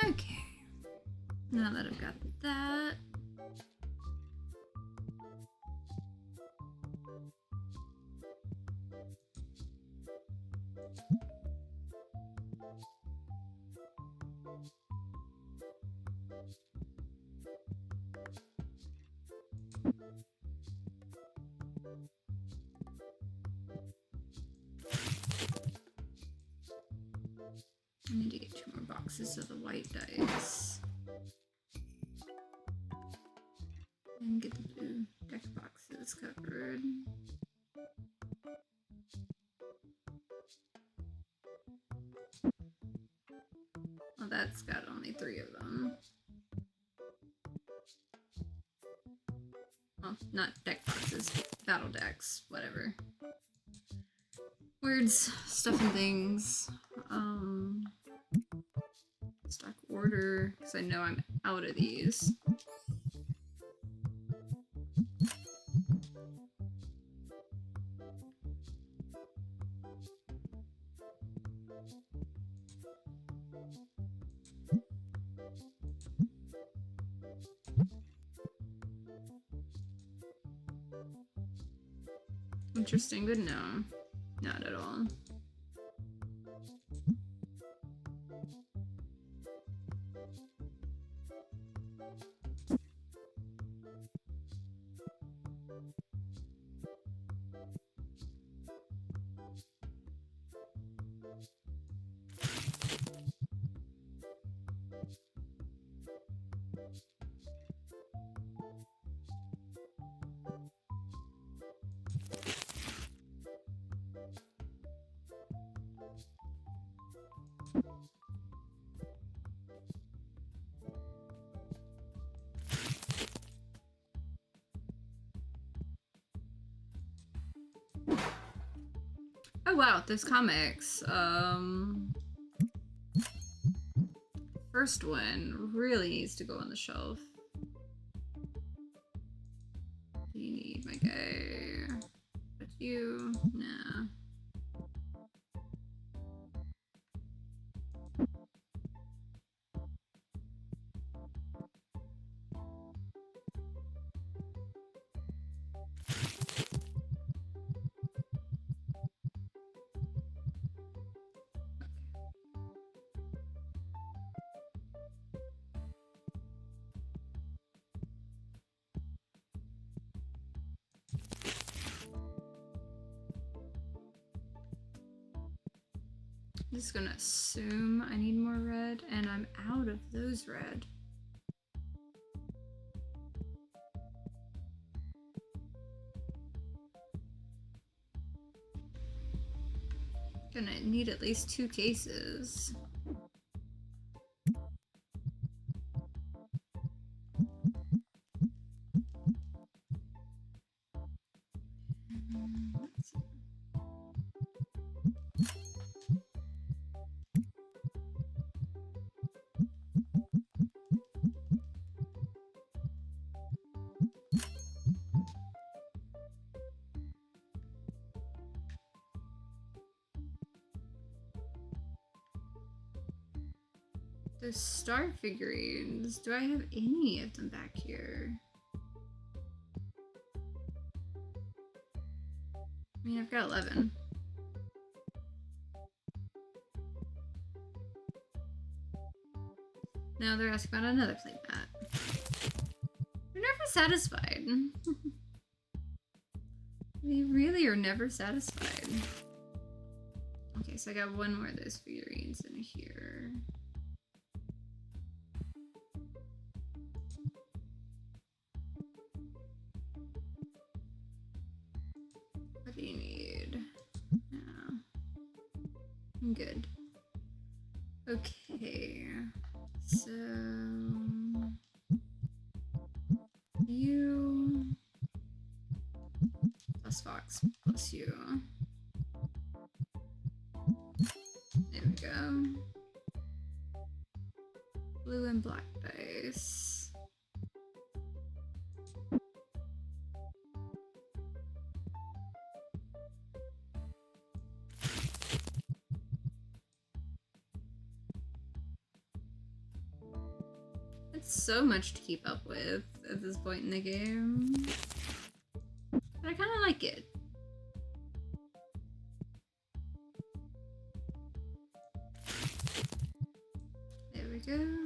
Okay. Now that I've got that. I need to get 2 more boxes of the white dice. And get the blue deck boxes covered. Well, that's got only 3 of them. Well, not deck boxes, battle decks, whatever. Words, stuff and things. Stock order, because I know I'm out of these. Interesting, but no, not at all. Oh wow, those comics. First one really needs to go on the shelf. Do you need my guy? But you? Nah. I'm just gonna assume I need more red, and I'm out of those red. Gonna need at least 2 cases. Let's see. The star figurines, do I have any of them back here? I mean, I've got 11. Now they're asking about another playmat. They're never satisfied. They really are never satisfied. Okay, so I got one more of those figurines in here. What do you need? Yeah. I'm good. Okay. So you plus Fox plus you. There we go. Blue and black dice. It's so much to keep up with at this point in the game. But I kind of like it. There we go.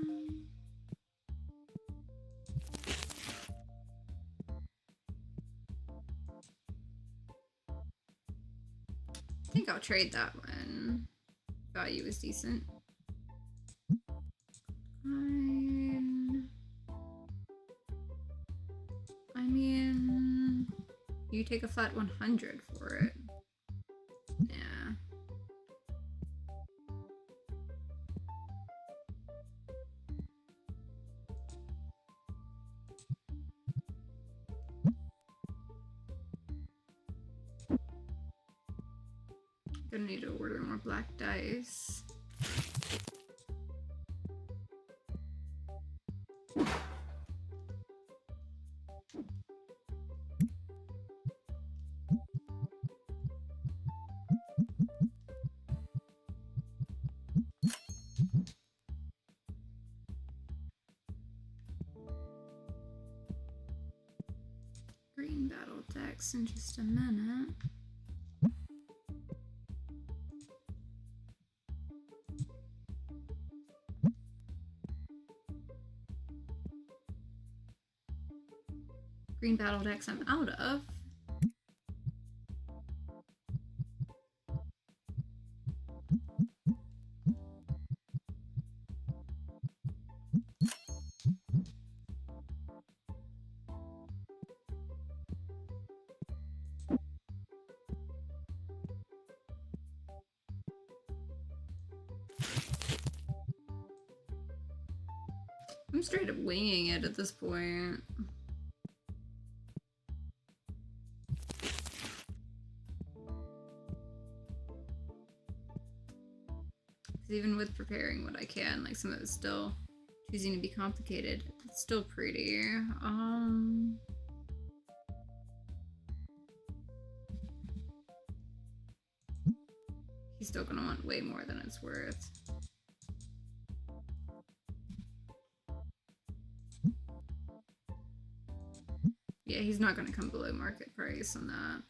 I think I'll trade that one. Value is decent. I mean, you take a flat 100 for it. Yeah. Gonna need to order more black dice. Green battle decks in just a minute. Green battle decks I'm out of. I'm straight up winging it at this point. even with preparing what I can, like some of it's still choosing to be complicated. It's still pretty. He's still gonna want way more than it's worth. Yeah, he's not gonna come below market price on that.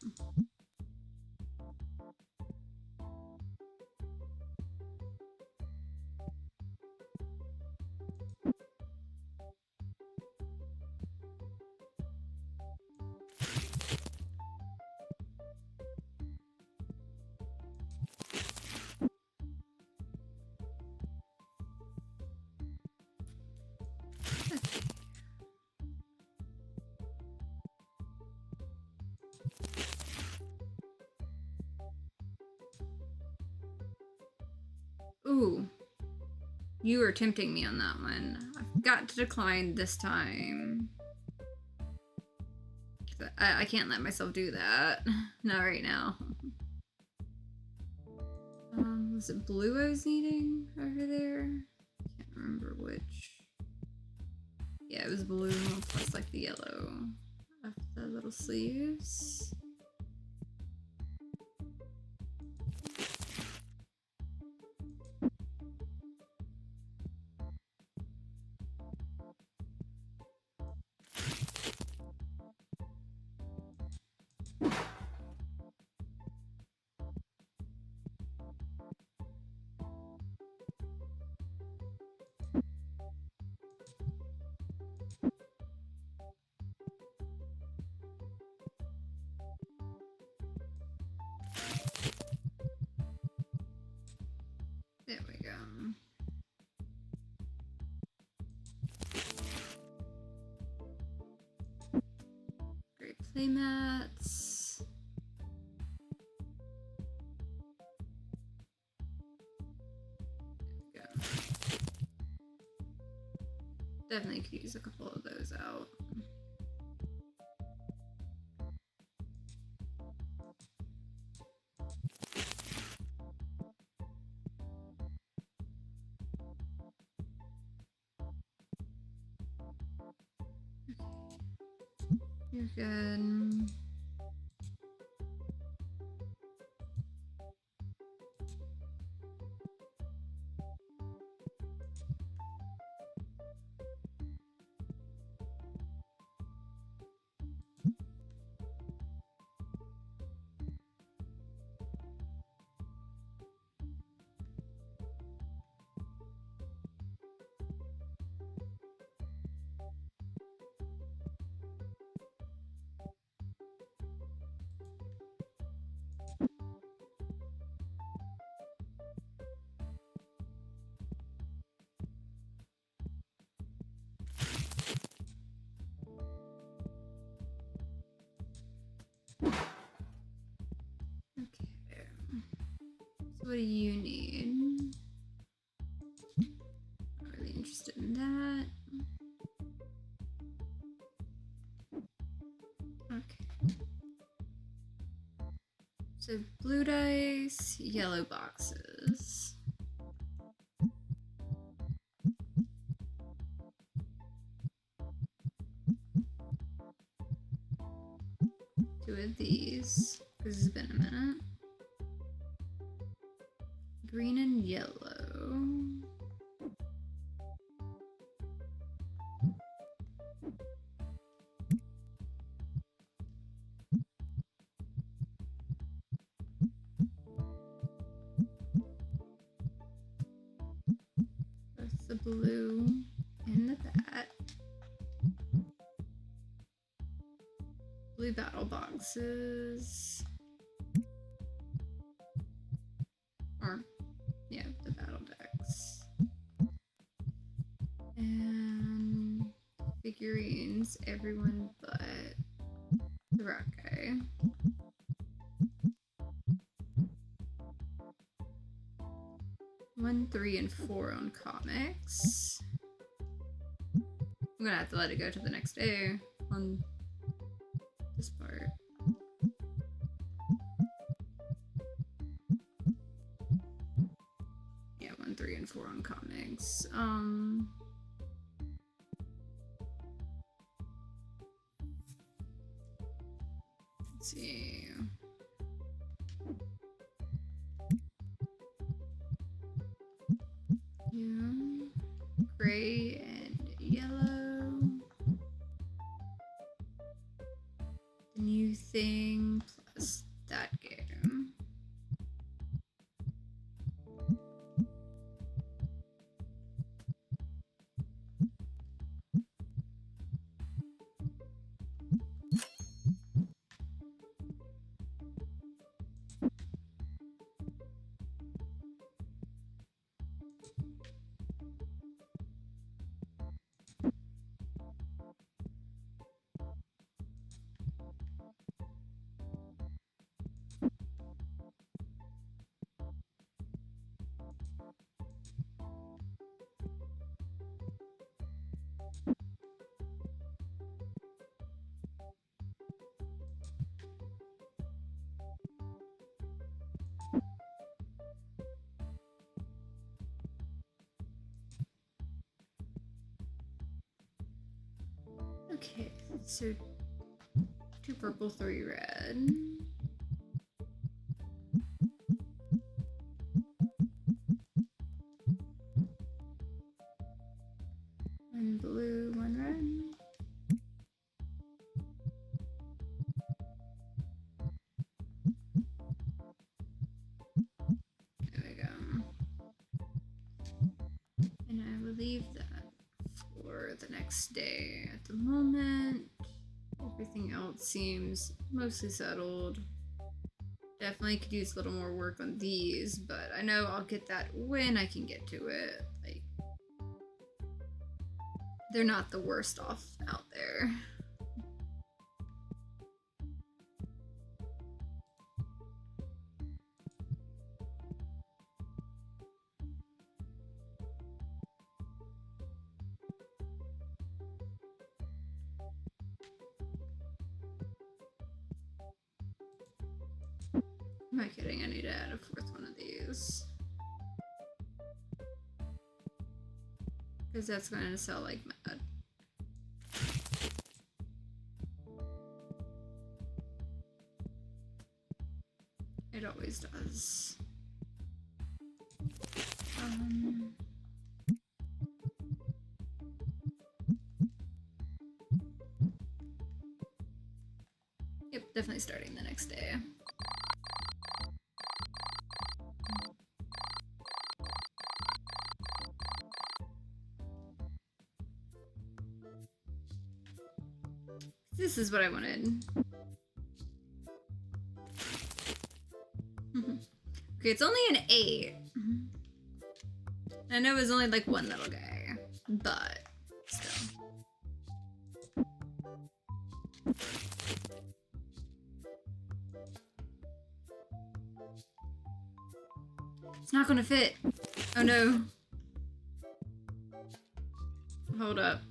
Ooh. You were tempting me on that one. I've got to decline this time. I can't let myself do that. Not right now. Was it blue I was needing over there? Can't remember which. Yeah, it was blue plus like the yellow of the little sleeves. There we go. Great playmats. There we go. Definitely could use a couple of those out. You're good. Okay. So what do you need? Not really interested in that. Okay. So blue dice, yellow boxes. Two of these, because it's been a minute. Green and yellow. That's the blue and the bat. Blue battle boxes. Or, yeah, the battle decks. And figurines, everyone but the rock guy. One, 3, and 4 on comics. I'm gonna have to let it go to the next day on this part. Yeah, 1, 3 and 4 on comics. Let's see. Yeah. Gray and yellow. The new thing plus that game. Okay, so 2 purple, 3 red. One blue, 1 red. There we go. And I will leave that for the next day. At the moment, everything else seems mostly settled. Definitely could use a little more work on these, but I know I'll get that when I can get to it. Like, they're not the worst off out there. Am I kidding? I need to add a 4th one of these. Because that's going to sell like mad. It always does. Yep, definitely starting the next day. This is what I wanted. Okay, it's only an 8. I know it was only like 1 little guy, but still. It's not gonna fit. Oh no. Hold up.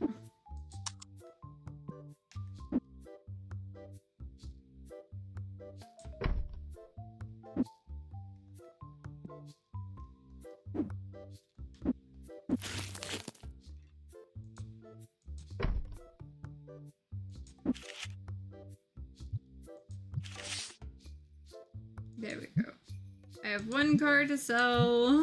There we go. I have 1 card to sell.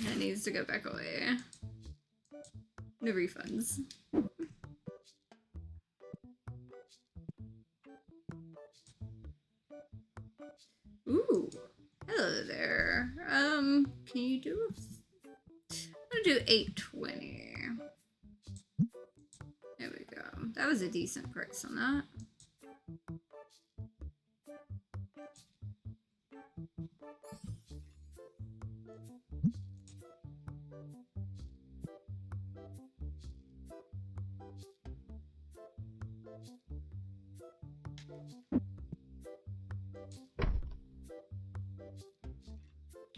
That needs to go back away. No refunds. Ooh. Hello there. Can you do I'm gonna do 820. There we go. That was a decent price on that.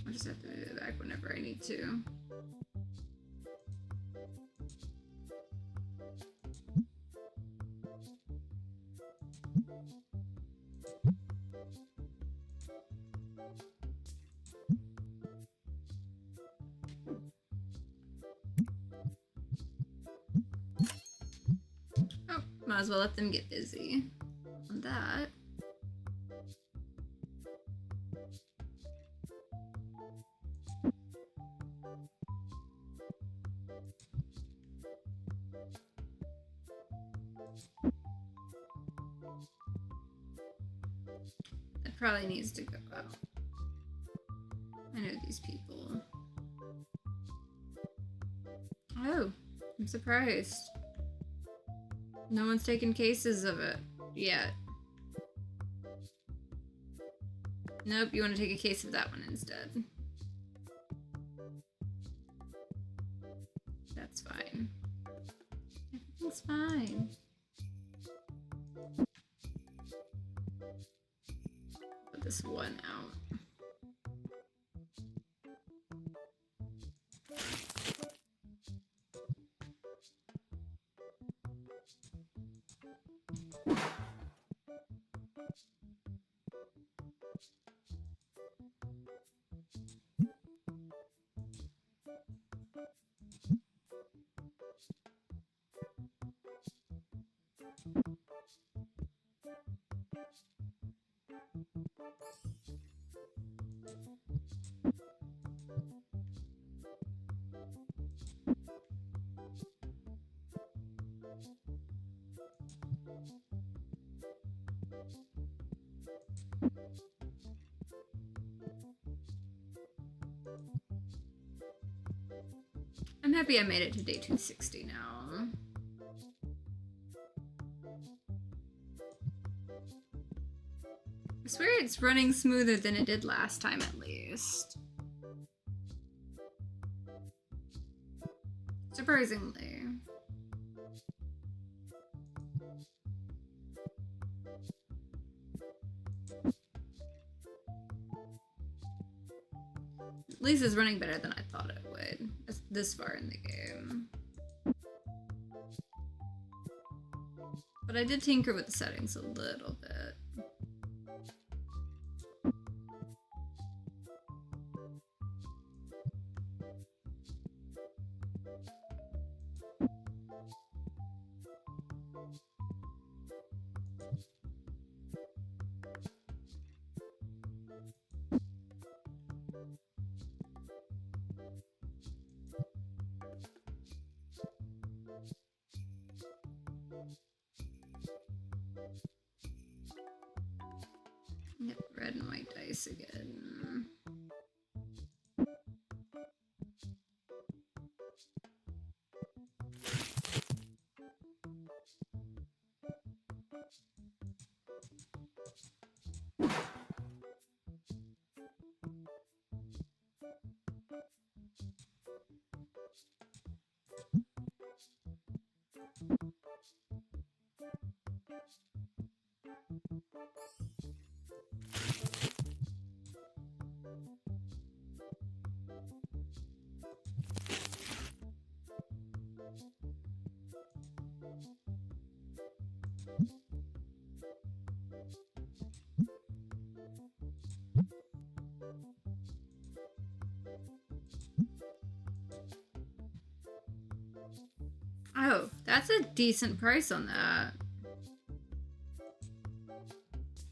I'll just have to move it back whenever I need to. Might as well let them get busy on that. That probably needs to go out. I know these people. Oh, I'm surprised. No one's taken cases of it yet. Nope, you want to take a case of that one instead. That's fine. Everything's fine. Put this one out. I'm happy I made it to day 260 now. I swear it's running smoother than it did last time at least. Surprisingly. At least it's running better than I thought it would. This far in the game. But I did tinker with the settings a little bit. Yep, red and white dice again. Oh, that's a decent price on that.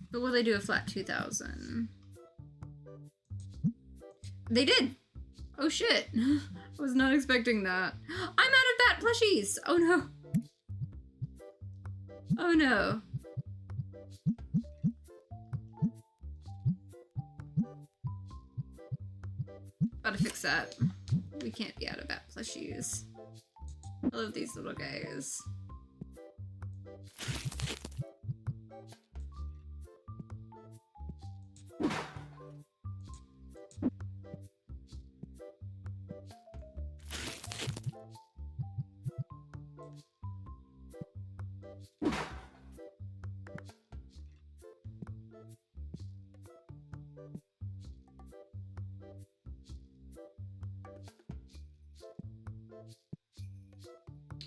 But will they do a flat 2,000? They did! Oh shit. I was not expecting that. I'm out of bat plushies! Oh no. Oh no. Gotta fix that. We can't be out of bat plushies. I love these little guys.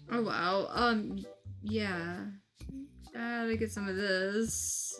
Oh wow, yeah. Gotta get some of this.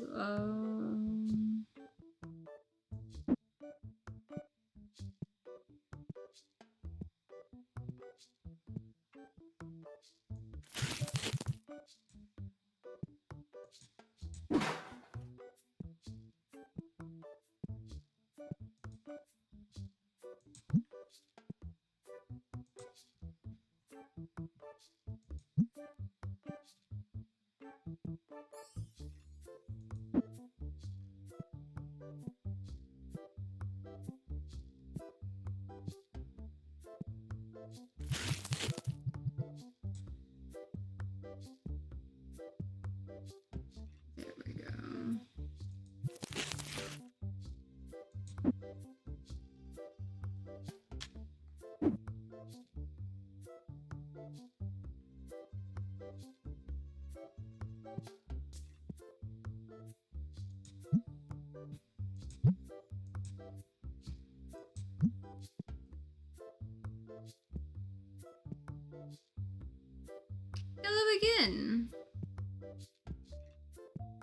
again.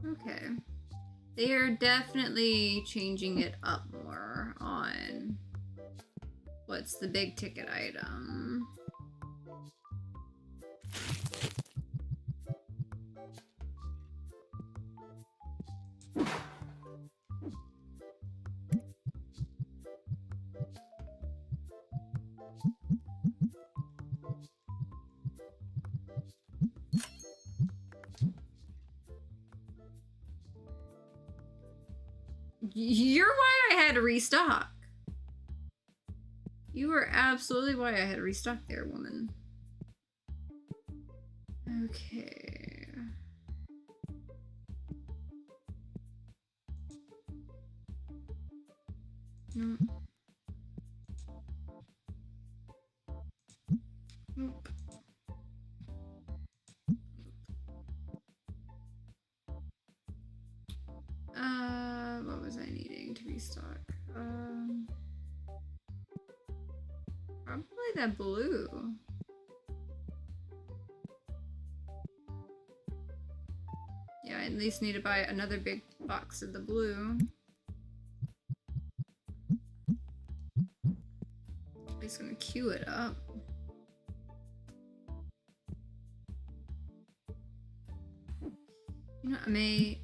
Okay. They are definitely changing it up more on what's the big ticket item. You're why I had to restock. You were absolutely why I had to restock there, woman. Okay. No. Nope. What was I needing to restock? Probably that blue. Yeah, I at least need to buy another big box of the blue. I'm just gonna queue it up. You know, I may...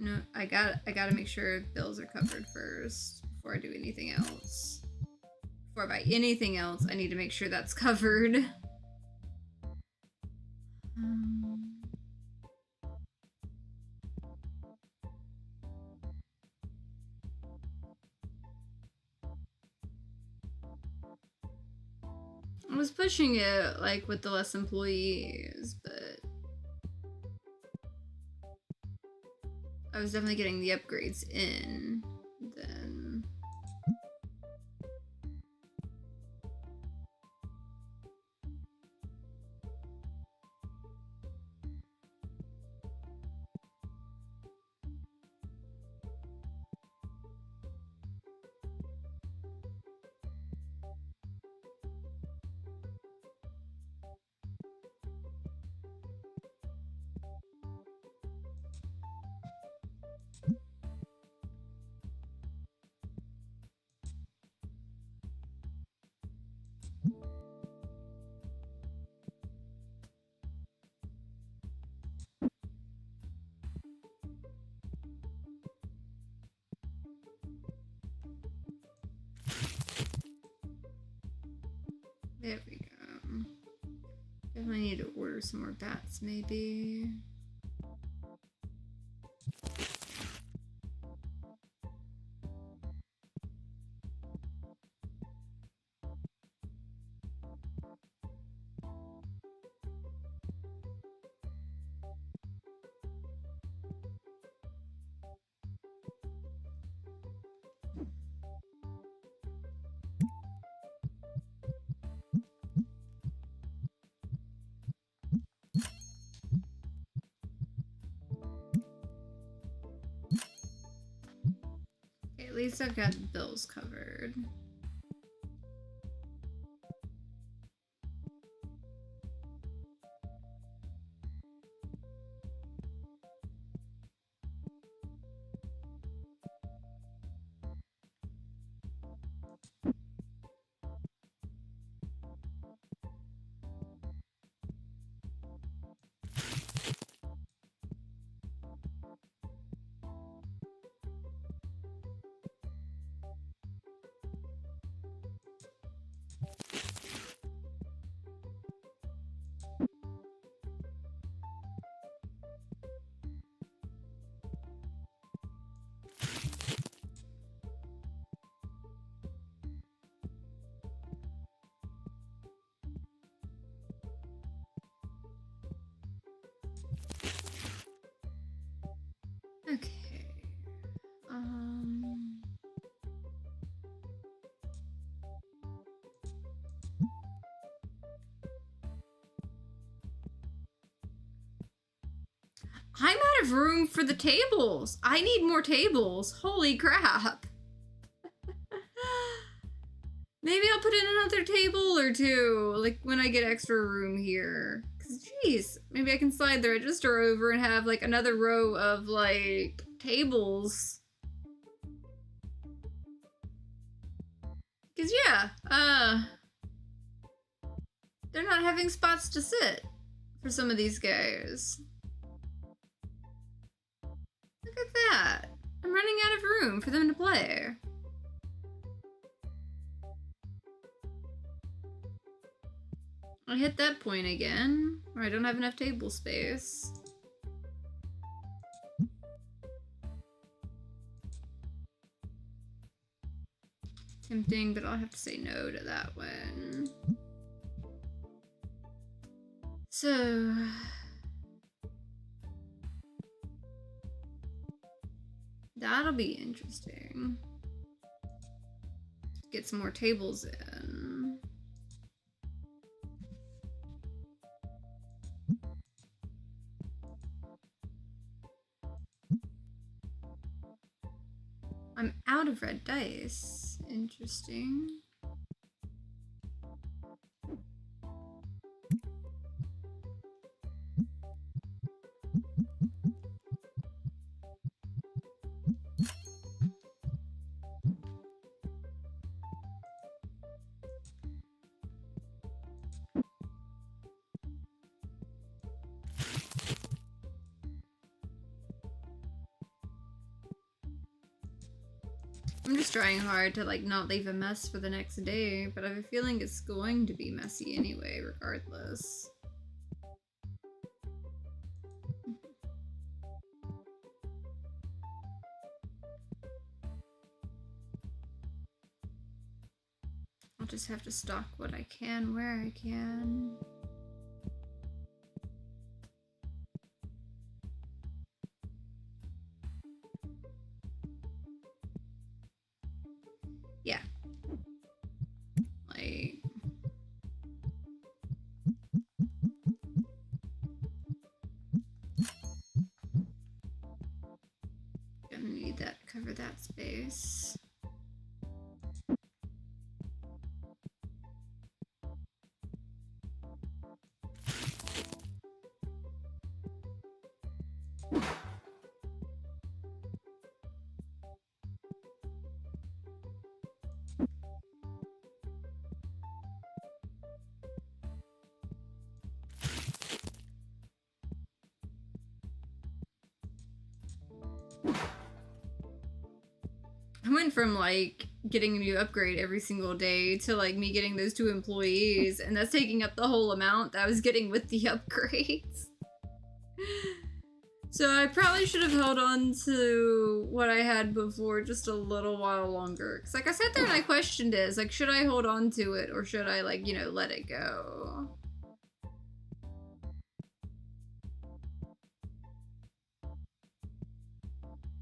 No, I gotta make sure bills are covered first before I do anything else. Before I buy anything else, I need to make sure that's covered. I was pushing it like with the less employees, but I was definitely getting the upgrades in then. There we go. Definitely need to order some more bats, maybe. At least I've got bills covered. Okay. I'm out of room for the tables. I need more tables. Holy crap. Maybe I'll put in another table or two, like when I get extra room here. Cause geez, maybe I can slide the register over and have like another row of like tables. Cause yeah, they're not having spots to sit for some of these guys. Look at that. I'm running out of room for them to play. I hit that point again, where I don't have enough table space. Tempting, but I'll have to say no to that one. So... that'll be interesting. Get some more tables in. I'm out of red dice. Interesting. I'm just trying hard to like not leave a mess for the next day, but I have a feeling it's going to be messy anyway, regardless. I'll just have to stock what I can where I can. Yeah. Like... gonna need that to cover that space. I went from like getting a new upgrade every single day to like me getting those 2 employees, and that's taking up the whole amount that I was getting with the upgrades. So I probably should have held on to what I had before just a little while longer. Cause like I sat there and I questioned it. It's like, should I hold on to it or should I like, you know, let it go?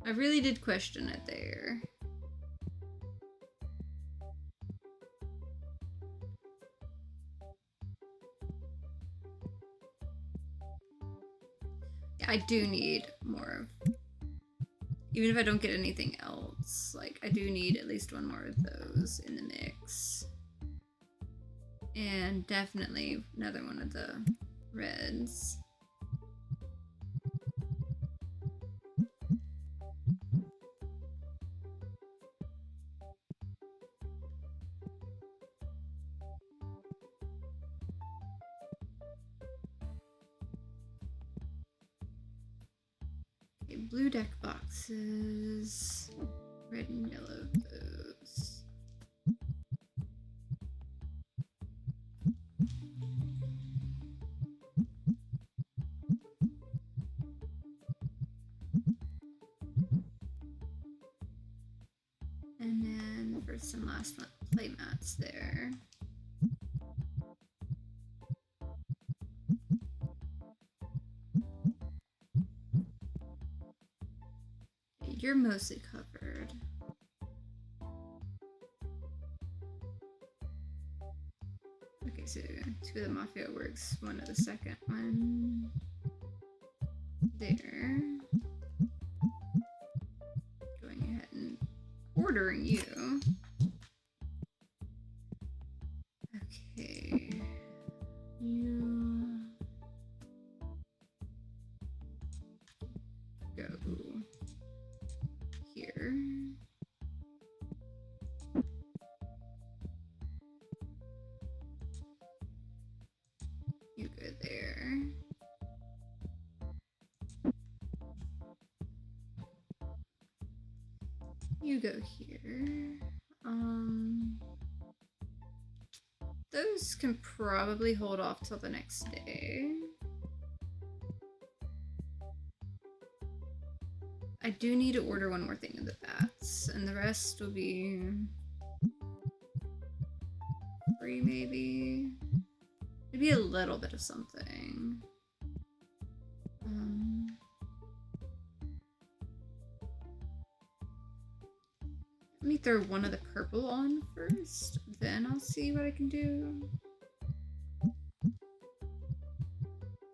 I really did question it there. I do need more. Even if I don't get anything else, like I do need at least 1 more of those in the mix. And definitely another one of the reds. Blue deck boxes, red and yellow those. And then the first and last one, play mats there. You're mostly covered. Okay, so 2 of the Mafia works, 1 of the second one. There. Going ahead and ordering you. Okay. You... You go here. Those can probably hold off till the next day. I do need to order one more thing of the bats, and the rest will be free, maybe. Maybe a little bit of something. Let me throw one of the purple on first, then I'll see what I can do.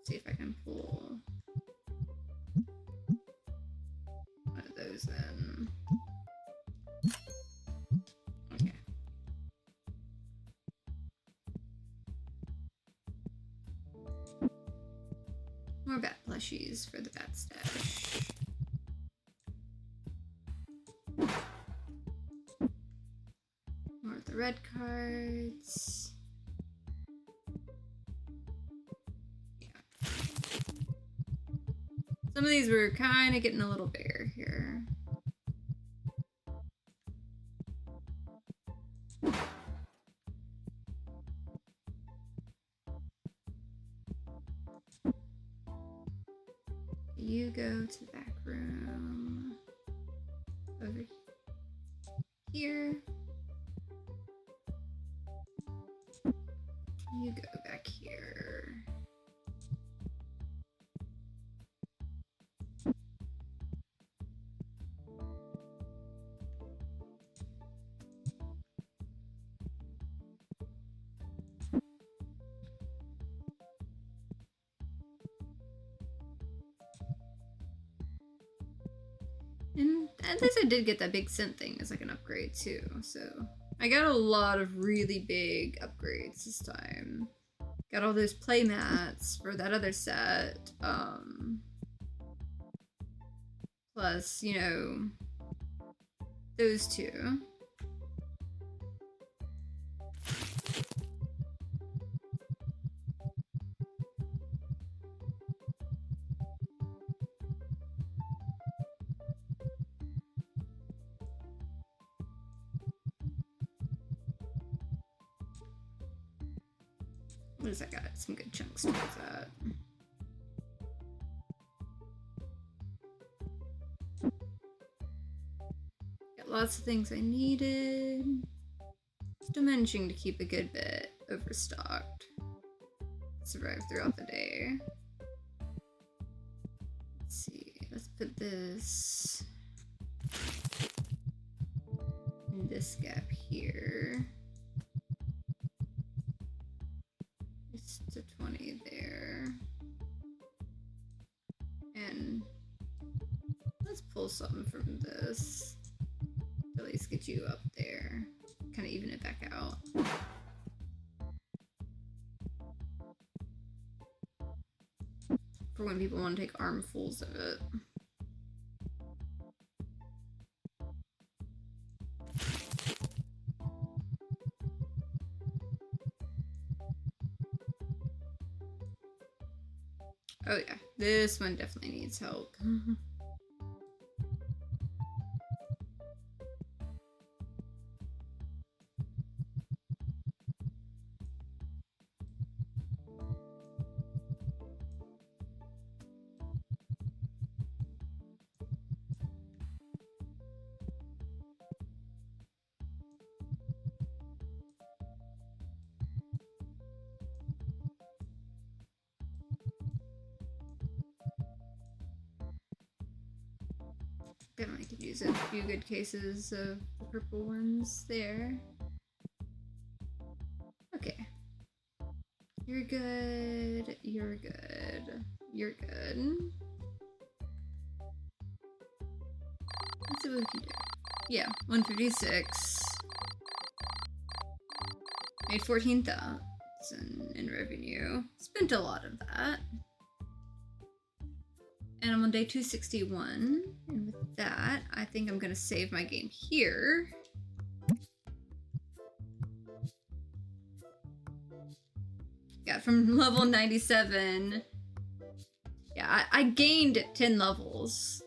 See if I can pull one of those in. Okay. More bat plushies for the bat stash. More of the red cards. Yeah. Some of these were kind of getting a little bigger here. You go to the back room. Over here. You go back here. And at least I did get that big scent thing as like an upgrade too, so I got a lot of really big upgrades this time. Got all those play mats for that other set, plus, you know, those two. What does that got? Some good chunks towards that. Got lots of things I needed. Still managing to keep a good bit overstocked. Survive throughout the day. Let's see. Let's put this in this gap here. To 20 there. And let's pull something from this. At least get you up there. Kind of even it back out. For when people want to take armfuls of it. Oh yeah, this one definitely needs help. Definitely could use a few good cases of the purple ones there. Okay. You're good. You're good. You're good. Let's see what we can do. Yeah, 156. Made 14,000 in revenue. Spent a lot of that. And I'm on day 261, and with that, I think I'm gonna save my game here. Got from level 97. Yeah, I gained 10 levels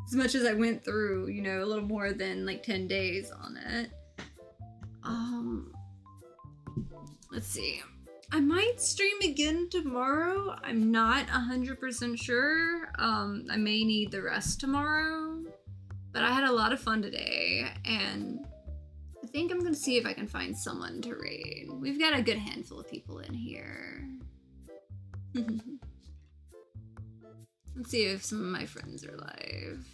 as much as I went through, you know, a little more than like 10 days on it. Let's see. I might stream again tomorrow. I'm not 100% sure. I may need the rest tomorrow. But I had a lot of fun today, and I think I'm gonna see if I can find someone to raid. We've got a good handful of people in here. Let's see if some of my friends are live.